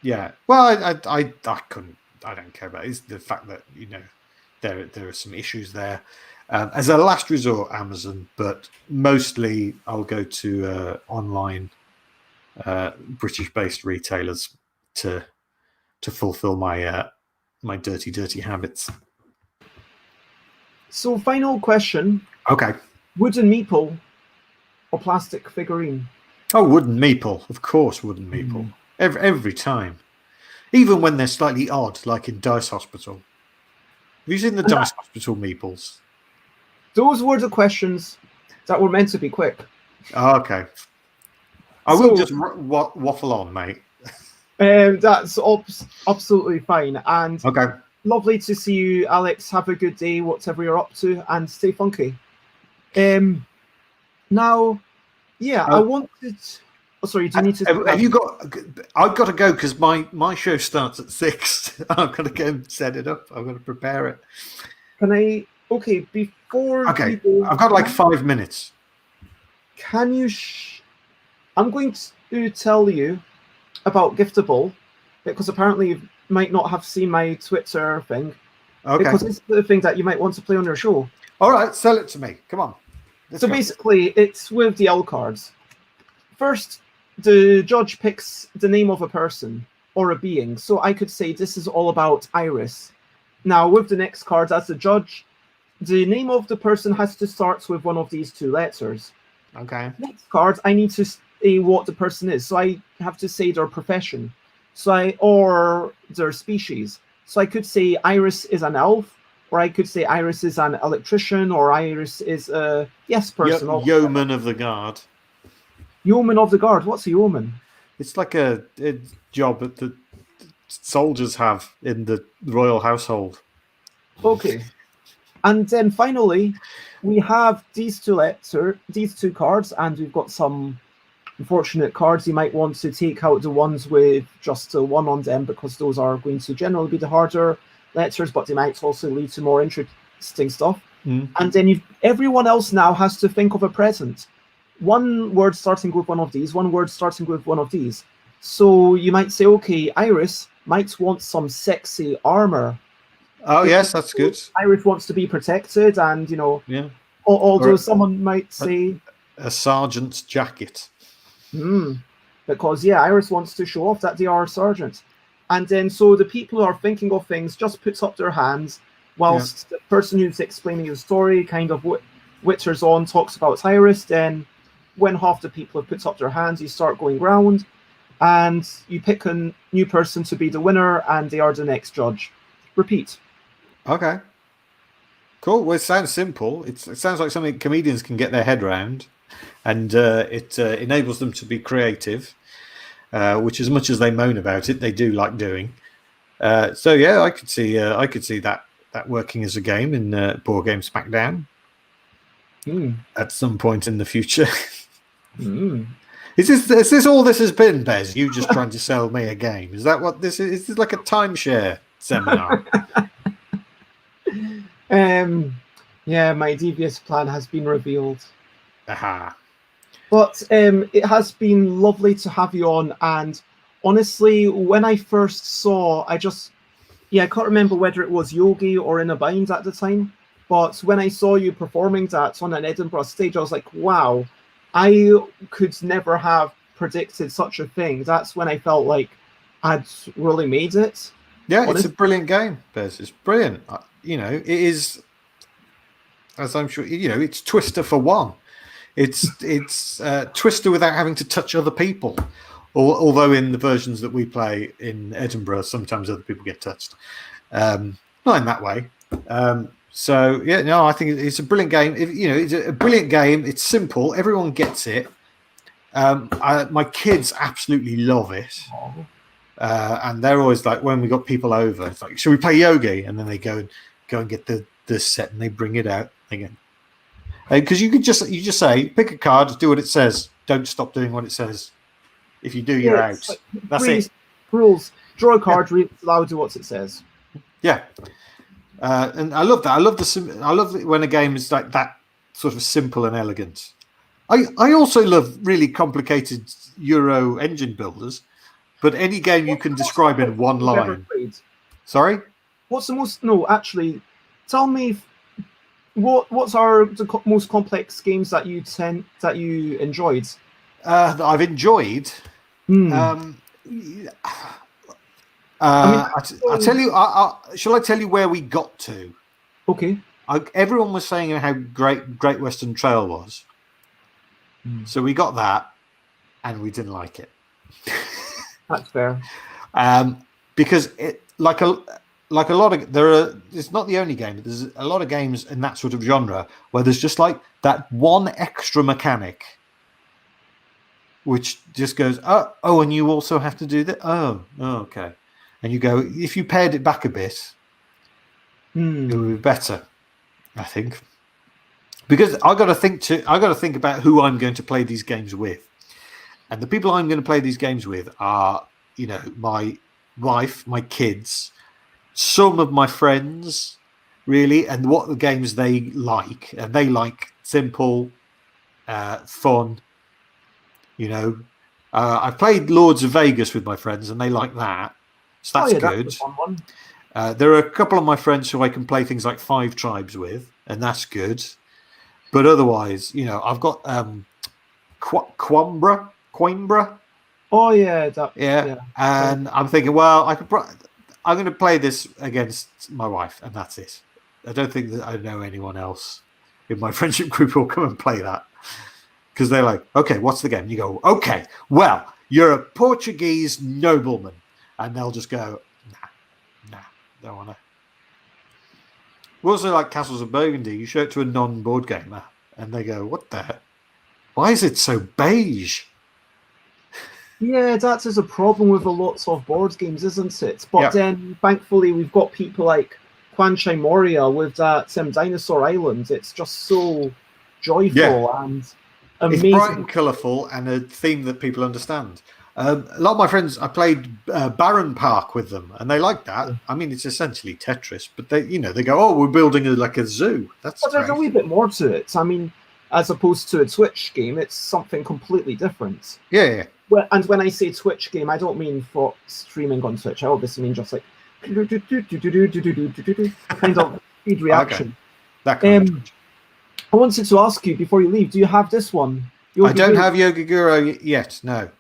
Yeah, well, I couldn't. I don't care about it. It's the fact that there are some issues there. As a last resort, Amazon, but mostly I'll go to online British-based retailers to fulfill my my dirty habits. So, final question. Okay. Wooden meeple or plastic figurine? Oh, wooden meeple. Of course, wooden meeple. Every time. Even when they're slightly odd, like in Dice Hospital. Have you seen the Dice Hospital meeples? Those were the questions that were meant to be quick. Oh, okay. I will just waffle on, mate. That's absolutely fine. And okay. Lovely to see you, Alex. Have a good day, whatever you're up to, and stay funky. Now, yeah, I wanted. Oh, sorry, do you need to? Have you got? I've got to go because my show starts at 6. I've got to go and set it up. I've got to prepare it. Can I? Okay, before. Okay, I've got like 5 minutes. Can you? I'm going to tell you about Giftable because apparently you might not have seen my Twitter thing. Okay. Because it's the thing that you might want to play on your show. All right, sell it to me. Come on. So basically, it's with the L cards. First, the judge picks the name of a person or a being. So I could say this is all about Iris. Now, with the next cards, as the judge, the name of the person has to start with one of these 2 letters. Okay. Next card, I need to say what the person is. So I have to say their profession. Or their species. So I could say Iris is an elf, or I could say Iris is an electrician, or Iris is a yes person. Yeoman of the guard. Yeoman of the guard. What's a yeoman? It's like a job that the soldiers have in the royal household. Okay. And then finally, we have these 2 cards, and we've got some unfortunate cards. You might want to take out the ones with just a 1 on them because those are going to generally be the harder letters, but they might also lead to more interesting stuff. And then everyone else now has to think of a present. 1 word starting with one of these, 1 word starting with one of these. So you might say, okay, Iris might want some sexy armor. Oh, yes, that's good. Iris wants to be protected, and yeah. Although someone might say a sergeant's jacket. Because Iris wants to show off that they are a sergeant. And then so the people who are thinking of things just puts up their hands whilst the person who's explaining the story kind of witters on, talks about Iris. Then when half the people have put up their hands, you start going round and you pick a new person to be the winner, and they are the next judge. Repeat. Okay. Cool. Well, it sounds simple. It sounds like something comedians can get their head around, and it enables them to be creative, which, as much as they moan about it, they do like doing. So yeah, I could see that working as a game in Board Game Smackdown at some point in the future. Is this all this has been, Bez? You just trying to sell me a game? Is that what this is? Is this like a timeshare seminar? Yeah, my devious plan has been revealed. Aha. But it has been lovely to have you on. And honestly, when I first saw, I can't remember whether it was Yogi or In a Bind at the time. But when I saw you performing that on an Edinburgh stage, I was like, wow, I could never have predicted such a thing. That's when I felt like I'd really made it. Yeah, honestly. It's a brilliant game, Bez. It's brilliant. It is, as I'm sure, it's Twister for one. It's Twister without having to touch other people. Although in the versions that we play in Edinburgh, sometimes other people get touched. Not in that way. So yeah, no, I think it's a brilliant game. It's a brilliant game. It's simple. Everyone gets it. My kids absolutely love it. And they're always like, when we got people over, it's like, should we play Yogi? And then they go and get the set and they bring it out again. Because you just say, pick a card, do what it says. Don't stop doing what it says. If you do, you're out. That's it. Rules. Draw a card, read it aloud, do what it says. Yeah. And I love that. I love it when a game is like that, sort of simple and elegant. I also love really complicated Euro engine builders, but any game you can describe in one line. Sorry? What's the most? No, actually, tell me what's the most complex games that you enjoyed? That I've enjoyed. I'll tell you. Shall I tell you where we got to? Okay. Everyone was saying how Great Western Trail was. So we got that, and we didn't like it. That's fair. Because it like a lot of it's not the only game, but there's a lot of games in that sort of genre where there's just like that one extra mechanic, which just goes, oh, and you also have to do that. Oh, okay. And you go, if you pared it back a bit, it would be better, I think. Because I got to think about who I'm going to play these games with, and the people I'm going to play these games with are, my wife, my kids, some of my friends, really, and what the games they like, and they like simple, fun. I played Lords of Vegas with my friends, and they like that, so that's good. That's a fun one. There are a couple of my friends who I can play things like Five Tribes with, and that's good. But otherwise, I've got Coimbra. Oh yeah, yeah. And I'm thinking, well, I'm going to play this against my wife, and that's it. I don't think that I know anyone else in my friendship group who will come and play that, because they're like, okay, what's the game? And you go, okay, well, you're a Portuguese nobleman, and they'll just go, nah, don't want to. We also like Castles of Burgundy. You show it to a non-board gamer, and they go, what the heck? Why is it so beige? Yeah, that is a problem with a lot of board games, isn't it? But then, thankfully, we've got people like Quanchai Moria with that Dinosaur Island. It's just so joyful and amazing. It's bright and colourful and a theme that people understand. A lot of my friends, I played Baron Park with them, and they like that. I mean, it's essentially Tetris, but they go, "Oh, we're building like a zoo." But there's a wee bit more to it. I mean, as opposed to a Twitch game, it's something completely different. Yeah. Well, and when I say Twitch game, I don't mean for streaming on Twitch. I obviously mean just like kind of speed reaction. That kind of. I wanted to ask you before you leave, do you have this one? I don't have Yogi Guru yet. No.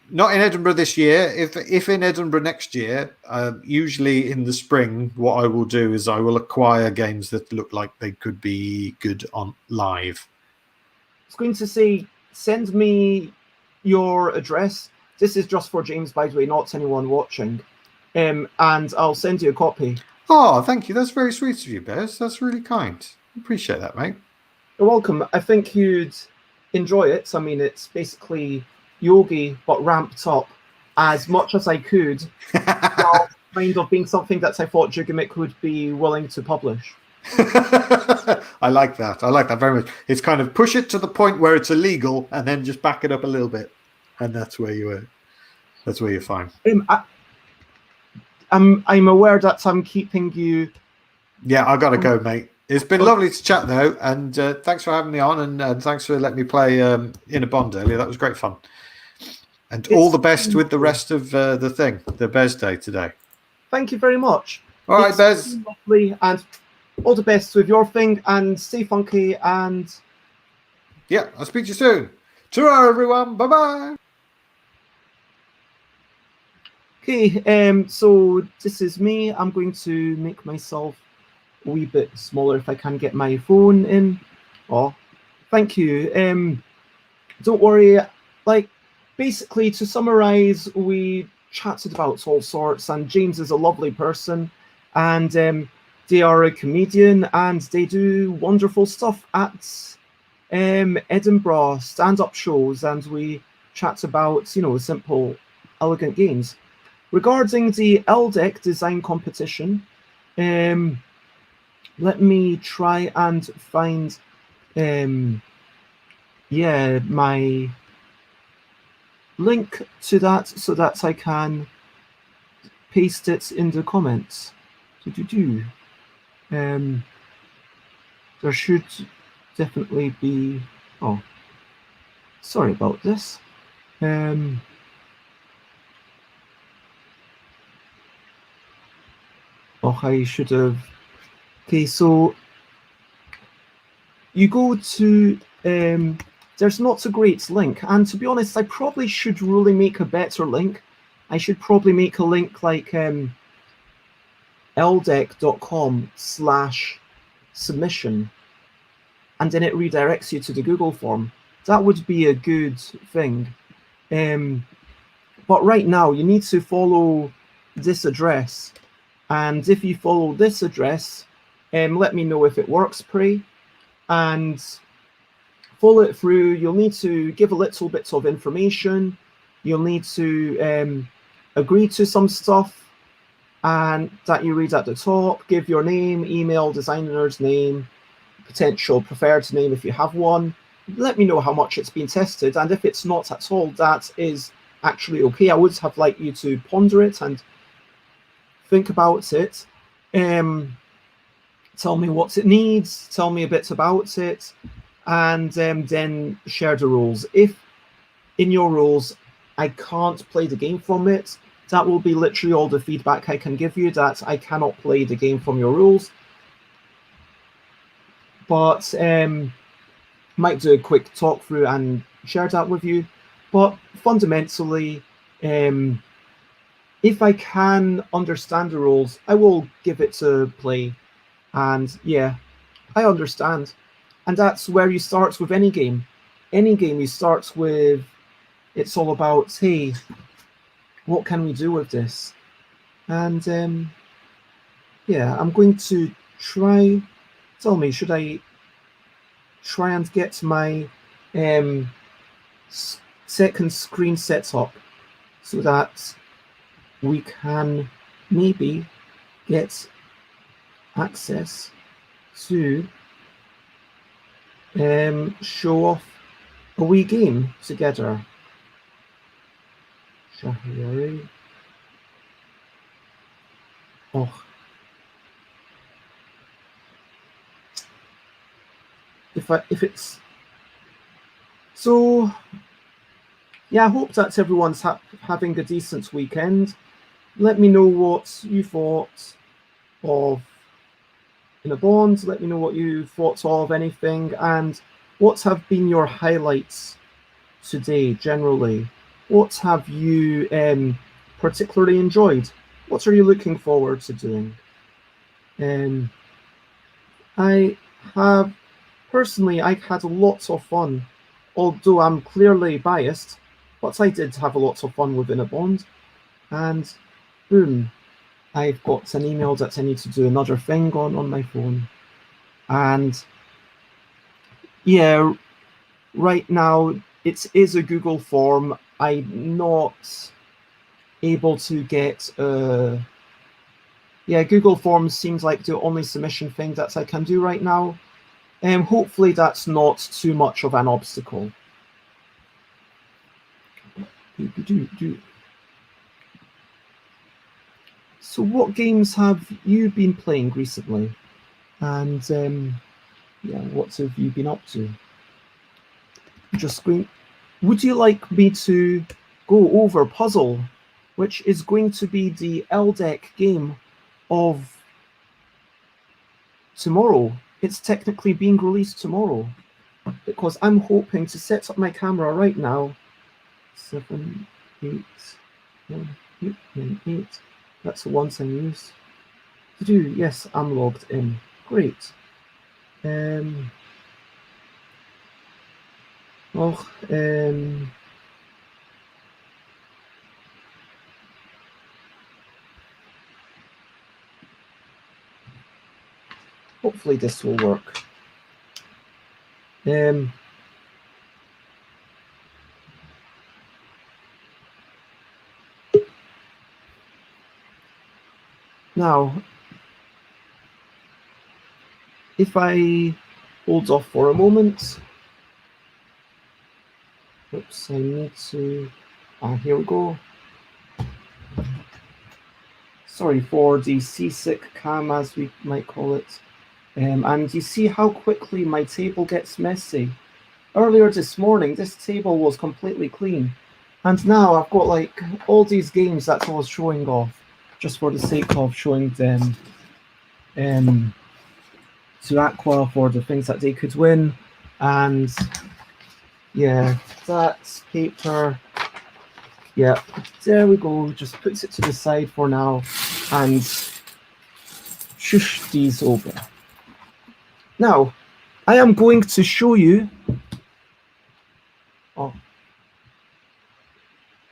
Not in Edinburgh this year. If in Edinburgh next year, usually in the spring, what I will do is I will acquire games that look like they could be good on live. I was going to say, send me your address. This is just for James, by the way, not anyone watching. And I'll send you a copy. Oh, thank you. That's very sweet of you, Bez. That's really kind. Appreciate that, mate. You're welcome. I think you'd enjoy it. I mean, it's basically Yogi, but ramped up as much as I could, while kind of being something that I thought Jigamic would be willing to publish. I like that. I like that very much. It's kind of push it to the point where it's illegal, and then just back it up a little bit, and that's where you're fine. I'm aware that I'm keeping you. Yeah, I gotta go, mate. It's been lovely to chat though, and thanks for having me on, and thanks for letting me play in a Bond earlier. That was great fun. And all the best with the rest of the Bez Day today. Thank you very much. All right, Bez. Lovely, and all the best with your thing, and stay funky, and yeah, I'll speak to you soon. Ta-ra, everyone. Bye-bye. Okay, so this is me. I'm going to make myself a wee bit smaller if I can get my phone in. Oh, thank you. Don't worry. Like, basically, to summarize, we chatted about all sorts, and James is a lovely person, and they are a comedian, and they do wonderful stuff at Edinburgh stand-up shows, and we chat about, simple, elegant games. Regarding the LDEC design competition, let me try and find, my link to that so that I can paste it in the comments. There should definitely be. Oh, sorry about this. Oh, I should have. Okay, so you go to. There's not a great link, and to be honest, I probably should really make a better link. I should probably make a link like ldec.com/submission, and then it redirects you to the Google form. That would be a good thing. But right now, you need to follow this address. And if you follow this address, let me know if it works, pray. And follow it through. You'll need to give a little bit of information. You'll need to agree to some stuff and that you read at the top. Give your name, email, designer's name, potential preferred name if you have one. Let me know how much it's been tested. And if it's not at all, that is actually okay. I would have liked you to ponder it and think about it. Tell me what it needs, tell me a bit about it, and then share the rules. If in your rules I can't play the game from it, that will be literally all the feedback I can give you, that I cannot play the game from your rules. But might do a quick talk through and share that with you. But fundamentally, if I can understand the rules, I will give it a play. And yeah, I understand. And that's where you start with any game. Any game you start with, it's all about, hey, what can we do with this? And yeah, I'm going to try, tell me, should I try and get my second screen set up so that we can maybe get access to show off a wee game together. Shahiri. Oh. If it's so, yeah, I hope that everyone's having a decent weekend. Let me know what you thought of In a Bond. Let me know what you thought of anything, and what have been your highlights today generally. What have you particularly enjoyed? What are you looking forward to doing? I have personally, I had lots of fun, although I'm clearly biased, but I did have a lot of fun with In a Bond. And boom, I've got an email that I need to do another thing on my phone. And yeah, right now it is a Google form. I'm not able to get Google Forms seems like the only submission thing that I can do right now. Hopefully that's not too much of an obstacle. So what games have you been playing recently? And what have you been up to? Just going. Would you like me to go over Puzzle, which is going to be the LDEC game of tomorrow? It's technically being released tomorrow, because I'm hoping to set up my camera right now. 7, 8, 1, 8, 9, 8. That's the one I use. Yes, I'm logged in. Great. Hopefully this will work. Now, if I hold off for a moment, oops, I need to, here we go. Sorry for the seasick cam, as we might call it. And you see how quickly my table gets messy. Earlier this morning, this table was completely clean. And now I've got like all these games that I was showing off just for the sake of showing them to Aqua for the things that they could win. And yeah, that's paper. Yeah, there we go. Just puts it to the side for now and shush these over. Now, I am going to show you.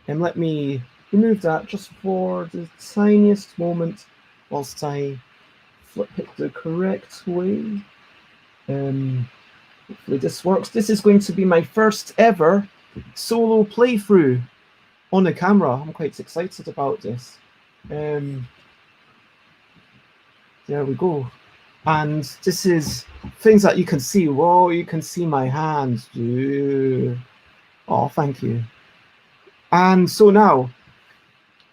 And let me remove that just for the tiniest moment whilst I flip it the correct way. Hopefully this works. This is going to be my first ever solo playthrough on the camera. I'm quite excited about this. There we go. And this is things that you can see. Whoa, you can see my hands. Oh, thank you. And so now,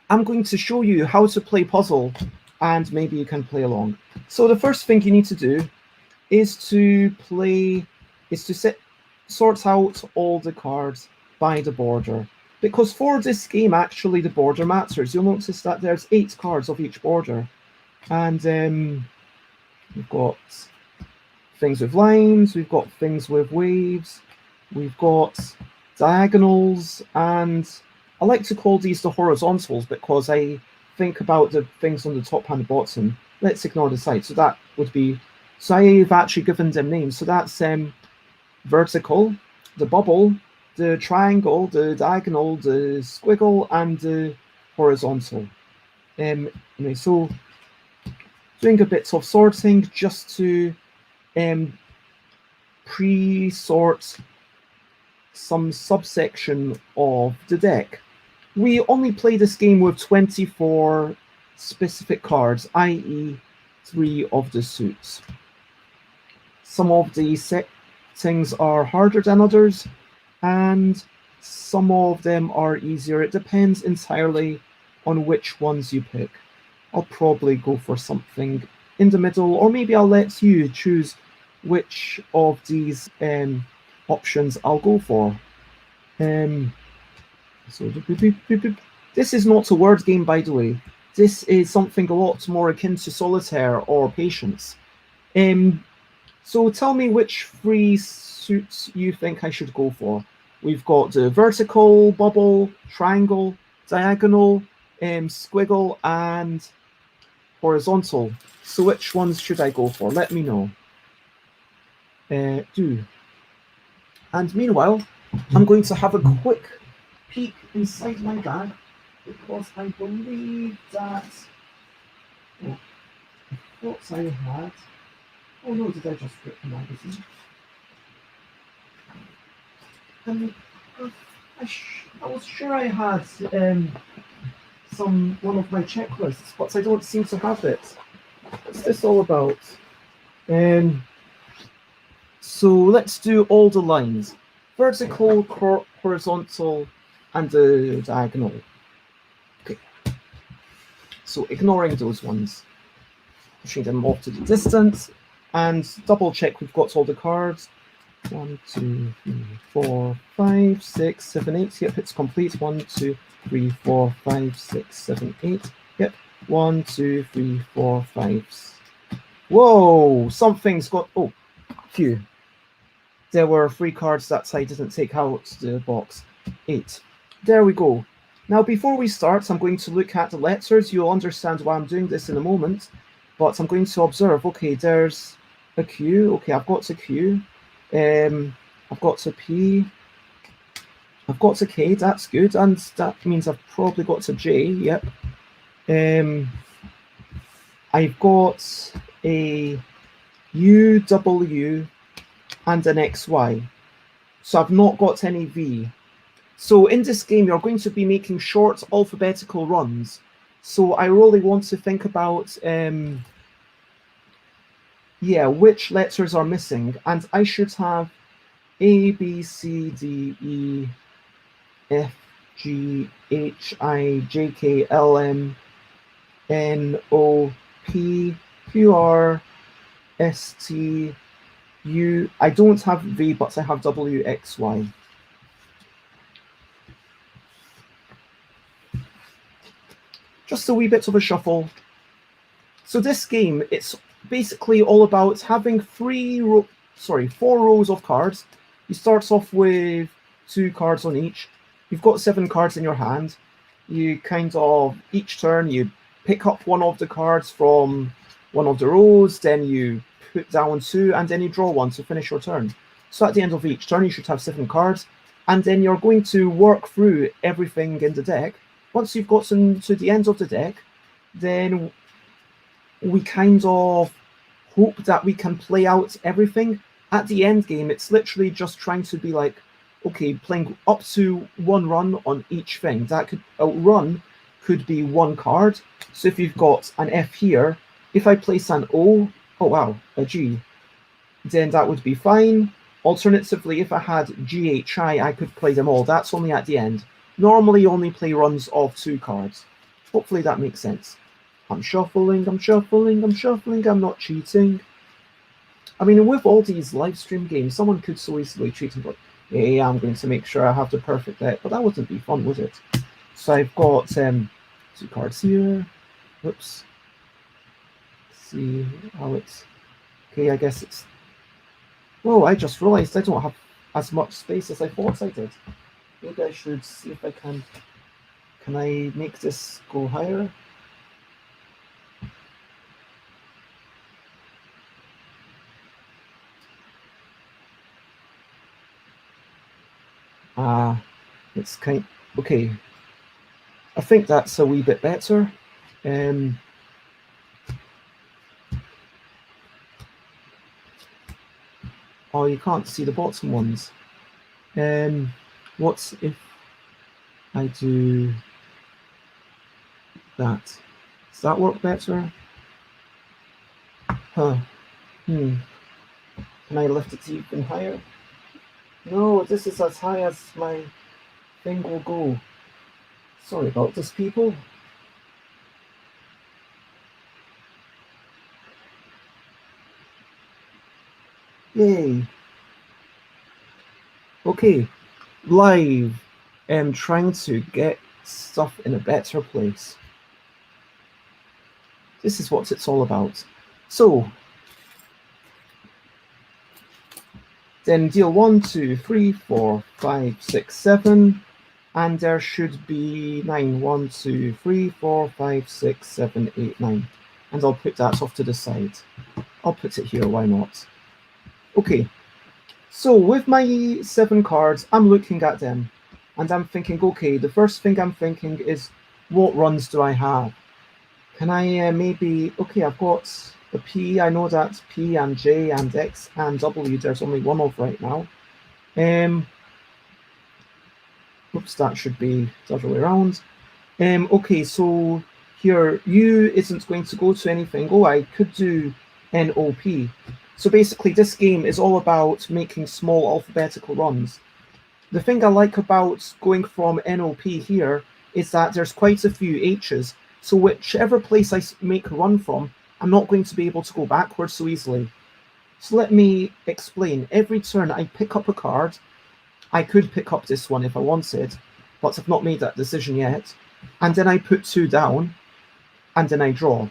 I'm going to show you how to play Puzzle, and maybe you can play along. So the first thing you need to do is to sort out all the cards by the border. Because for this game, actually, the border matters. You'll notice that there's 8 cards of each border. And we've got things with lines, we've got things with waves, we've got diagonals, and I like to call these the horizontals because I think about the things on the top and the bottom. Let's ignore the side. So that would be, so I've actually given them names. So that's vertical, the bubble, the triangle, the diagonal, the squiggle, and the horizontal. Anyway, so doing a bit of sorting just to pre-sort some subsection of the deck. We only play this game with 24 specific cards, i.e. 3 of the suits. Some of the settings are harder than others, and some of them are easier. It depends entirely on which ones you pick. I'll probably go for something in the middle, or maybe I'll let you choose which of these options I'll go for. So this is not a word game, by the way. This is something a lot more akin to solitaire or patience. So tell me which 3 suits you think I should go for. We've got the vertical, bubble, triangle, diagonal, squiggle, and horizontal. So which ones should I go for? Let me know. And meanwhile, I'm going to have a quick peek inside my bag because I believe that Thoughts I had. Oh no, did I just rip the magazine? I was sure I had one of my checklists, but I don't seem to have it. What's this all about? So let's do all the lines. Vertical, horizontal, and the diagonal. Okay. So ignoring those ones. Pushing them off to the distance. And double check we've got all the cards. 1, 2, 3, 4, 5, 6, 7, 8. Yep, it's complete. 1, 2, 3, 4, 5, 6, 7, 8. Yep. 1, 2, 3, 4, 5. Whoa! Something's got. Oh, phew. There were 3 cards that I didn't take out the box. 8. There we go. Now, before we start, I'm going to look at the letters. You'll understand why I'm doing this in a moment. But I'm going to observe. Okay, there's a Q. Okay, I've got a Q. I've got a P. I've got a K. That's good. And that means I've probably got a J. Yep. I've got a U, W, and an XY. So I've not got any V. So in this game, you're going to be making short alphabetical runs. So I really want to think about, which letters are missing. And I should have A, B, C, D, E, F, G, H, I, J, K, L, M, N, O, P, Q, R, S, T, U. I don't have V, but I have W, X, Y. Just a wee bit of a shuffle. So this game, it's basically all about having 4 rows of cards. You start off with 2 cards on each. You've got 7 cards in your hand. You kind of, each turn, you pick up one of the cards from one of the rows, then you put down 2, and then you draw 1 to finish your turn. So at the end of each turn, you should have 7 cards, and then you're going to work through everything in the deck. Once you've gotten to the end of the deck, then we kind of hope that we can play out everything. At the end game, it's literally just trying to be like, okay, playing up to 1 run on each thing. That could, a run could be 1 card. So if you've got an F here, if I place an O, oh wow, a G, then that would be fine. Alternatively, if I had GHI, I could play them all. That's only at the end. Normally only play runs of 2 cards. Hopefully that makes sense. I'm shuffling, I'm shuffling, I'm shuffling, I'm not cheating. I mean, with all these live stream games, someone could so easily cheat and go, hey, I'm going to make sure I have the perfect deck, but that wouldn't be fun, would it? So I've got 2 cards here. Whoops. Let's see how it's... Okay, I guess it's... Whoa, I just realized I don't have as much space as I thought I did. Maybe I should see if I can... Can I make this go higher? It's kind... Okay. I think that's a wee bit better. Oh, you can't see the bottom ones. What if I do that? Does that work better? Huh. Can I lift it even higher? No, this is as high as my thing will go. Sorry about this, people. Yay. Okay, live. I'm trying to get stuff in a better place. This is what it's all about. So, then deal 1, 2, 3, 4, 5, 6, 7, and there should be 9. 1, 2, 3, 4, 5, 6, 7, 8, 9. And I'll put that off to the side. I'll put it here, why not? Okay, so with my 7 cards, I'm looking at them, and I'm thinking, okay, the first thing I'm thinking is, what runs do I have? Can I maybe... Okay, I've got the P. I know that P and J and X and W, there's only one of right now. Oops, that should be the other way around. Okay, so here, U isn't going to go to anything. Oh, I could do NOP. So basically, this game is all about making small alphabetical runs. The thing I like about going from NOP here is that there's quite a few H's. So whichever place I make a run from, I'm not going to be able to go backwards so easily. So let me explain. Every turn I pick up a card. I could pick up this one if I wanted, but I've not made that decision yet. And then I put 2 down, and then I draw.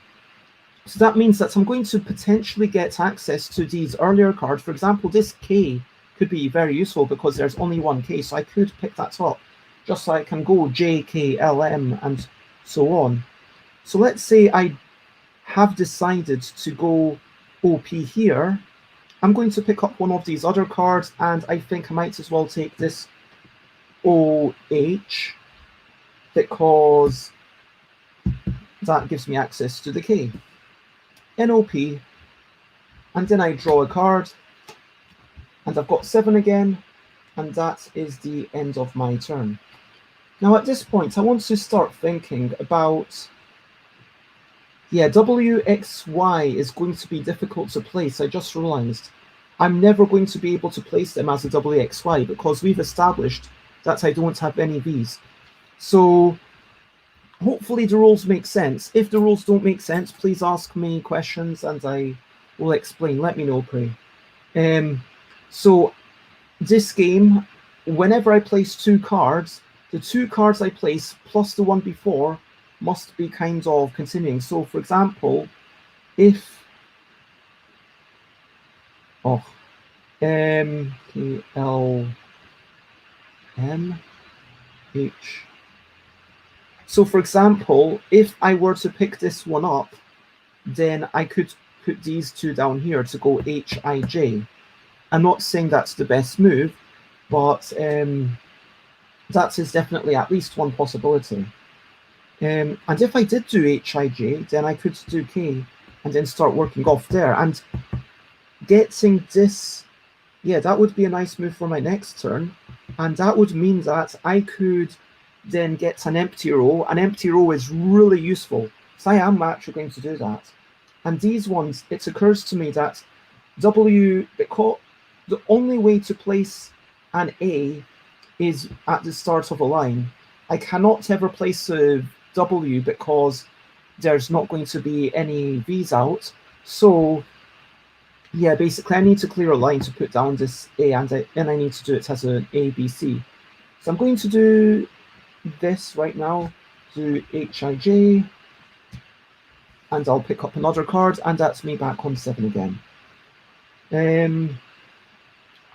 So that means that I'm going to potentially get access to these earlier cards. For example, this K could be very useful because there's only one K, so I could pick that up, just so I can go J, K, L, M, and so on. So let's say I have decided to go OP here. I'm going to pick up one of these other cards, and I think I might as well take this OH, because that gives me access to the K. NOP, and then I draw a card, and I've got 7 again, and that is the end of my turn. Now at this point, I want to start thinking about... Yeah, WXY is going to be difficult to place. I just realized I'm never going to be able to place them as a WXY because we've established that I don't have any V's. So hopefully the rules make sense. If the rules don't make sense, please ask me questions and I will explain. Let me know, pray. So this game, whenever I place 2 cards, the 2 cards I place plus the one before must be kind of continuing. So for example, if K, L, M, H. So for example, if I were to pick this one up, then I could put these 2 down here to go H, I, J. I'm not saying that's the best move, but that is definitely at least one possibility. And if I did do HIJ, then I could do K and then start working off there. And getting this, yeah, that would be a nice move for my next turn. And that would mean that I could then get an empty row. An empty row is really useful. So I am actually going to do that. And these ones, it occurs to me that because the only way to place an A is at the start of a line. I cannot ever place a W because there's not going to be any V's out. So yeah, basically I need to clear a line to put down this A, and then I need to do it as an A, B, C. So I'm going to do this right now, do HIJ, and I'll pick up another card, and that's me back on 7 again.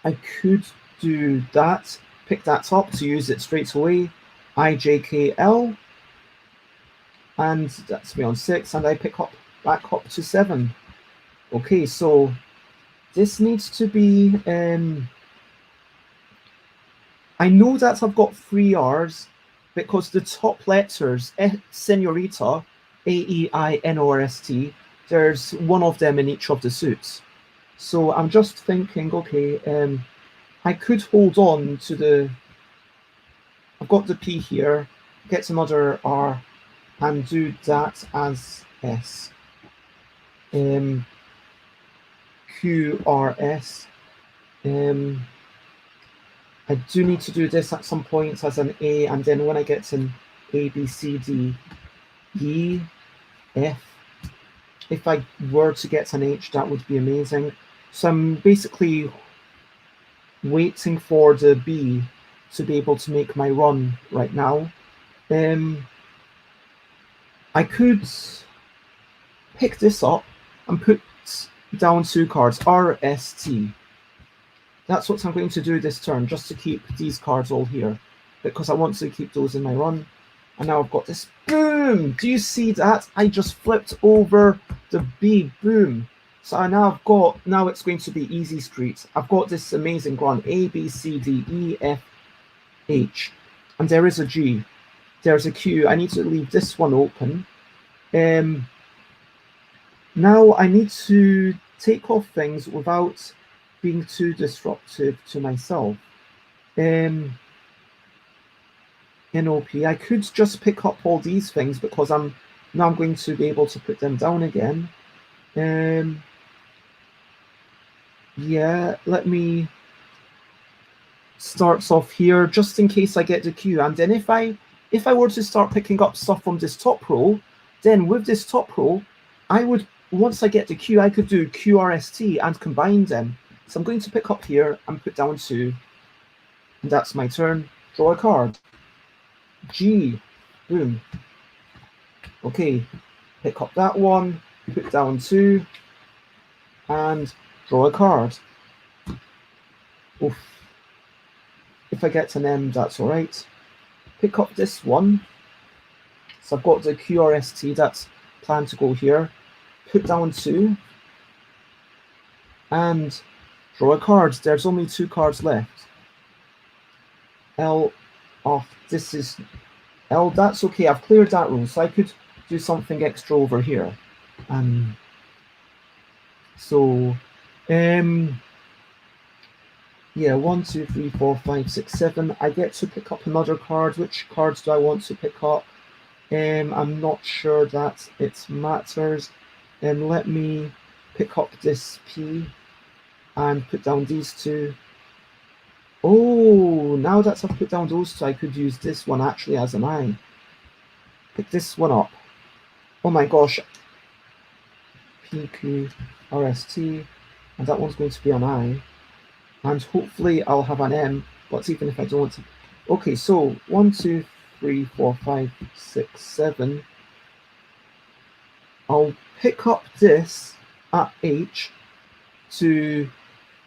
I could do that, pick that up to use it straight away, IJKL, and that's me on 6, and I pick up back up to 7. Okay, so this needs to be, I know that I've got 3 R's because the top letters, Senorita, AEINORST, there's one of them in each of the suits. So I'm just thinking, okay, I could hold on to the, I've got the P here, get another R, and do that as S. QRS. I do need to do this at some point as an A, and then when I get an A, B, C, D, E, F. If I were to get an H, that would be amazing. So I'm basically waiting for the B to be able to make my run right now. I could pick this up and put down 2 cards, RST. That's what I'm going to do this turn, just to keep these cards all here, because I want to keep those in my run. And now I've got this, boom! Do you see that? I just flipped over the B, boom. So now it's going to be easy street. I've got this amazing run, A, B, C, D, E, F, H. And there is a G. There's a Q. I need to leave this one open. Now I need to take off things without being too disruptive to myself. NOP, I could just pick up all these things because I'm going to be able to put them down again. Yeah, let me start off here just in case I get the queue. And then if I were to start picking up stuff from this top row, then with this top row, I would, once I get the queue, I could do QRST and combine them. So I'm going to pick up here and put down 2. And that's my turn. Draw a card. G. Boom. Okay. Pick up that one, put down 2, and draw a card. Oof. If I get an M, that's all right. Pick up this one. So I've got the QRST that's planned to go here. Put down 2, and draw a card. There's only 2 cards left. L. Oh, this is L. That's okay. I've cleared that row, so I could do something extra over here. So, yeah, 1, 2, 3, 4, 5, 6, 7. I get to pick up another card. Which cards do I want to pick up? I'm not sure that it matters. Let me pick up this P and put down these 2. Oh, now that I've put down those 2, I could use this one actually as an I. Pick this one up. Oh my gosh. PQRST, and that one's going to be an I. And hopefully I'll have an M, but even if I don't. Okay, so 1, 2, 3, 4, 5, 6, 7. I'll pick up this at H to,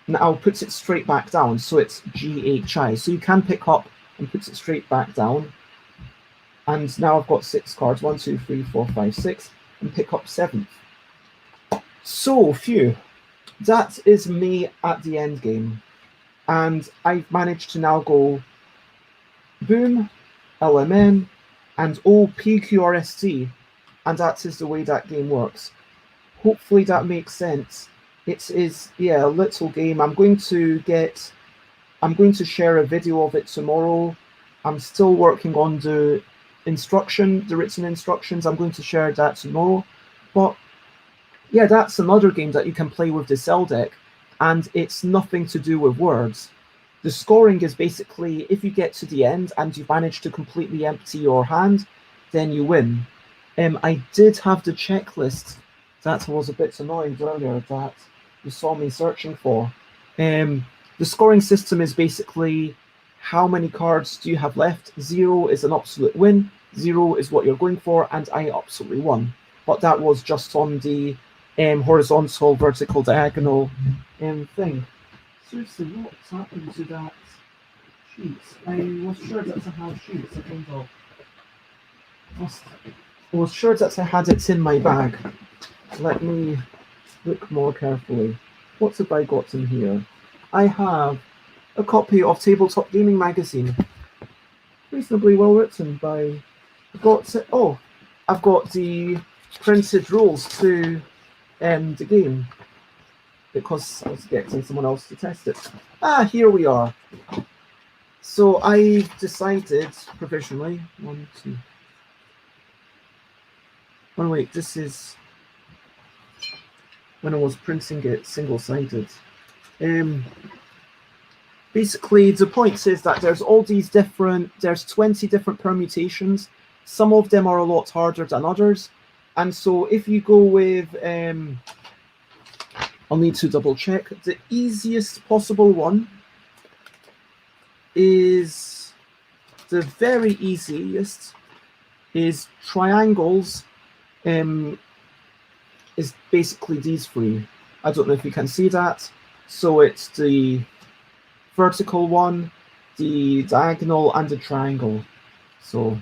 now I'll put it straight back down, so it's GHI. So you can pick up and put it straight back down. And now I've got 6 cards, 1, 2, 3, 4, 5, 6, and pick up 7th. So, phew, that is me at the end game. And I've managed to now go boom, LMN, and PQRST. And that is the way that game works. Hopefully that makes sense. It is, yeah, a little game. I'm going to share a video of it tomorrow. I'm still working on the written instructions. I'm going to share that tomorrow. But yeah, that's another game that you can play with the cell deck, and it's nothing to do with words. The scoring is basically, if you get to the end and you manage to completely empty your hand, then you win. I did have the checklist that was a bit annoying earlier that you saw me searching for. The scoring system is basically how many cards do you have left. 0 is an absolute win, 0 is what you're going for, and I absolutely won. But that was just on the horizontal, vertical, diagonal thing. Seriously, what's happened to that sheet? I was sure that I had sheets. I was sure that I had it in my bag. Let me look more carefully. What have I got in here? I have a copy of Tabletop Gaming Magazine. Reasonably well written by... I've got the printed rules to the game because I was getting someone else to test it. Here we are. So I decided provisionally, 1, 2. Oh wait, this is when I was printing it single-sided. Basically, the point is that there's all these there's 20 different permutations. Some of them are a lot harder than others. And so if you go with, I'll need to double check, the easiest possible one is, the very easiest is triangles, is basically these 3. I don't know if you can see that. So it's the vertical one, the diagonal, and the triangle. So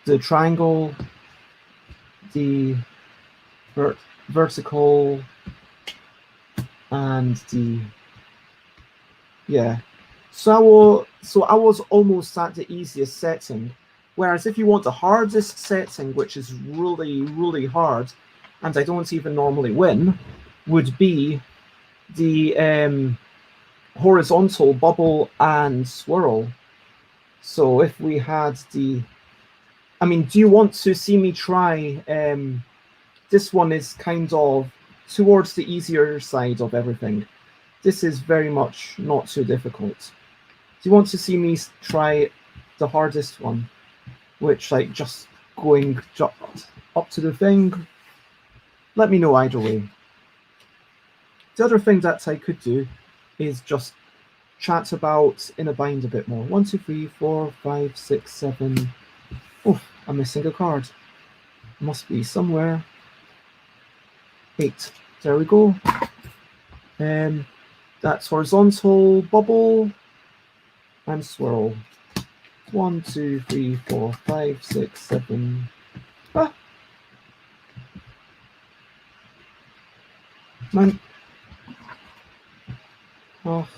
the triangle, the vertical, and the, yeah. So I was almost at the easiest setting, Whereas if you want the hardest setting, which is really, really hard, and I don't even normally win, would be the horizontal bubble and swirl. So if we had the... I mean, do you want to see me try... this one is kind of towards the easier side of everything. This is very much not too difficult. Do you want to see me try the hardest one? Which, like, just going up to the thing? Let me know either way. The other thing that I could do is just chat about In a Bind a bit more. 1, 2, 3, 4, 5, 6, 7. Oh, I'm missing a card. Must be somewhere. 8. There we go. That's horizontal, bubble, and swirl. 1, 2, 3, 4, 5, 6, 7. Ah! Man. Oh,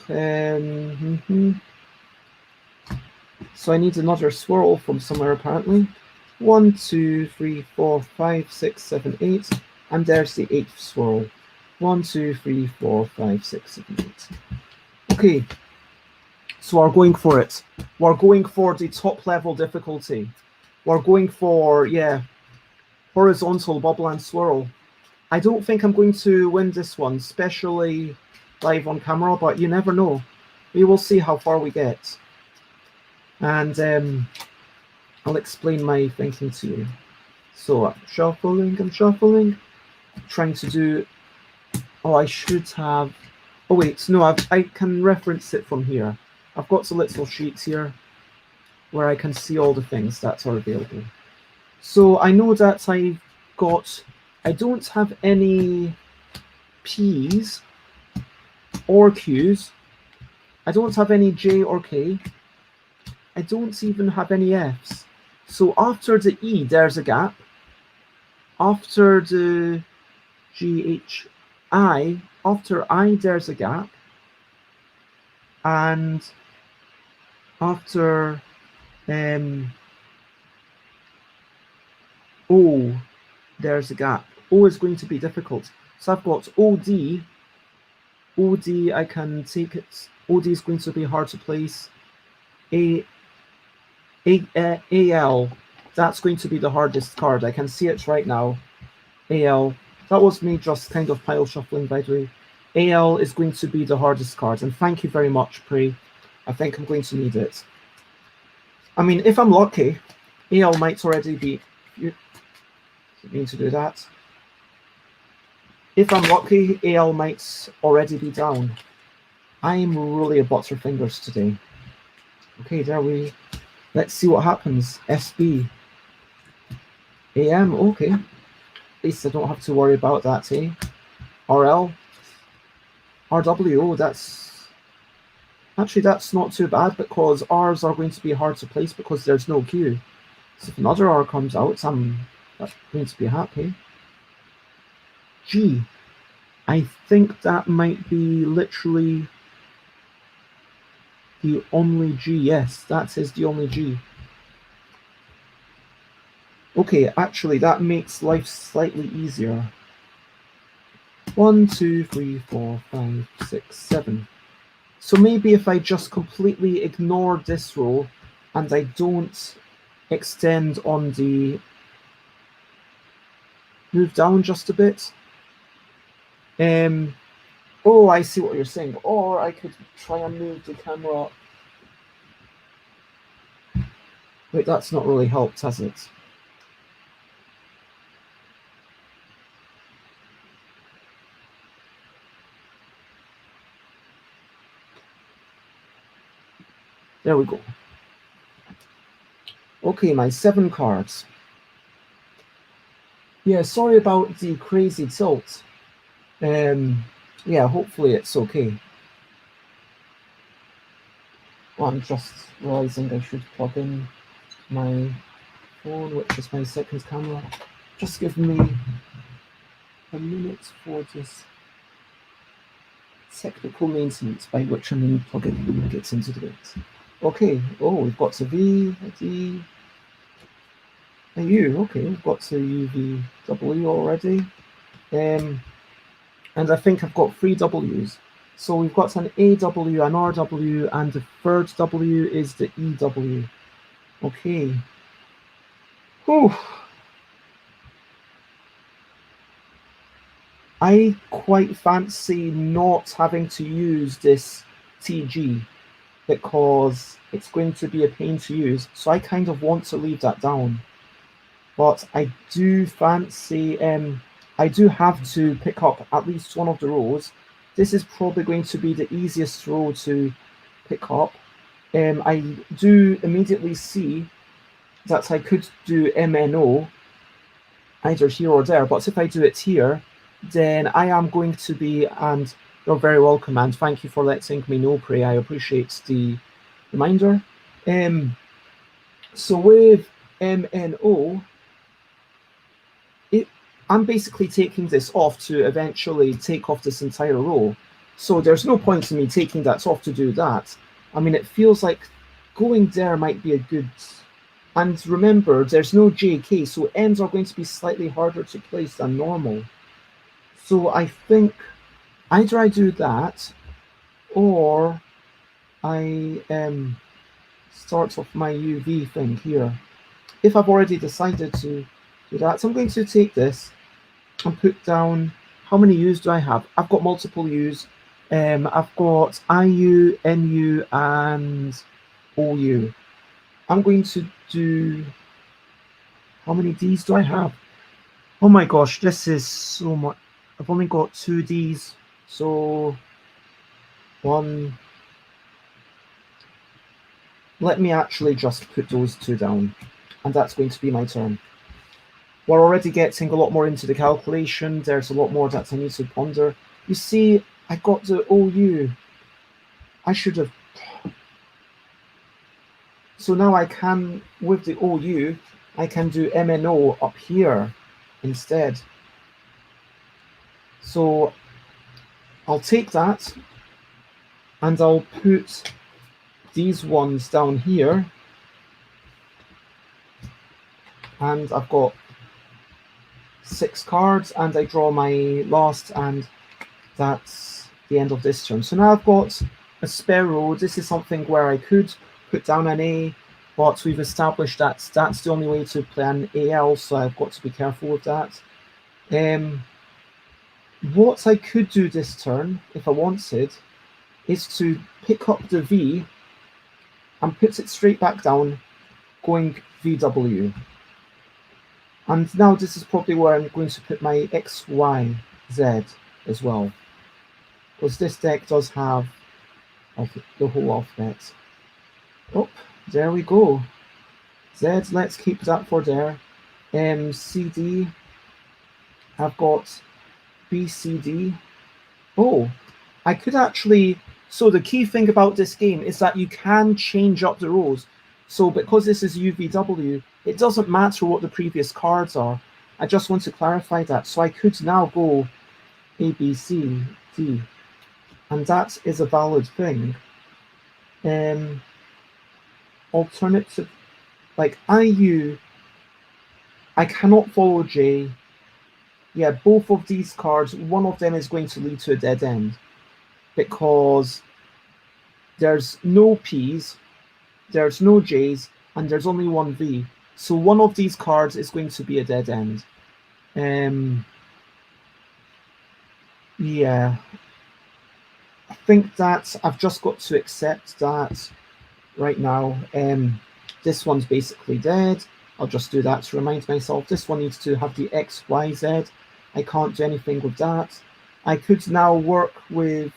So I need another swirl from somewhere apparently. 1, 2, 3, 4, 5, 6, 7, 8. And there's the 8th swirl. 1, 2, 3, 4, 5, 6, 7, 8. Okay. So we're going for it. We're going for the top level difficulty. We're going for, yeah, horizontal bubble and swirl. I don't think I'm going to win this one, especially live on camera, but you never know. We will see how far we get. And I'll explain my thinking to you. So I'm shuffling, trying to do... Oh, I should have... Oh wait, no, I can reference it from here. I've got some little sheets here where I can see all the things that are available. So I know that I've got... I don't have any P's or Q's. I don't have any J or K. I don't even have any F's. So after the E, there's a gap. After the GHI, after I, there's a gap. And after O, there's a gap. O is going to be difficult. So I've got OD. OD, I can take it. OD is going to be hard to place. AL, that's going to be the hardest card. I can see it right now. AL, that was me just kind of pile shuffling, by the way. AL is going to be the hardest card. And thank you very much, Prey. I think I'm going to need it. I mean, if I'm lucky, AL might already be... You mean to do that? If I'm lucky, AL might already be down. I'm really a butterfingers today. Okay, there we... Let's see what happens. SB. AM, okay. At least I don't have to worry about that, eh? RL. RW, oh, that's... Actually, that's not too bad because R's are going to be hard to place because there's no Q. So if another R comes out, I'm going to be happy. G. I think that might be literally the only G. Yes, that is the only G. Okay, actually, that makes life slightly easier. 1, 2, 3, 4, 5, 6, 7. So maybe if I just completely ignore this row and I don't extend on the... Move down just a bit. Oh, I see what you're saying. Or I could try and move the camera up. Wait, that's not really helped, has it? There we go. Okay, my 7 cards. Yeah, sorry about the crazy tilt. Yeah, hopefully it's okay. Well, I'm just realizing I should plug in my phone, which is my second camera. Just give me a minute for this technical maintenance, by which I mean plugging it into the bit. Okay, oh, we've got a V, a D. Are you? Okay, we've got to UVW already. And I think I've got 3 W's. So we've got an AW, an RW, and the third W is the EW. Okay. Whew. I quite fancy not having to use this TG because it's going to be a pain to use. So I kind of want to leave that down. But I do fancy, I do have to pick up at least one of the rows. This is probably going to be the easiest row to pick up. I do immediately see that I could do MNO either here or there, but if I do it here, then I am going to be, and you're very welcome, and thank you for letting me know, Prey. I appreciate the reminder. So with MNO, I'm basically taking this off to eventually take off this entire row. So there's no point in me taking that off to do that. I mean, it feels like going there might be a good... And remember, there's no JK, so ends are going to be slightly harder to place than normal. So I think either I do that, or I start off my UV thing here. If I've already decided to do that, so I'm going to take this and put down, how many U's do I have? I've got multiple U's. I've got IU, NU, and OU. I'm going to do, how many D's do I have? Oh my gosh, this is so much. I've only got 2 D's, so 1. Let me actually just put those 2 down, and that's going to be my turn. We're already getting a lot more into the calculation. There's a lot more that I need to ponder. You see, I got the OU. I should have... So now I can, with the OU, I can do MNO up here instead. So I'll take that, and I'll put these ones down here. And I've got 6 cards, and I draw my last, and that's the end of this turn. So now I've got a spare row. This is something where I could put down an A, but we've established that that's the only way to play an AL, so I've got to be careful with that. What I could do this turn, if I wanted, is to pick up the V and put it straight back down, going VW. And now this is probably where I'm going to put my X, Y, Z as well, because this deck does have the whole alphabet. Oh, there we go. Z, let's keep that for there. CD, I've got BCD. Oh, I could actually... So the key thing about this game is that you can change up the rows. So because this is UVW, it doesn't matter what the previous cards are. I just want to clarify that. So I could now go A, B, C, D. And that is a valid thing. Alternative, like IU, I cannot follow J. Yeah, both of these cards, one of them is going to lead to a dead end, because there's no P's, there's no J's, and there's only one V. So one of these cards is going to be a dead end. Yeah. I think that I've just got to accept that right now. This one's basically dead. I'll just do that to remind myself. This one needs to have the X, Y, Z. I can't do anything with that. I could now work with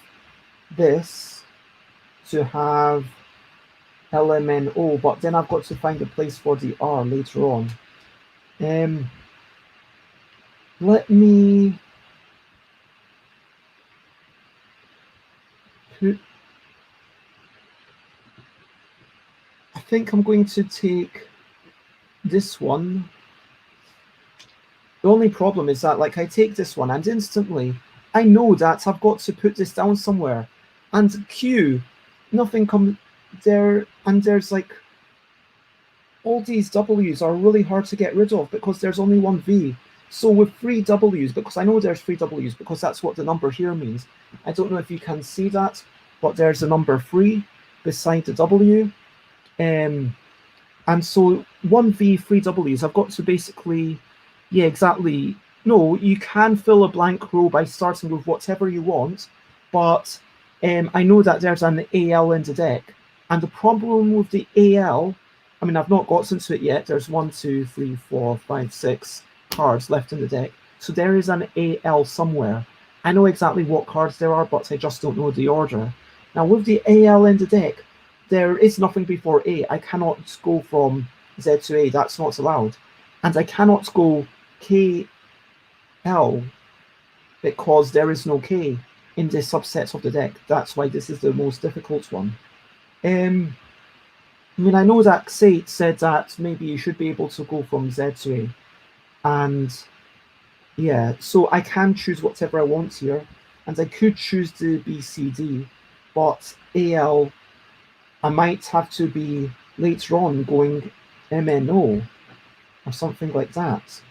this to have LMNO, but then I've got to find a place for the R later on. Let me put... I think I'm going to take this one. The only problem is that, like, I take this one and instantly I know that I've got to put this down somewhere. And Q, nothing comes there, and there's like all these W's are really hard to get rid of because there's only one V. So with 3 W's, because I know there's 3 W's, because that's what the number here means. I don't know if you can see that, but there's a number 3 beside the W. And so 1V, 3 W's, I've got to basically, yeah, exactly. No, you can fill a blank row by starting with whatever you want, but I know that there's an AL in the deck. And the problem with the AL, I mean, I've not got into it yet. There's 1, 2, 3, 4, 5, 6 cards left in the deck. So there is an AL somewhere. I know exactly what cards there are, but I just don't know the order. Now, with the AL in the deck, there is nothing before A. I cannot go from Z to A. That's not allowed. And I cannot go KL because there is no K in the subsets of the deck. That's why this is the most difficult one. I mean, I know that Sate said that maybe you should be able to go from Z to A. And yeah, so I can choose whatever I want here. And I could choose the BCD, but AL, I might have to be later on going MNO or something like that.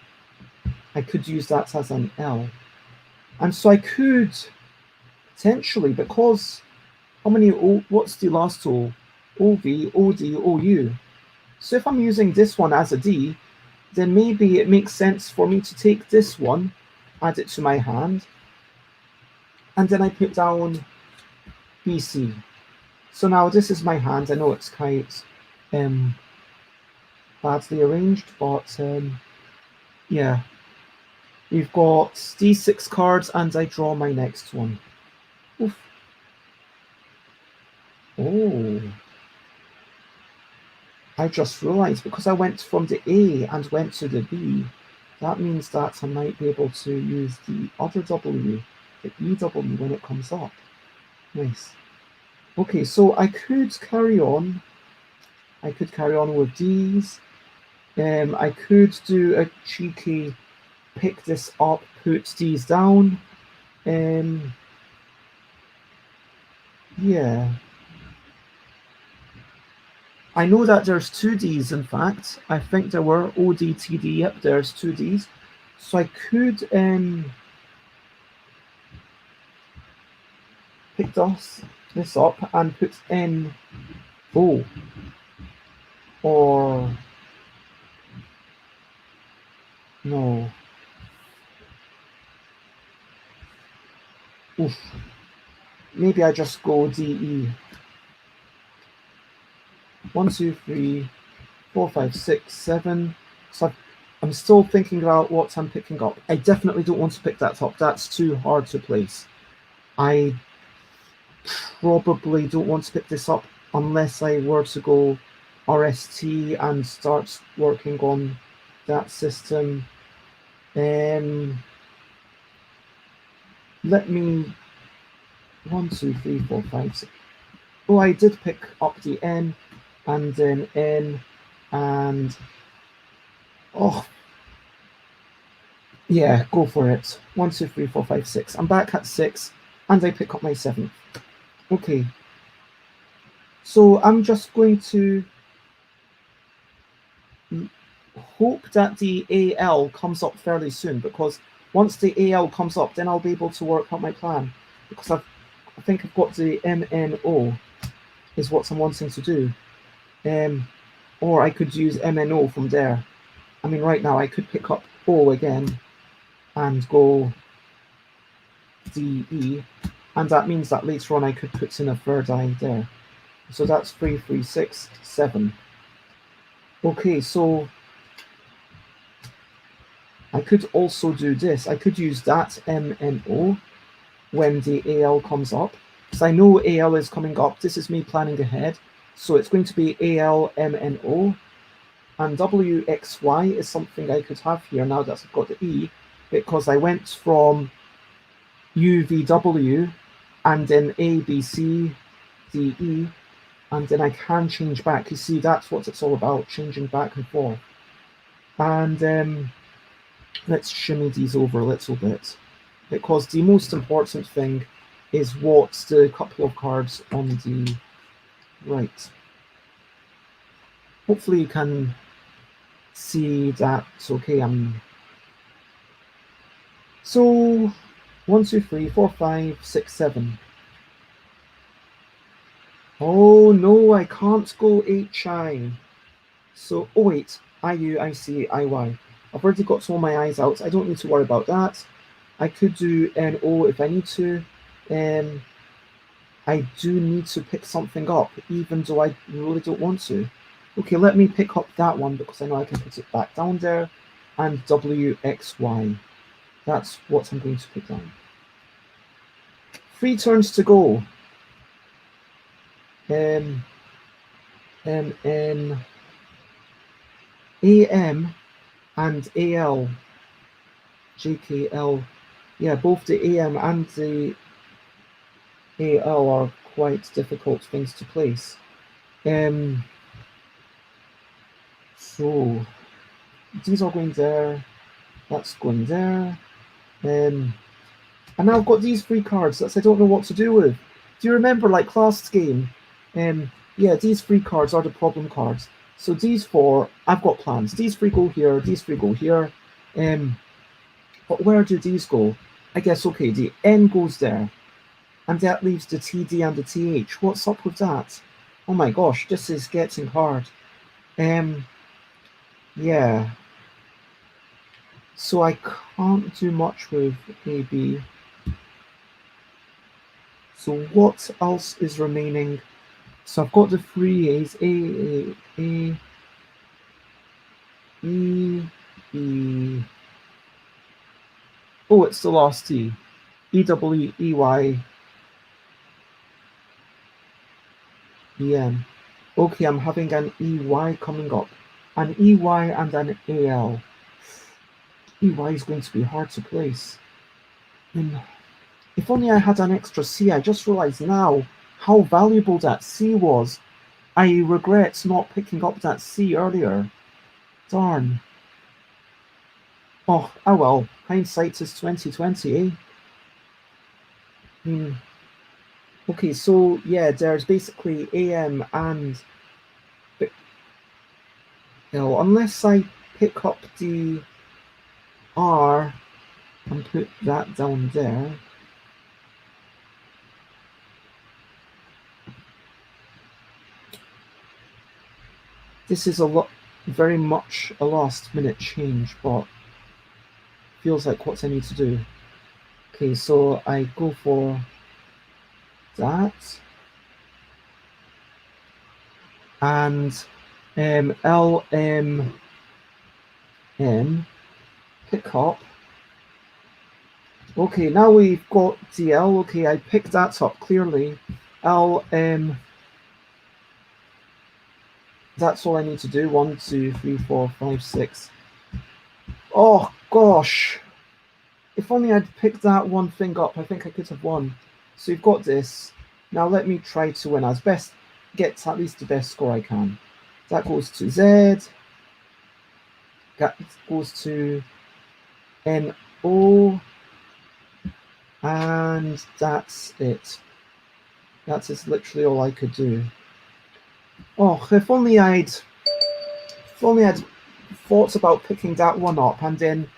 I could use that as an L. And so I could potentially, because how many what's the last O? OV, OD, OU. So if I'm using this one as a D, then maybe it makes sense for me to take this one, add it to my hand, and then I put down BC. So now this is my hand. I know it's quite badly arranged, but yeah. We've got D6 cards, and I draw my next one. Oof. Oh. I just realized because I went from the A and went to the B, that means that I might be able to use the other W, the EW, when it comes up. Nice. Okay, so I could carry on. I could carry on with these. I could do a cheeky pick this up, put these down. Yeah. I know that there's 2 Ds, in fact. I think there were OD, TD, yep, there's 2 Ds. So I could pick this up and put in O. Or no. Oof. Maybe I just go DE. 1, 2, 3, 4, 5, 6, 7. So I'm still thinking about what I'm picking up. I definitely don't want to pick that up. That's too hard to place. I probably don't want to pick this up unless I were to go RST and start working on that system. Let me 1, 2, 3, 4, 5, 6. Oh, I did pick up the N and then N and oh yeah, go for it. 1, 2, 3, 4, 5, 6. I'm back at 6 and I pick up my 7th. Okay. So I'm just going to hope that the AL comes up fairly soon, because once the AL comes up, then I'll be able to work out my plan, because I think I've got the MNO is what I'm wanting to do. Or I could use MNO from there. I mean, right now I could pick up O again and go DE, and that means that later on I could put in a third eye there. So that's 3, 3, 6, 7. Okay, so I could also do this. I could use that MNO when the AL comes up, because I know AL is coming up. This is me planning ahead. So it's going to be AL MNO, and WXY is something I could have here now that I've got the E, because I went from UVW and then ABC, DE, and then I can change back. You see, that's what it's all about, changing back and forth. And let's shimmy these over a little bit, because the most important thing is what's the couple of cards on the right. Hopefully you can See, that's okay. So 1, 2, 3, 4, 5, 6, 7. Oh no, I can't go HI. So, oh wait, IU, IC, IY. I've already got all my eyes out. I don't need to worry about that. I could do NO if I need to. I do need to pick something up, even though I really don't want to. Okay, let me pick up that one because I know I can put it back down there. And WXY. That's what I'm going to put down. 3 turns to go. N, AM and AL. JKL. Yeah, both the AM and the AL are quite difficult things to place. So these are going there. That's going there. And now I've got these 3 cards that I don't know what to do with. Do you remember, like last game? Yeah, these 3 cards are the problem cards. So these 4, I've got plans. These 3 go here. These 3 go here. But where do these go? I guess, okay, the N goes there. And that leaves the TD and the TH. What's up with that? Oh my gosh, this is getting hard. Yeah. So I can't do much with AB. So what else is remaining? So I've got the 3 A's. A, E, E. Oh, it's the last T. EW, EY, EM. Okay, I'm having an EY coming up. An EY and an AL. EY is going to be hard to place. If only I had an extra C. I just realized now how valuable that C was. I regret not picking up that C earlier. Darn. Oh well. Hindsight is 2020, eh? Okay, so yeah, there's basically AM and unless I pick up the R and put that down there. This is very much a last minute change, but feels like what I need to do. Okay, so I go for that. And LMN, pick up. Okay, now we've got DL. Okay, I picked that up clearly. LM. That's all I need to do. 1, 2, 3, 4, 5, 6. Oh gosh. If only I'd picked that one thing up, I think I could have won. So you've got this. Now let me try to win as best, get at least the best score I can. That goes to Z. That goes to NO. And that's it. That is literally all I could do. Oh, if only I'd thought about picking that one up and then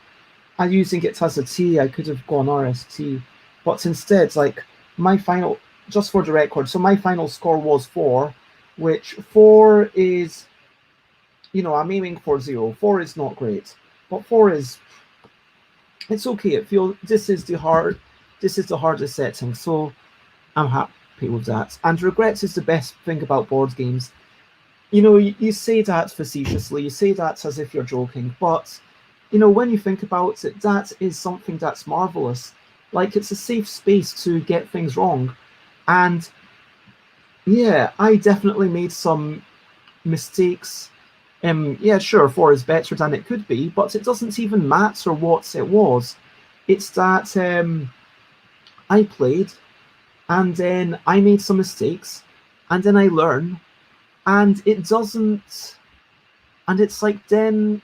using it as a T, I could have gone RST. But instead, like my final, just for the record, so my final score was 4, which 4 is, I'm aiming for 0. 4 is not great, but 4 is, it's okay. It feels, this is the hardest setting, so I'm happy with that. And regrets is the best thing about board games. You say that facetiously, you say that as if you're joking, but when you think about it, that is something that's marvelous. Like, it's a safe space to get things wrong. And yeah, I definitely made some mistakes. Yeah, sure, 4 is better than it could be, but it doesn't even matter what it was. It's that I played, and then I made some mistakes, and then I learn, and it doesn't, and it's like, then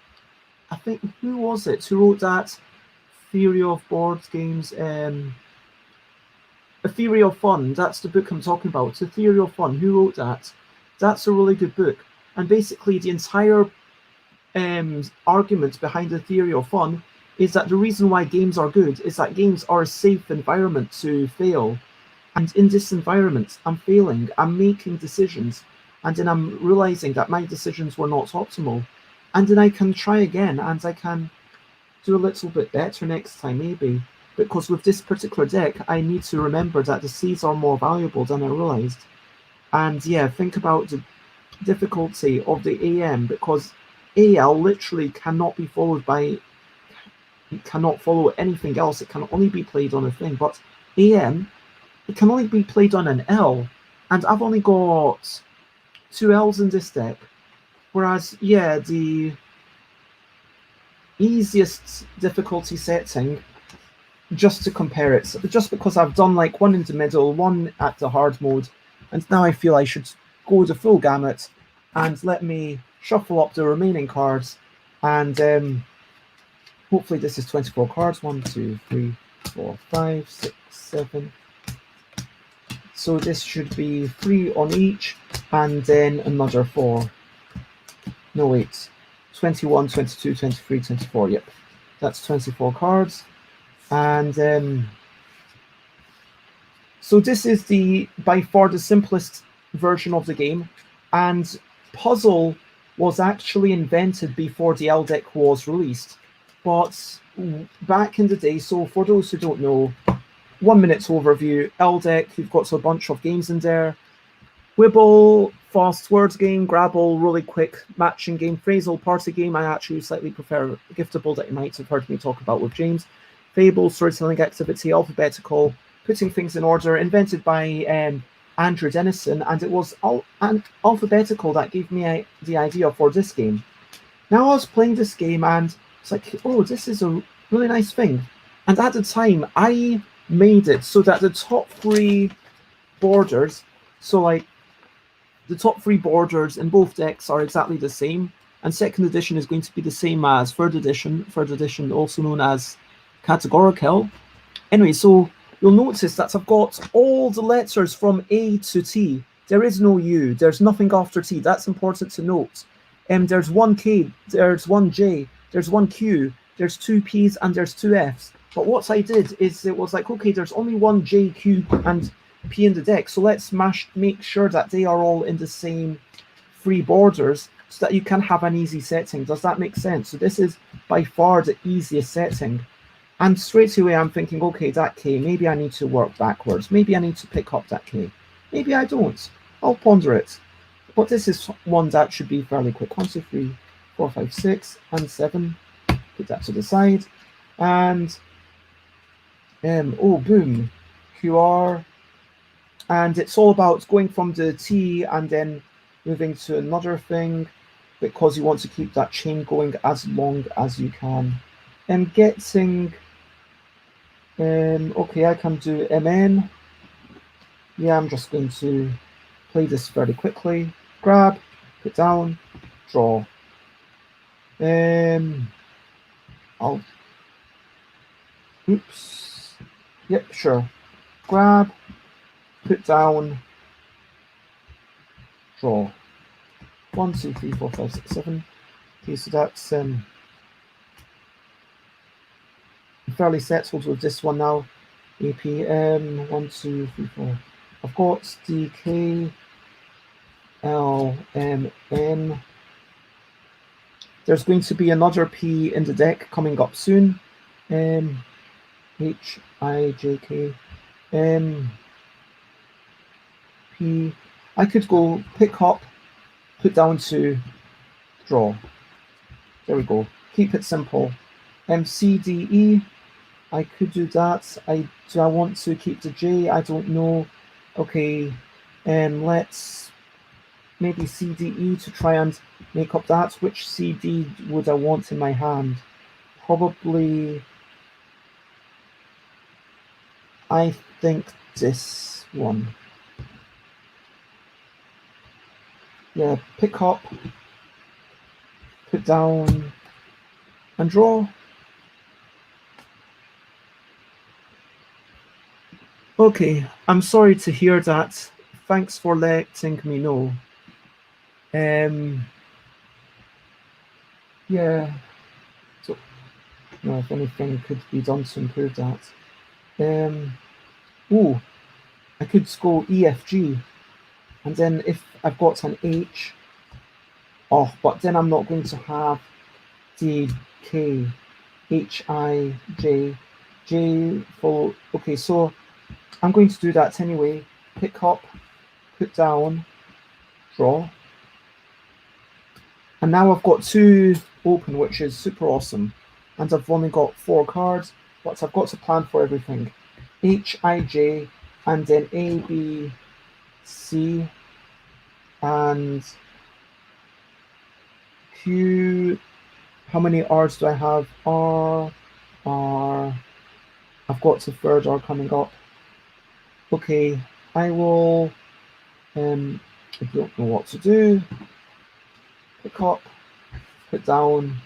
I think, who was it who wrote that Theory of Board Games? A Theory of Fun. That's the book I'm talking about. It's A Theory of Fun. Who wrote that? That's a really good book. And basically, the entire argument behind the theory of fun is that the reason why games are good is that games are a safe environment to fail. And in this environment, I'm failing, I'm making decisions, and then I'm realizing that my decisions were not optimal. And then I can try again, and I can do a little bit better next time, maybe. Because with this particular deck, I need to remember that the Cs are more valuable than I realized. And yeah, think about the difficulty of the AM, because AL literally cannot be followed by, it cannot follow anything else. It can only be played on a thing. But AM, it can only be played on an L. And I've only got 2 Ls in this deck. Whereas, yeah, the easiest difficulty setting, just to compare it, just because I've done like one in the middle, one at the hard mode, and now I feel I should go the full gamut, and let me shuffle up the remaining cards, and hopefully this is 24 cards, 1, 2, 3, 4, 5, 6, 7. So this should be 3 on each, and then another 4. No, wait. 21, 22, 23, 24. Yep. That's 24 cards. And so this is by far the simplest version of the game. And Puzzle was actually invented before the L deck was released. But back in the day, so for those who don't know, 1 minute's overview, L deck, you've got a bunch of games in there. Wibble, fast words game, Grabble, really quick matching game, phrasal, party game. I actually slightly prefer Giftable that you might have heard me talk about with James. Fable, storytelling activity, alphabetical, putting things in order, invented by Andrew Dennison, and it was alphabetical that gave me the idea for this game. Now I was playing this game and it's like, oh, this is a really nice thing. And at the time, I made it so that the top 3 borders, so like the top 3 borders in both decks are exactly the same, and second edition is going to be the same as third edition also known as categorical. Anyway, so you'll notice that I've got all the letters from A to T. There is no U, there's nothing after T. That's important to note. There's 1 K, there's 1 J, there's 1 Q, there's 2 P's, and there's 2 F's. But what I did is it was like, okay, there's only 1 J, Q, and P in the deck, so let's make sure that they are all in the same 3 borders so that you can have an easy setting. Does that make sense? So this is by far the easiest setting. And straight away I'm thinking, okay, that K, maybe I need to work backwards. Maybe I need to pick up that K. Maybe I don't. I'll ponder it. But this is one that should be fairly quick. 1, 2, 3, 4, 5, 6, and 7. Put that to the side. And oh, boom. QR. And it's all about going from the T and then moving to another thing, because you want to keep that chain going as long as you can. And getting, okay, I can do MN. Yeah, I'm just going to play this very quickly. Grab, put down, draw. I'll, oops. Yep, sure. Grab, put down, draw. 1, 2, 3, 4, 5, 6, 7. Okay, so that's fairly settled with this one now. AP 1, 2, 3, 4. I've got D, K, L, M, N. There's going to be another P in the deck coming up soon. H, I, J, K, M, P. I could go pick up, put down to draw. There we go. Keep it simple. C, D, E. I could do that. Do I want to keep the J? I don't know. Okay, let's maybe C, D, E to try and make up that. Which C, D would I want in my hand? Probably, I think this one. Yeah, pick up, put down, and draw. Okay, I'm sorry to hear that. Thanks for letting me know. Yeah. So, if anything could be done to improve that. Oh, I could go EFG, and then if I've got an H, but then I'm not going to have D, K, H, I, J, J for, okay, so I'm going to do that anyway. Pick up, put down, draw. And now I've got 2 open, which is super awesome. And I've only got 4 cards, but I've got to plan for everything. H, I, J, and then A, B, C, and Q. How many R's do I have? R, R. I've got the 3rd R coming up. Okay, I will, I don't know what to do. Pick up, put down,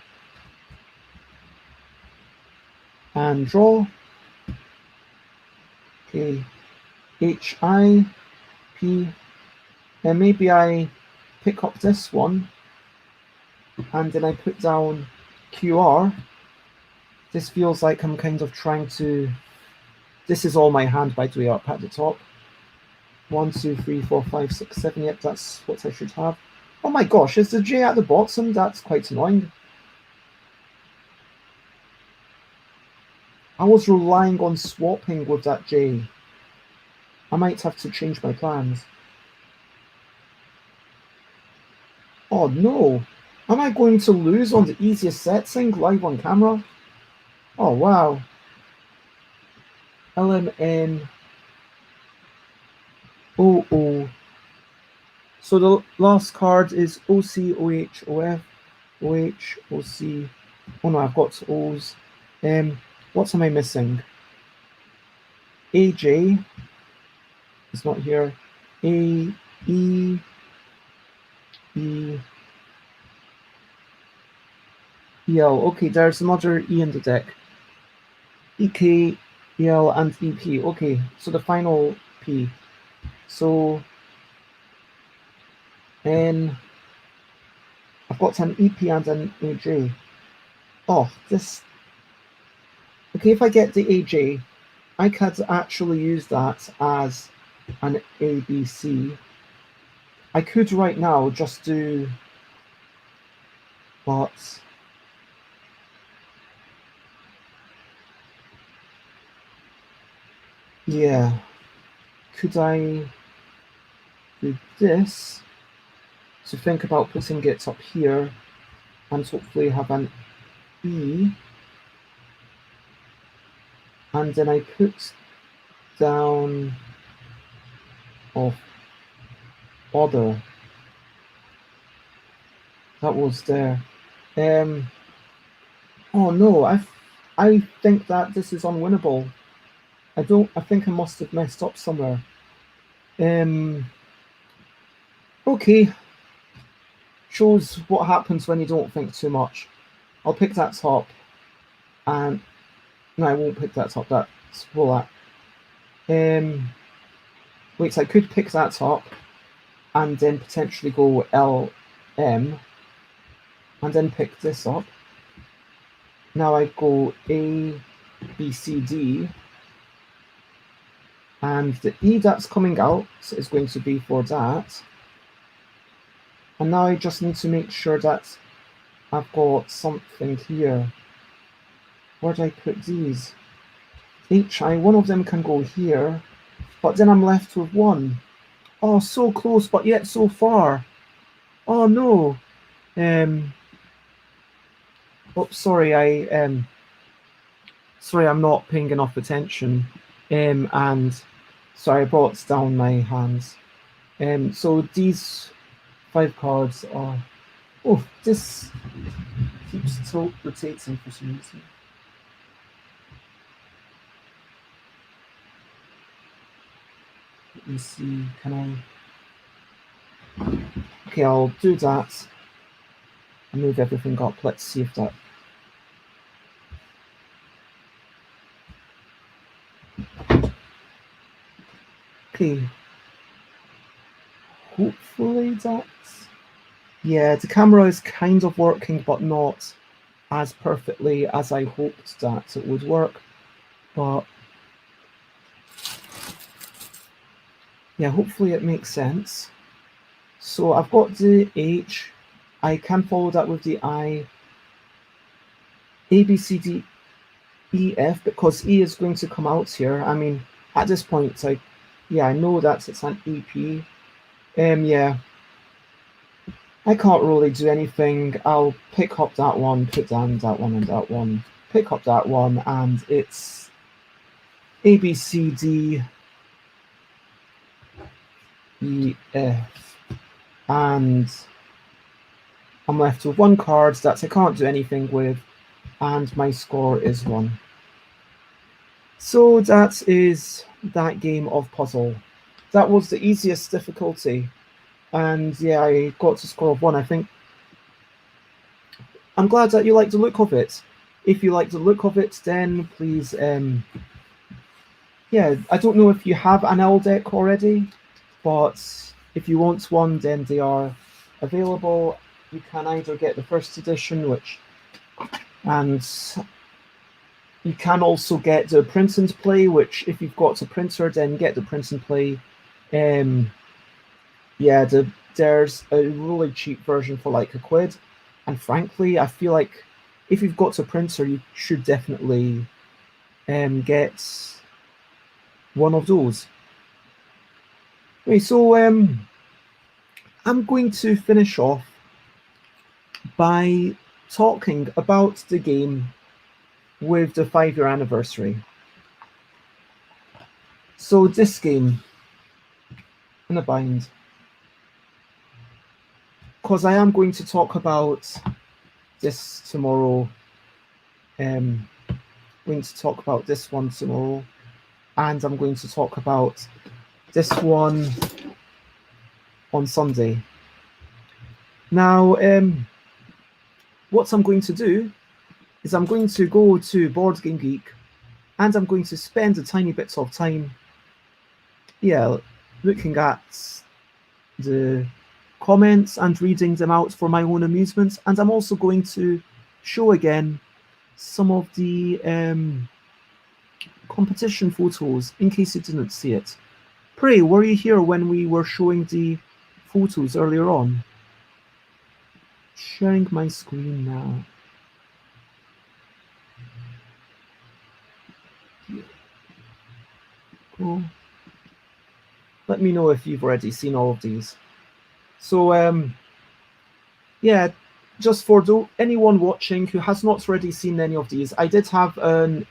and draw. Okay, H, I, P, and maybe I pick up this one, and then I put down QR. This feels like I'm kind of trying to, this is all my hand, by the way, up at the top. 1, 2, 3, 4, 5, 6, 7, yep, that's what I should have. Oh my gosh, is the J at the bottom? That's quite annoying. I was relying on swapping with that J. I might have to change my plans. Oh no! Am I going to lose on the easiest setting live on camera? Oh wow. LMN. OO. So the last card is OC, OH, OF, OH, OC. Oh no, I've got O's. What am I missing? AJ is not here. A, E, E, EL. Okay, there's another E in the deck. EK, EL, and EP. Okay, so the final P. So N. I've got an EP and an AJ. Oh, this. Okay, if I get the AJ, I could actually use that as an ABC. I could right now just do, but yeah, could I do this to think about putting it up here and hopefully have an E, and then I put down of other. That was there. Oh no, I think that this is unwinnable. I think I must have messed up somewhere. Okay. Shows what happens when you don't think too much. I'll pick that top, and no, I won't pick that top. That's full that. Wait, so I could pick that top, and then potentially go LM, and then pick this up. Now I go A, B, C, D, and the E that's coming out is going to be for that. And now I just need to make sure that I've got something here. Where do I put these? HI, one of them can go here, but then I'm left with one. Oh, so close, but yet so far. Oh no. Sorry, sorry, I'm not paying enough attention. And sorry, I brought down my hands. So these 5 cards are. Oh, this keeps rotating for some reason. Let me see, can I? Okay, I'll do that. I'll move everything up. Let's see if that. Okay. Hopefully that's. Yeah, the camera is kind of working, but not as perfectly as I hoped that it would work. But yeah, hopefully it makes sense. So I've got the H. I can follow that with the I. A, B, C, D, E, F, because E is going to come out here. I mean, at this point, like, yeah, I know that it's an EP. Yeah. I can't really do anything. I'll pick up that one, put down that one and that one, pick up that one, and it's A, B, C, D, E, F. And I'm left with one card that I can't do anything with, and my score is 1. So that is that game of puzzle. That was the easiest difficulty. And yeah, I got to score of 1, I think. I'm glad that you like the look of it. If you like the look of it, then please, yeah, I don't know if you have an owl deck already, but if you want one, then they are available. You can either get the first edition, and you can also get the print and play, which if you've got a printer, then get the print and play. Yeah, there's a really cheap version for like £1. And frankly, I feel like if you've got a printer, you should definitely get one of those. Okay, so I'm going to finish off by talking about the game with the 5-year anniversary. So this game, in a bind, because I am going to talk about this tomorrow. Going to talk about this one tomorrow, and I'm going to talk about this one on Sunday. Now, what I'm going to do is I'm going to go to Board Game Geek, and I'm going to spend a tiny bits of time, yeah, looking at the comments and reading them out for my own amusement. And I'm also going to show again some of the competition photos in case you didn't see it. Pray, were you here when we were showing the photos earlier on? Sharing my screen now. Cool. Let me know if you've already seen all of these. So, yeah, just for anyone watching who has not already seen any of these, I did have an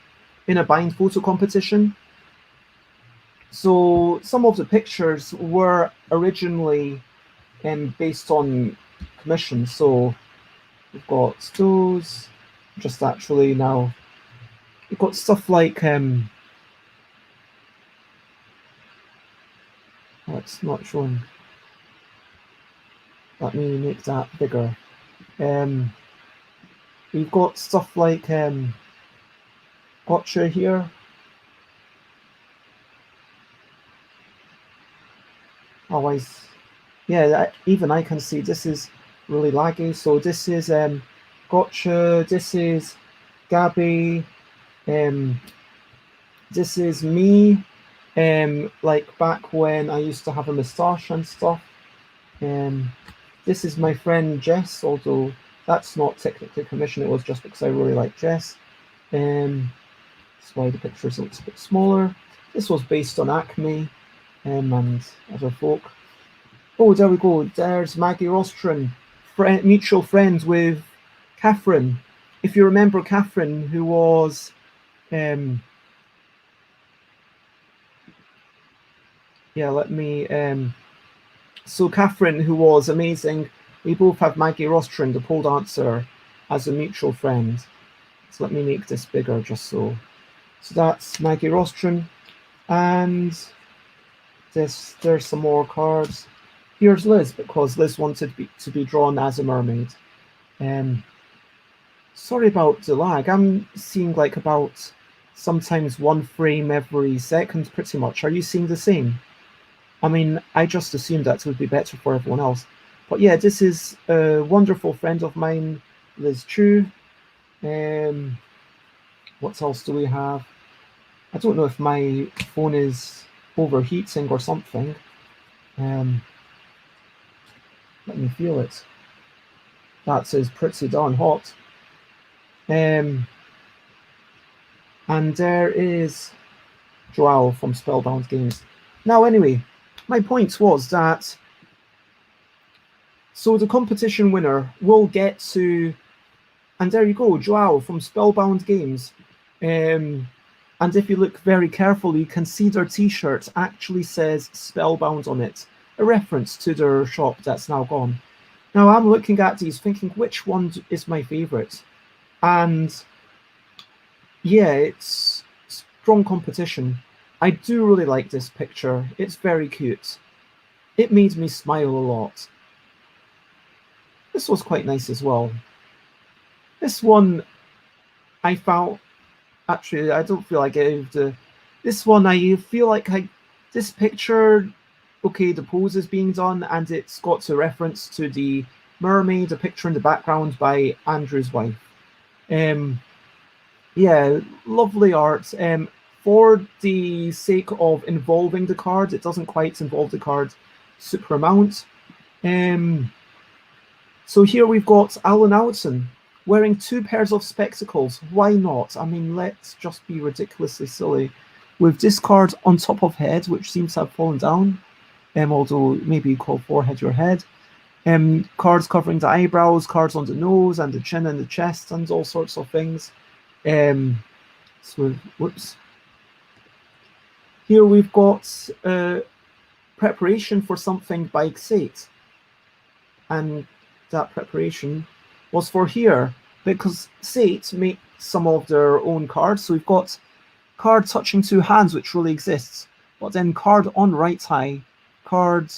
In a Bind photo competition. So some of the pictures were originally based on commission. So we've got those, just actually now. We've got stuff like, oh, it's not showing. Let me make that bigger. We've got stuff like gotcha here. Always, yeah, even I can see this is really laggy. So this is gotcha, this is Gabby, this is me, like back when I used to have a moustache and stuff. This is my friend Jess, although that's not technically commission, it was just because I really like Jess. That's why the picture looks a bit smaller. This was based on Acme and other folk. Oh, there we go. There's Maggie Rostron, mutual friends with Catherine. If you remember Catherine, who was yeah, let me so Catherine, who was amazing. We both have Maggie Rostron, the pole dancer, as a mutual friend. So let me make this bigger just so. So that's Maggie Rostron. And there's some more cards. Here's Liz, because Liz wanted to be drawn as a mermaid. Sorry about the lag. I'm seeing like about sometimes 1 frame every second, pretty much. Are you seeing the same? I mean, I just assumed that would be better for everyone else. But yeah, this is a wonderful friend of mine, Liz Chu. What else do we have? I don't know if my phone is overheating or something. Let me feel it. That is pretty darn hot. And there is Joao from Spellbound Games. Now, anyway, my point was that so the competition winner will get to, and there you go, Joao from Spellbound Games. And if you look very carefully, you can see their t-shirt actually says Spellbound on it, a reference to their shop that's now gone. Now I'm looking at these thinking which one is my favorite, and yeah, it's strong competition. I do really like this picture. It's very cute. It made me smile a lot. This was quite nice as well. This one I felt, actually I don't feel like I gave the, this one I feel like this picture, okay, the pose is being done and it's got a reference to the mermaid, a picture in the background by Andrew's wife. Yeah, lovely art. For the sake of involving the card, it doesn't quite involve the card super amount. So here we've got Alan Allison wearing 2 pairs of spectacles. Why not? I mean, let's just be ridiculously silly. With this card on top of head, which seems to have fallen down, although maybe you call forehead your head. Cards covering the eyebrows, cards on the nose and the chin and the chest and all sorts of things. So, whoops. Here we've got preparation for something by Xate. And that preparation was for here, because Xate make some of their own cards. So we've got card touching 2 hands, which really exists, but then card on right eye, card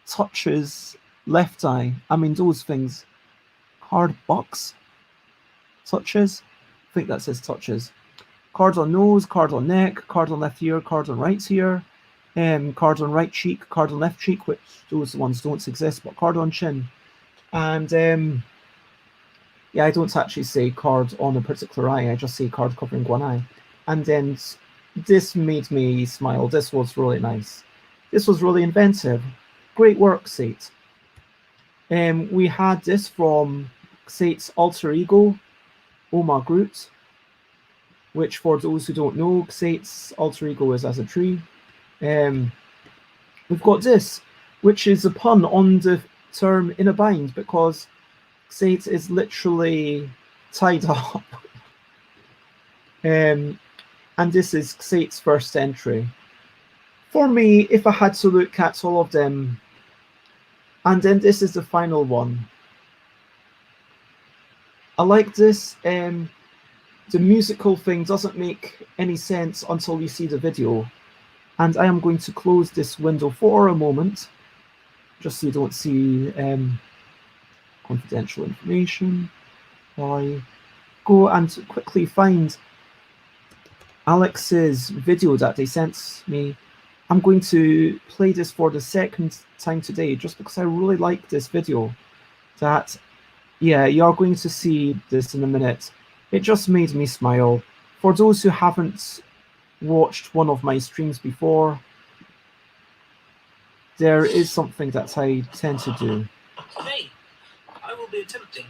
touches left eye. I mean, those things. Card box touches. I think that says touches. Card on nose, card on neck, card on left ear, card on right ear, card on right cheek, card on left cheek, which those ones don't exist, but card on chin. And yeah, I don't actually say card on a particular eye, I just say card covering 1 eye. And then this made me smile. This was really nice. This was really inventive. Great work, Xate. We had this from Xate's alter ego, Oma Groot, which for those who don't know, Xate's alter ego is as a tree. We've got this, which is a pun on the term in a bind, because Xate is literally tied up. And this is Xate's first entry. For me, if I had to look at all of them, and then this is the final one. I like this. The musical thing doesn't make any sense until you see the video. And I am going to close this window for a moment, just so you don't see confidential information. While I go and quickly find Alex's video that they sent me. I'm going to play this for the 2nd time today, just because I really like this video. That, yeah, you're going to see this in a minute. It just made me smile. For those who haven't watched one of my streams before, there is something that I tend to do. Today, I will be attempting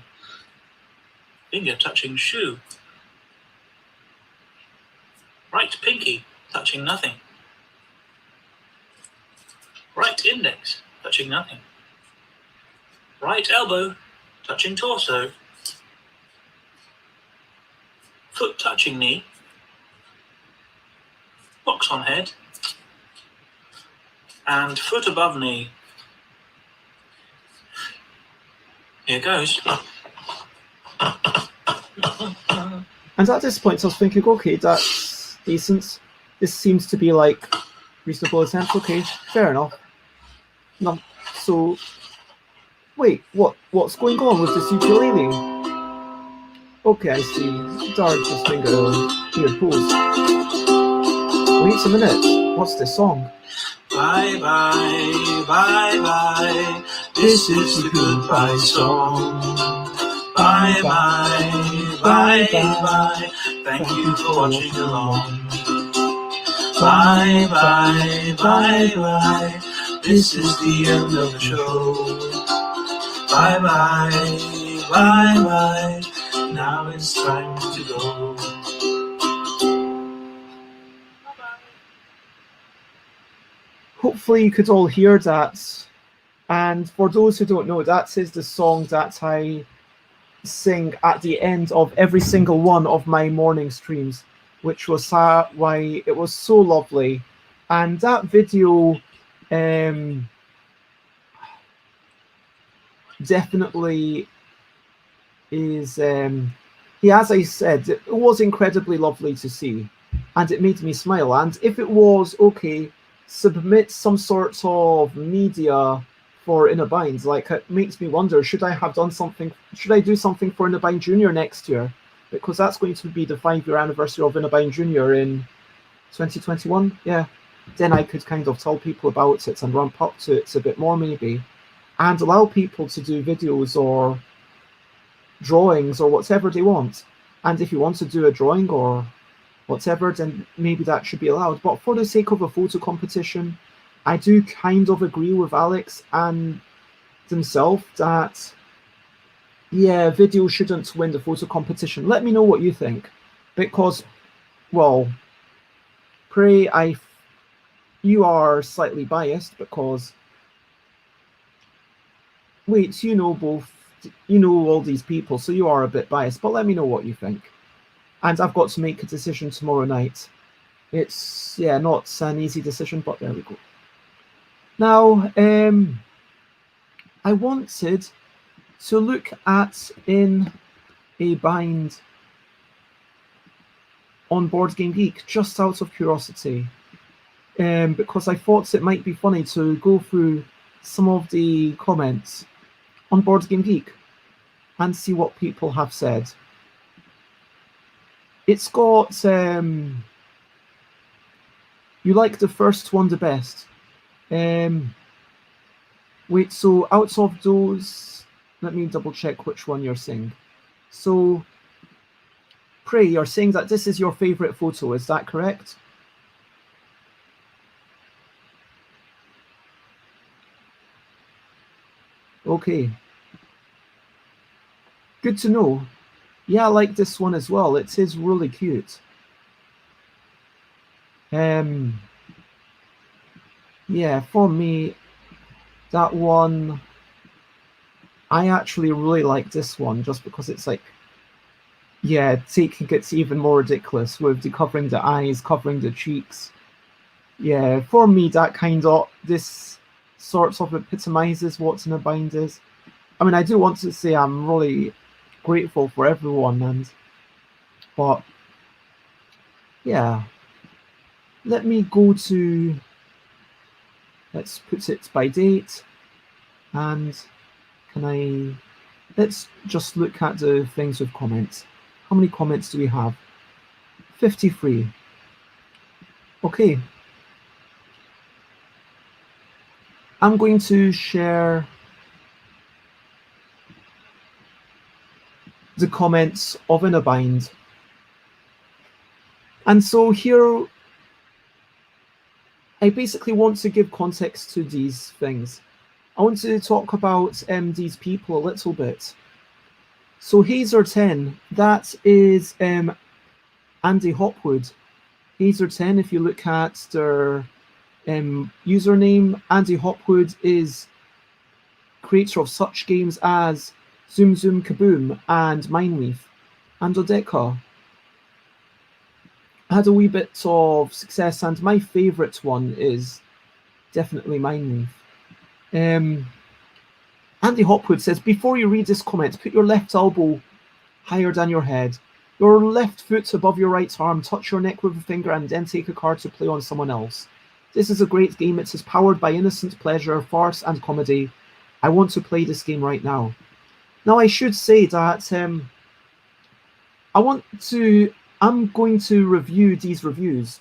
finger touching shoe. Right pinky touching nothing. Right index touching nothing. Right elbow touching torso. Foot touching knee. Box on head. And foot above knee. Here goes. And at this point I was thinking, okay, that's decent. This seems to be like reasonable attempt. Okay, fair enough. No, so wait, what's going on with this ukulele? Okay, I see. Dark just finger here pose. Wait a minute. What's this song? Bye bye, bye bye. This is the goodbye song. Bye bye, bye bye. Thank you for watching along. Bye bye, bye bye. This is the end of the show. Bye bye, bye bye. Now it's time to go. Hopefully you could all hear that. And for those who don't know, that is the song that I sing at the end of every single one of my morning streams, which was why it was so lovely. And that video definitely is, as I said, it was incredibly lovely to see, and it made me smile. And if it was okay, submit some sort of media for Inner Binds. Like, it makes me wonder, should I do something for Inner Bind Junior next year? Because that's going to be the 5-year anniversary of Inner Bind Junior in 2021. Yeah, then I could kind of tell people about it and ramp up to it a bit more maybe, and allow people to do videos or drawings or whatever they want. And if you want to do a drawing or whatever, then maybe that should be allowed. But for the sake of a photo competition, I do kind of agree with Alex and himself that, yeah, video shouldn't win the photo competition. Let me know what you think, because, well, Prey, you are slightly biased because, wait, you know all these people, so you are a bit biased, but let me know what you think. And I've got to make a decision tomorrow night. It's, yeah, not an easy decision, but there we go. Now, I wanted to look at In a Bind on Board Game Geek, just out of curiosity, because I thought it might be funny to go through some of the comments on Board Game Geek and see what people have said. It's got, you like the first one the best. Wait, so out of those, let me double check which one you're saying. So, Prey, you're saying that this is your favorite photo, is that correct? Okay. Good to know. Yeah, I like this one as well. It is really cute. Yeah, for me, that one, I actually really like this one just because it's like, yeah, taking it even more ridiculous with the covering the eyes, covering the cheeks. Yeah, for me, that kind of, this sort of epitomizes what In a Bind is. I mean, I do want to say I'm really grateful for everyone, but yeah, let me go to, let's put it by date, and let's just look at the things with comments. How many comments do we have? 53. Okay. I'm going to share the comments of In a Bind. And so here, I basically want to give context to these things. I want to talk about these people a little bit. So Hazer10, that is Andy Hopwood. Hazer10, if you look at their username, Andy Hopwood is creator of such games as Zoom Zoom Kaboom and Mindleaf and Odeka. Had a wee bit of success, and my favourite one is definitely Mindleaf. Andy Hopwood says, before you read this comment, put your left elbow higher than your head, your left foot above your right arm, touch your neck with a finger, and then take a card to play on someone else. This is a great game. It is powered by innocent pleasure, farce, and comedy. I want to play this game right now. Now, I should say that I'm going to review these reviews.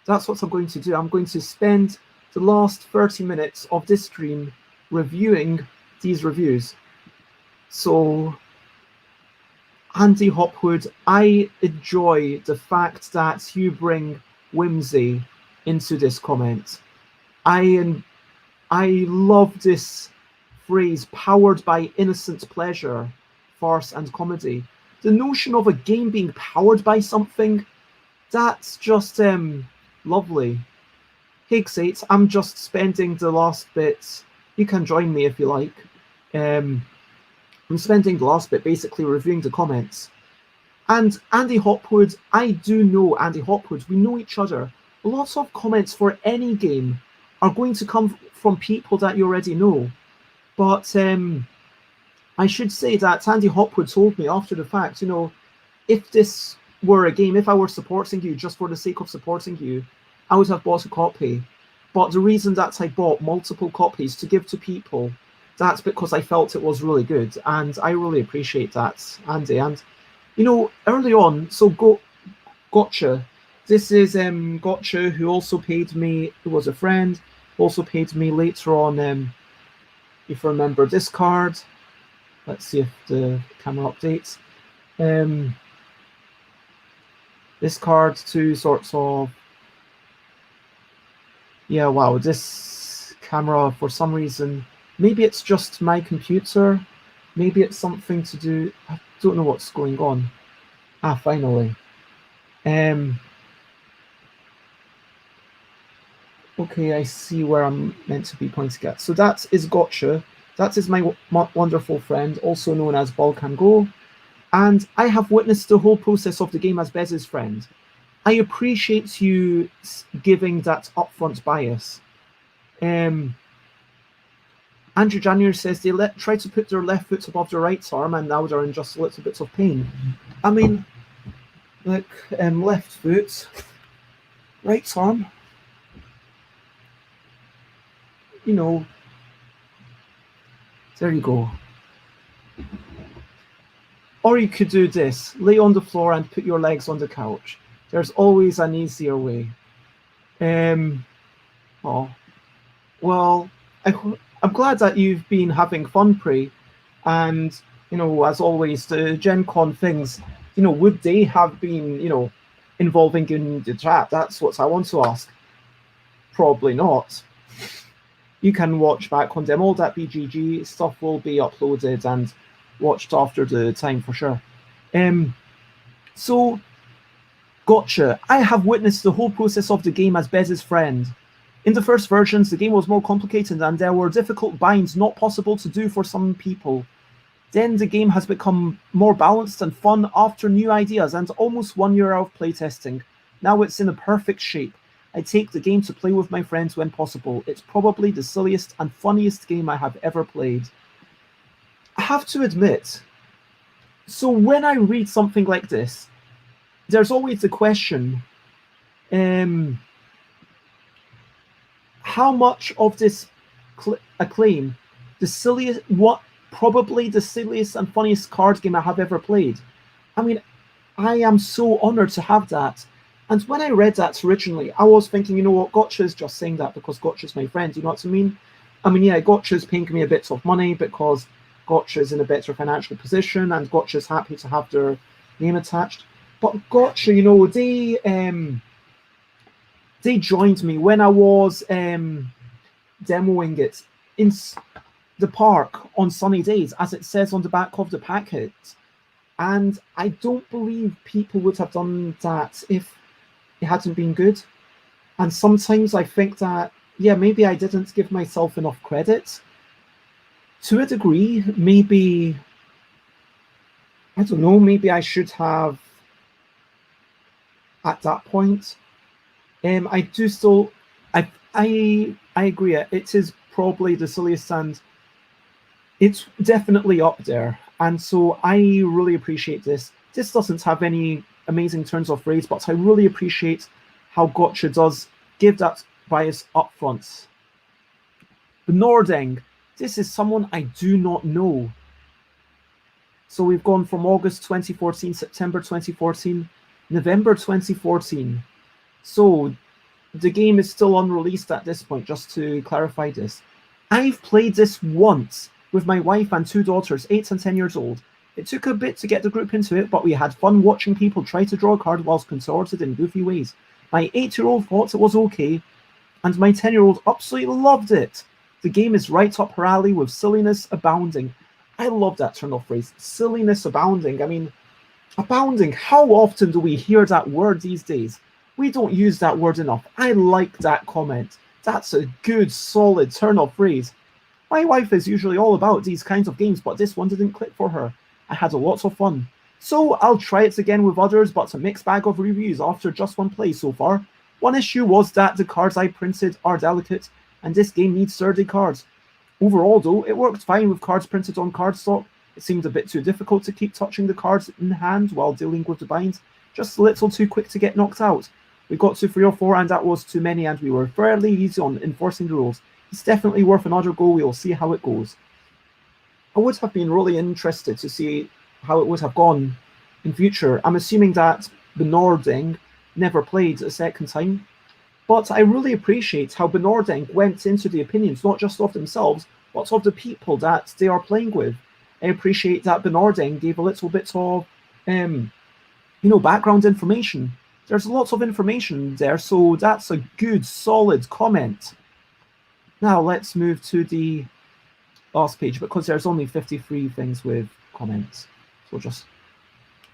That's what I'm going to do. I'm going to spend the last 30 minutes of this stream reviewing these reviews. So, Andy Hopwood, I enjoy the fact that you bring whimsy into this comment. I love this phrase, powered by innocent pleasure, farce and comedy. The notion of a game being powered by something, that's just lovely. Higgsate, I'm just spending the last bit. You can join me if you like. I'm spending the last bit basically reviewing the comments. And Andy Hopwood, I do know Andy Hopwood. We know each other. Lots of comments for any game are going to come from people that you already know. But I should say that Andy Hopwood told me after the fact, if this were a game, if I were supporting you just for the sake of supporting you, I would have bought a copy. But the reason that I bought multiple copies to give to people, that's because I felt it was really good. And I really appreciate that, Andy. And, early on, so Gotcha. This is Gotcha, who also paid me, who was a friend, also paid me later on, if you remember this card. Let's see if the camera updates. This card to sorts of, yeah, wow, this camera for some reason, maybe it's just my computer, maybe it's something to do, I don't know what's going on. Finally. Okay, I see where I'm meant to be pointing at. So that is Gotcha. That is my wonderful friend, also known as Ball Can Go. And I have witnessed the whole process of the game as Bez's friend. I appreciate you giving that upfront bias. Andrew January says they try to put their left foot above their right arm and now they're in just a little bit of pain. I mean, look, left foot, right arm. There you go. Or you could do this, lay on the floor and put your legs on the couch. There's always an easier way. Well, I'm glad that you've been having fun, Prey. And, as always, the Gen Con things, would they have been, involving in the chat? That's what I want to ask. Probably not. You can watch back on them. All that BGG stuff will be uploaded and watched after the time for sure. So, Gotcha. I have witnessed the whole process of the game as Bez's friend. In the first versions, the game was more complicated and there were difficult binds not possible to do for some people. Then the game has become more balanced and fun after new ideas and almost 1 year of playtesting. Now it's in a perfect shape. I take the game to play with my friends when possible. It's probably the silliest and funniest game I have ever played. I have to admit, so when I read something like this, there's always the question, how much of this acclaim, probably the silliest and funniest card game I have ever played. I mean, I am so honored to have that. And when I read that originally, I was thinking, you know what, Gotcha's just saying that because Gotcha's my friend, you know what I mean? I mean, yeah, Gotcha's paying me a bit of money because Gotcha's in a better financial position and Gotcha's happy to have their name attached. But Gotcha, they joined me when I was demoing it in the park on sunny days, as it says on the back of the packet. And I don't believe people would have done that if it hadn't been good. And sometimes I think that, yeah, maybe I didn't give myself enough credit. To a degree, maybe, I don't know, maybe I should have at that point. I do still, I agree, it is probably the silliest and it's definitely up there. And so I really appreciate this. This doesn't have any amazing turns of phrase, but I really appreciate how Gotcha does give that bias up front. Nordeng, this is someone I do not know. So we've gone from August 2014, September 2014, November 2014. So the game is still unreleased at this point, just to clarify this. I've played this once with my wife and 2 daughters, 8 and 10 years old. It took a bit to get the group into it, but we had fun watching people try to draw a card whilst contorted in goofy ways. My 8-year-old thought it was okay, and my 10-year-old absolutely loved it. The game is right up her alley with silliness abounding. I love that turn-off phrase, silliness abounding. I mean, abounding, how often do we hear that word these days? We don't use that word enough. I like that comment. That's a good, solid turn-off phrase. My wife is usually all about these kinds of games, but this one didn't click for her. I had a lot of fun. So I'll try it again with others, but a mixed bag of reviews after just one play so far. One issue was that the cards I printed are delicate, and this game needs sturdy cards. Overall though, it worked fine with cards printed on cardstock. It seemed a bit too difficult to keep touching the cards in hand while dealing with the binds, just a little too quick to get knocked out. We got to 3 or 4 and that was too many, and we were fairly easy on enforcing the rules. It's definitely worth another go, we'll see how it goes. I would have been really interested to see how it would have gone in future. I'm assuming that Benording never played a second time, but I really appreciate how Benording went into the opinions, not just of themselves, but of the people that they are playing with. I appreciate that Benording gave a little bit of, background information. There's lots of information there, so that's a good, solid comment. Now let's move to the last page, because there's only 53 things with comments. So just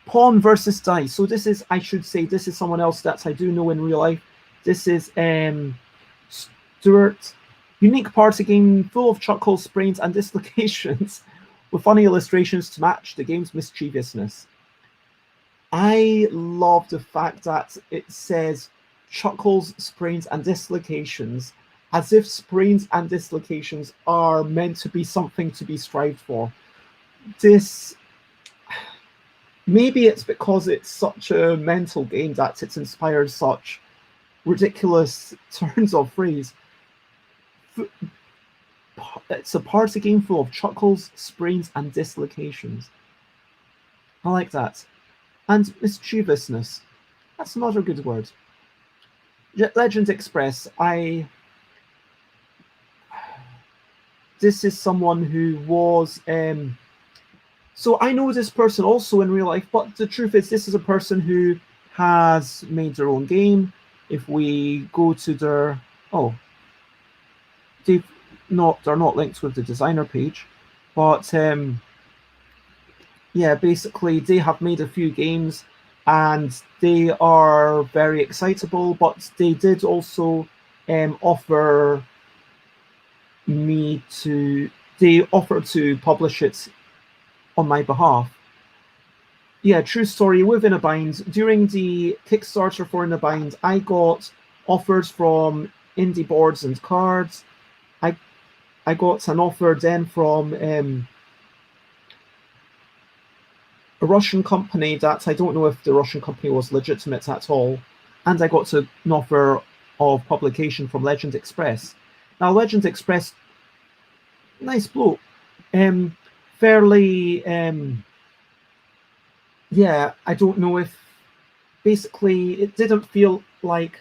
pawn versus dice. So this is, I should say, this is someone else that I do know in real life. This is Stuart. Unique party game full of chuckles, sprains, and dislocations with funny illustrations to match the game's mischievousness. I love the fact that it says chuckles, sprains, and dislocations, as if sprains and dislocations are meant to be something to be strived for. This, maybe it's because it's such a mental game that it inspires such ridiculous turns of phrase. It's a party game full of chuckles, sprains, and dislocations. I like that. And mischievousness. That's another good word. Legend Express. This is someone who was... so I know this person also in real life, but the truth is this is a person who has made their own game. If we go to their... Oh. They're not linked with the designer page, but yeah, basically they have made a few games and they are very excitable, but they did also offer to publish it on my behalf. Yeah, true story with In a Bind. During the Kickstarter for In a Bind, I got offers from Indie Boards and Cards. I got an offer then from a Russian company that I don't know if the Russian company was legitimate at all, and I got an offer of publication from Legend Express. Now, Legend Express, nice bloke, fairly, yeah, I don't know if, basically, it didn't feel like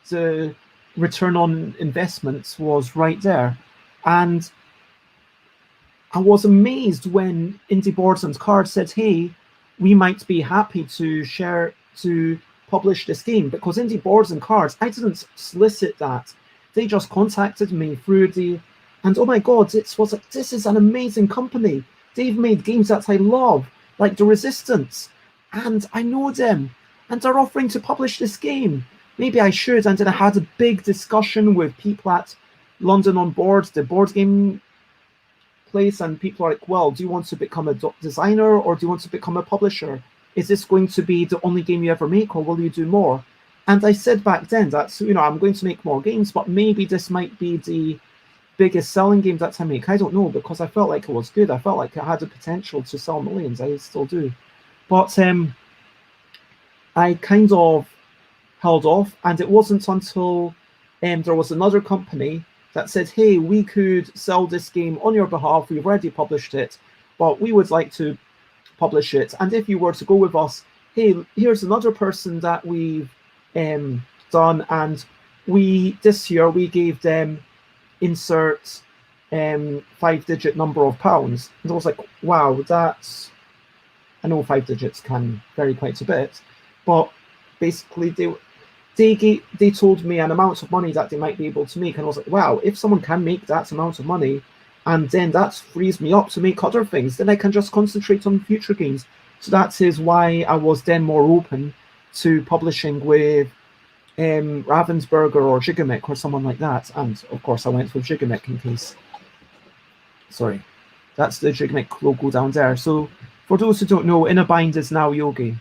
the return on investment was right there. And I was amazed when Indie Boards and Cards said, hey, we might be happy to publish this game, because Indie Boards and Cards, I didn't solicit that. They just contacted me through and oh my God, this is an amazing company. They've made games that I love, like The Resistance, and I know them, and they're offering to publish this game. Maybe I should. And then I had a big discussion with people at London on Board, the board game place, and people are like, well, do you want to become a designer or do you want to become a publisher? Is this going to be the only game you ever make, or will you do more? And I said back then that, I'm going to make more games, but maybe this might be the biggest selling game that I make. I don't know, because I felt like it was good. I felt like it had the potential to sell millions. I still do. But I kind of held off, and it wasn't until there was another company that said, hey, we could sell this game on your behalf. We've already published it, but we would like to publish it. And if you were to go with us, hey, here's another person that we've done. And this year we gave them insert 5-digit number of pounds. And I was like, wow, that's... I know 5 digits can vary quite a bit, but basically they told me an amount of money that they might be able to make, and I was like, wow, if someone can make that amount of money, and then that frees me up to make other things, then I can just concentrate on future games. So that is why I was then more open to publishing with Ravensburger or Gigamic or someone like that. And of course I went with Gigamic in case. Sorry, that's the Gigamic logo down there. So for those who don't know, In a Bind is now Yogi.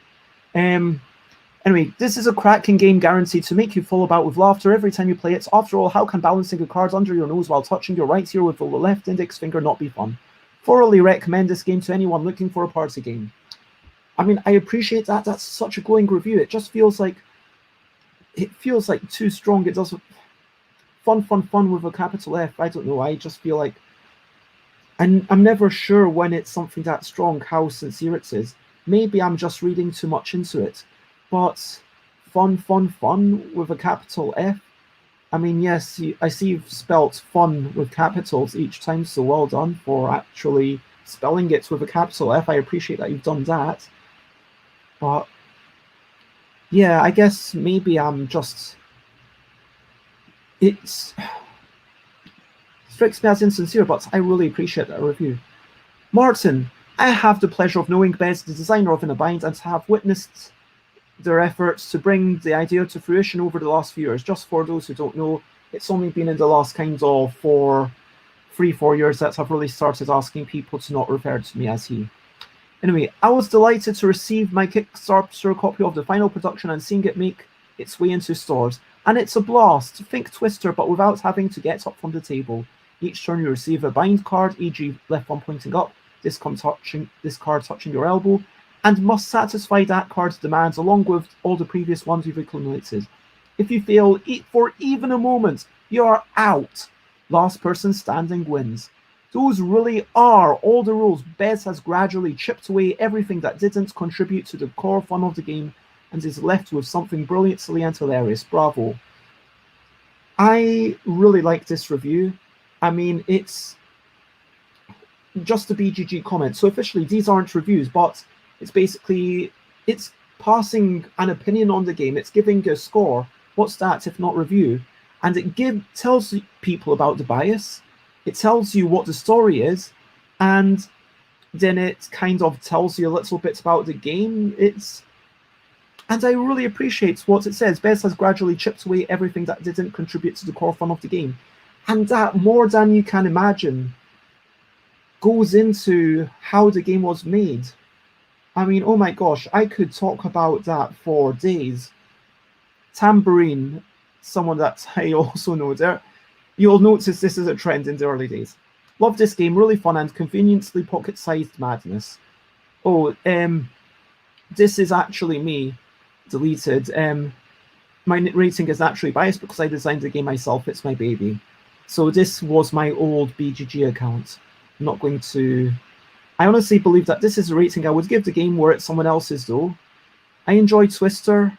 Anyway, this is a cracking game guaranteed to make you fall about with laughter every time you play it. After all, how can balancing a card under your nose while touching your right ear with the left index finger not be fun? Thoroughly recommend this game to anyone looking for a party game. I mean, I appreciate that. That's such a glowing review. It just feels like... It feels like too strong. It doesn't... Fun with a capital F. I don't know. I just feel like... I'm never sure when it's something that strong, how sincere it is. Maybe I'm just reading too much into it. But fun with a capital F. I mean, yes, I see you've spelt fun with capitals each time, so well done for actually spelling it with a capital F. I appreciate that you've done that. But yeah, I guess maybe I'm just... It strikes me as insincere, but I really appreciate that review. Martin, I have the pleasure of knowing Bez, the designer of In a Bind, and to have witnessed their efforts to bring the idea to fruition over the last few years. Just for those who don't know, it's only been in the last kind of 3-4 years that I've really started asking people to not refer to me as he. Anyway, I was delighted to receive my Kickstarter copy of the final production and seeing it make its way into stores. And it's a blast. Think Twister, but without having to get up from the table. Each turn you receive a bind card, e.g. left one pointing up, this card touching your elbow, and must satisfy that card's demands along with all the previous ones you've accumulated. If you fail for even a moment, you are out. Last person standing wins. Those really are all the rules. Bez has gradually chipped away everything that didn't contribute to the core fun of the game and is left with something brilliant, silly and hilarious. Bravo. I really like this review. I mean, it's just a BGG comment. So officially, these aren't reviews, but it's basically, it's passing an opinion on the game. It's giving a score. What's that if not review? And it tells people about the bias. It tells you what the story is. And then it kind of tells you a little bit about the game. And I really appreciate what it says. Bez has gradually chipped away everything that didn't contribute to the core fun of the game. And that, more than you can imagine, goes into how the game was made. I mean, oh my gosh, I could talk about that for days. Tambourine, someone that I also know there. You'll notice this is a trend in the early days. Love this game, really fun and conveniently pocket-sized madness. Oh, this is actually me, deleted. My rating is naturally biased because I designed the game myself, it's my baby. So this was my old BGG account. I'm not going to... I honestly believe that this is a rating I would give the game were it someone else's though. I enjoyed Twister,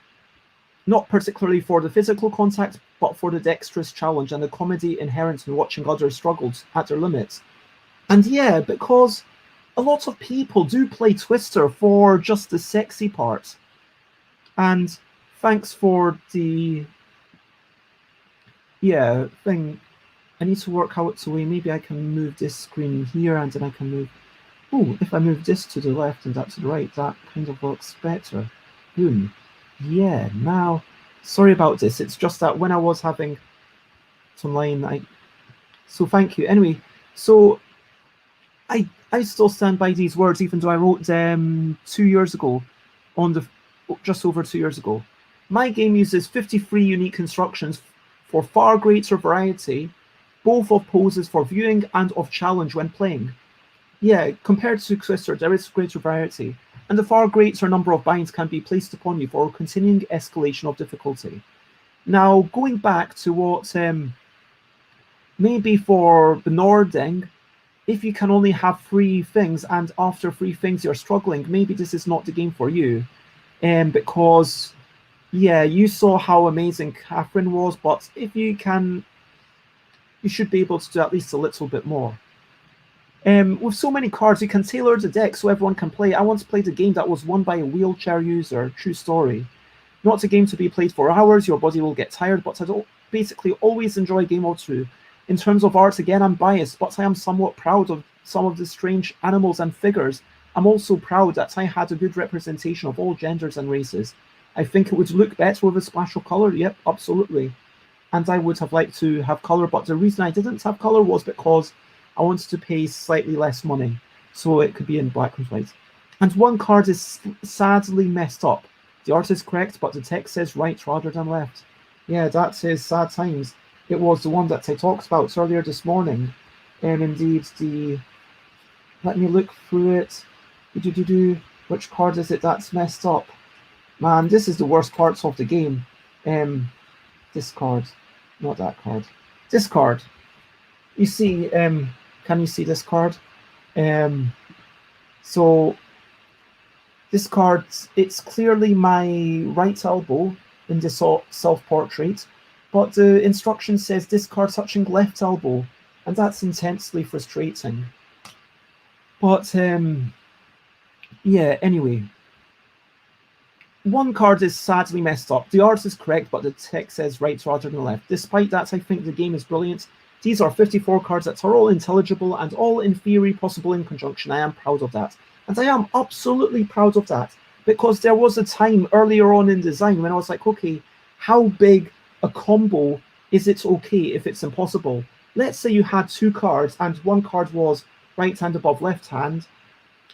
not particularly for the physical contact, but for the dexterous challenge and the comedy inherent in watching others struggle at their limits. And yeah, because a lot of people do play Twister for just the sexy part. And thanks for the... Yeah, thing. I need to work out a way. Maybe I can move this screen here and then I can move... Oh, if I move this to the left and that to the right, that kind of looks better. Boom. Yeah, now... Sorry about this. It's just that when I was having some line, So thank you. Anyway, so I still stand by these words, even though I wrote them 2 years ago, just over 2 years ago. My game uses 53 unique instructions for far greater variety, both of poses for viewing and of challenge when playing. Yeah, compared to Twister, there is greater variety, and a far greater number of binds can be placed upon you for a continuing escalation of difficulty. Now, going back to what maybe for the Nording, if you can only have 3 things, and after 3 things you're struggling, maybe this is not the game for you. Because, yeah, you saw how amazing Catherine was, but if you can... you should be able to do at least a little bit more. With so many cards, you can tailor the deck so everyone can play. I once played a game that was won by a wheelchair user, true story. Not a game to be played for hours, your body will get tired, but I basically always enjoy a game or two. In terms of art, again, I'm biased, but I am somewhat proud of some of the strange animals and figures. I'm also proud that I had a good representation of all genders and races. I think it would look better with a splash of colour, yep, absolutely. And I would have liked to have colour, but the reason I didn't have colour was because I wanted to pay slightly less money, so it could be in black and white. And one card is sadly messed up. The art is correct, but the text says right rather than left. Yeah, that says sad times. It was the one that I talked about earlier this morning. And indeed, let me look through it. Which card is it that's messed up? Man, this is the worst parts of the game. This card, not that card. This card. You see, can you see this card? So this card, it's clearly my right elbow in the self-portrait, but the instruction says discard touching left elbow, and that's intensely frustrating. But yeah, anyway. One card is sadly messed up. The art is correct, but the text says right rather than left. Despite that, I think the game is brilliant. These are 54 cards that are all intelligible and all in theory possible in conjunction. I am proud of that. And I am absolutely proud of that, because there was a time earlier on in design when I was like, okay, how big a combo is it okay if it's impossible? Let's say you had two cards and one card was right hand above left hand,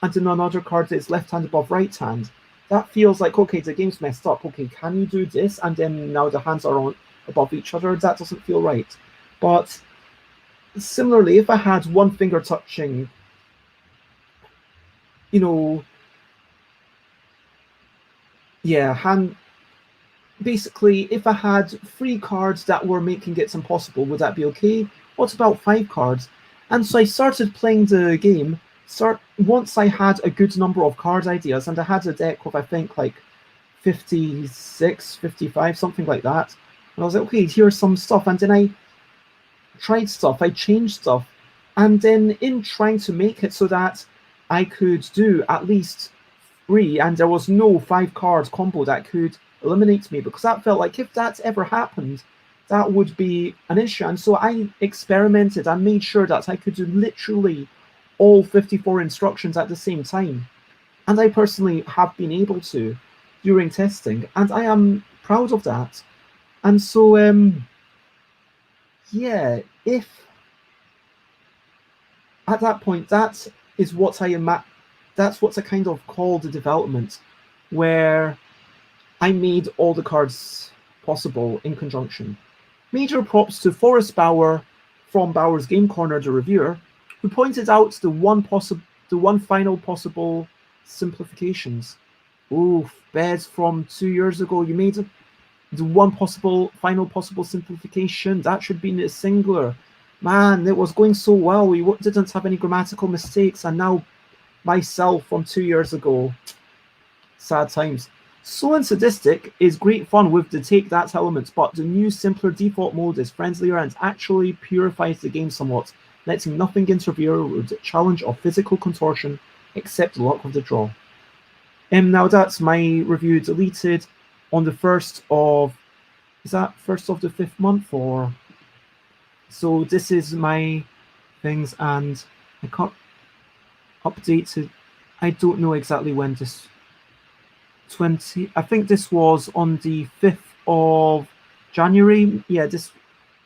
and then another card is left hand above right hand. That feels like, okay, the game's messed up. Okay, can you do this? And then now the hands are on above each other. That doesn't feel right. But similarly, if I had one finger touching, you know, yeah, hand. Basically, if I had 3 cards that were making it impossible, would that be okay? What about 5 cards? And so I started playing the game. Once I had a good number of card ideas, and I had a deck of, I think, like 56, 55, something like that. And I was like, okay, here's some stuff. And then I tried stuff, I changed stuff. And then in trying to make it so that I could do at least 3, and there was no 5-card combo that could eliminate me, because that felt like if that ever happened, that would be an issue. And so I experimented and made sure that I could do literally all 54 instructions at the same time. And I personally have been able to during testing, and I am proud of that. And so, yeah, if at that point, that is what that's what I kind of call the development, where I made all the cards possible in conjunction. Major props to Forrest Bauer from Bauer's Game Corner, the reviewer, who pointed out the one final possible simplifications. Ooh, Bez from 2 years ago, you made the one final possible simplification. That should be in a singular. Man, it was going so well. We didn't have any grammatical mistakes, and now myself from 2 years ago. Sad times. Slow and Sadistic is great fun with the take that elements, but the new simpler default mode is friendlier and actually purifies the game somewhat, letting nothing interfere with the challenge of physical contortion except the luck of the draw. Now that's my review deleted on the 1st of, is that 1st of the 5th month, or? So this is my things, and I can't update it. I don't know exactly when this, I think this was on the 5th of January. Yeah,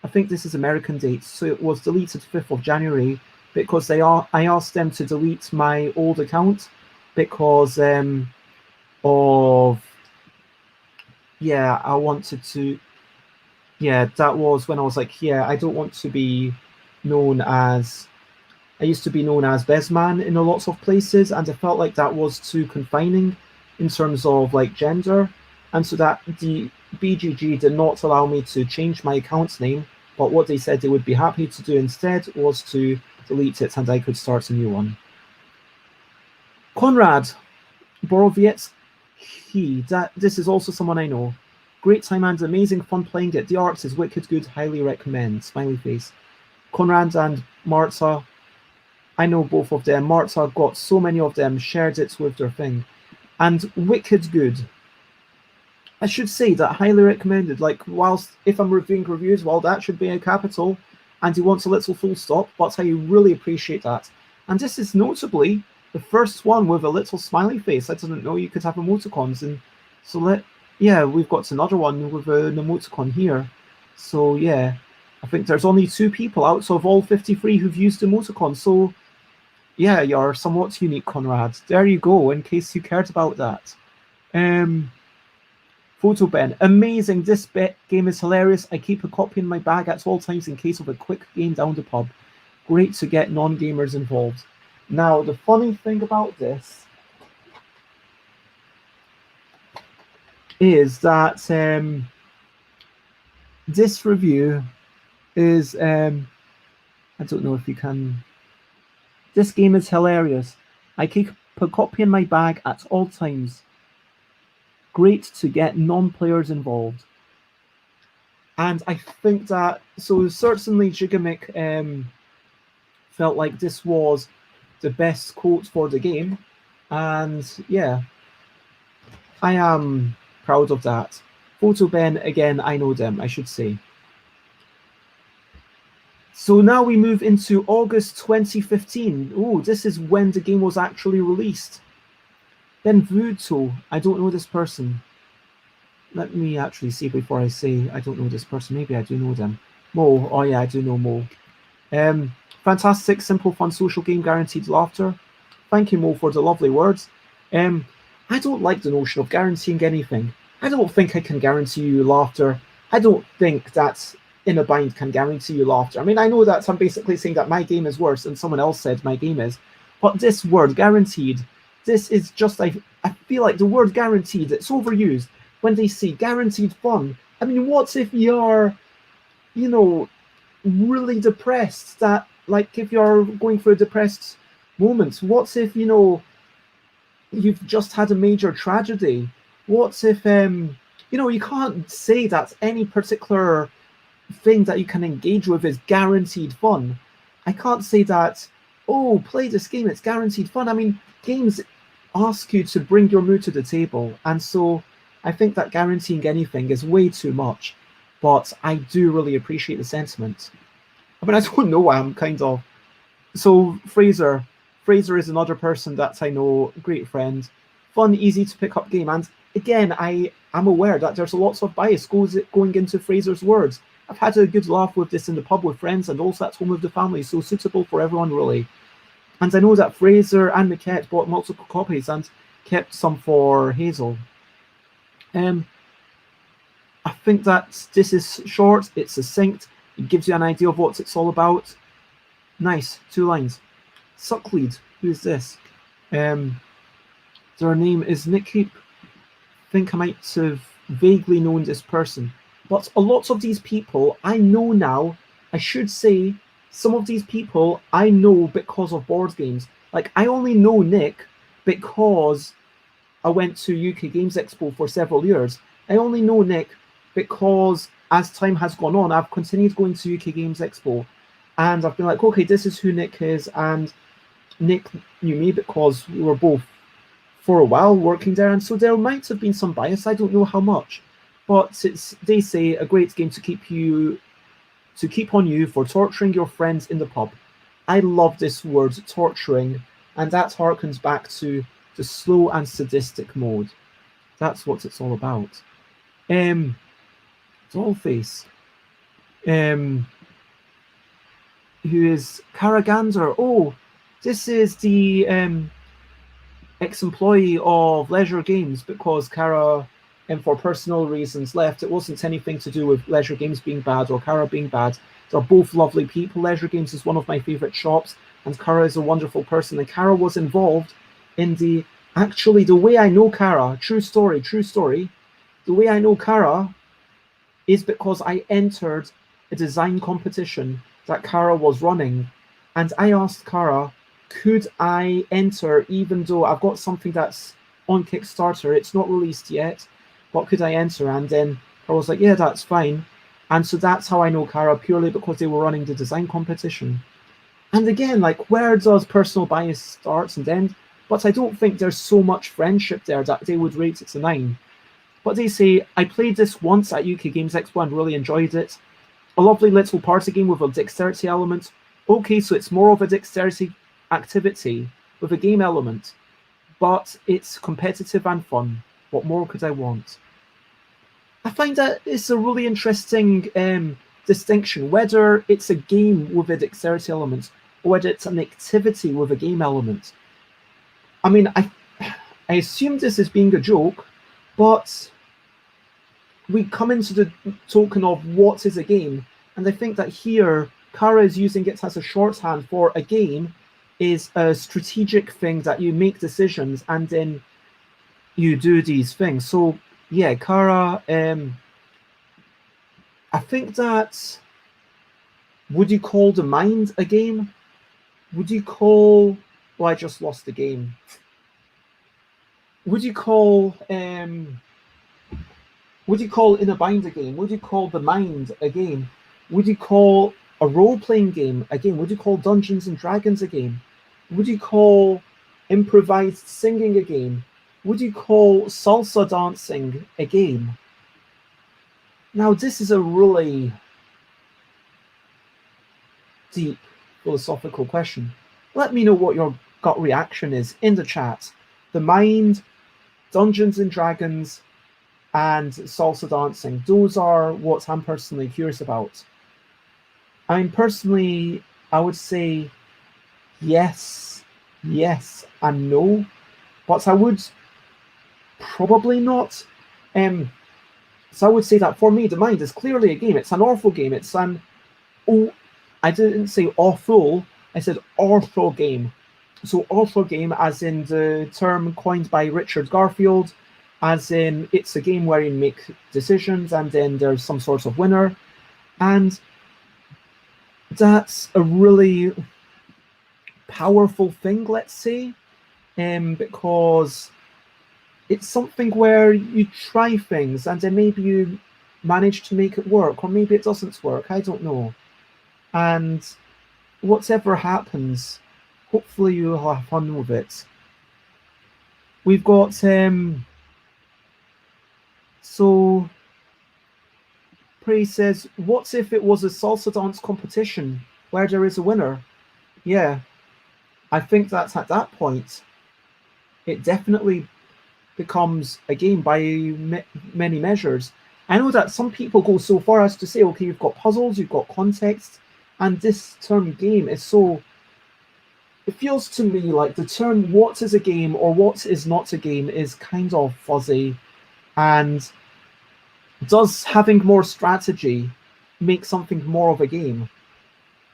I think this is American dates, so it was deleted 5th of January because I asked them to delete my old account because of, yeah, I wanted to, yeah, that was when I was like, yeah, I don't want to be known as, I used to be known as Bezman in lots of places, and I felt like that was too confining in terms of like gender, and so that the BGG did not allow me to change my account name, but what they said they would be happy to do instead was to delete it and I could start a new one. Konrad Borowiecki, this is also someone I know. Great time and amazing fun playing it. The art is wicked good, highly recommend. Smiley face. Conrad and Marta, I know both of them. Marta got so many of them, shared it with their thing. And wicked good. I should say that highly recommended. Like, whilst if I'm reviewing reviews, well, that should be a capital, and he wants a little full stop, but I really appreciate that. And this is notably the first one with a little smiley face. I didn't know you could have emoticons, and so yeah, we've got another one with an emoticon here. So yeah, I think there's only 2 people out of all 53 who've used emoticons. So yeah, you're somewhat unique, Conrad. There you go, in case you cared about that. Photo Ben, amazing. This game is hilarious. I keep a copy in my bag at all times in case of a quick game down the pub. Great to get non-gamers involved. Now, the funny thing about this is that this review is, I don't know if you can... This game is hilarious. I keep a copy in my bag at all times. Great to get non-players involved. And I think that, so certainly Gigamic felt like this was the best quote for the game. And yeah, I am proud of that. Photo Ben, again, I know them, I should say. So now we move into August 2015. Oh, this is when the game was actually released. Then Vuto, I don't know this person. Let me actually see before I say I don't know this person. Maybe I do know them. Mo, oh yeah, I do know Mo. Fantastic, simple, fun social game, guaranteed laughter. Thank you, Mo, for the lovely words. I don't like the notion of guaranteeing anything. I don't think I can guarantee you laughter. I don't think that In a Bind can guarantee you laughter. I mean, I know that I'm basically saying that my game is worse than someone else said my game is, but this word, guaranteed, this is just, I feel like the word guaranteed, it's overused. When they say guaranteed fun, I mean, what if you're, you know, really depressed, that, like, if you're going through a depressed moment, what if, you know, you've just had a major tragedy? What if, you know, you can't say that any particular thing that you can engage with is guaranteed fun. I can't say that, oh, play this game, it's guaranteed fun. I mean, games ask you to bring your mood to the table, and so I think that guaranteeing anything is way too much, but I do really appreciate the sentiment. I mean, I don't know why I'm kind of... So, Fraser is another person that I know, great friend, fun, easy to pick up game, and again, I am aware that there's lots of bias going into Fraser's words. I've had a good laugh with this in the pub with friends and also at home with the family, so suitable for everyone, really. And I know that Fraser and Miquette bought multiple copies and kept some for Hazel. I think that this is short, it's succinct, it gives you an idea of what it's all about. Nice, 2 lines. Sucklead, who is this? Their name is Nick Heap. I think I might have vaguely known this person. But a lot of these people I know now. I should say some of these people I know because of board games. Like, I only know Nick because I went to UK Games Expo for several years. I only know Nick because as time has gone on, I've continued going to UK Games Expo. And I've been like, okay, this is who Nick is. And Nick knew me because we were both, for a while, working there. And so there might have been some bias. I don't know how much. But it's, they say, a great game to keep on you for torturing your friends in the pub. I love this word, torturing, and that harkens back to the slow and sadistic mode. That's what it's all about. Dollface, who is Karagander. Oh, this is the ex-employee of Leisure Games, because Kara, for personal reasons, left. It wasn't anything to do with Leisure Games being bad or Kara being bad. They're both lovely people. Leisure Games is one of my favorite shops, and Kara is a wonderful person. And Kara was involved in the... Actually, the way I know Kara, true story, the way I know Kara is because I entered a design competition that Kara was running, and I asked Kara, could I enter, even though I've got something that's on Kickstarter, it's not released yet, what could I enter? And then I was like, yeah, that's fine. And so that's how I know Kara, purely because they were running the design competition. And again, like, where does personal bias start and end? But I don't think there's so much friendship there that they would rate it a 9. But they say, I played this once at UK Games Expo and really enjoyed it. A lovely little party game with a dexterity element. Okay, so it's more of a dexterity activity with a game element, but it's competitive and fun. What more could I want? I find that it's a really interesting distinction, whether it's a game with a dexterity element or whether it's an activity with a game element. I mean, I assume this is being a joke, but we come into the token of what is a game, and I think that here Kara is using it as a shorthand for a game is a strategic thing that you make decisions and then you do these things. So yeah, Kara, I think that, would you call the mind a game? Would you call, well, I just lost the game. Would you call In a Bind a game? Would you call the mind a game? Would you call a role-playing game a game? Would you call Dungeons and Dragons a game? Would you call improvised singing a game? Would you call salsa dancing a game? Now, this is a really deep philosophical question. Let me know what your gut reaction is in the chat. The mind, Dungeons and Dragons, and salsa dancing. Those are what I'm personally curious about. Personally, I would say yes, and no, but I would probably not. So I would say that for me, the mind is clearly a game. It's an ortho game. It's an, I didn't say ortho, I said ortho game. So ortho game as in the term coined by Richard Garfield, as in it's a game where you make decisions and then there's some sort of winner. And that's a really powerful thing, let's say, because it's something where you try things and then maybe you manage to make it work, or maybe it doesn't work, I don't know. And whatever happens, hopefully you'll have fun with it. We've got so Prey says, what if it was a salsa dance competition where there is a winner? Yeah, I think that's at that point it definitely becomes a game by many measures. I know that some people go so far as to say, okay, you've got puzzles, you've got context, and this term game is so, it feels to me like the term what is a game or what is not a game is kind of fuzzy. And does having more strategy make something more of a game?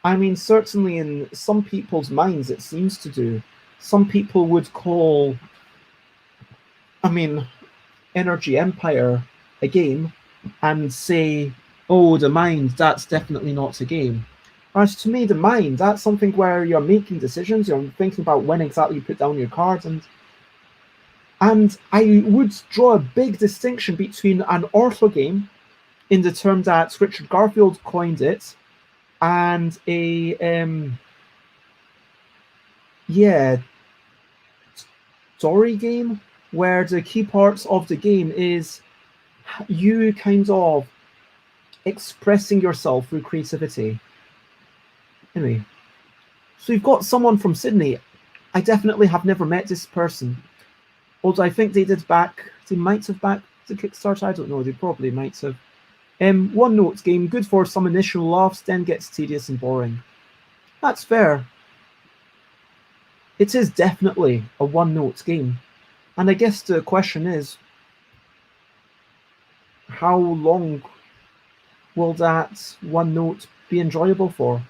I mean, certainly in some people's minds it seems to do. Some people would call, I mean, Energy Empire a game and say, oh, the mind, that's definitely not a game. Whereas to me, the mind, that's something where you're making decisions, you're thinking about when exactly you put down your cards, and I would draw a big distinction between an ortho game, in the term that Richard Garfield coined it, and a story game, where the key parts of the game is you kind of expressing yourself through creativity. Anyway, so you've got someone from Sydney. I definitely have never met this person. Although I think they might have backed the Kickstarter, I don't know, they probably might have. One note game, good for some initial laughs, then gets tedious and boring. That's fair. It is definitely a one-note game. And I guess the question is, how long will that one note be enjoyable for?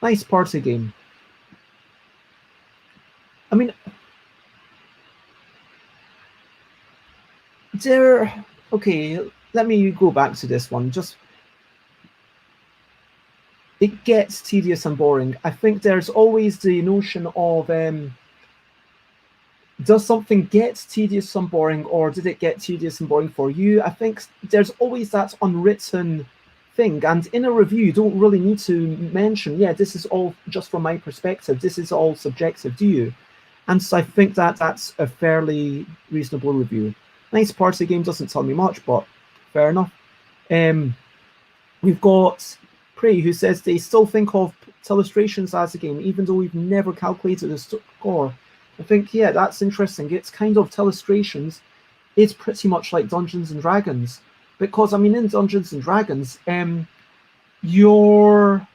Nice party game. I mean, okay, let me go back to this one. Just, it gets tedious and boring. I think there's always the notion of, does something get tedious and boring, or did it get tedious and boring for you? I think there's always that unwritten thing. And in a review, you don't really need to mention, yeah, this is all just from my perspective. This is all subjective to you. And so I think that that's a fairly reasonable review. Nice party game, doesn't tell me much, but fair enough. We've got Prey, who says they still think of Illustrations as a game, even though we've never calculated a score. I think, yeah, that's interesting. It's kind of Illustrations is pretty much like Dungeons and Dragons, because I mean, in Dungeons and Dragons, your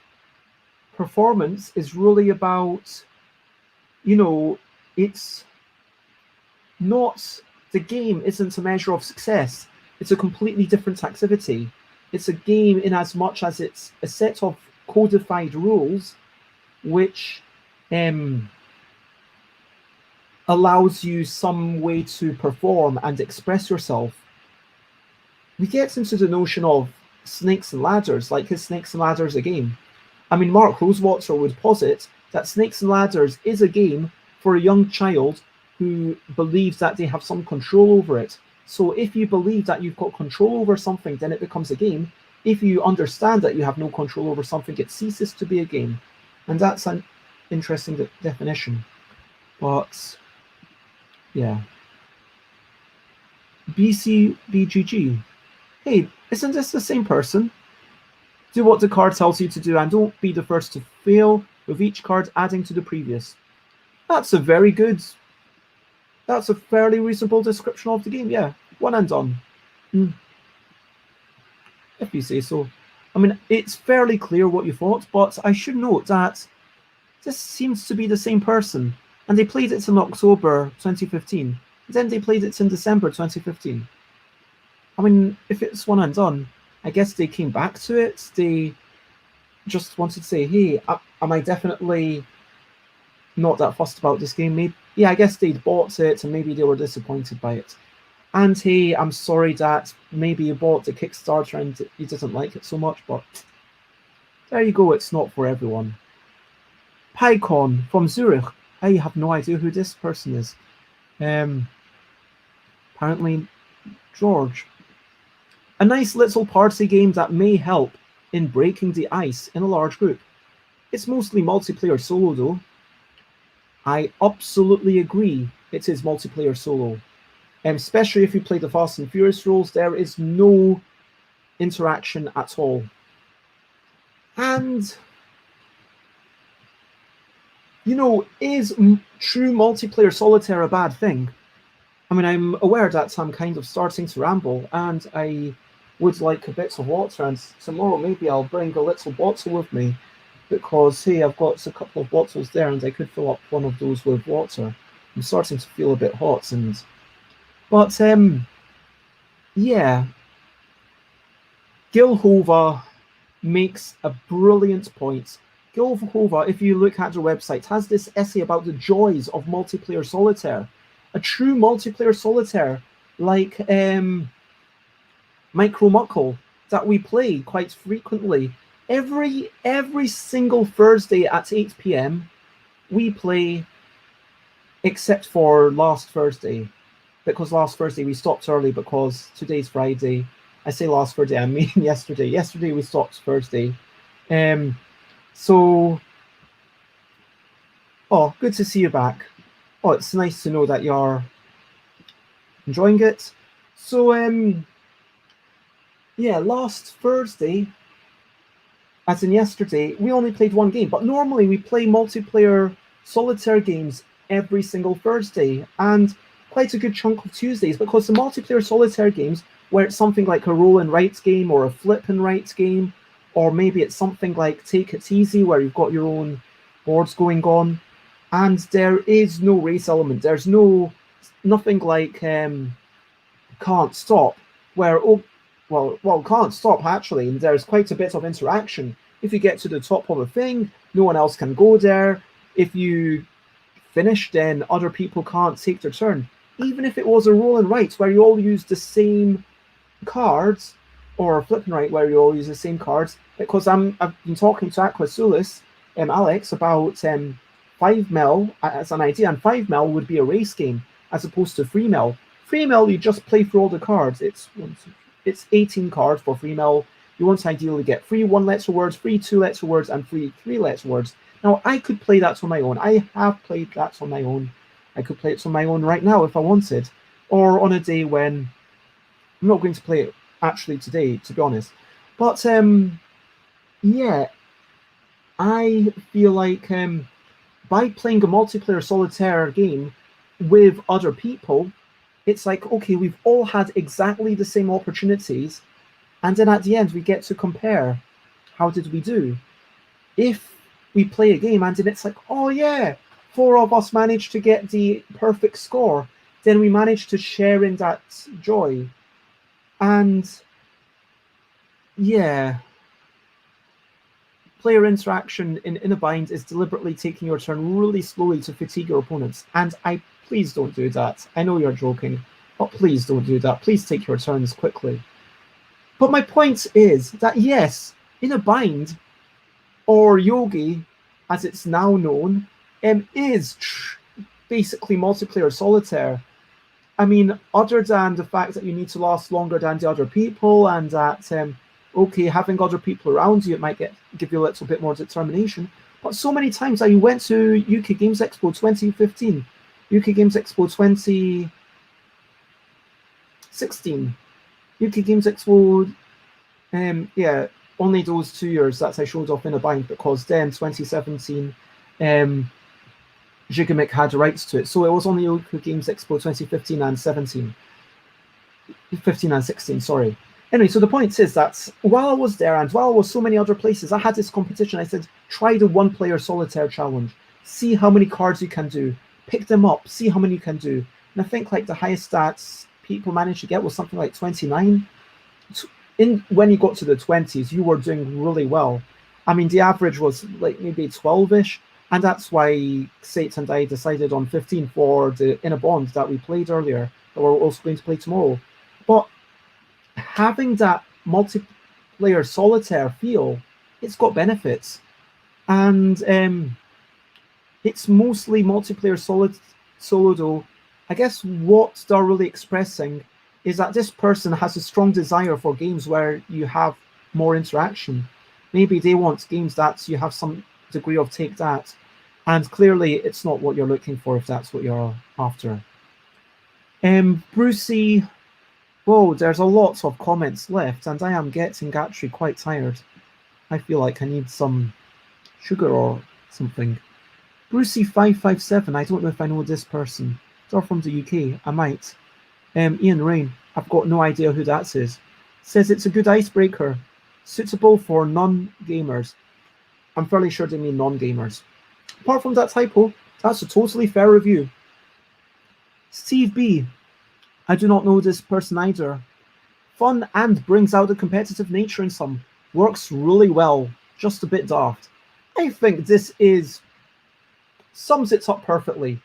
performance is really about, you know, it's not, the game isn't a measure of success. It's a completely different activity. It's a game in as much as it's a set of codified rules which allows you some way to perform and express yourself. We get into the notion of Snakes and Ladders, like is Snakes and Ladders a game? I mean, Mark Rosewater would posit that Snakes and Ladders is a game for a young child who believes that they have some control over it. So if you believe that you've got control over something, then it becomes a game. If you understand that you have no control over something, it ceases to be a game. And that's an interesting definition. But, yeah. BCBGG. Hey, isn't this the same person? Do what the card tells you to do and don't be the first to fail, with each card adding to the previous. That's a very good... That's a fairly reasonable description of the game, yeah. One and done. If you say so. I mean, it's fairly clear what you thought, but I should note that this seems to be the same person. And they played it in October 2015. Then they played it in December 2015. I mean, if it's one and done, I guess they came back to it. They just wanted to say, hey, am I definitely not that fussed about this game? Maybe, yeah, I guess they'd bought it and maybe they were disappointed by it. And hey, I'm sorry that maybe you bought the Kickstarter and you didn't like it so much, but there you go, it's not for everyone. PyCon from Zurich. I have no idea who this person is. Apparently George. A nice little party game that may help in breaking the ice in a large group. It's mostly multiplayer solo though. I absolutely agree it is multiplayer solo. Especially if you play the Fast and Furious rules, there is no interaction at all. And, you know, is true multiplayer solitaire a bad thing? I mean, I'm aware that I'm kind of starting to ramble, and I would like a bit of water, and tomorrow maybe I'll bring a little bottle with me, because, hey, I've got a couple of bottles there, and I could fill up one of those with water. I'm starting to feel a bit hot, but, yeah. Gilhova makes a brilliant point. Gilhova, if you look at their website, has this essay about the joys of multiplayer solitaire. A true multiplayer solitaire, like Micro Muckle, that we play quite frequently. Every single Thursday at 8 p.m, we play, except for last Thursday. Because last Thursday we stopped early because today's Friday. I say last Thursday, I mean yesterday. Yesterday we stopped Thursday. So, oh, good to see you back. Oh, it's nice to know that you're enjoying it. So, yeah, last Thursday, as in yesterday, we only played one game. But normally we play multiplayer solitaire games every single Thursday. And quite a good chunk of Tuesdays, because the multiplayer solitaire games, where it's something like a roll and write game or a flip and write game, or maybe it's something like Take It Easy, where you've got your own boards going on, and there is no race element. There's nothing like Can't Stop, where Can't Stop actually, and there's quite a bit of interaction. If you get to the top of a thing, no one else can go there. If you finish, then other people can't take their turn. Even if it was a roll and write where you all use the same cards, or a flip and write where you all use the same cards, because I've been talking to Aquasulis, Alex, about 5 as an idea, and 5 would be a race game as opposed to 3 3 you just play through all the cards. It's 18 cards for 3 You want to ideally get free 1-letter words, free 2-letter words, and free 3-letter words. Now, I could play that on my own. I have played that on my own. I could play it on my own right now if I wanted, or on a day when I'm not going to play it actually today, to be honest. But yeah, I feel like by playing a multiplayer solitaire game with other people, it's like, okay, we've all had exactly the same opportunities, and then at the end we get to compare. How did we do? If we play a game and then it's like, oh yeah, 4 of us managed to get the perfect score, then we managed to share in that joy. And yeah, player interaction in a bind is deliberately taking your turn really slowly to fatigue your opponents. And please don't do that. I know you're joking, but please don't do that. Please take your turns quickly. But my point is that yes, in a bind, or Yogi, as it's now known, is basically multiplayer solitaire. I mean, other than the fact that you need to last longer than the other people, and that okay, having other people around you, it might give you a little bit more determination. But so many times I went to UK Games Expo 2015, UK Games Expo 2016, UK Games Expo, yeah, only those 2 years that I showed off in a bind, because then 2017, Gigamic had rights to it. So it was only UK Games Expo 2015 and 17. 15 and 16, sorry. Anyway, so the point is that while I was there and while I was so many other places, I had this competition. I said, try the 1-player solitaire challenge. See how many cards you can do. Pick them up, see how many you can do. And I think like the highest stats people managed to get was something like 29. When you got to the 20s, you were doing really well. I mean, the average was like maybe 12-ish. And that's why Sate and I decided on 15 for the In a Bond that we played earlier, that we're also going to play tomorrow. But having that multiplayer solitaire feel, it's got benefits. And it's mostly multiplayer solo though. I guess what they're really expressing is that this person has a strong desire for games where you have more interaction. Maybe they want games that you have some degree of take that, and clearly it's not what you're looking for if that's what you're after. Brucey, whoa, there's a lot of comments left, and I am getting actually quite tired. I feel like I need some sugar or something. Brucey557, I don't know if I know this person. They're from the UK, I might. Ian Rain, I've got no idea who that is. Says it's a good icebreaker, suitable for non-gamers. I'm fairly sure they mean non-gamers. Apart from that typo, that's a totally fair review. Steve B, I do not know this person either. Fun and brings out the competitive nature in some. Works really well, just a bit daft. I think this sums it up perfectly.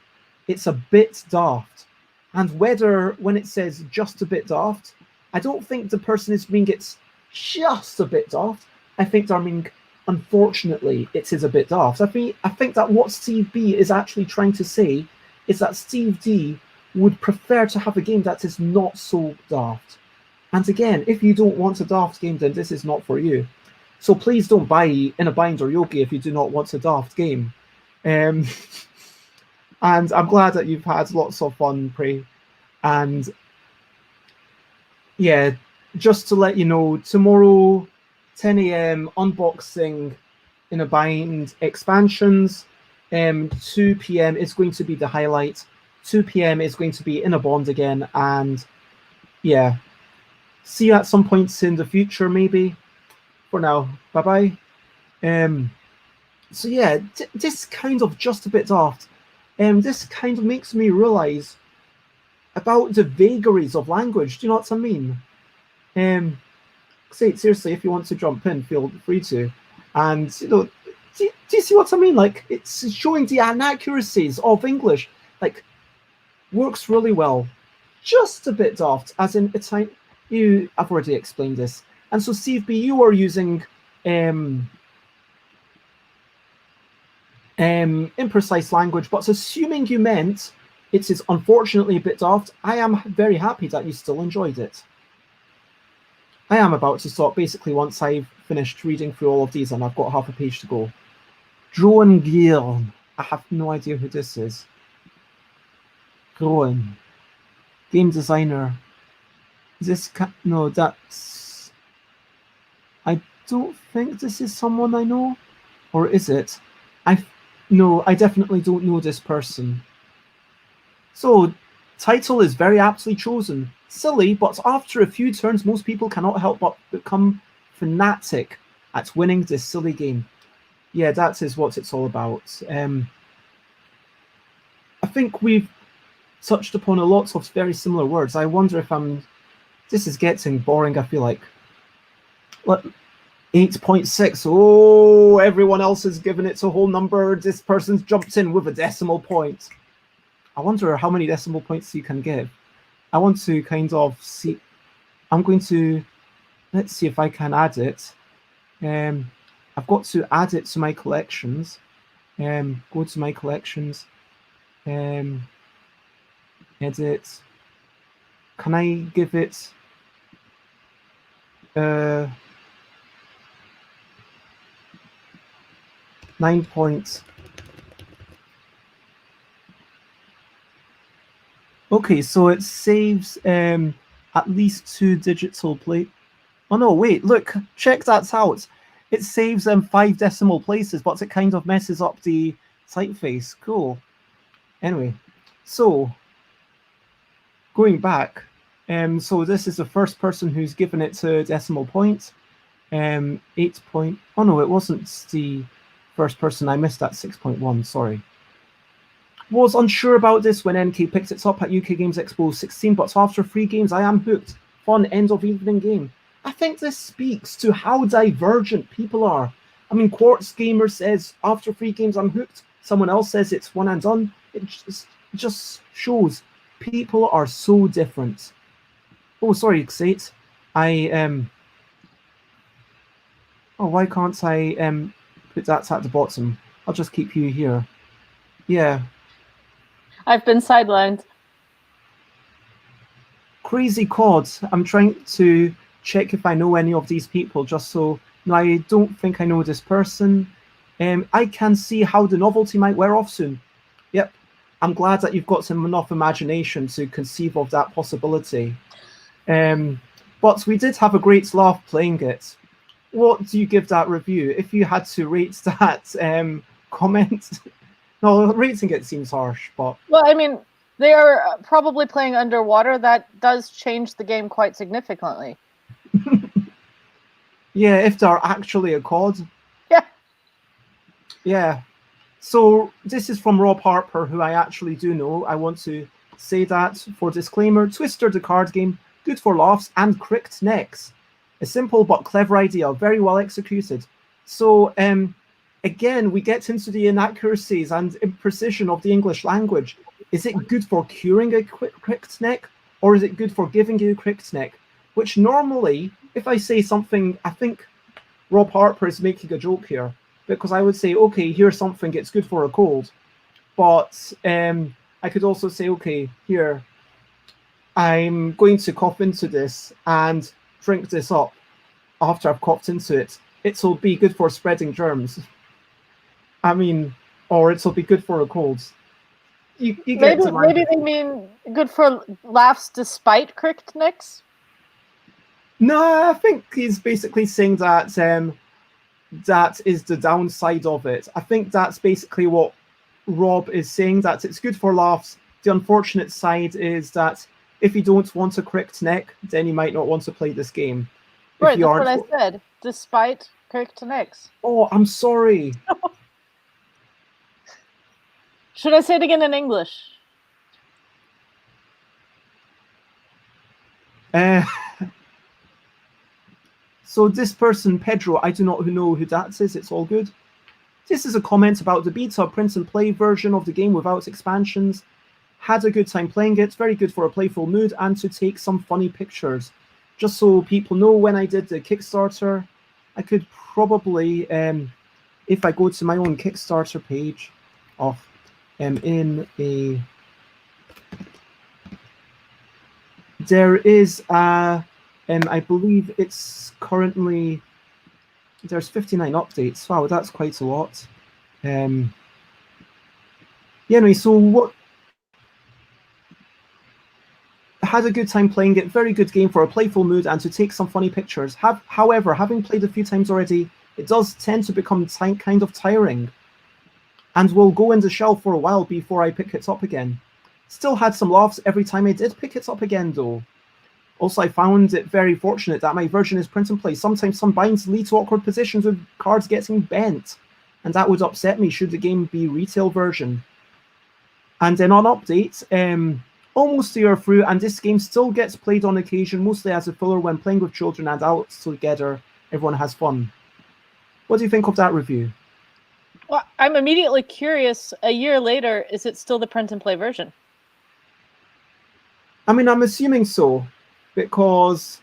It's a bit daft. And whether, when it says just a bit daft, I don't think the person is meaning it's just a bit daft. I think they're meaning, unfortunately, it is a bit daft. I think that what Steve B is actually trying to say is that Steve D would prefer to have a game that is not so daft. And again, if you don't want a daft game, then this is not for you. So please don't buy In a Bind or Yogi if you do not want a daft game. And I'm glad that you've had lots of fun, Prey. And yeah, just to let you know, tomorrow, 10 a.m, unboxing In a Bind expansions. 2 p.m. is going to be the highlight. 2 p.m. is going to be In a Bond again. And yeah, see you at some points in the future, maybe. For now, bye-bye. So yeah, this kind of just a bit daft. This kind of makes me realize about the vagaries of language. Do you know what I mean? Seriously, if you want to jump in, feel free to. And you know, do you see what I mean? Like, it's showing the inaccuracies of English. Like, works really well. Just a bit daft, as in it's I've already explained this. And so, Steve B, you are using imprecise language, but assuming you meant it is unfortunately a bit daft, I am very happy that you still enjoyed it. I am about to stop. Basically, once I've finished reading through all of these, and I've got half a page to go. Droen Gearn. I have no idea who this is. Droen. Game designer. Is this... No, that's... I don't think this is someone I know. Or is it? No, I definitely don't know this person. So, title is very aptly chosen. Silly, but after a few turns, most people cannot help but become fanatic at winning this silly game. Yeah, that is what it's all about. I think we've touched upon a lot of very similar words. I wonder if this is getting boring, I feel like. 8.6. Oh, everyone else has given it a whole number. This person's jumped in with a decimal point. I wonder how many decimal points you can give. I want to kind of see. I'm going to... Let's see if I can add it. I've got to add it to my collections. Go to my collections. Edit. Can I give it... 9 points. Okay, so it saves at least 2 digital plate. Oh no, wait, look, check that out. It saves 5 decimal places, but it kind of messes up the typeface. Cool. Anyway, so going back, so this is the first person who's given it a decimal point. 8 point. Oh no, it wasn't the first person. I missed that 6.1. Sorry. Was unsure about this when NK picked it up at UK Games Expo 16, but after 3 games, I am hooked. Fun end of evening game. I think this speaks to how divergent people are. I mean, Quartz Gamer says after 3 games, I'm hooked. Someone else says it's one and done. It just shows people are so different. Oh, sorry, Xate. Oh, why can't I put that at the bottom? I'll just keep you here. Yeah. I've been sidelined. Crazy Cod. I'm trying to check if I know any of these people, just so... No, I don't think I know this person. I can see how the novelty might wear off soon. Yep. I'm glad that you've got some enough imagination to conceive of that possibility. But we did have a great laugh playing it. What do you give that review? If you had to rate that comment... No, rating it seems harsh, but... Well, I mean, they are probably playing underwater. That does change the game quite significantly. Yeah, if they're actually a COD. Yeah. Yeah. So this is from Rob Harper, who I actually do know. I want to say that for disclaimer. Twister, the card game, good for laughs and cricked necks. A simple but clever idea, very well executed. So, again, we get into the inaccuracies and imprecision of the English language. Is it good for curing a cricked neck, or is it good for giving you a cricked neck? Which normally, if I say something, I think Rob Harper is making a joke here, because I would say, okay, here's something, it's good for a cold. But I could also say, okay, here, I'm going to cough into this and drink this up after I've coughed into it. It'll be good for spreading germs. I mean, or it'll be good for a cold. You get maybe they mean good for laughs despite cricked necks? No, I think he's basically saying that that is the downside of it. I think that's basically what Rob is saying, that it's good for laughs. The unfortunate side is that if you don't want a cricked neck, then you might not want to play this game. Right, that's what I said. Despite cricked necks. Oh, I'm sorry. Should I say it again in English? So this person, Pedro, I do not know who that is. It's all good. This is a comment about the beta print and play version of the game without expansions. Had a good time playing it. Very good for a playful mood and to take some funny pictures. Just so people know, when I did the Kickstarter, I could probably, if I go to my own Kickstarter page of there is a I believe it's currently there's 59 updates. Wow, that's quite a lot. Yeah, anyway, so what? Had a good time playing it. Very good game for a playful mood and to take some funny pictures. However, having played a few times already, it does tend to become kind of tiring, and will go in the shelf for a while before I pick it up again. Still had some laughs every time I did pick it up again, though. Also, I found it very fortunate that my version is print and play. Sometimes some binds lead to awkward positions with cards getting bent, and that would upset me should the game be retail version. And then on update, almost a year through, and this game still gets played on occasion, mostly as a filler when playing with children and adults together. Everyone has fun. What do you think of that review? Well, I'm immediately curious. A year later, is it still the print and play version? I mean, I'm assuming so, because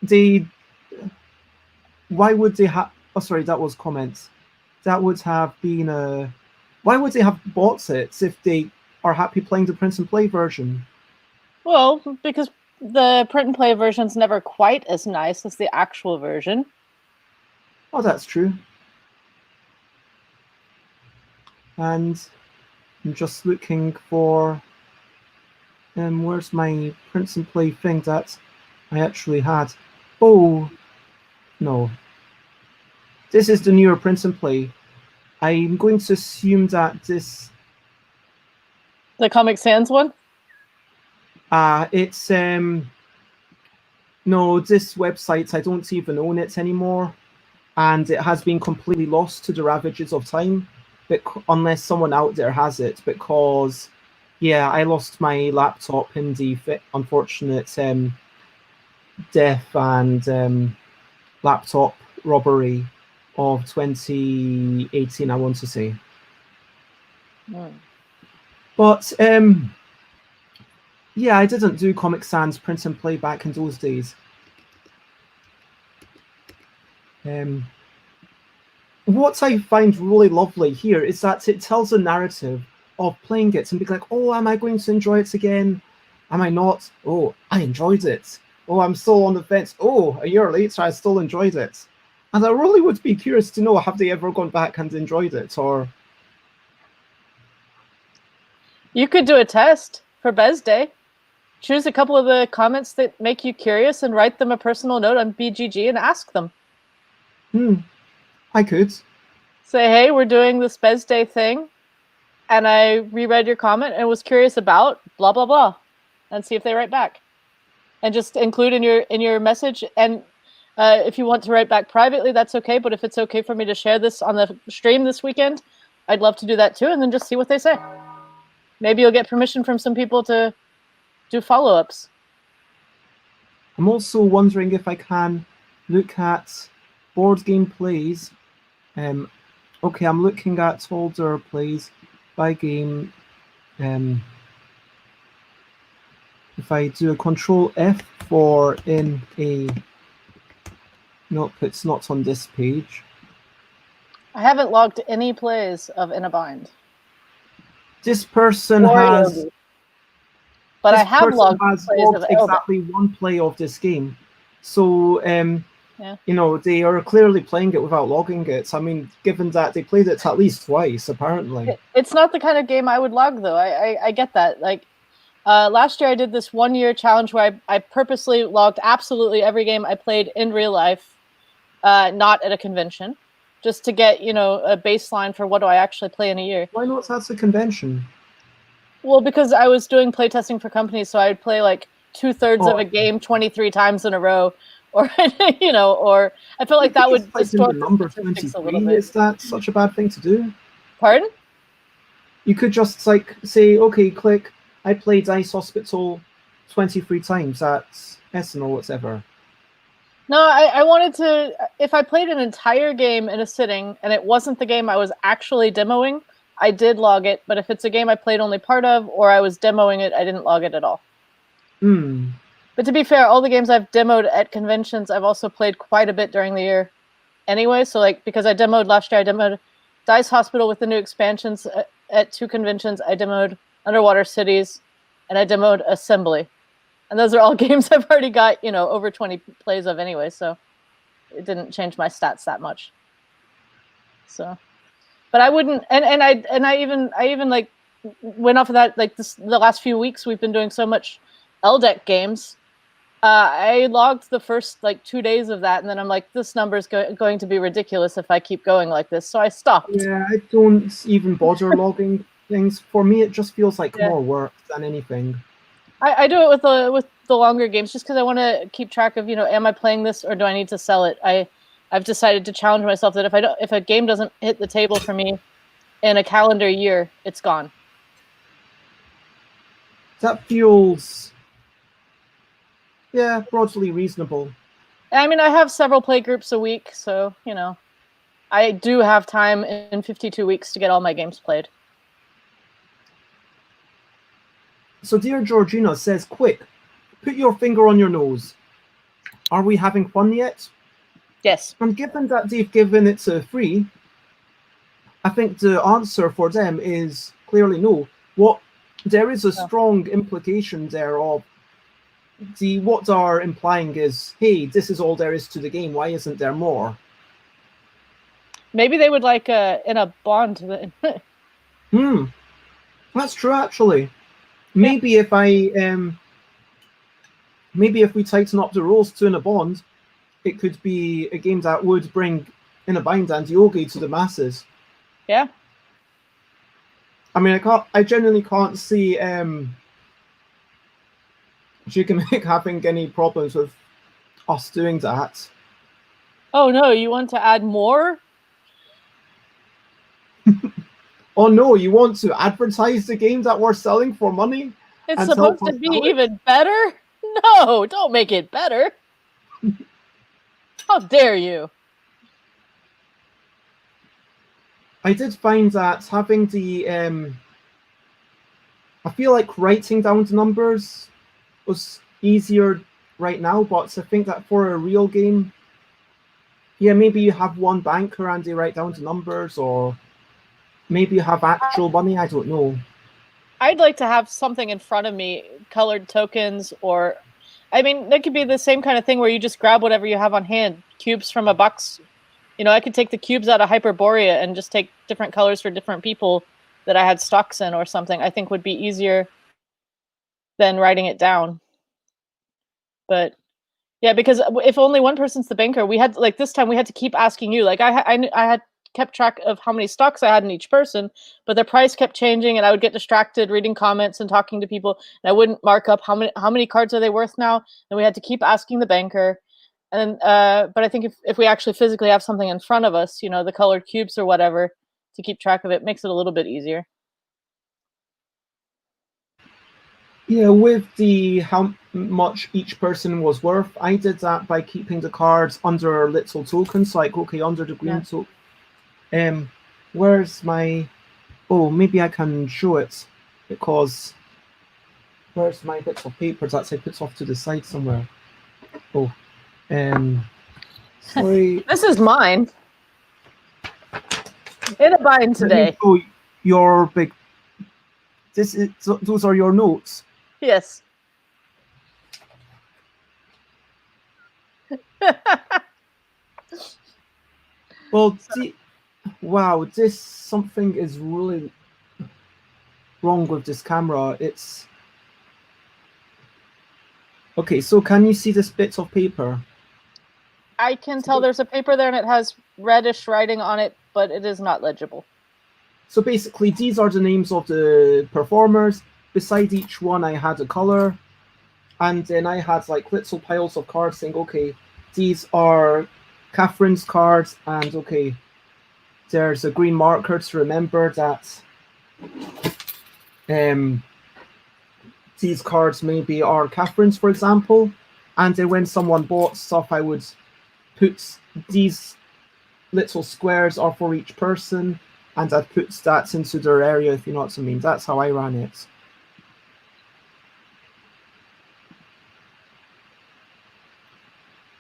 they. Why would they have? Oh, sorry, that was comments. That would have been a. Why would they have bought it if they are happy playing the print and play version? Well, because the print and play version's never quite as nice as the actual version. Oh, that's true. And I'm just looking for where's my print and play thing that I actually had. Oh no, this is the newer print and play. I'm going to assume that this the Comic Sans one. It's no, this website, I don't even own it anymore, and it has been completely lost to the ravages of time, unless someone out there has it, because yeah, I lost my laptop in the unfortunate death and laptop robbery of 2018, I want to say. But yeah, I didn't do Comic Sans print and play back in those days. What I find really lovely here is that it tells a narrative of playing it and be like, oh, am I going to enjoy it again? Am I not? Oh, I enjoyed it. Oh, I'm still on the fence. Oh, a year later, I still enjoyed it. And I really would be curious to know, have they ever gone back and enjoyed it? Or you could do a test for Bez Day. Choose a couple of the comments that make you curious and write them a personal note on BGG and ask them. I could. Say, hey, we're doing this Bez Day thing, and I reread your comment and was curious about blah, blah, blah, and see if they write back. And just include in your message. And if you want to write back privately, that's okay. But if it's okay for me to share this on the stream this weekend, I'd love to do that too, and then just see what they say. Maybe you'll get permission from some people to do follow-ups. I'm also wondering if I can look at board game plays. Okay, I'm looking at older plays by game. If I do a Control F for in a... Nope, it's not on this page. I haven't logged any plays of In a Bind. This person has... Yogi. But I have logged plays of exactly one play of this game. So, yeah. You know, they are clearly playing it without logging it. I mean, given that they played it at least twice, apparently. It's not the kind of game I would log, though. I get that. Like, last year I did this 1 year challenge where I purposely logged absolutely every game I played in real life, not at a convention, just to get, you know, a baseline for what do I actually play in a year. Why not at a convention? Well, because I was doing playtesting for companies, so I would play like 2/3 of a game 23 times in a row, or you know, or I felt like that would distort the number statistics 23. a little bit. Is that such a bad thing to do? Pardon? You could just like say, okay, click. I played Dice Hospital 23 times at Essen or whatever. No, I wanted to. If I played an entire game in a sitting and it wasn't the game I was actually demoing, I did log it. But if it's a game I played only part of, or I was demoing it, I didn't log it at all. But to be fair, all the games I've demoed at conventions, I've also played quite a bit during the year anyway. So, like, because I demoed last year, I demoed Dice Hospital with the new expansions at 2 conventions. I demoed Underwater Cities, and I demoed Assembly. And those are all games I've already got, over 20 plays of anyway, so it didn't change my stats that much. So, but I wouldn't, and I even like went off of that, like the last few weeks we've been doing so much LDEC games. I logged the first like 2 days of that, and then I'm like, this number is going to be ridiculous if I keep going like this, so I stopped. Yeah, I don't even bother logging things. For me, it just feels like more work than anything. I do it with the longer games just because I want to keep track of, am I playing this or do I need to sell it? I've decided to challenge myself that if a game doesn't hit the table for me in a calendar year, it's gone. That feels, broadly reasonable. I mean, I have several play groups a week, so, I do have time in 52 weeks to get all my games played. So dear Georgina says, quick, put your finger on your nose. Are we having fun yet? Yes. And given that they've given it to free, I think the answer for them is clearly no. There is a strong implication there of what they're implying is, hey, this is all there is to the game. Why isn't there more? Maybe they would like in a bond. That's true, actually. Maybe if we tighten up the rules to in a bond, it could be a game that would bring In a Bind and Yogi to the masses. Yeah. I mean, I genuinely can't see Jigamic having any problems with us doing that. Oh no, you want to add more? Oh no, you want to advertise the game that we're selling for money? It's supposed to be even better? No, don't make it better. How dare you? I did find that having the I feel like writing down the numbers was easier right now, but I think that for a real game, maybe you have one banker and they write down the numbers, or maybe you have actual money, I don't know. I'd like to have something in front of me, colored tokens, or I mean, that could be the same kind of thing where you just grab whatever you have on hand, cubes from a box. I could take the cubes out of Hyperborea and just take different colors for different people that I had stocks in or something. I think would be easier than writing it down. But yeah, because if only one person's the banker, we had like this time we had to keep asking you. Like I had kept track of how many stocks I had in each person, but the price kept changing, and I would get distracted reading comments and talking to people, and I wouldn't mark up how many cards are they worth now. And we had to keep asking the banker. And but I think if we actually physically have something in front of us, the colored cubes or whatever, to keep track of it, makes it a little bit easier. Yeah, with the how much each person was worth, I did that by keeping the cards under little tokens, like under the green token. Where's my? Oh, maybe I can show it because where's my bits of paper that I put off to the side somewhere? Oh, sorry. This is mine. In a bind today. Oh, your big. Those are your notes. Yes. Well, wow, something is really wrong with this camera. It's okay. So can you see this bit of paper? I can tell there's a paper there and it has reddish writing on it, but it is not legible. So basically, these are the names of the performers. Beside each one, I had a color, and then I had like little piles of cards saying, okay, these are Catherine's cards, and okay, there's a green marker to remember that these cards maybe are Catherine's, for example. And then when someone bought stuff, I would put these little squares are for each person, and I'd put stats into their area, if you know what I mean. That's how I ran it.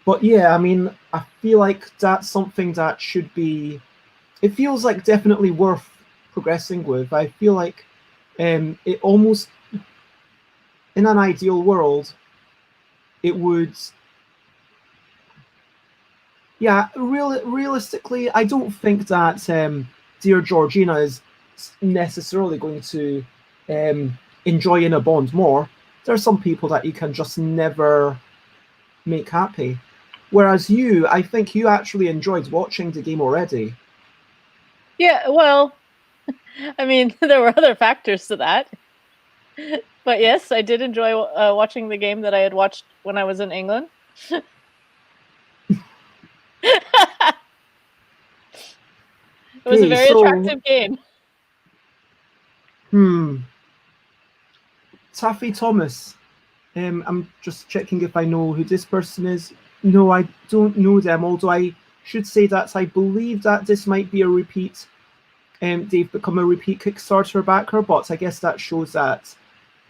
But yeah, I mean, I feel like that's something that should be... It feels like definitely worth progressing with. I feel like it almost... In an ideal world, it would. Yeah, realistically, I don't think that Dear Georgina is necessarily going to enjoy In a Bond more. There are some people that you can just never make happy. Whereas you, I think you actually enjoyed watching the game already. Yeah, well, I mean, there were other factors to that. But yes, I did enjoy watching the game that I had watched when I was in England. It was a very attractive game. Taffy Thomas. I'm just checking if I know who this person is. No, I don't know them, although I should say that I believe that this might be a repeat. They've become a repeat Kickstarter backer, but I guess that shows that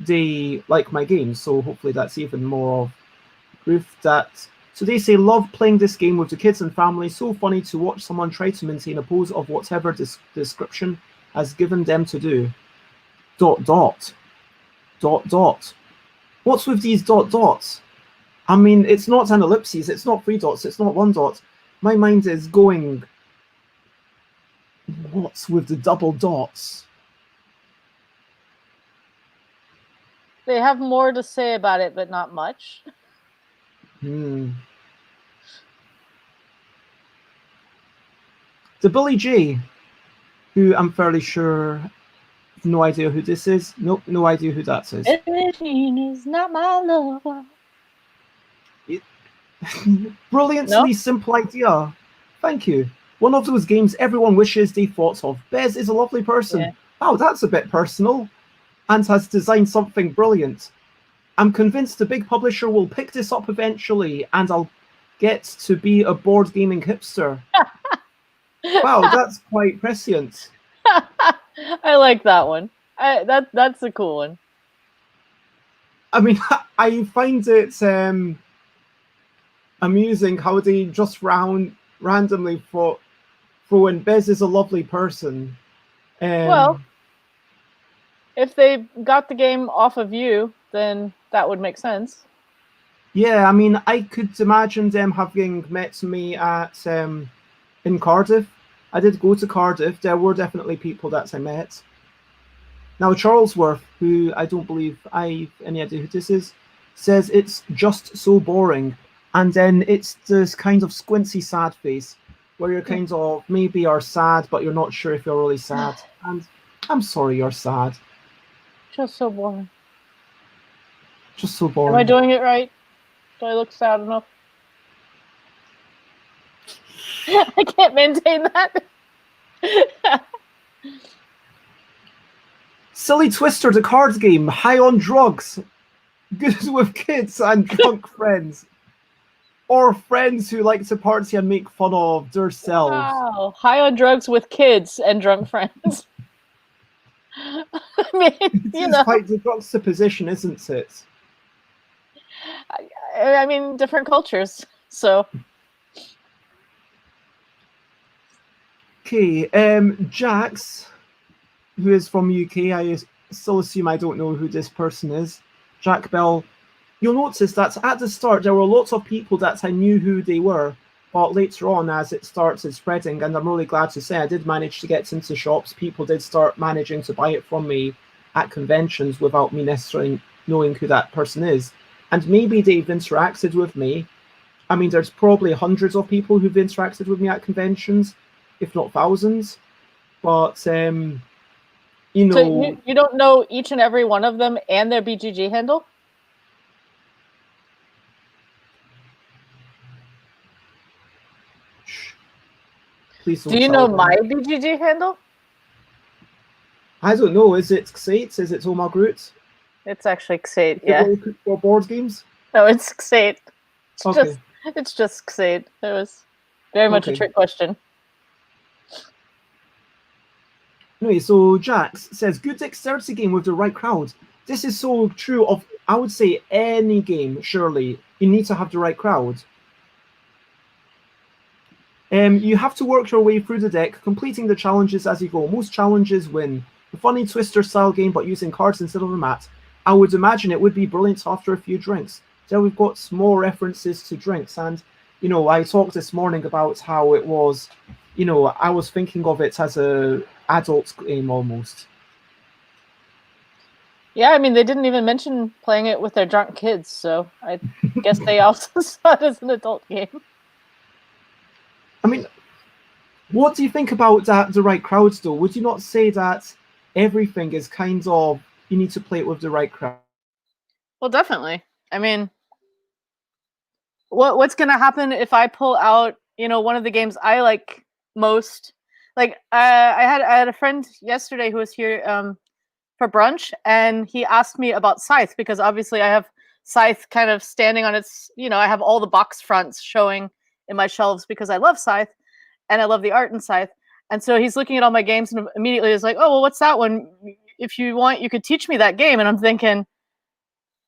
they like my games, so hopefully that's even more of proof that. So they say, love playing this game with the kids and family. So funny to watch someone try to maintain a pose of whatever description has given them to do. ... What's with these ... I mean, it's not an ellipses, it's not 3 dots, it's not 1 dot. My mind is going, what's with the double dots? They have more to say about it, but not much. The Billy J, who I'm fairly sure, no idea who this is. Nope, no idea who that is. Is not my lover. Brilliantly simple idea. Thank you. One of those games everyone wishes they thought of. Bez is a lovely person. Yeah. Oh, that's a bit personal. And has designed something brilliant. I'm convinced the big publisher will pick this up eventually, and I'll get to be a board gaming hipster. Wow, that's quite prescient. I like that one. That's a cool one. I mean, I find it amusing how they just randomly throw in Bez is a lovely person. Well, if they got the game off of you, then that would make sense. Yeah, I mean, I could imagine them having met me at in Cardiff. I did go to Cardiff. There were definitely people that I met. Now, Charlesworth, who I don't believe I have any idea who this is, says it's just so boring. And then it's this kind of squinty sad face where you're kind of maybe are sad, but you're not sure if you're really sad. And I'm sorry you're sad. Just so boring. Just so boring. Am I doing it right? Do I look sad enough? I can't maintain that. Silly Twister, the card game, high on drugs, good with kids and drunk friends, or friends who like to party and make fun of themselves. Wow, high on drugs with kids and drunk friends. I mean, it's quite the juxtaposition, isn't it? I mean, different cultures, so. Okay, Jax, who is from UK, I still assume I don't know who this person is. Jack Bell. You'll notice that at the start there were lots of people that I knew who they were, but later on as it started spreading, and I'm really glad to say I did manage to get into shops, people did start managing to buy it from me at conventions without me necessarily knowing who that person is. And maybe they've interacted with me. I mean, there's probably hundreds of people who've interacted with me at conventions, if not thousands. But, you know... So you don't know each and every one of them and their BGG handle? Please don't. Do you know my BGG handle? I don't know. Is it Xate? Is it Omar Groot? It's actually Xate, yeah. For board games? No, it's Xate. It's Okay. just Xate. It was very much a trick question. Anyway, so Jax says, good dexterity game with the right crowd. This is so true of, I would say, any game, surely. You need to have the right crowd. You have to work your way through the deck, completing the challenges as you go. Most challenges win. A funny Twister style game, but using cards instead of a mat. I would imagine it would be brilliant after a few drinks. there we've got some more references to drinks. And, you know, I talked this morning about how it was, you know, I was thinking of it as a adult game almost. Yeah, I mean, they didn't even mention playing it with their drunk kids, so I guess they also saw it as an adult game. I mean, what do you think about that, the right crowds, though? Would you not say that everything is kind of, you need to play it with the right crowd? Well, definitely. I mean, what's going to happen if I pull out, you know, one of the games I like most? Like, I had a friend yesterday who was here for brunch, and he asked me about Scythe, because obviously I have Scythe kind of standing on its, you know, I have all the box fronts showing in my shelves because I love Scythe and I love the art in Scythe. And so he's looking at all my games and immediately is like, oh, well, what's that one? If you want, you could teach me that game. And I'm thinking,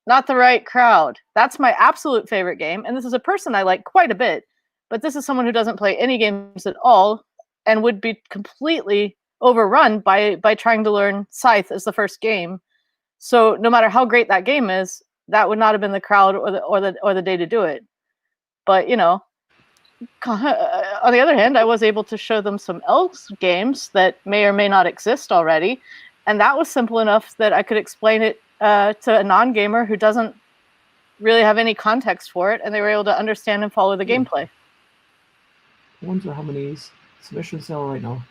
not the right crowd. That's my absolute favorite game. And this is a person I like quite a bit, but this is someone who doesn't play any games at all and would be completely overrun by trying to learn Scythe as the first game. So no matter how great that game is, that would not have been the crowd or the day to do it. But, you know, on the other hand, I was able to show them some Elves games that may or may not exist already, and that was simple enough that I could explain it to a non-gamer who doesn't really have any context for it, and they were able to understand and follow the gameplay. I wonder how many submissions there are right now.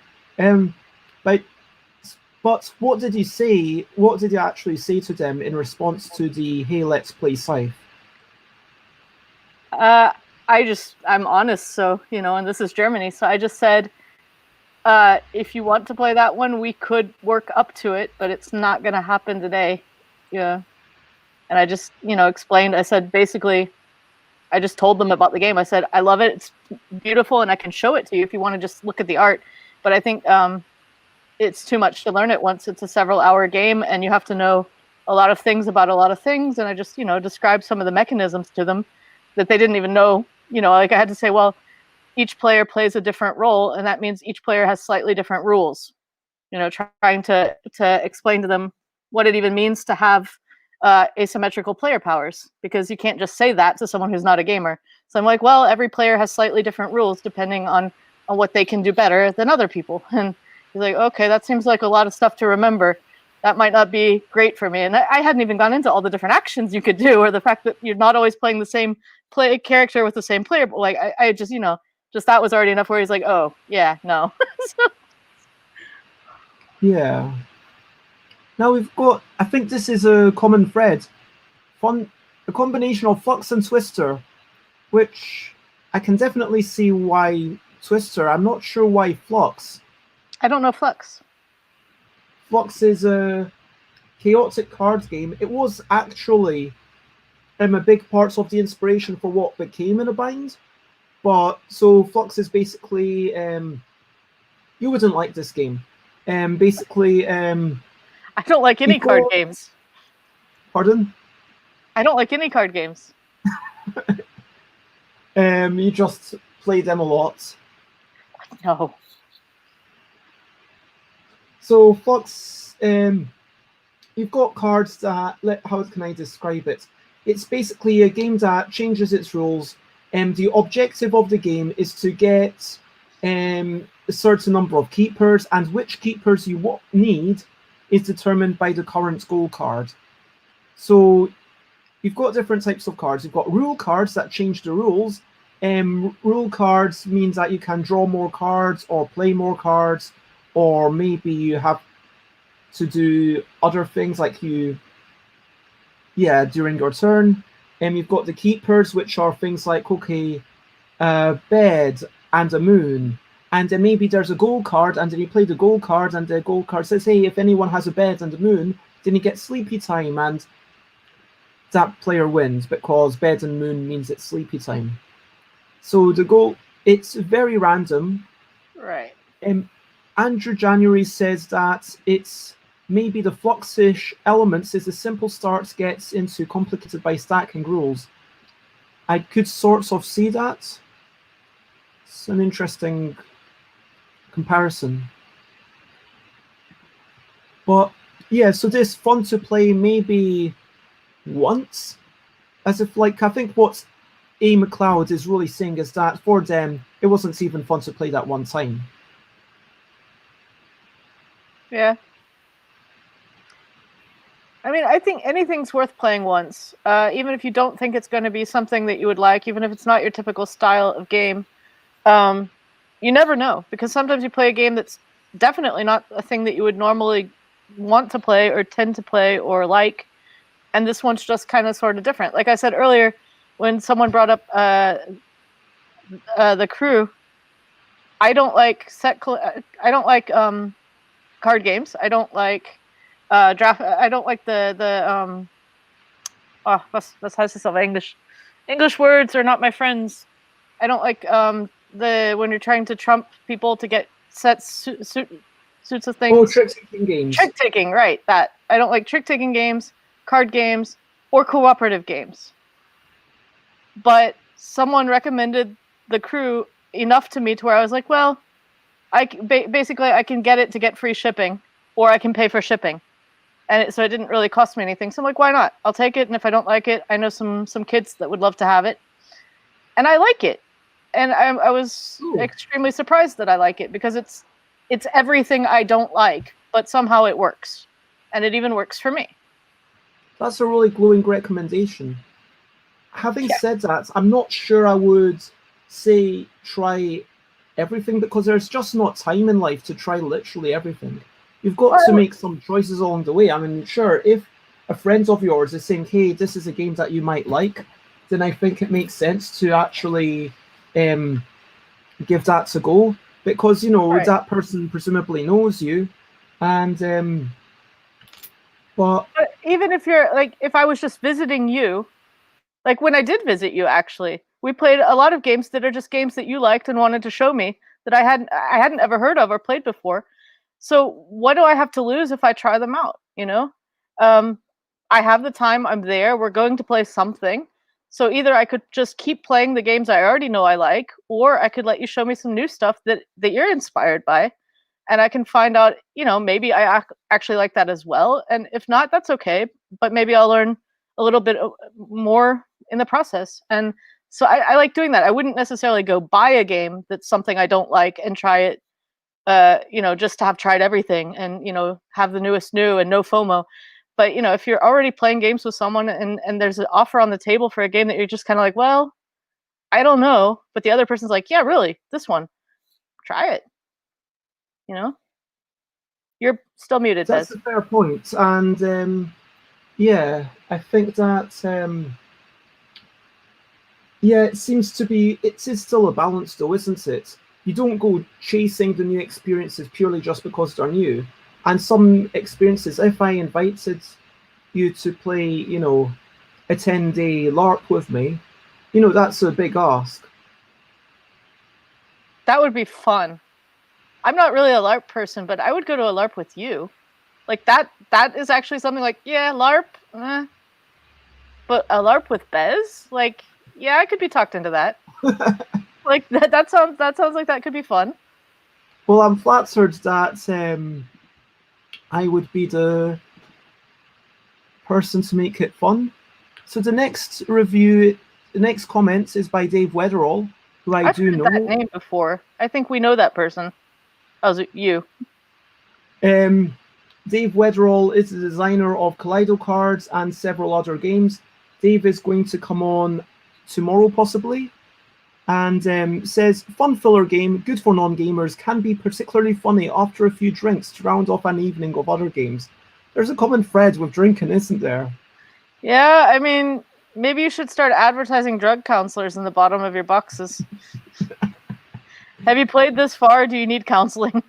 But what did you say? What did you actually say to them in response to the "Hey, let's play Scythe"? I'm honest, so, you know, and this is Germany, so I just said, if you want to play that one, we could work up to it, but it's not going to happen today. Yeah. And I just, you know, explained, I said, basically, I just told them about the game. I said, I love it. It's beautiful, and I can show it to you if you want to just look at the art. But I think it's too much to learn it once. It's a several-hour game, and you have to know a lot of things about a lot of things. And I just, you know, described some of the mechanisms to them that they didn't even know. You know, like I had to say, well, each player plays a different role, and that means each player has slightly different rules. You know, trying to explain to them what it even means to have asymmetrical player powers, because you can't just say that to someone who's not a gamer. So I'm like, well, every player has slightly different rules depending on what they can do better than other people. And he's like, okay, that seems like a lot of stuff to remember. That might not be great for me. And I hadn't even gone into all the different actions you could do, or the fact that you're not always playing the same character with the same player. But like, I just, you know, just that was already enough where he's like, oh, yeah, no. Yeah. Now we've got, I think this is a common thread, a combination of Flux and Twister, which I can definitely see why Twister. I'm not sure why Flux. I don't know Flux. Flux is a chaotic card game. It was actually a big part of the inspiration for what became In a Bind. But so Flux is basically you wouldn't like this game. Basically, I don't like any card games. Pardon? I don't like any card games. You just play them a lot. No. So Flux, you've got cards that, how can I describe it? It's basically a game that changes its rules. The objective of the game is to get a certain number of keepers, and which keepers you need is determined by the current goal card. So you've got different types of cards. You've got rule cards that change the rules. Rule cards means that you can draw more cards or play more cards, or maybe you have to do other things like during your turn. You've got the keepers, which are things like, okay, a bed and a moon. And then maybe there's a goal card, and then you play the goal card, and the goal card says, hey, if anyone has a bed and a moon, then you get sleepy time, and that player wins, because bed and moon means it's sleepy time. So the goal, it's very random. Right. Andrew January says that it's maybe the Fluxish elements is a simple start gets into complicated by stacking rules. I could sort of see that. It's an interesting comparison. But yeah, so this fun to play maybe once, as if like I think what A. McLeod is really saying is that for them it wasn't even fun to play that one time. Yeah. I mean, I think anything's worth playing once, even if you don't think it's going to be something that you would like, even if it's not your typical style of game. You never know, because sometimes you play a game that's definitely not a thing that you would normally want to play or tend to play or like, and this one's just kind of sort of different. Like I said earlier, when someone brought up the crew, I don't like I don't like card games. I don't like draft. I don't like the oh, was heißt es auf English? English words are not my friends. I don't like the when you're trying to trump people to get suits of things. Oh, trick-taking games. Trick-taking, right, that. I don't like trick-taking games, card games, or cooperative games. But someone recommended the crew enough to me to where I was like, well, basically I can get it to get free shipping, or I can pay for shipping. And so it didn't really cost me anything. So I'm like, why not? I'll take it, and if I don't like it, I know some kids that would love to have it. And I like it. And I was extremely surprised that I like it, because it's everything I don't like, but somehow it works. And it even works for me. That's a really glowing recommendation. Having said that, I'm not sure I would say try everything, because there's just not time in life to try literally everything. You've got to make some choices along the way. I mean, sure, if a friend of yours is saying, hey, this is a game that you might like, then I think it makes sense to actually give that a go, because, you know, that person presumably knows you. And but even if you're like, if I was just visiting you, like when I did visit you, actually, we played a lot of games that are just games that you liked and wanted to show me that I hadn't ever heard of or played before. So what do I have to lose if I try them out? You know, I have the time. I'm there. We're going to play something. So either I could just keep playing the games I already know I like, or I could let you show me some new stuff that you're inspired by, and I can find out, you know, maybe I actually like that as well. And if not, that's okay. But maybe I'll learn a little bit more in the process. And so I like doing that. I wouldn't necessarily go buy a game that's something I don't like and try it, you know, just to have tried everything and, you know, have the newest new and no FOMO. But, you know, if you're already playing games with someone and there's an offer on the table for a game that you're just kind of like, well, I don't know. But the other person's like, yeah, really, this one, try it. You know? You're still muted, that's Des. a fair point. And yeah, I think that yeah, it seems to be, it is still a balance though, isn't it? You don't go chasing the new experiences purely just because they're new. And some experiences, if I invited you to play, you know, a 10-day LARP with me, you know, that's a big ask. That would be fun. I'm not really a LARP person, but I would go to a LARP with you. Like that is actually something like, yeah, LARP, but a LARP with Bez? Like, yeah, I could be talked into that. Like that sounds like that could be fun. Well, I'm flattered that I would be the person to make it fun. So the next review, the next comment is by Dave Weatherall, who I've do know. That name before. I think we know that person. Oh, is it you? Dave Weatherall is the designer of Kaleido cards and several other games. Dave is going to come on tomorrow, possibly, and says, fun filler game, good for non-gamers, can be particularly funny after a few drinks to round off an evening of other games. There's a common thread with drinking, isn't there? Yeah, I mean, maybe you should start advertising drug counselors in the bottom of your boxes. Have you played this far? Do you need counseling?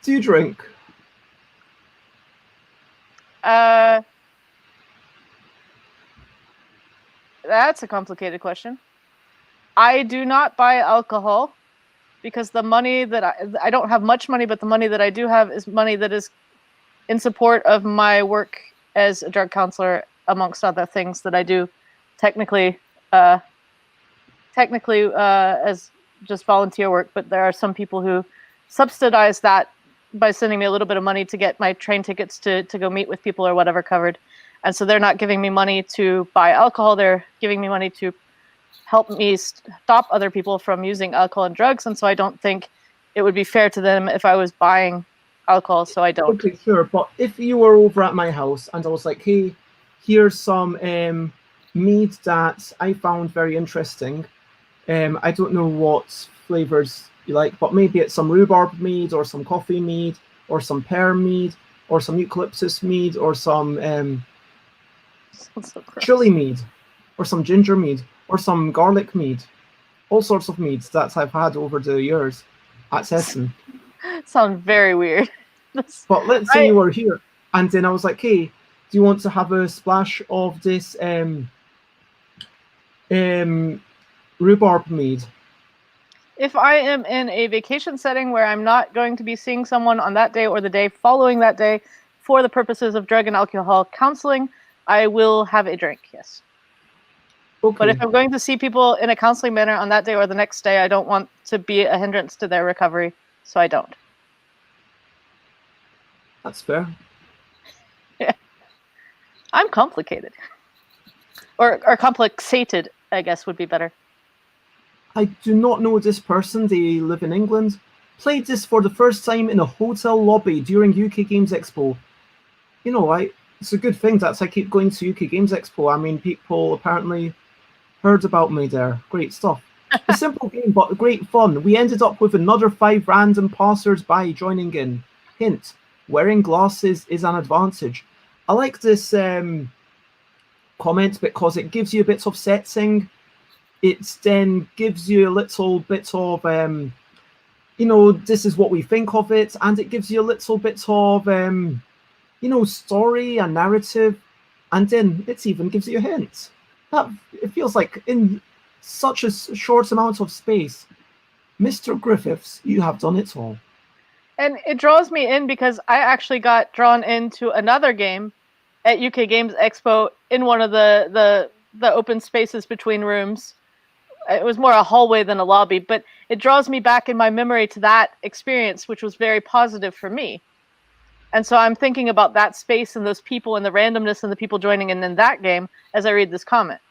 Do you drink? That's a complicated question. I do not buy alcohol because the money that I don't have much money, but the money that I do have is money that is in support of my work as a drug counselor, amongst other things that I do technically as just volunteer work, but there are some people who subsidize that by sending me a little bit of money to get my train tickets to go meet with people or whatever covered. And so they're not giving me money to buy alcohol. They're giving me money to help me stop other people from using alcohol and drugs. And so I don't think it would be fair to them if I was buying alcohol, so I don't. Okay, sure. But if you were over at my house and I was like, hey, here's some mead that I found very interesting. I don't know what flavors you like, but maybe it's some rhubarb mead or some coffee mead or some pear mead or some eucalyptus mead or some so chili mead or some ginger mead or some garlic mead. All sorts of meads that I've had over the years at Sesson. Sounds very weird. But let's say you were here and then I was like, hey, do you want to have a splash of this rhubarb mead? If I am in a vacation setting where I'm not going to be seeing someone on that day or the day following that day for the purposes of drug and alcohol counseling, I will have a drink, yes. Okay. But if I'm going to see people in a counseling manner on that day or the next day, I don't want to be a hindrance to their recovery, so I don't. That's fair. Yeah. I'm complicated. Or complicated, I guess would be better. I do not know this person. They live in England. Played this for the first time in a hotel lobby during UK Games Expo. You know, it's a good thing that I keep going to UK Games Expo. I mean, people apparently heard about me there. Great stuff. A simple game, but great fun. We ended up with another 5 random passers-by joining in. Hint, wearing glasses is an advantage. I like this comment because it gives you a bit of setting. It then gives you a little bit of, you know, this is what we think of it. And it gives you a little bit of, you know, story and narrative. And then it even gives you a hint. It feels like in such a short amount of space, Mr. Griffiths, you have done it all. And it draws me in because I actually got drawn into another game at UK Games Expo in one of the open spaces between rooms. It was more a hallway than a lobby, but it draws me back in my memory to that experience, which was very positive for me. And so I'm thinking about that space and those people and the randomness and the people joining in that game as I read this comment.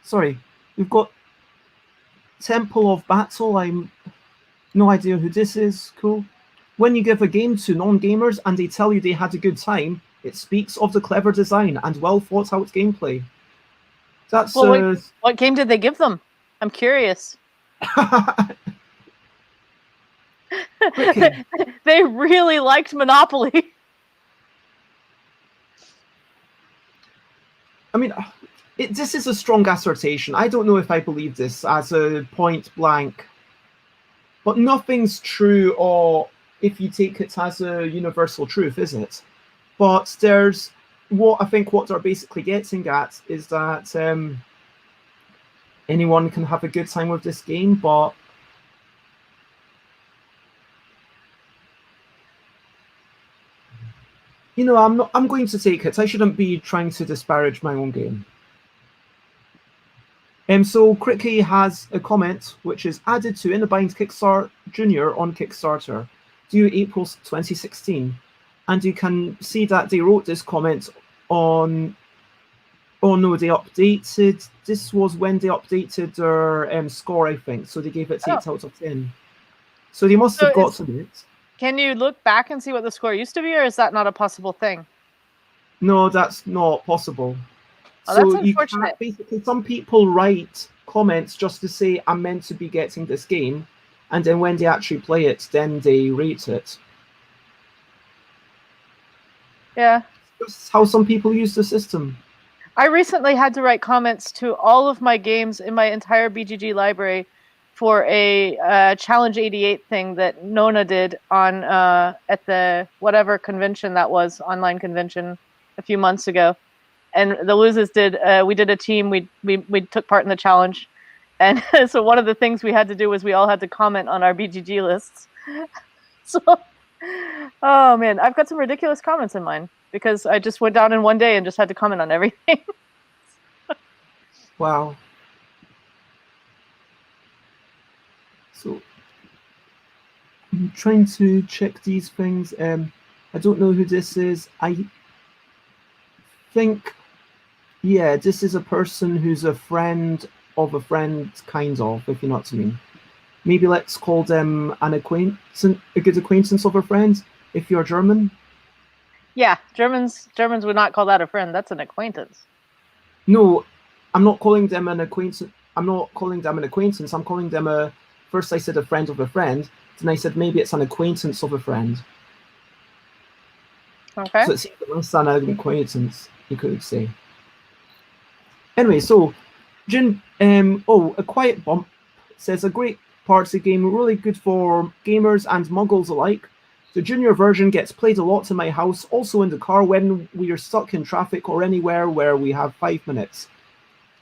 Sorry, we've got Temple of Battle. I'm no idea who this is. Cool. When you give a game to non-gamers and they tell you they had a good time, it speaks of the clever design and well thought out gameplay. That's well, what game did they give them? I'm curious. They really liked Monopoly. I mean, this is a strong assertion. I don't know if I believe this as a point blank, but nothing's true or if you take it as a universal truth, is it? But there's what I think what they're basically getting at is that anyone can have a good time with this game, but you know, I'm going to take it. I shouldn't be trying to disparage my own game. So Cricky has a comment which is added to In the Bind Kickstart Junior on Kickstarter due April 2016. And you can see that they wrote this comment on, oh no, they updated, this was when they updated their score, I think. So they gave it 8 out of 10. So they must have gotten it. Can you look back and see what the score used to be, or is that not a possible thing? No, that's not possible. Oh, so that's unfortunate. Basically, some people write comments just to say, I'm meant to be getting this game. And then when they actually play it, then they rate it. Yeah. That's how some people use the system. I recently had to write comments to all of my games in my entire BGG library for a Challenge 88 thing that Nona did on at the whatever convention that was, online convention a few months ago. And the losers did, we did a team, we took part in the challenge. And so one of the things we had to do was we all had to comment on our BGG lists. So, oh man, I've got some ridiculous comments in mine because I just went down in one day and just had to comment on everything. Wow. So I'm trying to check these things. I don't know who this is. I think, yeah, this is a person who's a friend of a friend, kind of, if you know what I mean. Maybe let's call them an acquaintance, a good acquaintance of a friend, if you're German. Yeah, Germans would not call that a friend. That's an acquaintance. No, I'm not calling them an acquaintance. I'm not calling them an acquaintance. I'm calling them a. First, I said a friend of a friend. Then I said maybe it's an acquaintance of a friend. Okay. So it's less than an acquaintance, you could say. Anyway, so A Quiet Bump says a great party game, really good for gamers and muggles alike. The junior version gets played a lot in my house, also in the car when we are stuck in traffic or anywhere where we have 5 minutes.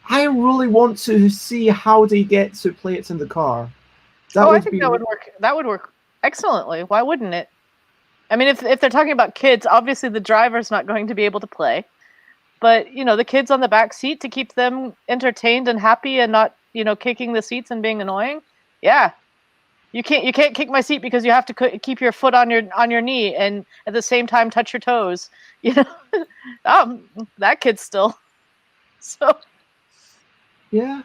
I really want to see how they get to play it in the car. I think that would work. That would work excellently. Why wouldn't it? I mean, if they're talking about kids, obviously the driver's not going to be able to play, but the kids on the back seat to keep them entertained and happy and not kicking the seats and being annoying. Yeah, you can't kick my seat because you have to keep your foot on your knee and at the same time touch your toes. That kid's still so. Yeah.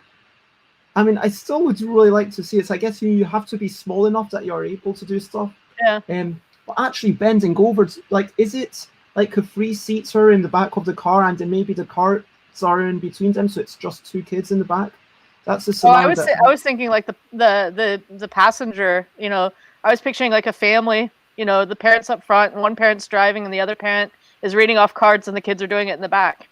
I mean, I still would really like to see it. I guess you have to be small enough that you're able to do stuff. Yeah. But actually bending over, is it like a 3-seater in the back of the car and then maybe the carts are in between them, so it's just 2 kids in the back? That's the scenario. I was thinking like the passenger. I was picturing like a family. The parents up front and one parent's driving and the other parent is reading off cards and the kids are doing it in the back.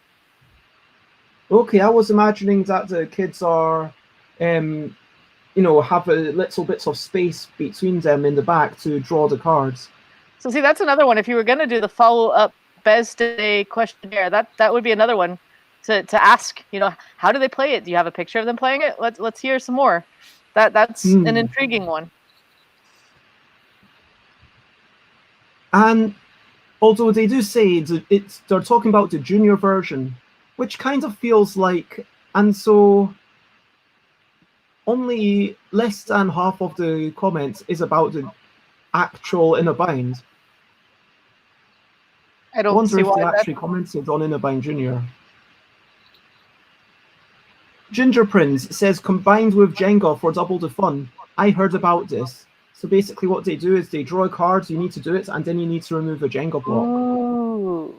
Okay, I was imagining that the kids are, have a little bits of space between them in the back to draw the cards. So see, that's another one. If you were going to do the follow-up Bez Day questionnaire, that would be another one to ask. How do they play it? Do you have a picture of them playing it? Let's hear some more. That's an intriguing one. And although they do say they're talking about the junior version, which kind of feels like, and so only less than half of the comments is about the actual Inner Bind. I don't wonder see if why they actually commented on Inner Bind Junior. Ginger Prince says combined with Jenga for double the fun. I heard about this. So basically what they do is they draw a card, you need to do it, and then you need to remove a Jenga block. Ooh.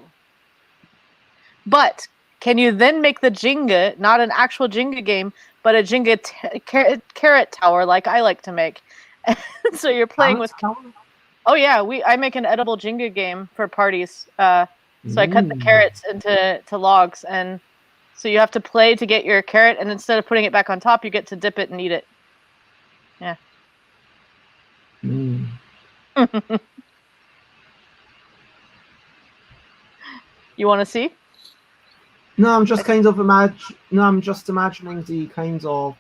But can you then make the Jenga, not an actual Jenga game, but a Jenga carrot tower like I like to make? So you're playing with... Oh yeah, I make an edible Jenga game for parties. So I cut the carrots into logs, and so you have to play to get your carrot, and instead of putting it back on top, you get to dip it and eat it. Yeah. You want to see? No, I'm just kind of imagining the kind of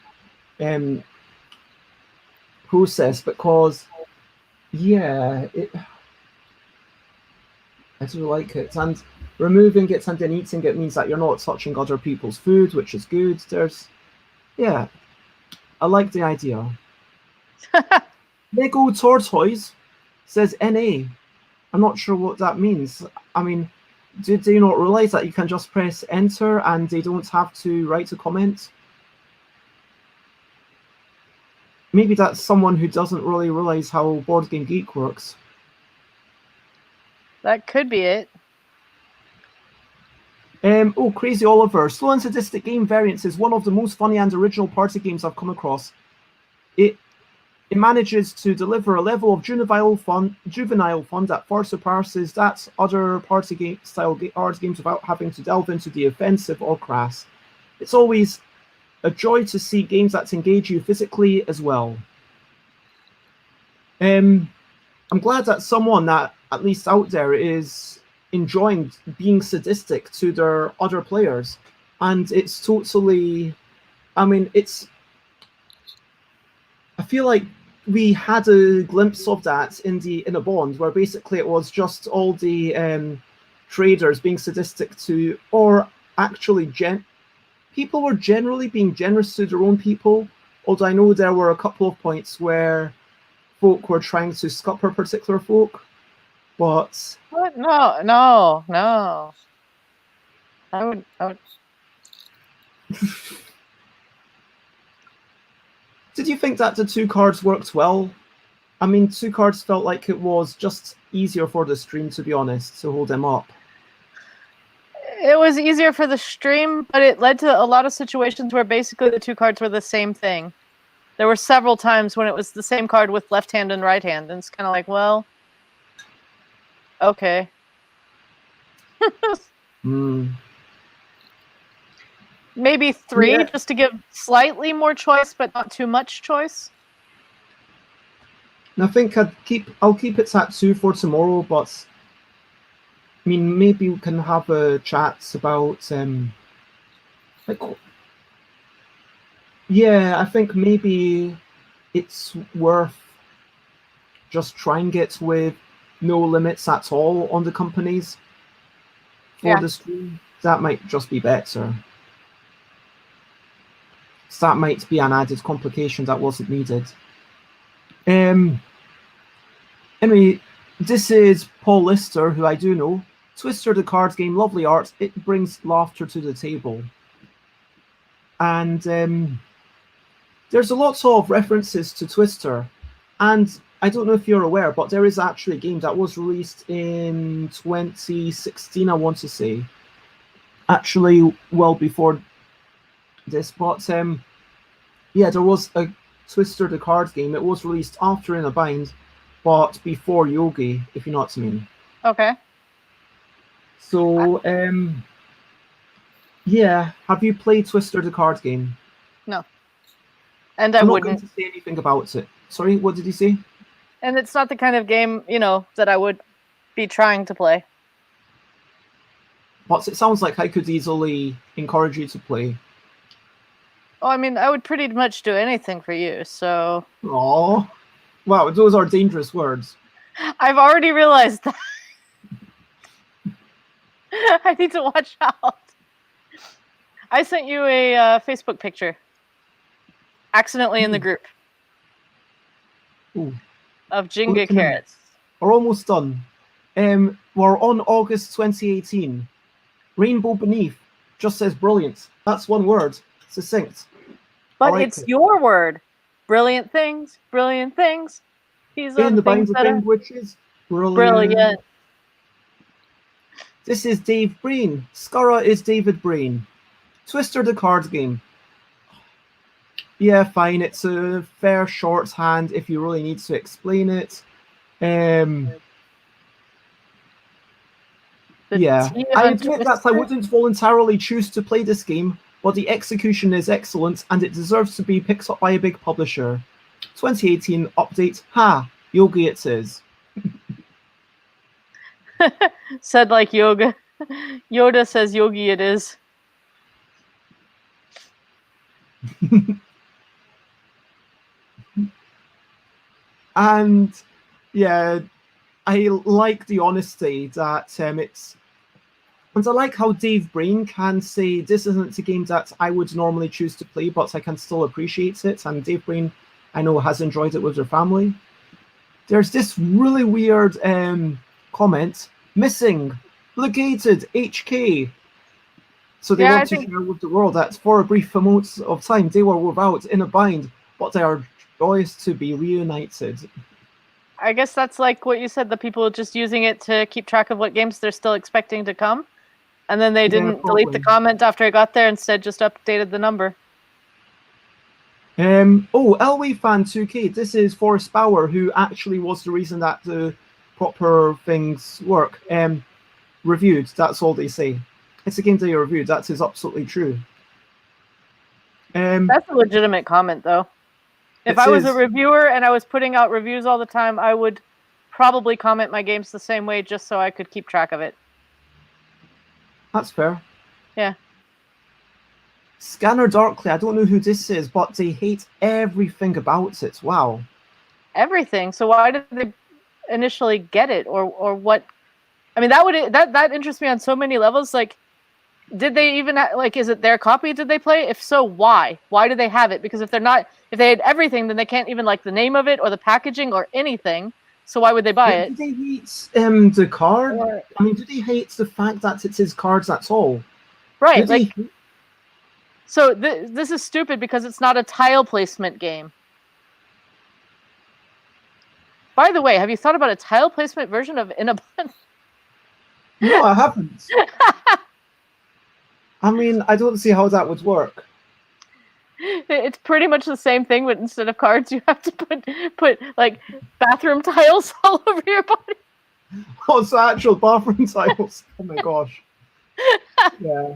process, because yeah, I do like it, and removing it and then eating it means that you're not touching other people's food, which is good. I like the idea. Lego Tortoise says NA. I'm not sure what that means. I mean, did they not realize that you can just press enter and they don't have to write a comment? Maybe that's someone who doesn't really realize how Board Game Geek works. That could be it. Crazy Oliver. Slow and Sadistic Game Variants is one of the most funny and original party games I've come across. It manages to deliver a level of juvenile fun that far surpasses that other party game style card games without having to delve into the offensive or crass. It's always a joy to see games that engage you physically as well. I'm glad that someone that, at least out there, is enjoying being sadistic to their other players. And it's totally, I feel like we had a glimpse of that in a Bond, where basically it was just all the traders being sadistic to, or actually people were generally being generous to their own people, Although I know there were a couple of points where folk were trying to scupper particular folk, but What? No. I would. Did you think that the 2 cards worked well? I mean, 2 cards felt like it was just easier for the stream, to be honest, to hold them up. It was easier for the stream, but it led to a lot of situations where basically the 2 cards were the same thing. There were several times when it was the same card with left hand and right hand, and it's kind of like, well, okay. Maybe 3, just to give slightly more choice, but not too much choice. And I think I'll keep it at 2 for tomorrow, but I mean, maybe we can have a chat about yeah, I think maybe it's worth just trying it with no limits at all on the companies for the stream. That might just be better. So that might be an added complication that wasn't needed. Anyway, this is Paul Lister, who I do know. Twister the card game, lovely art. It brings laughter to the table. And there's a lot of references to Twister. And I don't know if you're aware, but there is actually a game that was released in 2016, I want to say. Actually, well before this, but yeah, there was a Twister the card game. It was released after In a Bind, but before Yogi, if you know what I mean. Okay. So, yeah, have you played Twister the card game? No. And I I'm not wouldn't. going to say anything about it. Sorry, what did you say? And it's not the kind of game, that I would be trying to play. But it sounds like I could easily encourage you to play. Oh, I mean, I would pretty much do anything for you, so... Oh, wow, those are dangerous words. I've already realized that. I need to watch out. I sent you a Facebook picture. Accidentally in the group. Ooh. Of Jenga carrots. We're almost done. We're on August 2018. Rainbow Beneath just says brilliant. That's one word. Succinct. But it's your word. Brilliant things. Brilliant things. These are In the things Binds of that are Languages. brilliant. This is Dave Breen. Scurra is David Breen. Twister the card game. Yeah, fine. It's a fair shorthand if you really need to explain it. Yeah, I admit that I wouldn't voluntarily choose to play this game, but the execution is excellent and it deserves to be picked up by a big publisher. 2018 update. Ha! Yogi it is. Said like yoga. Yoda says Yogi it is. And yeah, I like the honesty that it's... And I like how Dave Breen can say, this isn't a game that I would normally choose to play, but I can still appreciate it. And Dave Breen, I know, has enjoyed it with their family. There's this really weird comment. Missing. Located. HK. So they want to share with the world that for a brief amount of time they were without In a Bind, but they are joyous to be reunited. I guess that's like what you said, the people just using it to keep track of what games they're still expecting to come. And then they didn't delete the comment after it got there, instead just updated the number. Oh, Elway Fan 2K, this is Forrest Bauer, who actually was the reason that the proper things work. Reviewed, that's all they say. It's a game they reviewed, that is absolutely true. That's a legitimate comment, though. If I was a reviewer and I was putting out reviews all the time, I would probably comment my games the same way just so I could keep track of it. That's fair. Yeah. Scanner Darkly, I don't know who this is, but they hate everything about it. Wow. Everything? So why did they initially get it? Or what? I mean, that interests me on so many levels. Like, did they even like? Is it their copy? Did they play? If so, why? Why do they have it? Because if they had everything, then they can't even like the name of it or the packaging or anything. So why would they buy it? Do they hate the card? I mean, do they hate the fact that it's his cards? That's all. Right. Like, so this is stupid because it's not a tile placement game. By the way, have you thought about a tile placement version of In a Bind? No, I haven't. I mean, I don't see how that would work. It's pretty much the same thing, but instead of cards, you have to put like bathroom tiles all over your body. Oh, it's actual bathroom tiles. Oh my gosh. Yeah.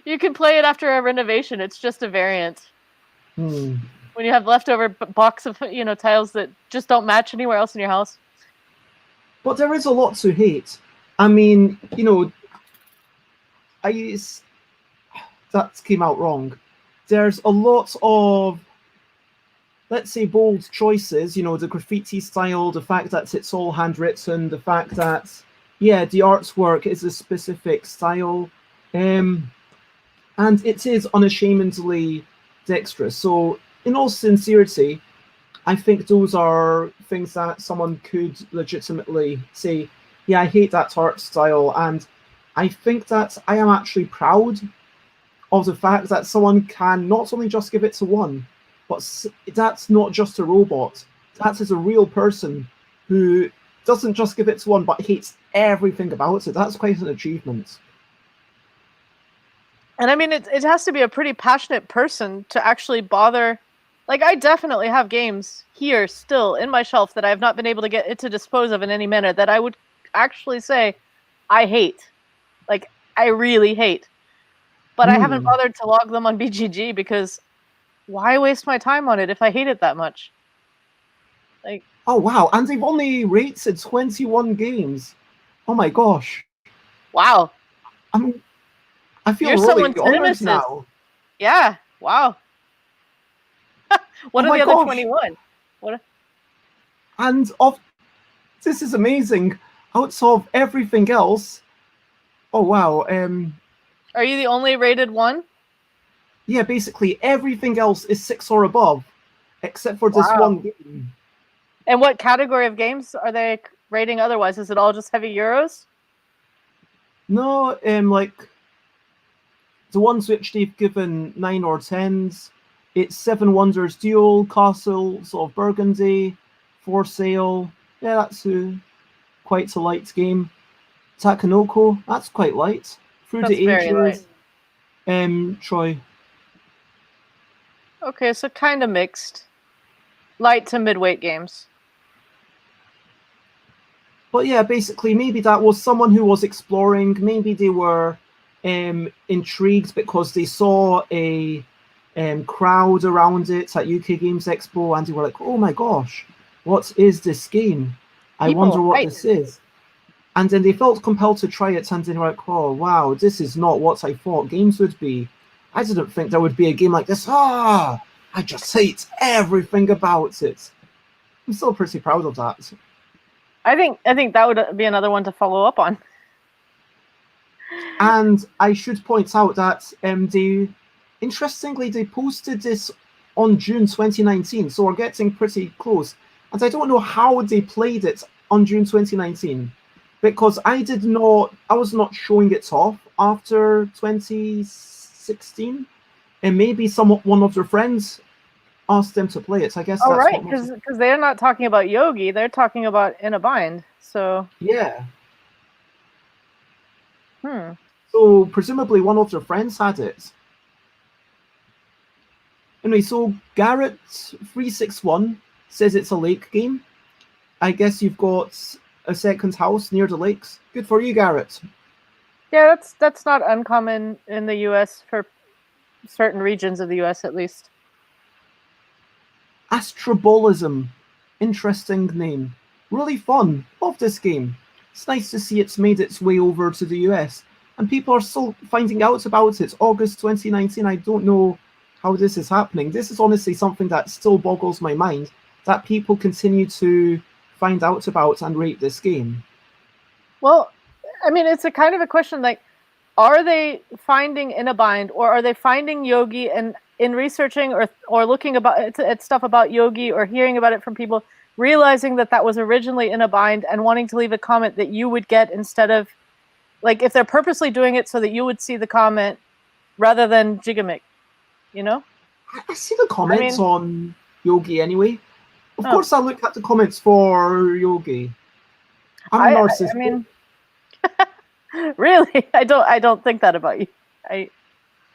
You can play it after a renovation. It's just a variant. Hmm. When you have leftover box of tiles that just don't match anywhere else in your house. But there is a lot to hate. I mean, that came out wrong. There's a lot of, let's say, bold choices. The graffiti style, the fact that it's all handwritten, the fact that, yeah, the artwork is a specific style, and it is unashamedly dexterous. So, in all sincerity, I think those are things that someone could legitimately say, yeah, I hate that art style, and I think that I am actually proud of the fact that someone can not only just give it to one, but that's not just a robot. That is a real person who doesn't just give it to one, but hates everything about it. That's quite an achievement. And I mean, it has to be a pretty passionate person to actually bother. Like, I definitely have games here still in my shelf that I have not been able to get it to dispose of in any manner that I would actually say I hate. Like, I really hate. But I haven't bothered to log them on BGG because why waste my time on it if I hate it that much? Like, oh wow, and they've only rated 21 games. Oh my gosh. Wow. I feel You're really someone's honored nemesis. now. Yeah. Wow. What Oh are my the other gosh. 21? What? And this is amazing. Out of everything else, oh wow. Are you the only rated one? Yeah, basically everything else is 6 or above, except for this one game. And what category of games are they rating otherwise? Is it all just heavy Euros? No, like the ones which they've given 9 or 10s, it's Seven Wonders Duel, Castles of Burgundy, For Sale. Yeah, that's quite a light game. Takanoko, that's quite light. Through That's the very Ages, light. Troy. Okay, so kind of mixed. Light to midweight games. But yeah, basically, maybe that was someone who was exploring. Maybe they were intrigued because they saw a crowd around it at UK Games Expo, and they were like, "Oh my gosh, what is this game? I wonder what this is." And then they felt compelled to try it, and they were like, "Oh wow, this is not what I thought games would be. I didn't think there would be a game like this. I just hate everything about it." I'm still pretty proud of that. I think that would be another one to follow up on. And I should point out that interestingly, they posted this on June 2019, so we're getting pretty close. And I don't know how they played it on June 2019, because I was not showing it off after 2016, and maybe one of their friends asked them to play it. I guess. Oh, right, because they're not talking about Yogi, they're talking about In a Bind. So yeah. So presumably one of their friends had it. Anyway, so Garrett361 says it's a lake game. I guess you've got a second house near the lakes. Good for you, Garrett. Yeah, that's not uncommon in the US for certain regions of the US at least. Astrobolism. Interesting name. Really fun. Love this game. It's nice to see it's made its way over to the US. And people are still finding out about it. August 2019, I don't know how this is happening. This is honestly something that still boggles my mind, that people continue to find out about and rate this game. Well, I mean, it's a kind of a question like, are they finding in a bind, or are they finding Yogi and in researching or looking at stuff about Yogi or hearing about it from people, realizing that was originally in a bind and wanting to leave a comment that you would get instead of, like, if they're purposely doing it so that you would see the comment rather than Jigamic, you know? I see the comments on Yogi anyway. Of course, I look at the comments for Yogi. I'm a narcissist. I mean, really, I don't think that about you.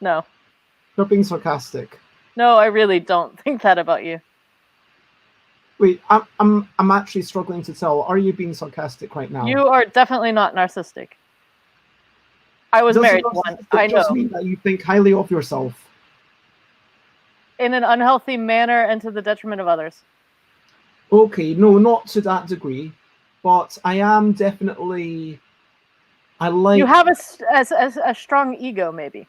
No. You're being sarcastic. No, I really don't think that about you. Wait, I'm actually struggling to tell. Are you being sarcastic right now? You are definitely not narcissistic. I was married once. I know. Just mean that you think highly of yourself. In an unhealthy manner and to the detriment of others. Okay, no, not to that degree, but I am definitely. You have a strong ego, maybe.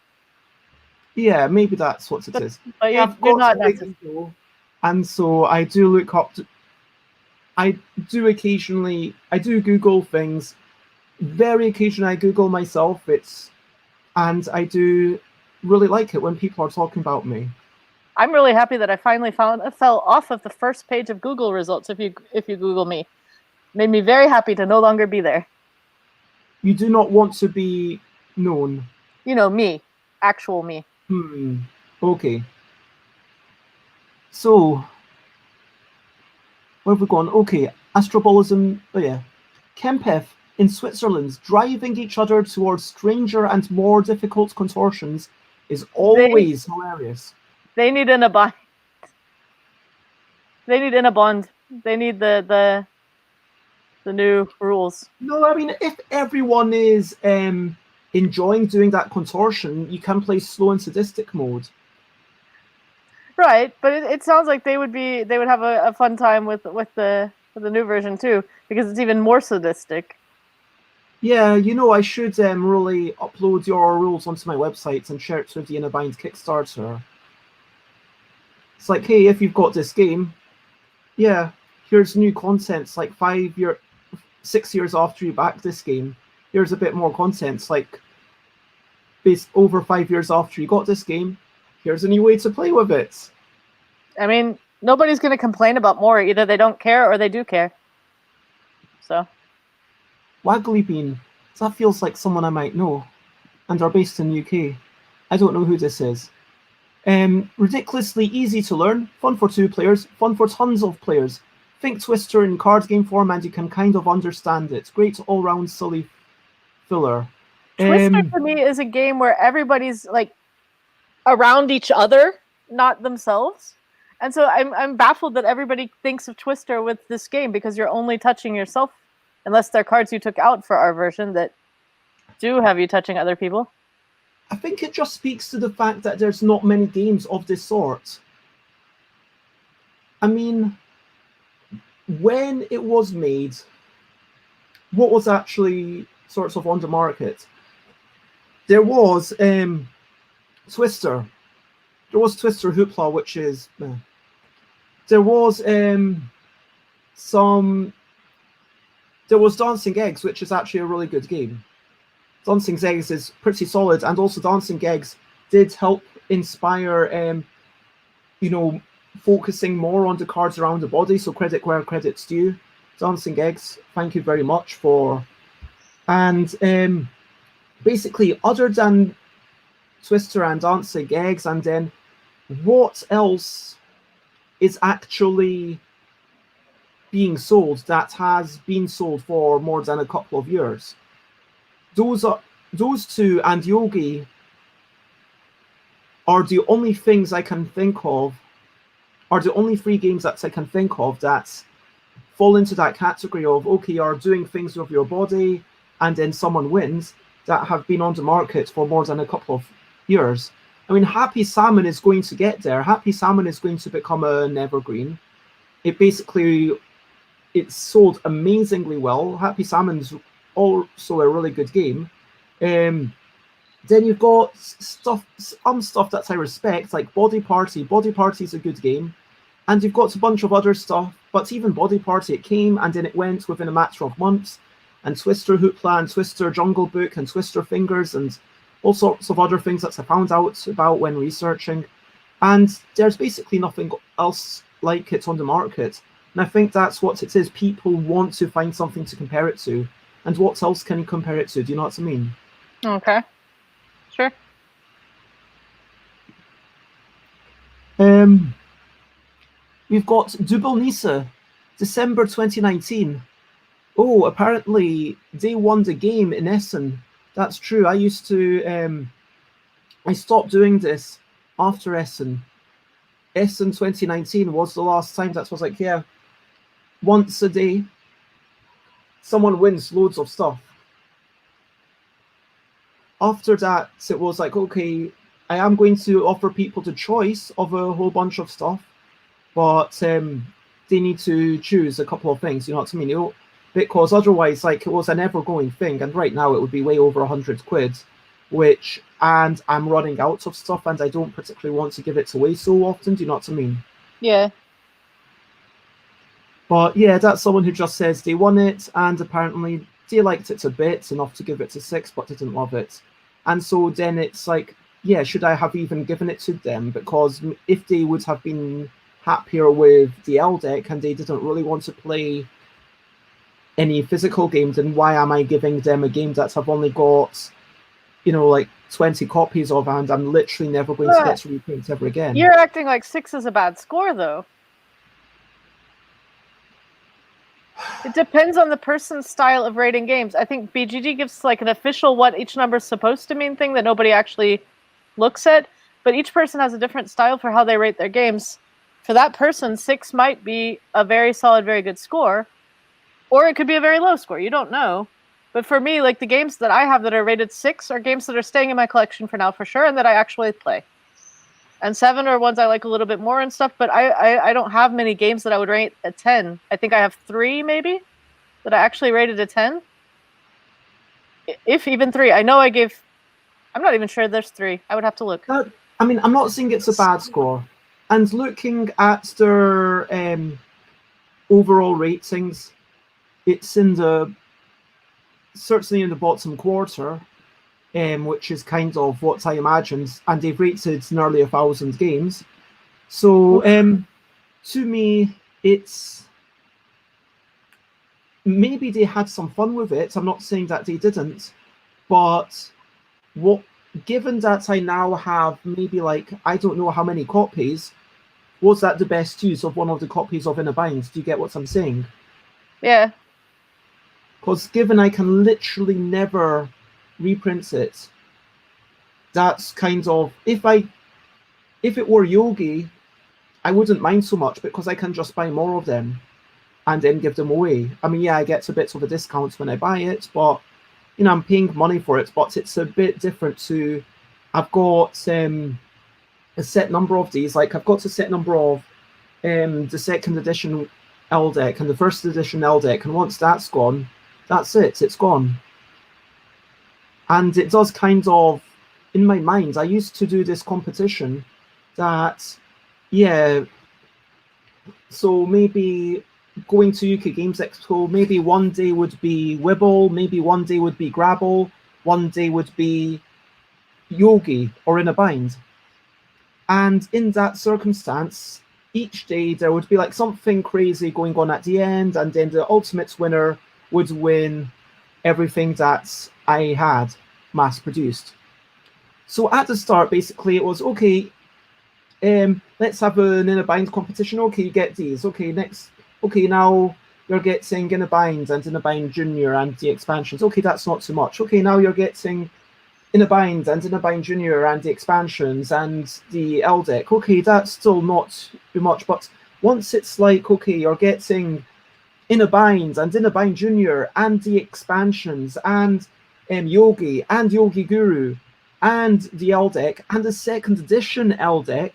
Yeah, maybe that's what it is. But you're not narcissistic. And so I do look up to. I do Google things. Very occasionally, I Google myself. And I do really like it when people are talking about me. I'm really happy that I finally fell off of the first page of Google results. If you Google me, made me very happy to no longer be there. You do not want to be known. You know, me, actual me. Okay. So, where have we gone? Okay, astrobolism. Oh yeah, Kempeth in Switzerland, driving each other towards stranger and more difficult contortions is always hilarious. They need in a bond. They need in a bond. They need the new rules. No, I mean, if everyone is enjoying doing that contortion, you can play slow and sadistic mode. Right, but it sounds like they would have a fun time with the new version too, because it's even more sadistic. Yeah, I should really upload your rules onto my website and share it with the In a Bind Kickstarter. It's like, hey, if you've got this game, yeah, here's new content. It's like 6 years after you back this game, here's a bit more content. It's like, over 5 years after you got this game, here's a new way to play with it. I mean, nobody's going to complain about more. Either they don't care or they do care. So. Waggly Bean. That feels like someone I might know. And are based in the UK. I don't know who this is. Ridiculously easy to learn. Fun for 2 players. Fun for tons of players. Think Twister in card game form and you can kind of understand it. Great all-round silly filler. Twister to me is a game where everybody's like around each other, not themselves. And so I'm baffled that everybody thinks of Twister with this game because you're only touching yourself, unless they're cards you took out for our version that do have you touching other people. I think it just speaks to the fact that there's not many games of this sort. I mean, when it was made, what was actually sort of on the market? There was Twister. There was Twister Hoopla, which is... there was there was Dancing Eggs, which is actually a really good game. Dancing Eggs is pretty solid, and also Dancing Eggs did help inspire, focusing more on the cards around the body, so credit where credit's due. Dancing Eggs, thank you very much for... And basically, other than Twister and Dancing Eggs, and then what else is actually being sold that has been sold for more than a couple of years? Those two and Yogi are the only things I can think of, are the only 3 games that I can think of that fall into that category of, okay, you're doing things with your body and then someone wins, that have been on the market for more than a couple of years. I mean, Happy Salmon is going to get there. Happy Salmon is going to become an evergreen. It's sold amazingly well. Happy Salmon's also a really good game. Then you've got stuff that I respect, like Body Party. Body Party is a good game. And you've got a bunch of other stuff, but even Body Party, it came and then it went within a matter of months. And Twister Hoopla and Twister Jungle Book and Twister Fingers and all sorts of other things that I found out about when researching. And there's basically nothing else like it on the market. And I think that's what it is. People want to find something to compare it to. And what else can you compare it to? Do you know what I mean? Okay. Sure. We've got Double Nisa, December 2019. Oh, apparently they won the game in Essen. That's true. I used to... I stopped doing this after Essen. Essen 2019 was the last time that was like, yeah, once a day, someone wins loads of stuff. After that, it was like, okay, I am going to offer people the choice of a whole bunch of stuff, but they need to choose a couple of things, you know what I mean? Because otherwise, like, it was an ever-going thing, and right now it would be way over 100 quid, and I'm running out of stuff, and I don't particularly want to give it away so often, do you know what I mean? Yeah. But yeah, that's someone who just says they won it, and apparently they liked it a bit, enough to give it a 6, but didn't love it. And so then it's like, yeah, should I have even given it to them? Because if they would have been happier with the L deck and they didn't really want to play any physical games, then why am I giving them a game that I've only got, you know, like 20 copies of, and I'm literally never going to get to reprint ever again? You're acting like 6 is a bad score, though. It depends on the person's style of rating games. I think BGG gives like an official what each number is supposed to mean thing that nobody actually looks at, but each person has a different style for how they rate their games. For that person, 6 might be a very solid, very good score, or it could be a very low score. You don't know. But for me, like the games that I have that are rated 6 are games that are staying in my collection for now for sure, and that I actually play. And 7 are ones I like a little bit more and stuff, but I don't have many games that I would rate a 10. I think I have 3 maybe that I actually rated a 10. If even 3. I know I gave... I'm not even sure there's 3. I would have to look. I mean, I'm not saying it's a bad score. And looking at their overall ratings, it's in the... certainly in the bottom quarter, which is kind of what I imagined, and they've rated nearly 1,000 games. So to me, it's maybe they had some fun with it. I'm not saying that they didn't, but given that I now have maybe like, I don't know how many copies, was that the best use of one of the copies of Inner Binds? Do you get what I'm saying? Yeah. Because given I can literally never reprint it, that's kind of, if it were Yogi, I wouldn't mind so much because I can just buy more of them and then give them away. I mean, yeah, I get a bit of a discount when I buy it, but you know, I'm paying money for it. But it's a bit different to, I've got a set number of these. Like I've got a set number of the second edition L deck and the first edition L deck, and once that's gone, that's it. It's gone. And it does kind of, in my mind, I used to do this competition that, yeah, so maybe going to UK Games Expo, maybe one day would be Wibble, maybe one day would be Grabble, one day would be Yogi or In a Bind. And in that circumstance, each day there would be like something crazy going on at the end, and then the ultimate winner would win everything that I had mass produced. So at the start, basically, it was, okay, let's have an Inner Bind competition. Okay, you get these. Okay, next. Okay, now you're getting Inner Bind and Inner Bind Junior and the expansions. Okay, that's not too much. Okay, now you're getting Inner Bind and Inner Bind Junior and the expansions and the L deck. Okay, that's still not too much. But once it's like, okay, you're getting Inner Bind and Inner Bind Junior and the expansions and Yogi and Yogi Guru and the L deck and the second edition L deck,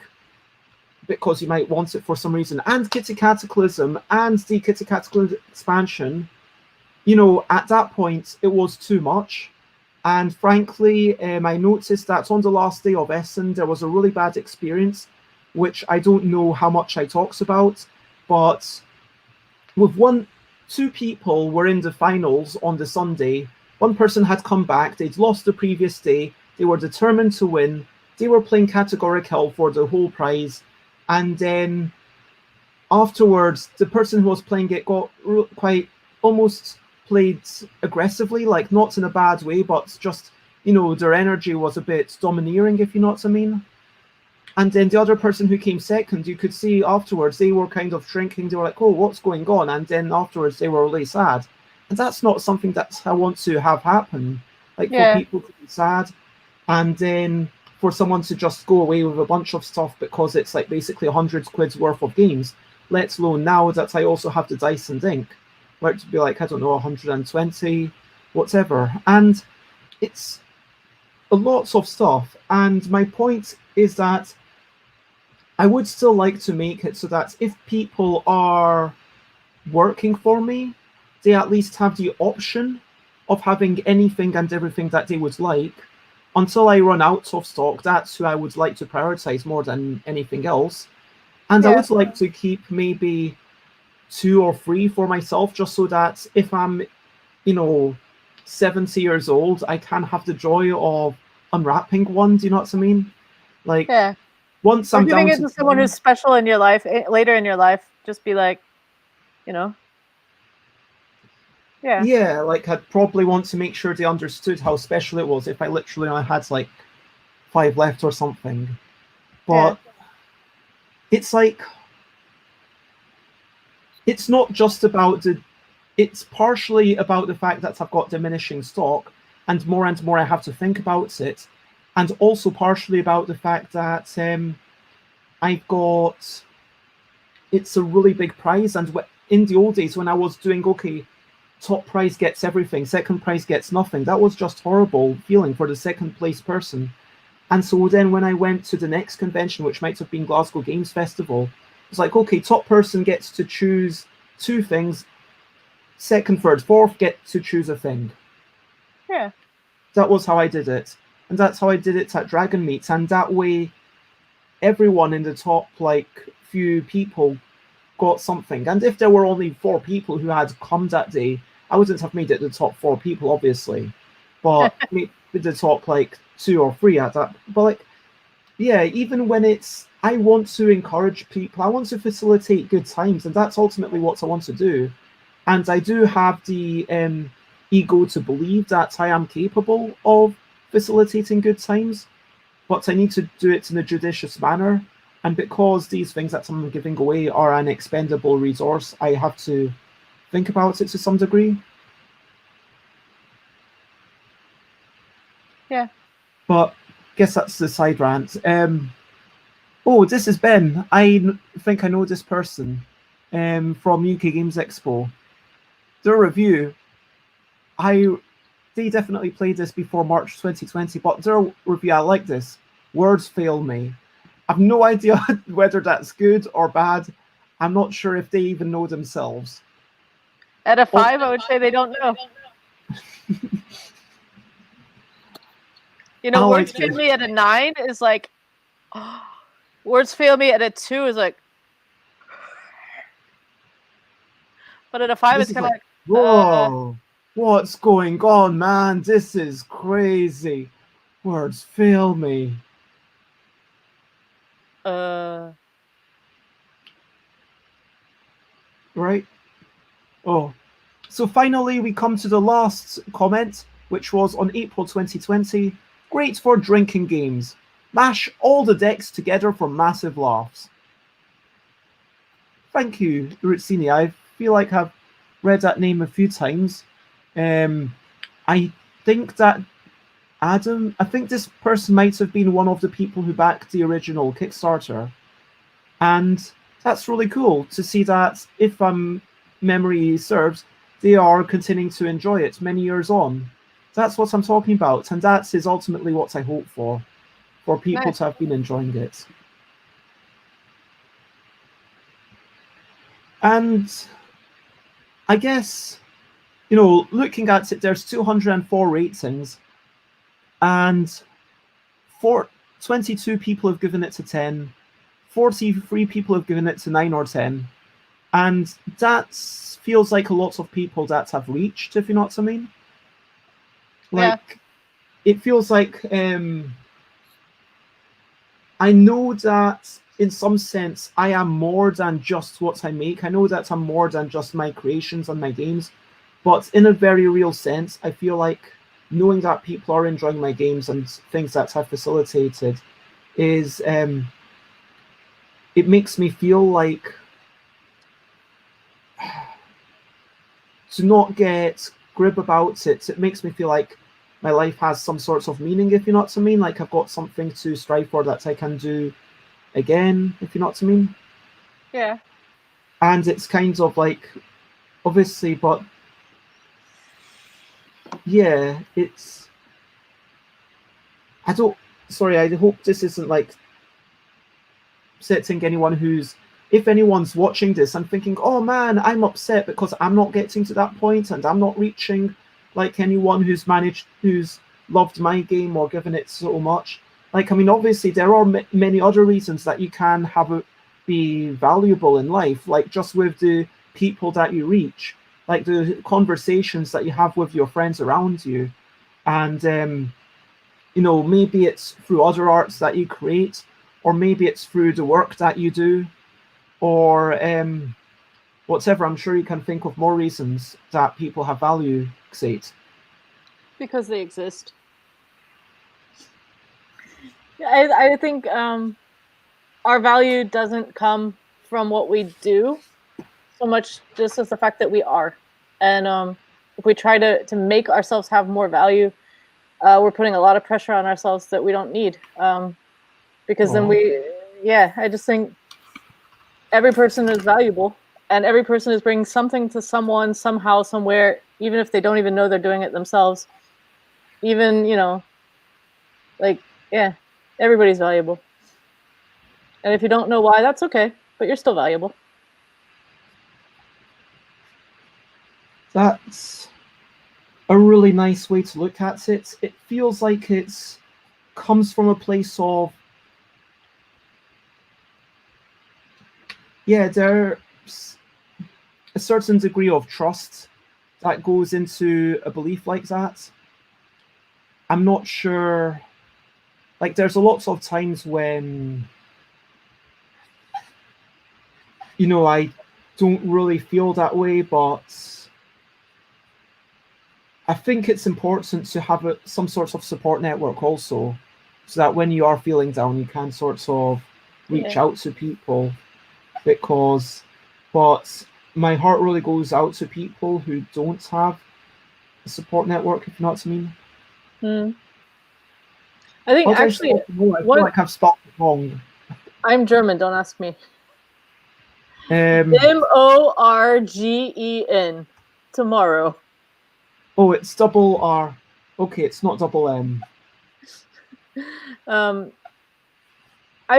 because you might want it for some reason, and Kitty Cataclysm and the Kitty Cataclysm expansion, you know, at that point it was too much. And frankly, I noticed that on the last day of Essen there was a really bad experience, which I don't know how much I talks about, but with two people were in the finals on the Sunday. One person had come back, they'd lost the previous day, They were determined to win. They were playing categoric hell for the whole prize. And then afterwards, the person who was playing it got quite almost played aggressively, like not in a bad way, but just, their energy was a bit domineering, if you know what I mean. And then the other person who came second, you could see afterwards, they were kind of shrinking. They were like, oh, what's going on? And then afterwards, they were really sad. And that's not something that I want to have happen. Like, for people to be sad. And then for someone to just go away with a bunch of stuff because it's like basically 100 quid's worth of games, let alone now that I also have the dice and ink, where to be like, I don't know, 120, whatever. And it's a lot of stuff. And my point is that I would still like to make it so that if people are working for me, they at least have the option of having anything and everything that they would like. Until I run out of stock, that's who I would like to prioritize more than anything else. And I would like to keep maybe 2 or 3 for myself, just so that if I'm, 70 years old, I can have the joy of unwrapping one. Do you know what I mean? Like, once I'm giving down it to someone who's special in your life, later in your life, just be like, Yeah, like I'd probably want to make sure they understood how special it was if I literally only had like 5 left or something. But it's like, it's not just about it's partially about the fact that I've got diminishing stock and more I have to think about it. And also partially about the fact that I've got, it's a really big prize. And in the old days when I was doing, okay, top prize gets everything, second prize gets nothing, that was just horrible feeling for the second place person. And so then when I went to the next convention, which might have been Glasgow Games Festival, it's like, okay, top person gets to choose 2 things, second, third, fourth get to choose a thing. Yeah. That was how I did it. And that's how I did it at Dragon Meets. And that way, everyone in the top, few people got something. And if there were only 4 people who had come that day, I wouldn't have made it the top 4 people, obviously. But maybe the top, 2 or 3 at that. But, even when it's, I want to encourage people, I want to facilitate good times, and that's ultimately what I want to do. And I do have the ego to believe that I am capable of facilitating good times, but I need to do it in a judicious manner. And because these things that I'm giving away are an expendable resource, I have to think about it to some degree. Yeah. But I guess that's the side rant. Oh, this is Ben. I think I know this person from UK Games Expo. Their review, they definitely played this before March 2020, but their review, I like this. Words fail me. I've no idea whether that's good or bad. I'm not sure if they even know themselves. At a 5, I would say they don't know. Words fail me at a 9 is like, words fail me at a 2 is like, but at a 5 it's kind of like, whoa, what's going on, man? This is crazy. Words fail me. Right? Oh. So finally we come to the last comment, which was on April 2020. Great for drinking games. Mash all the decks together for massive laughs. Thank you, Rutsini. I feel like I've read that name a few times. I think that Adam, I think this person might have been one of the people who backed the original Kickstarter. And that's really cool to see that, if memory serves, they are continuing to enjoy it many years on. That's what I'm talking about. And that is ultimately what I hope for people to have been enjoying it. And I guess, looking at it, there's 204 ratings. And 22 people have given it to 10. 43 people have given it to 9 or 10. And that feels like a lot of people that have reached, if you know what I mean. it feels like I know that in some sense I am more than just what I make. I know that I'm more than just my creations and my games, but in a very real sense, I feel like knowing that people are enjoying my games and things that I've facilitated is it makes me feel like to not get glib about it. It makes me feel like my life has some sorts of meaning, if you know what I mean. Like I've got something to strive for that I can do again, if you know what I mean. Yeah. And it's kind of like, obviously, but yeah, it's. I don't. Sorry, I hope this isn't like upsetting anyone who's. If anyone's watching this and thinking, oh man, I'm upset because I'm not getting to that point and I'm not reaching like anyone who's loved my game or given it so much. Like, I mean, obviously, there are many other reasons that you can have it be valuable in life, like just with the people that you reach, like the conversations that you have with your friends around you. And, maybe it's through other arts that you create, or maybe it's through the work that you do, or whatever. I'm sure you can think of more reasons that people have value, Xate. Because they exist. I think our value doesn't come from what we do so much just as the fact that we are. And if we try to make ourselves have more value, we're putting a lot of pressure on ourselves that we don't need. Because then I just think every person is valuable and every person is bringing something to someone, somehow, somewhere, even if they don't even know they're doing it themselves. Even, everybody's valuable. And if you don't know why, that's okay, but you're still valuable. That's a really nice way to look at it. It feels like it comes from a place of, there's a certain degree of trust that goes into a belief like that. I'm not sure, like there's a lots of times when, I don't really feel that way, but I think it's important to have some sort of support network also, so that when you are feeling down, you can sort of reach out to people. But my heart really goes out to people who don't have a support network, if you know what I mean. I think I actually, feel like I've spelled it wrong. I'm German. Don't ask me. Morgen. Tomorrow. Oh, it's double R. Okay, it's not double M. I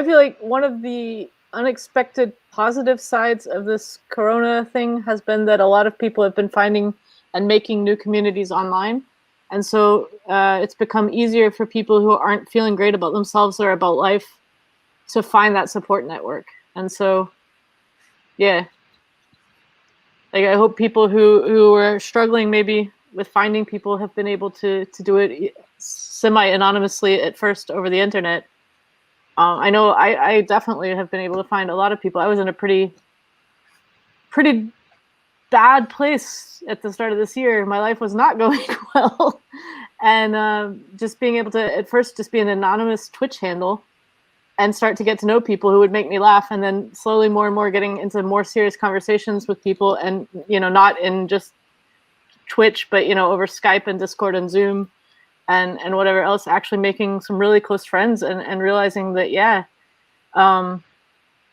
feel like one of the unexpected positive sides of this Corona thing has been that a lot of people have been finding and making new communities online. And so it's become easier for people who aren't feeling great about themselves or about life to find that support network. And so, like I hope people who are struggling maybe with finding people have been able to do it semi-anonymously at first over the internet. I know I definitely have been able to find a lot of people. I was in a pretty bad place at the start of this year. My life was not going well. And just being able to, at first, just be an anonymous Twitch handle and start to get to know people who would make me laugh. And then slowly more and more getting into more serious conversations with people. And, not in just Twitch, but, over Skype and Discord and Zoom. And whatever else, actually making some really close friends and realizing that,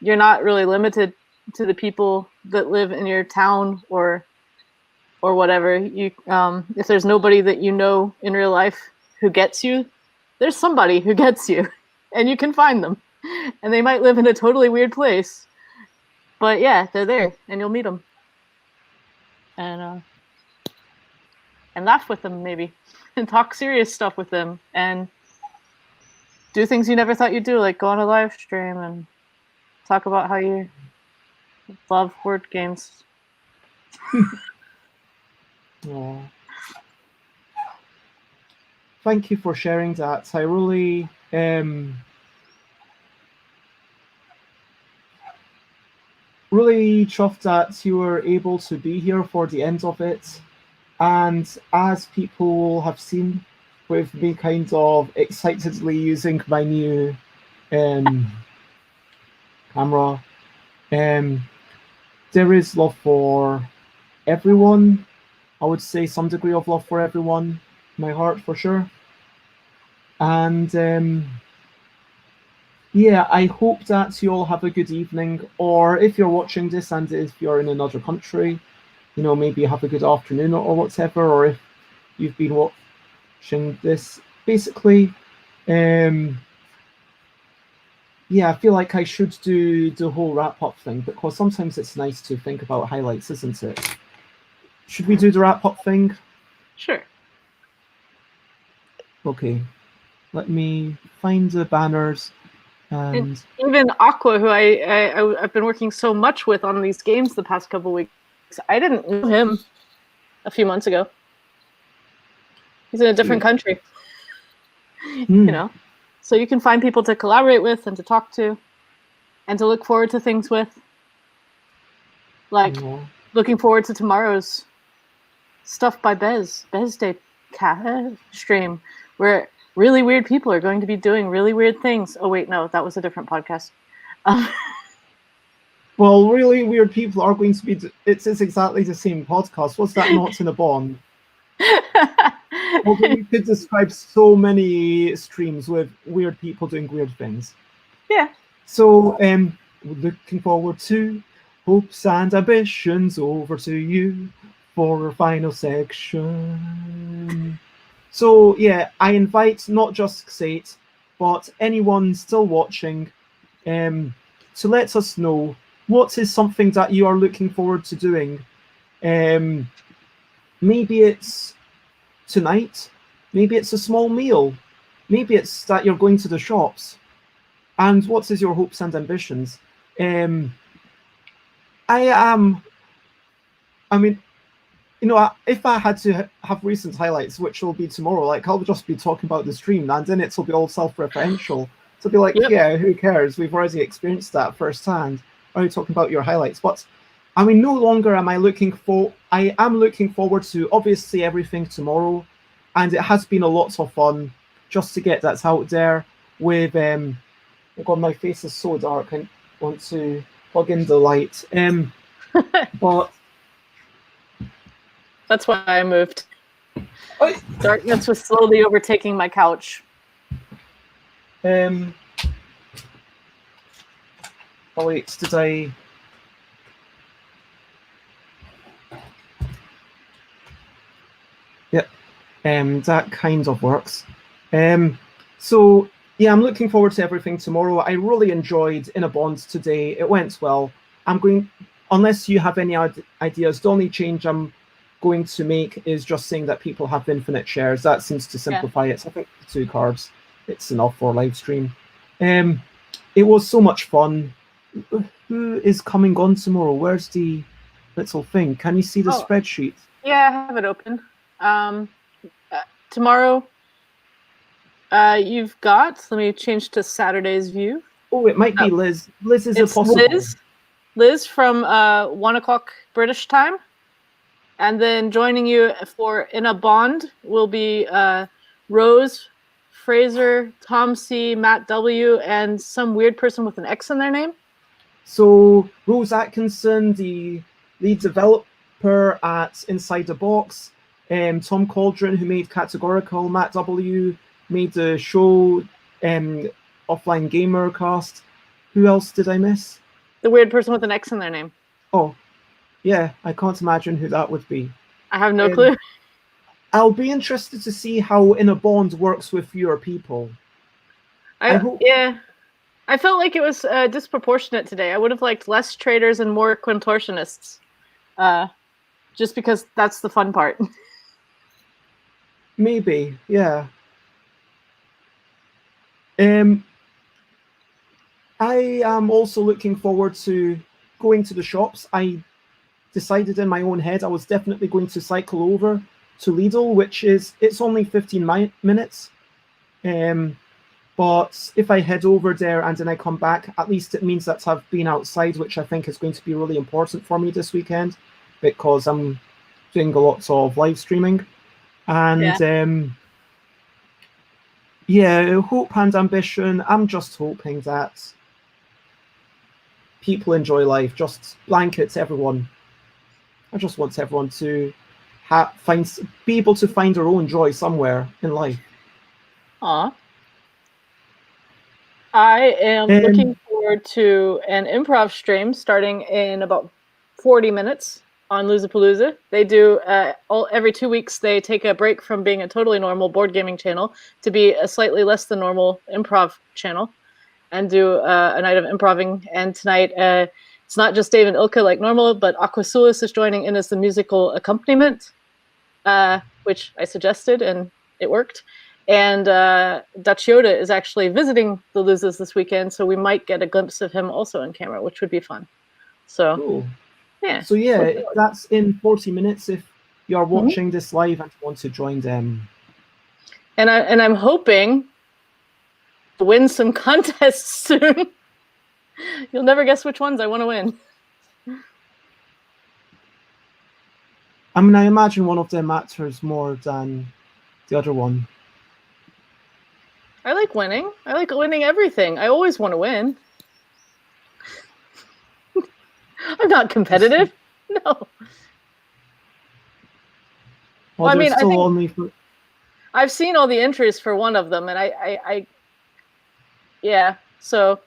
you're not really limited to the people that live in your town or whatever. You, if there's nobody that you know in real life who gets you, there's somebody who gets you, and you can find them. And they might live in a totally weird place, but they're there, and you'll meet them. And laugh with them maybe. And talk serious stuff with them and do things you never thought you'd do, like go on a live stream and talk about how you love word games. Aww. thank you for sharing that. I really really chuffed that you were able to be here for the end of it. And as people have seen, with me kind of excitedly using my new camera, there is love for everyone. I would say some degree of love for everyone, in my heart for sure. And yeah, I hope that you all have a good evening, or if you're watching this and if you're in another country, you know, maybe have a good afternoon or whatever, or if you've been watching this. Basically, yeah, I feel like I should do the whole wrap-up thing, because sometimes it's nice to think about highlights, isn't it? Should we do the wrap-up thing? Sure. Okay. Let me find the banners. And even Aqua, who I've been working so much with on these games the past couple weeks, I didn't know him a few months ago. He's in a different country. You know, so you can find people to collaborate with and to talk to and to look forward to things with. Like looking forward to tomorrow's Stuff by Bez Day stream, where really weird people are going to be doing really weird things. Oh wait, no, that was a different podcast. Well, really weird people are going to be. It's exactly the same podcast. Was that not in a bond? Although you could describe so many streams with weird people doing weird things. Yeah. So, looking forward to hopes and ambitions. Over to you for our final section. So yeah, I invite not just Xate, but anyone still watching, to let us know what is something that you are looking forward to doing. Maybe it's tonight, maybe it's a small meal, maybe it's that you're going to the shops. And what is your hopes and ambitions? I mean, you know, if I had to have recent highlights, which will be tomorrow, like I'll just be talking about the stream, and then it'll be all self-referential. So be like, yeah, who cares? We've already experienced that firsthand. Why are you talking about your highlights? But I mean, no longer am I looking for. I am looking forward to obviously everything tomorrow, and it has been a lot of fun just to get that out there. With oh God, my face is so dark. I want to plug in the light. But. That's why I moved. Darkness was slowly overtaking my couch. Oh wait, did I? Yep. That kind of works. So yeah, I'm looking forward to everything tomorrow. I really enjoyed In a Bond today. It went well. I'm going, unless you have any ideas, the only change I'm going to make is just saying that people have infinite shares. That seems to simplify it. So I think 2 cards, it's enough for a live stream. It was so much fun. Who is coming on tomorrow? Where's the little thing? Can you see the spreadsheet? Yeah, I have it open. Tomorrow, you've got, let me change to Saturday's view. Oh, it might be Liz. Liz is a possible. Liz from 1 o'clock British time. And then joining you for In a Bond will be Rose, Fraser, Tom C, Matt W, and some weird person with an X in their name. So Rose Atkinson, the lead developer at Inside the Box, Tom Cauldron, who made Categorical, Matt W made the show Offline Gamer Cast. Who else did I miss? The weird person with an X in their name. Oh, yeah, I can't imagine who that would be. I have no clue. I'll be interested to see how In a Bond works with fewer people. Yeah. I felt like it was disproportionate today. I would have liked less traders and more contortionists. Just because that's the fun part. Maybe, yeah. I am also looking forward to going to the shops. I decided in my own head I was definitely going to cycle over to Lidl, which is it's only 15 minutes. But if I head over there and then I come back, at least it means that I've been outside, which I think is going to be really important for me this weekend because I'm doing lots of live streaming. And hope and ambition. I'm just hoping that people enjoy life, just blankets everyone. I just want everyone to be able to find their own joy somewhere in life. Aw. I am looking forward to an improv stream starting in about 40 minutes on Loozapalooza. They do every 2 weeks. They take a break from being a totally normal board gaming channel to be a slightly less than normal improv channel, and do a night of improving. And tonight, it's not just Dave and Ilka like normal, but Aquasulis is joining in as the musical accompaniment, which I suggested, and it worked. And Dutch Yoda is actually visiting the Losers this weekend, so we might get a glimpse of him also on camera, which would be fun. So, cool. Yeah. So yeah, that's in 40 minutes if you're watching this live and want to join them. And I'm hoping to win some contests soon. You'll never guess which ones I want to win. I mean, I imagine one of them matters more than the other one. I like winning. I like winning everything. I always want to win. I'm not competitive. No. Well, I mean, I've seen all the entries for one of them, and I yeah, so.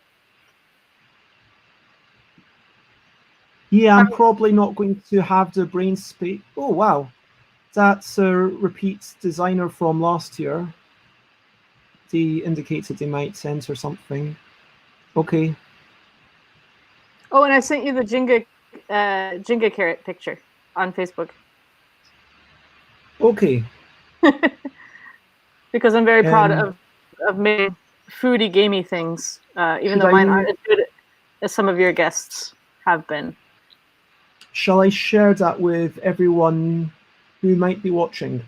Yeah, I'm probably not going to have the brain space. Oh, wow. That's a repeat designer from last year. They indicated they might enter something. Okay. Oh, and I sent you the Jenga carrot picture on Facebook. Okay. Because I'm very proud of making foodie gamey things, even though mine aren't as good as some of your guests have been. Shall I share that with everyone who might be watching?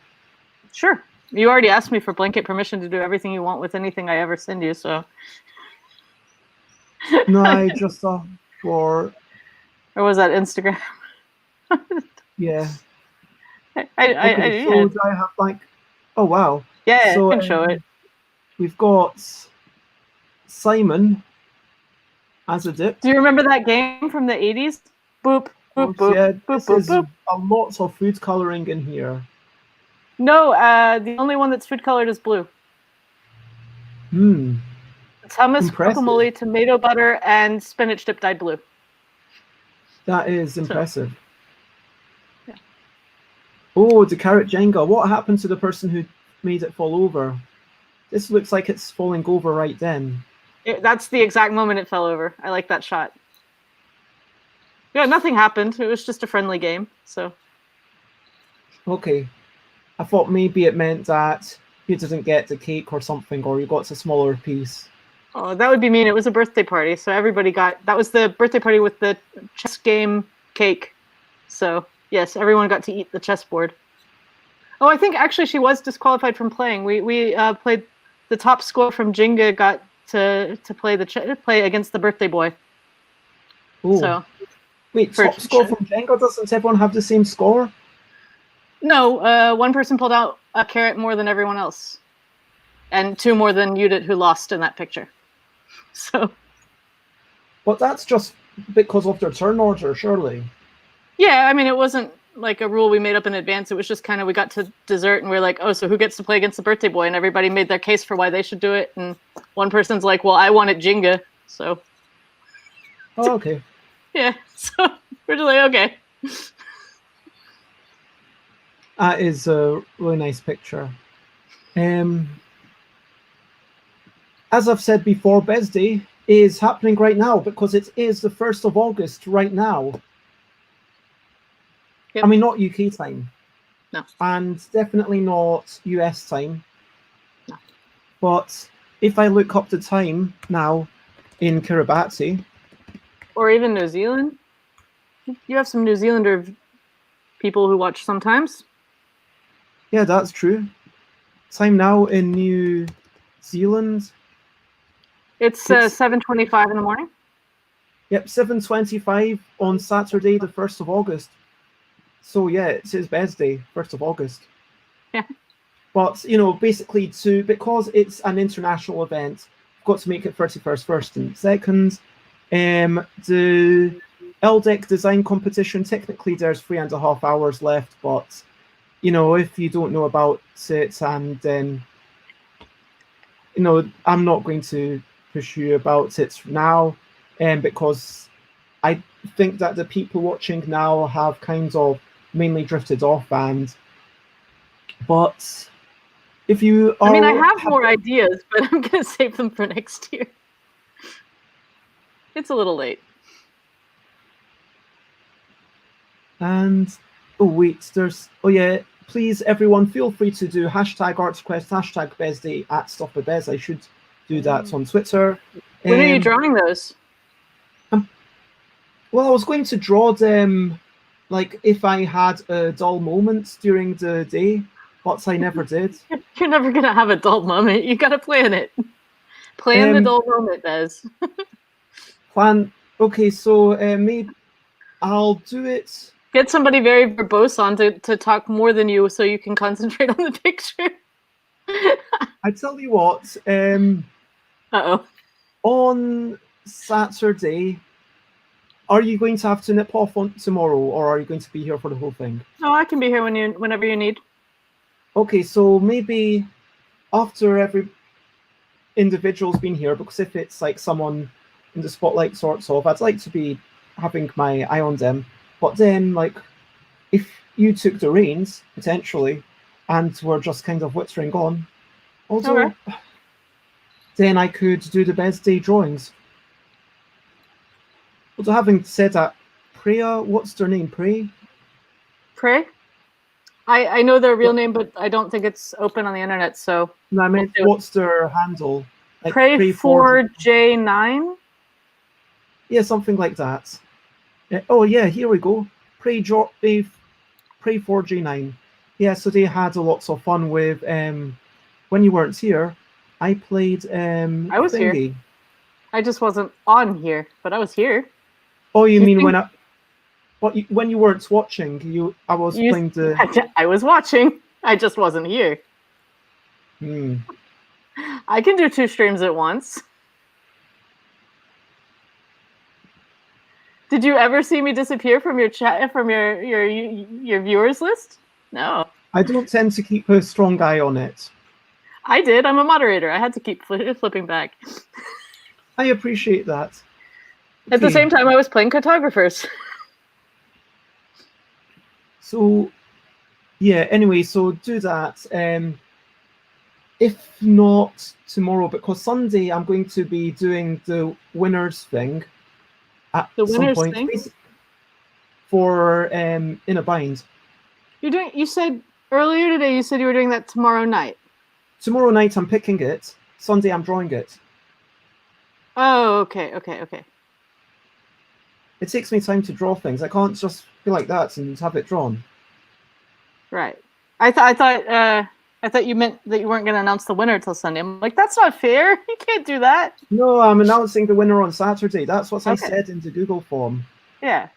Sure. You already asked me for blanket permission to do everything you want with anything I ever send you, so. No, I just saw for. Or was that Instagram? Yeah. So do I have like? Oh wow. Yeah, so, I can show it. We've got Simon as a dip. Do you remember that game from the 80s? Boop, boop, boop, yeah, boop, this boop, is boop. a lot of food coloring in here. No, the only one that's food colored is blue. It's hummus, guacamole, tomato butter, and spinach dip dyed blue. That is impressive. Yeah. Oh, the carrot Jenga. What happened to the person who made it fall over? This looks like it's falling over right then. That's the exact moment it fell over. I like that shot. Yeah, nothing happened. It was just a friendly game, so. Okay. I thought maybe it meant that you didn't get the cake or something, or you got a smaller piece. Oh, that would be mean. It was a birthday party, so everybody got... That was the birthday party with the chess game cake. So, yes, everyone got to eat the chessboard. Oh, I think actually she was disqualified from playing. We played... The top score from Jenga got to play against the birthday boy. Ooh. So, wait, top score from Jenga? Doesn't everyone have the same score? No, one person pulled out a carrot more than everyone else. And 2 more than you did, who lost in that picture. So. But that's just because of their turn order, surely. Yeah, I mean, it wasn't like a rule we made up in advance. It was just kind of, we got to dessert and we're like, oh, so who gets to play against the birthday boy? And everybody made their case for why they should do it. And one person's like, well, I wanted Jenga, so. Oh, okay. Yeah, so we're just like, okay. That is a really nice picture. As I've said before, Bez Day is happening right now because it is the 1st of August right now. Yep. I mean, not UK time. No. And definitely not US time. No. But if I look up the time now in Kiribati. Or even New Zealand. You have some New Zealander people who watch sometimes. Yeah, that's true. Time now in New Zealand. It's 7:25 in the morning. Yep, 7:25 on Saturday, the 1st of August. So yeah, it's his birthday, 1st of August. Yeah. But basically, because it's an international event, I've got to make it 31st, 1st, and 2nd. The LDEC design competition, technically there's 3.5 hours left, but if you don't know about it, and then I'm not going to push you about it now, because I think that the people watching now have kind of mainly drifted off, but if you are, I mean, I have more ideas, but I'm going to save them for next year. It's a little late. And please everyone feel free to do #ArtsQuest, #BestDay at StuffWithBez. I should do that on Twitter. When are you drawing those? Well, I was going to draw them like if I had a dull moment during the day, but I never did. You're never going to have a dull moment. You got to plan it. Plan the dull moment, Bez. Okay, so maybe I'll do it. Get somebody very verbose on to talk more than you so you can concentrate on the picture. I tell you what, on Saturday, are you going to have to nip off on tomorrow, or are you going to be here for the whole thing? No, I can be here whenever you need. Okay, so maybe after every individual's been here, because if it's like someone in the spotlight sorts of, I'd like to be having my eye on them. But then, like, if you took the reins, potentially, and were just kind of whittering on, also, then I could do the birthday drawings. Although, having said that, Priya, what's their name? Prey? I know their real name, but I don't think it's open on the internet, so... No, I mean, what's their handle? Like Pray4J9? Yeah, something like that. Oh, yeah, here we go. Pray4J9. Yeah, so they had lots of fun with... when you weren't here, I played... I was here. I just wasn't on here, but I was here. Oh, you mean when you weren't watching, I was playing the... I was watching. I just wasn't here. I can do 2 streams at once. Did you ever see me disappear from your chat, from your viewers list? No. I don't tend to keep a strong eye on it. I did. I'm a moderator. I had to keep flipping back. I appreciate that. At the same time, I was playing cartographers. So, yeah, anyway, so do that. If not tomorrow, because Sunday I'm going to be doing the winners thing at some point. For In a Bind. You said earlier today, you said you were doing that tomorrow night. Tomorrow night I'm picking it. Sunday I'm drawing it. Oh, okay. It takes me time to draw things. I can't just be like that and have it drawn. Right. I thought you meant that you weren't going to announce the winner till Sunday. I'm like, that's not fair. You can't do that. No, I'm announcing the winner on Saturday. That's what I said in the Google form. Yeah.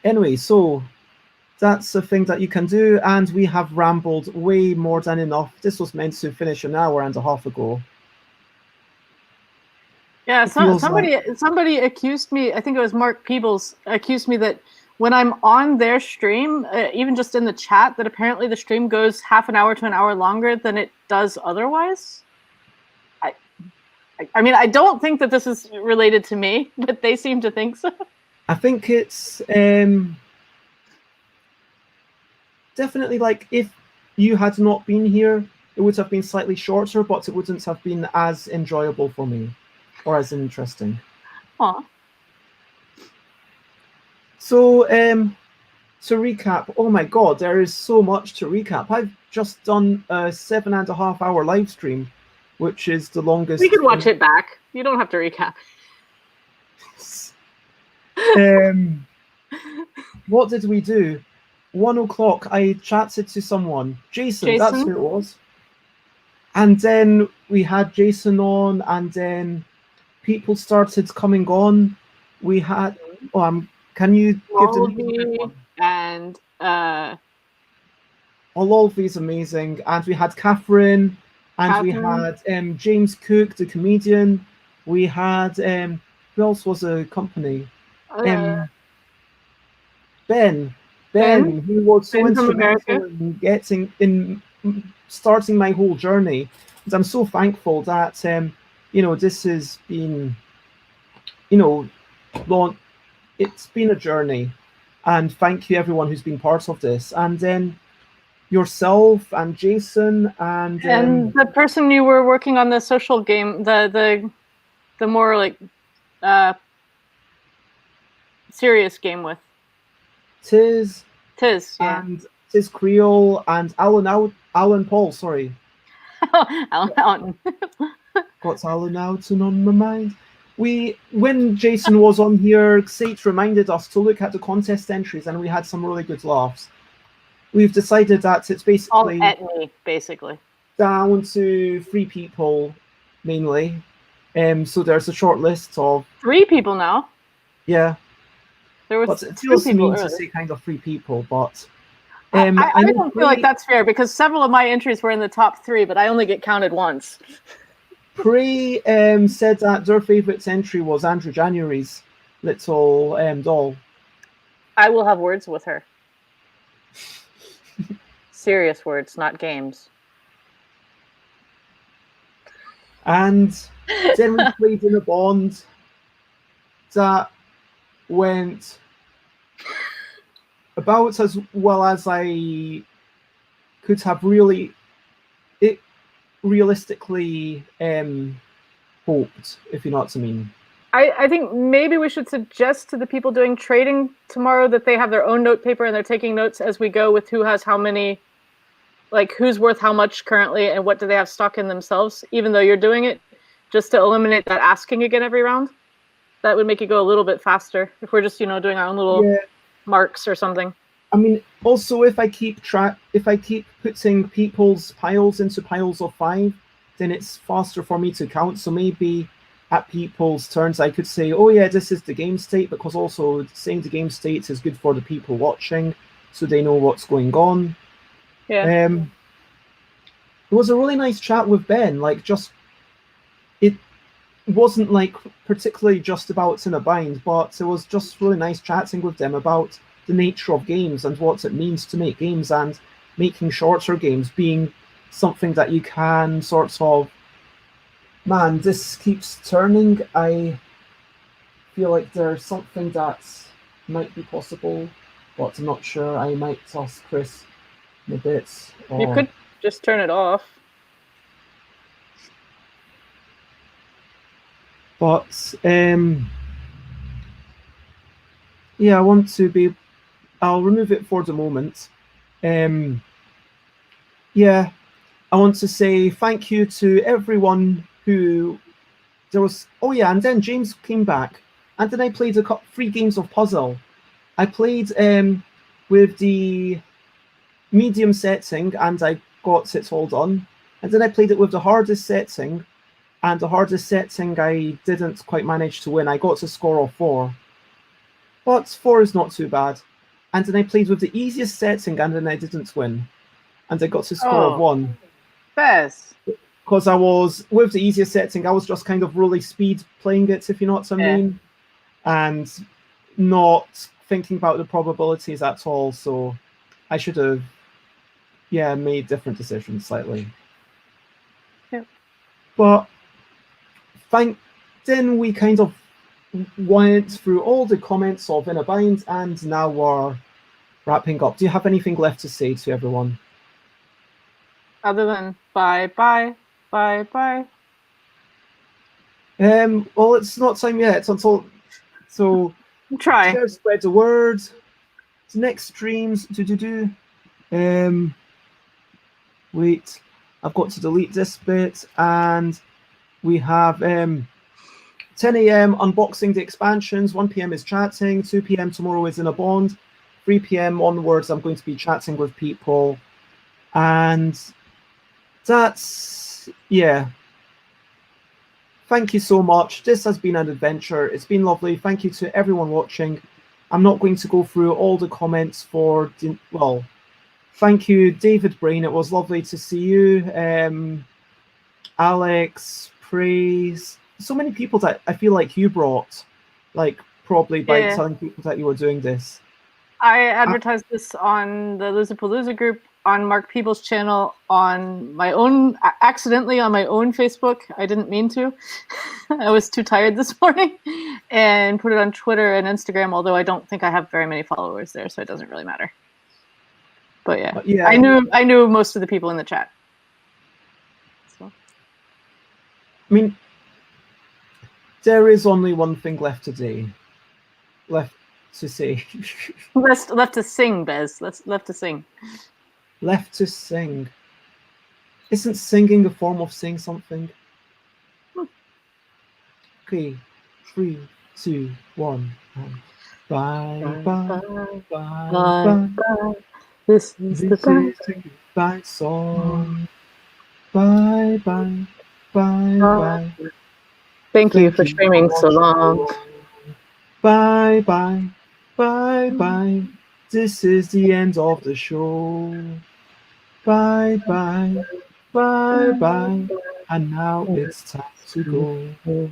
Anyway, so that's a thing that you can do, and we have rambled way more than enough. This was meant to finish an hour and a half ago. Yeah, somebody accused me, I think it was Mark Peebles, accused me that when I'm on their stream, even just in the chat, that apparently the stream goes half an hour to an hour longer than it does otherwise. I mean, I don't think that this is related to me, but they seem to think so. I think it's definitely like if you had not been here, it would have been slightly shorter, but it wouldn't have been as enjoyable for me or as interesting. Aw. So, to recap, oh my god, there is so much to recap. I've just done a 7.5 hour live stream, which is the longest. We could watch it back. You don't have to recap. What did we do? 1 o'clock, I chatted to someone. Jason, that's Jason? who it was. And then we had Jason on, and then people started coming on. We had, can you give the name of everyone? And Ololvi's amazing. And we had Catherine, and we Catherine. had James Cook, the comedian. We had, who else was a company? Ben, who was so Ben from instrumental America. in starting my whole journey. And I'm so thankful that this has been, long. It's been a journey, and thank you everyone who's been part of this. And then yourself and Jason and the person you were working on the social game, the more like serious game with. Tiz, yeah. And Tiz Creole and Alan Paul, sorry. Alan. Got Alan Alton on my mind. When Jason was on here, Sate reminded us to look at the contest entries, and we had some really good laughs. We've decided that it's basically all at me, basically down to 3 people, mainly. So there's a short list of 3 people now. Yeah. There was it feels mean to say kind of 3 people, but I don't feel like that's fair, because several of my entries were in the top 3, but I only get counted once. Pre said that their favourite entry was Andrew January's little doll. I will have words with her. Serious words, not games. And then we played in a bond that went about as well as I could have realistically hoped, if you know what I mean. I think maybe we should suggest to the people doing trading tomorrow that they have their own note paper and they're taking notes as we go with who has how many, like who's worth how much currently and what do they have stock in themselves, even though you're doing it, just to eliminate that asking again every round. That would make it go a little bit faster if we're just, doing our own little marks or something. I mean, also if I keep putting people's piles into piles of 5, then it's faster for me to count. So maybe at people's turns, I could say, oh yeah, this is the game state, because also saying the game states is good for the people watching, so they know what's going on. Yeah. It was a really nice chat with Ben. It wasn't like particularly just about In a Bind, but it was just really nice chatting with them about the nature of games and what it means to make games, and making shorter games being something that you can sort of, man, this keeps turning. I feel like there's something that might be possible, but I'm not sure. I might ask Chris in a bit. You could just turn it off. But yeah, I want to be. I'll remove it for the moment. Yeah, I want to say thank you to everyone who. There was. Oh yeah, and then James came back, and then I played 3 games of puzzle. I played with the medium setting, and I got it all done. And then I played it with the hardest setting. And the hardest setting, I didn't quite manage to win. I got a score of 4. But 4 is not too bad. And then I played with the easiest setting, and then I didn't win. And I got a score of 1. Best. Because I was, with the easiest setting, I was just kind of really speed playing it, if you know what I mean. And not thinking about the probabilities at all. So I should have, made different decisions slightly. Yep. But then we kind of went through all the comments of In a Bind, and now we're wrapping up. Do you have anything left to say to everyone? Other than bye, bye, bye, bye. Well, it's not time yet. It's until try. Share, spread the word. Next streams. Wait, I've got to delete this bit, and we have 10 a.m. unboxing the expansions. 1 p.m. is chatting. 2 p.m. tomorrow is In a Bond. 3 p.m. onwards, I'm going to be chatting with people. And that's, yeah. Thank you so much. This has been an adventure. It's been lovely. Thank you to everyone watching. I'm not going to go through all the comments for, well, thank you, David Brain. It was lovely to see you. Alex, Praise. So many people that I feel like you brought, like probably by telling people that you were doing this. I advertised this on the Losapalooza group, on Mark Peebles' channel, on my own, accidentally on my own Facebook. I didn't mean to. I was too tired this morning, and put it on Twitter and Instagram, although I don't think I have very many followers there, so it doesn't really matter. But yeah. I knew most of the people in the chat. So. I mean, there is only one thing left today. Left to say. left to sing, Bez. Left to sing. Left to sing. Isn't singing a form of saying something? Okay, 3, 2, 1, and bye, bye, bye, bye. This is the goodbye song. Bye, bye, bye, bye. Thank you for streaming so long. Bye, bye, bye, bye. This is the end of the show. Bye, bye, bye, bye. And now it's time to go.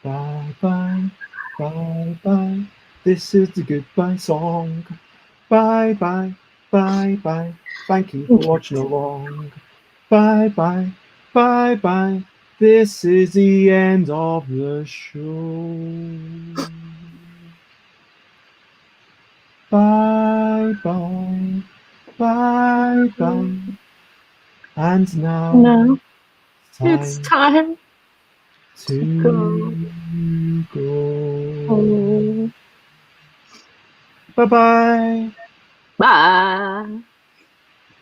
Bye, bye, bye, bye. This is the goodbye song. Bye, bye, bye, bye. Thank you for watching along. Bye, bye, bye, bye. This is the end of the show. Bye, bye, bye, bye. And now it's time to go. Bye-bye. Bye.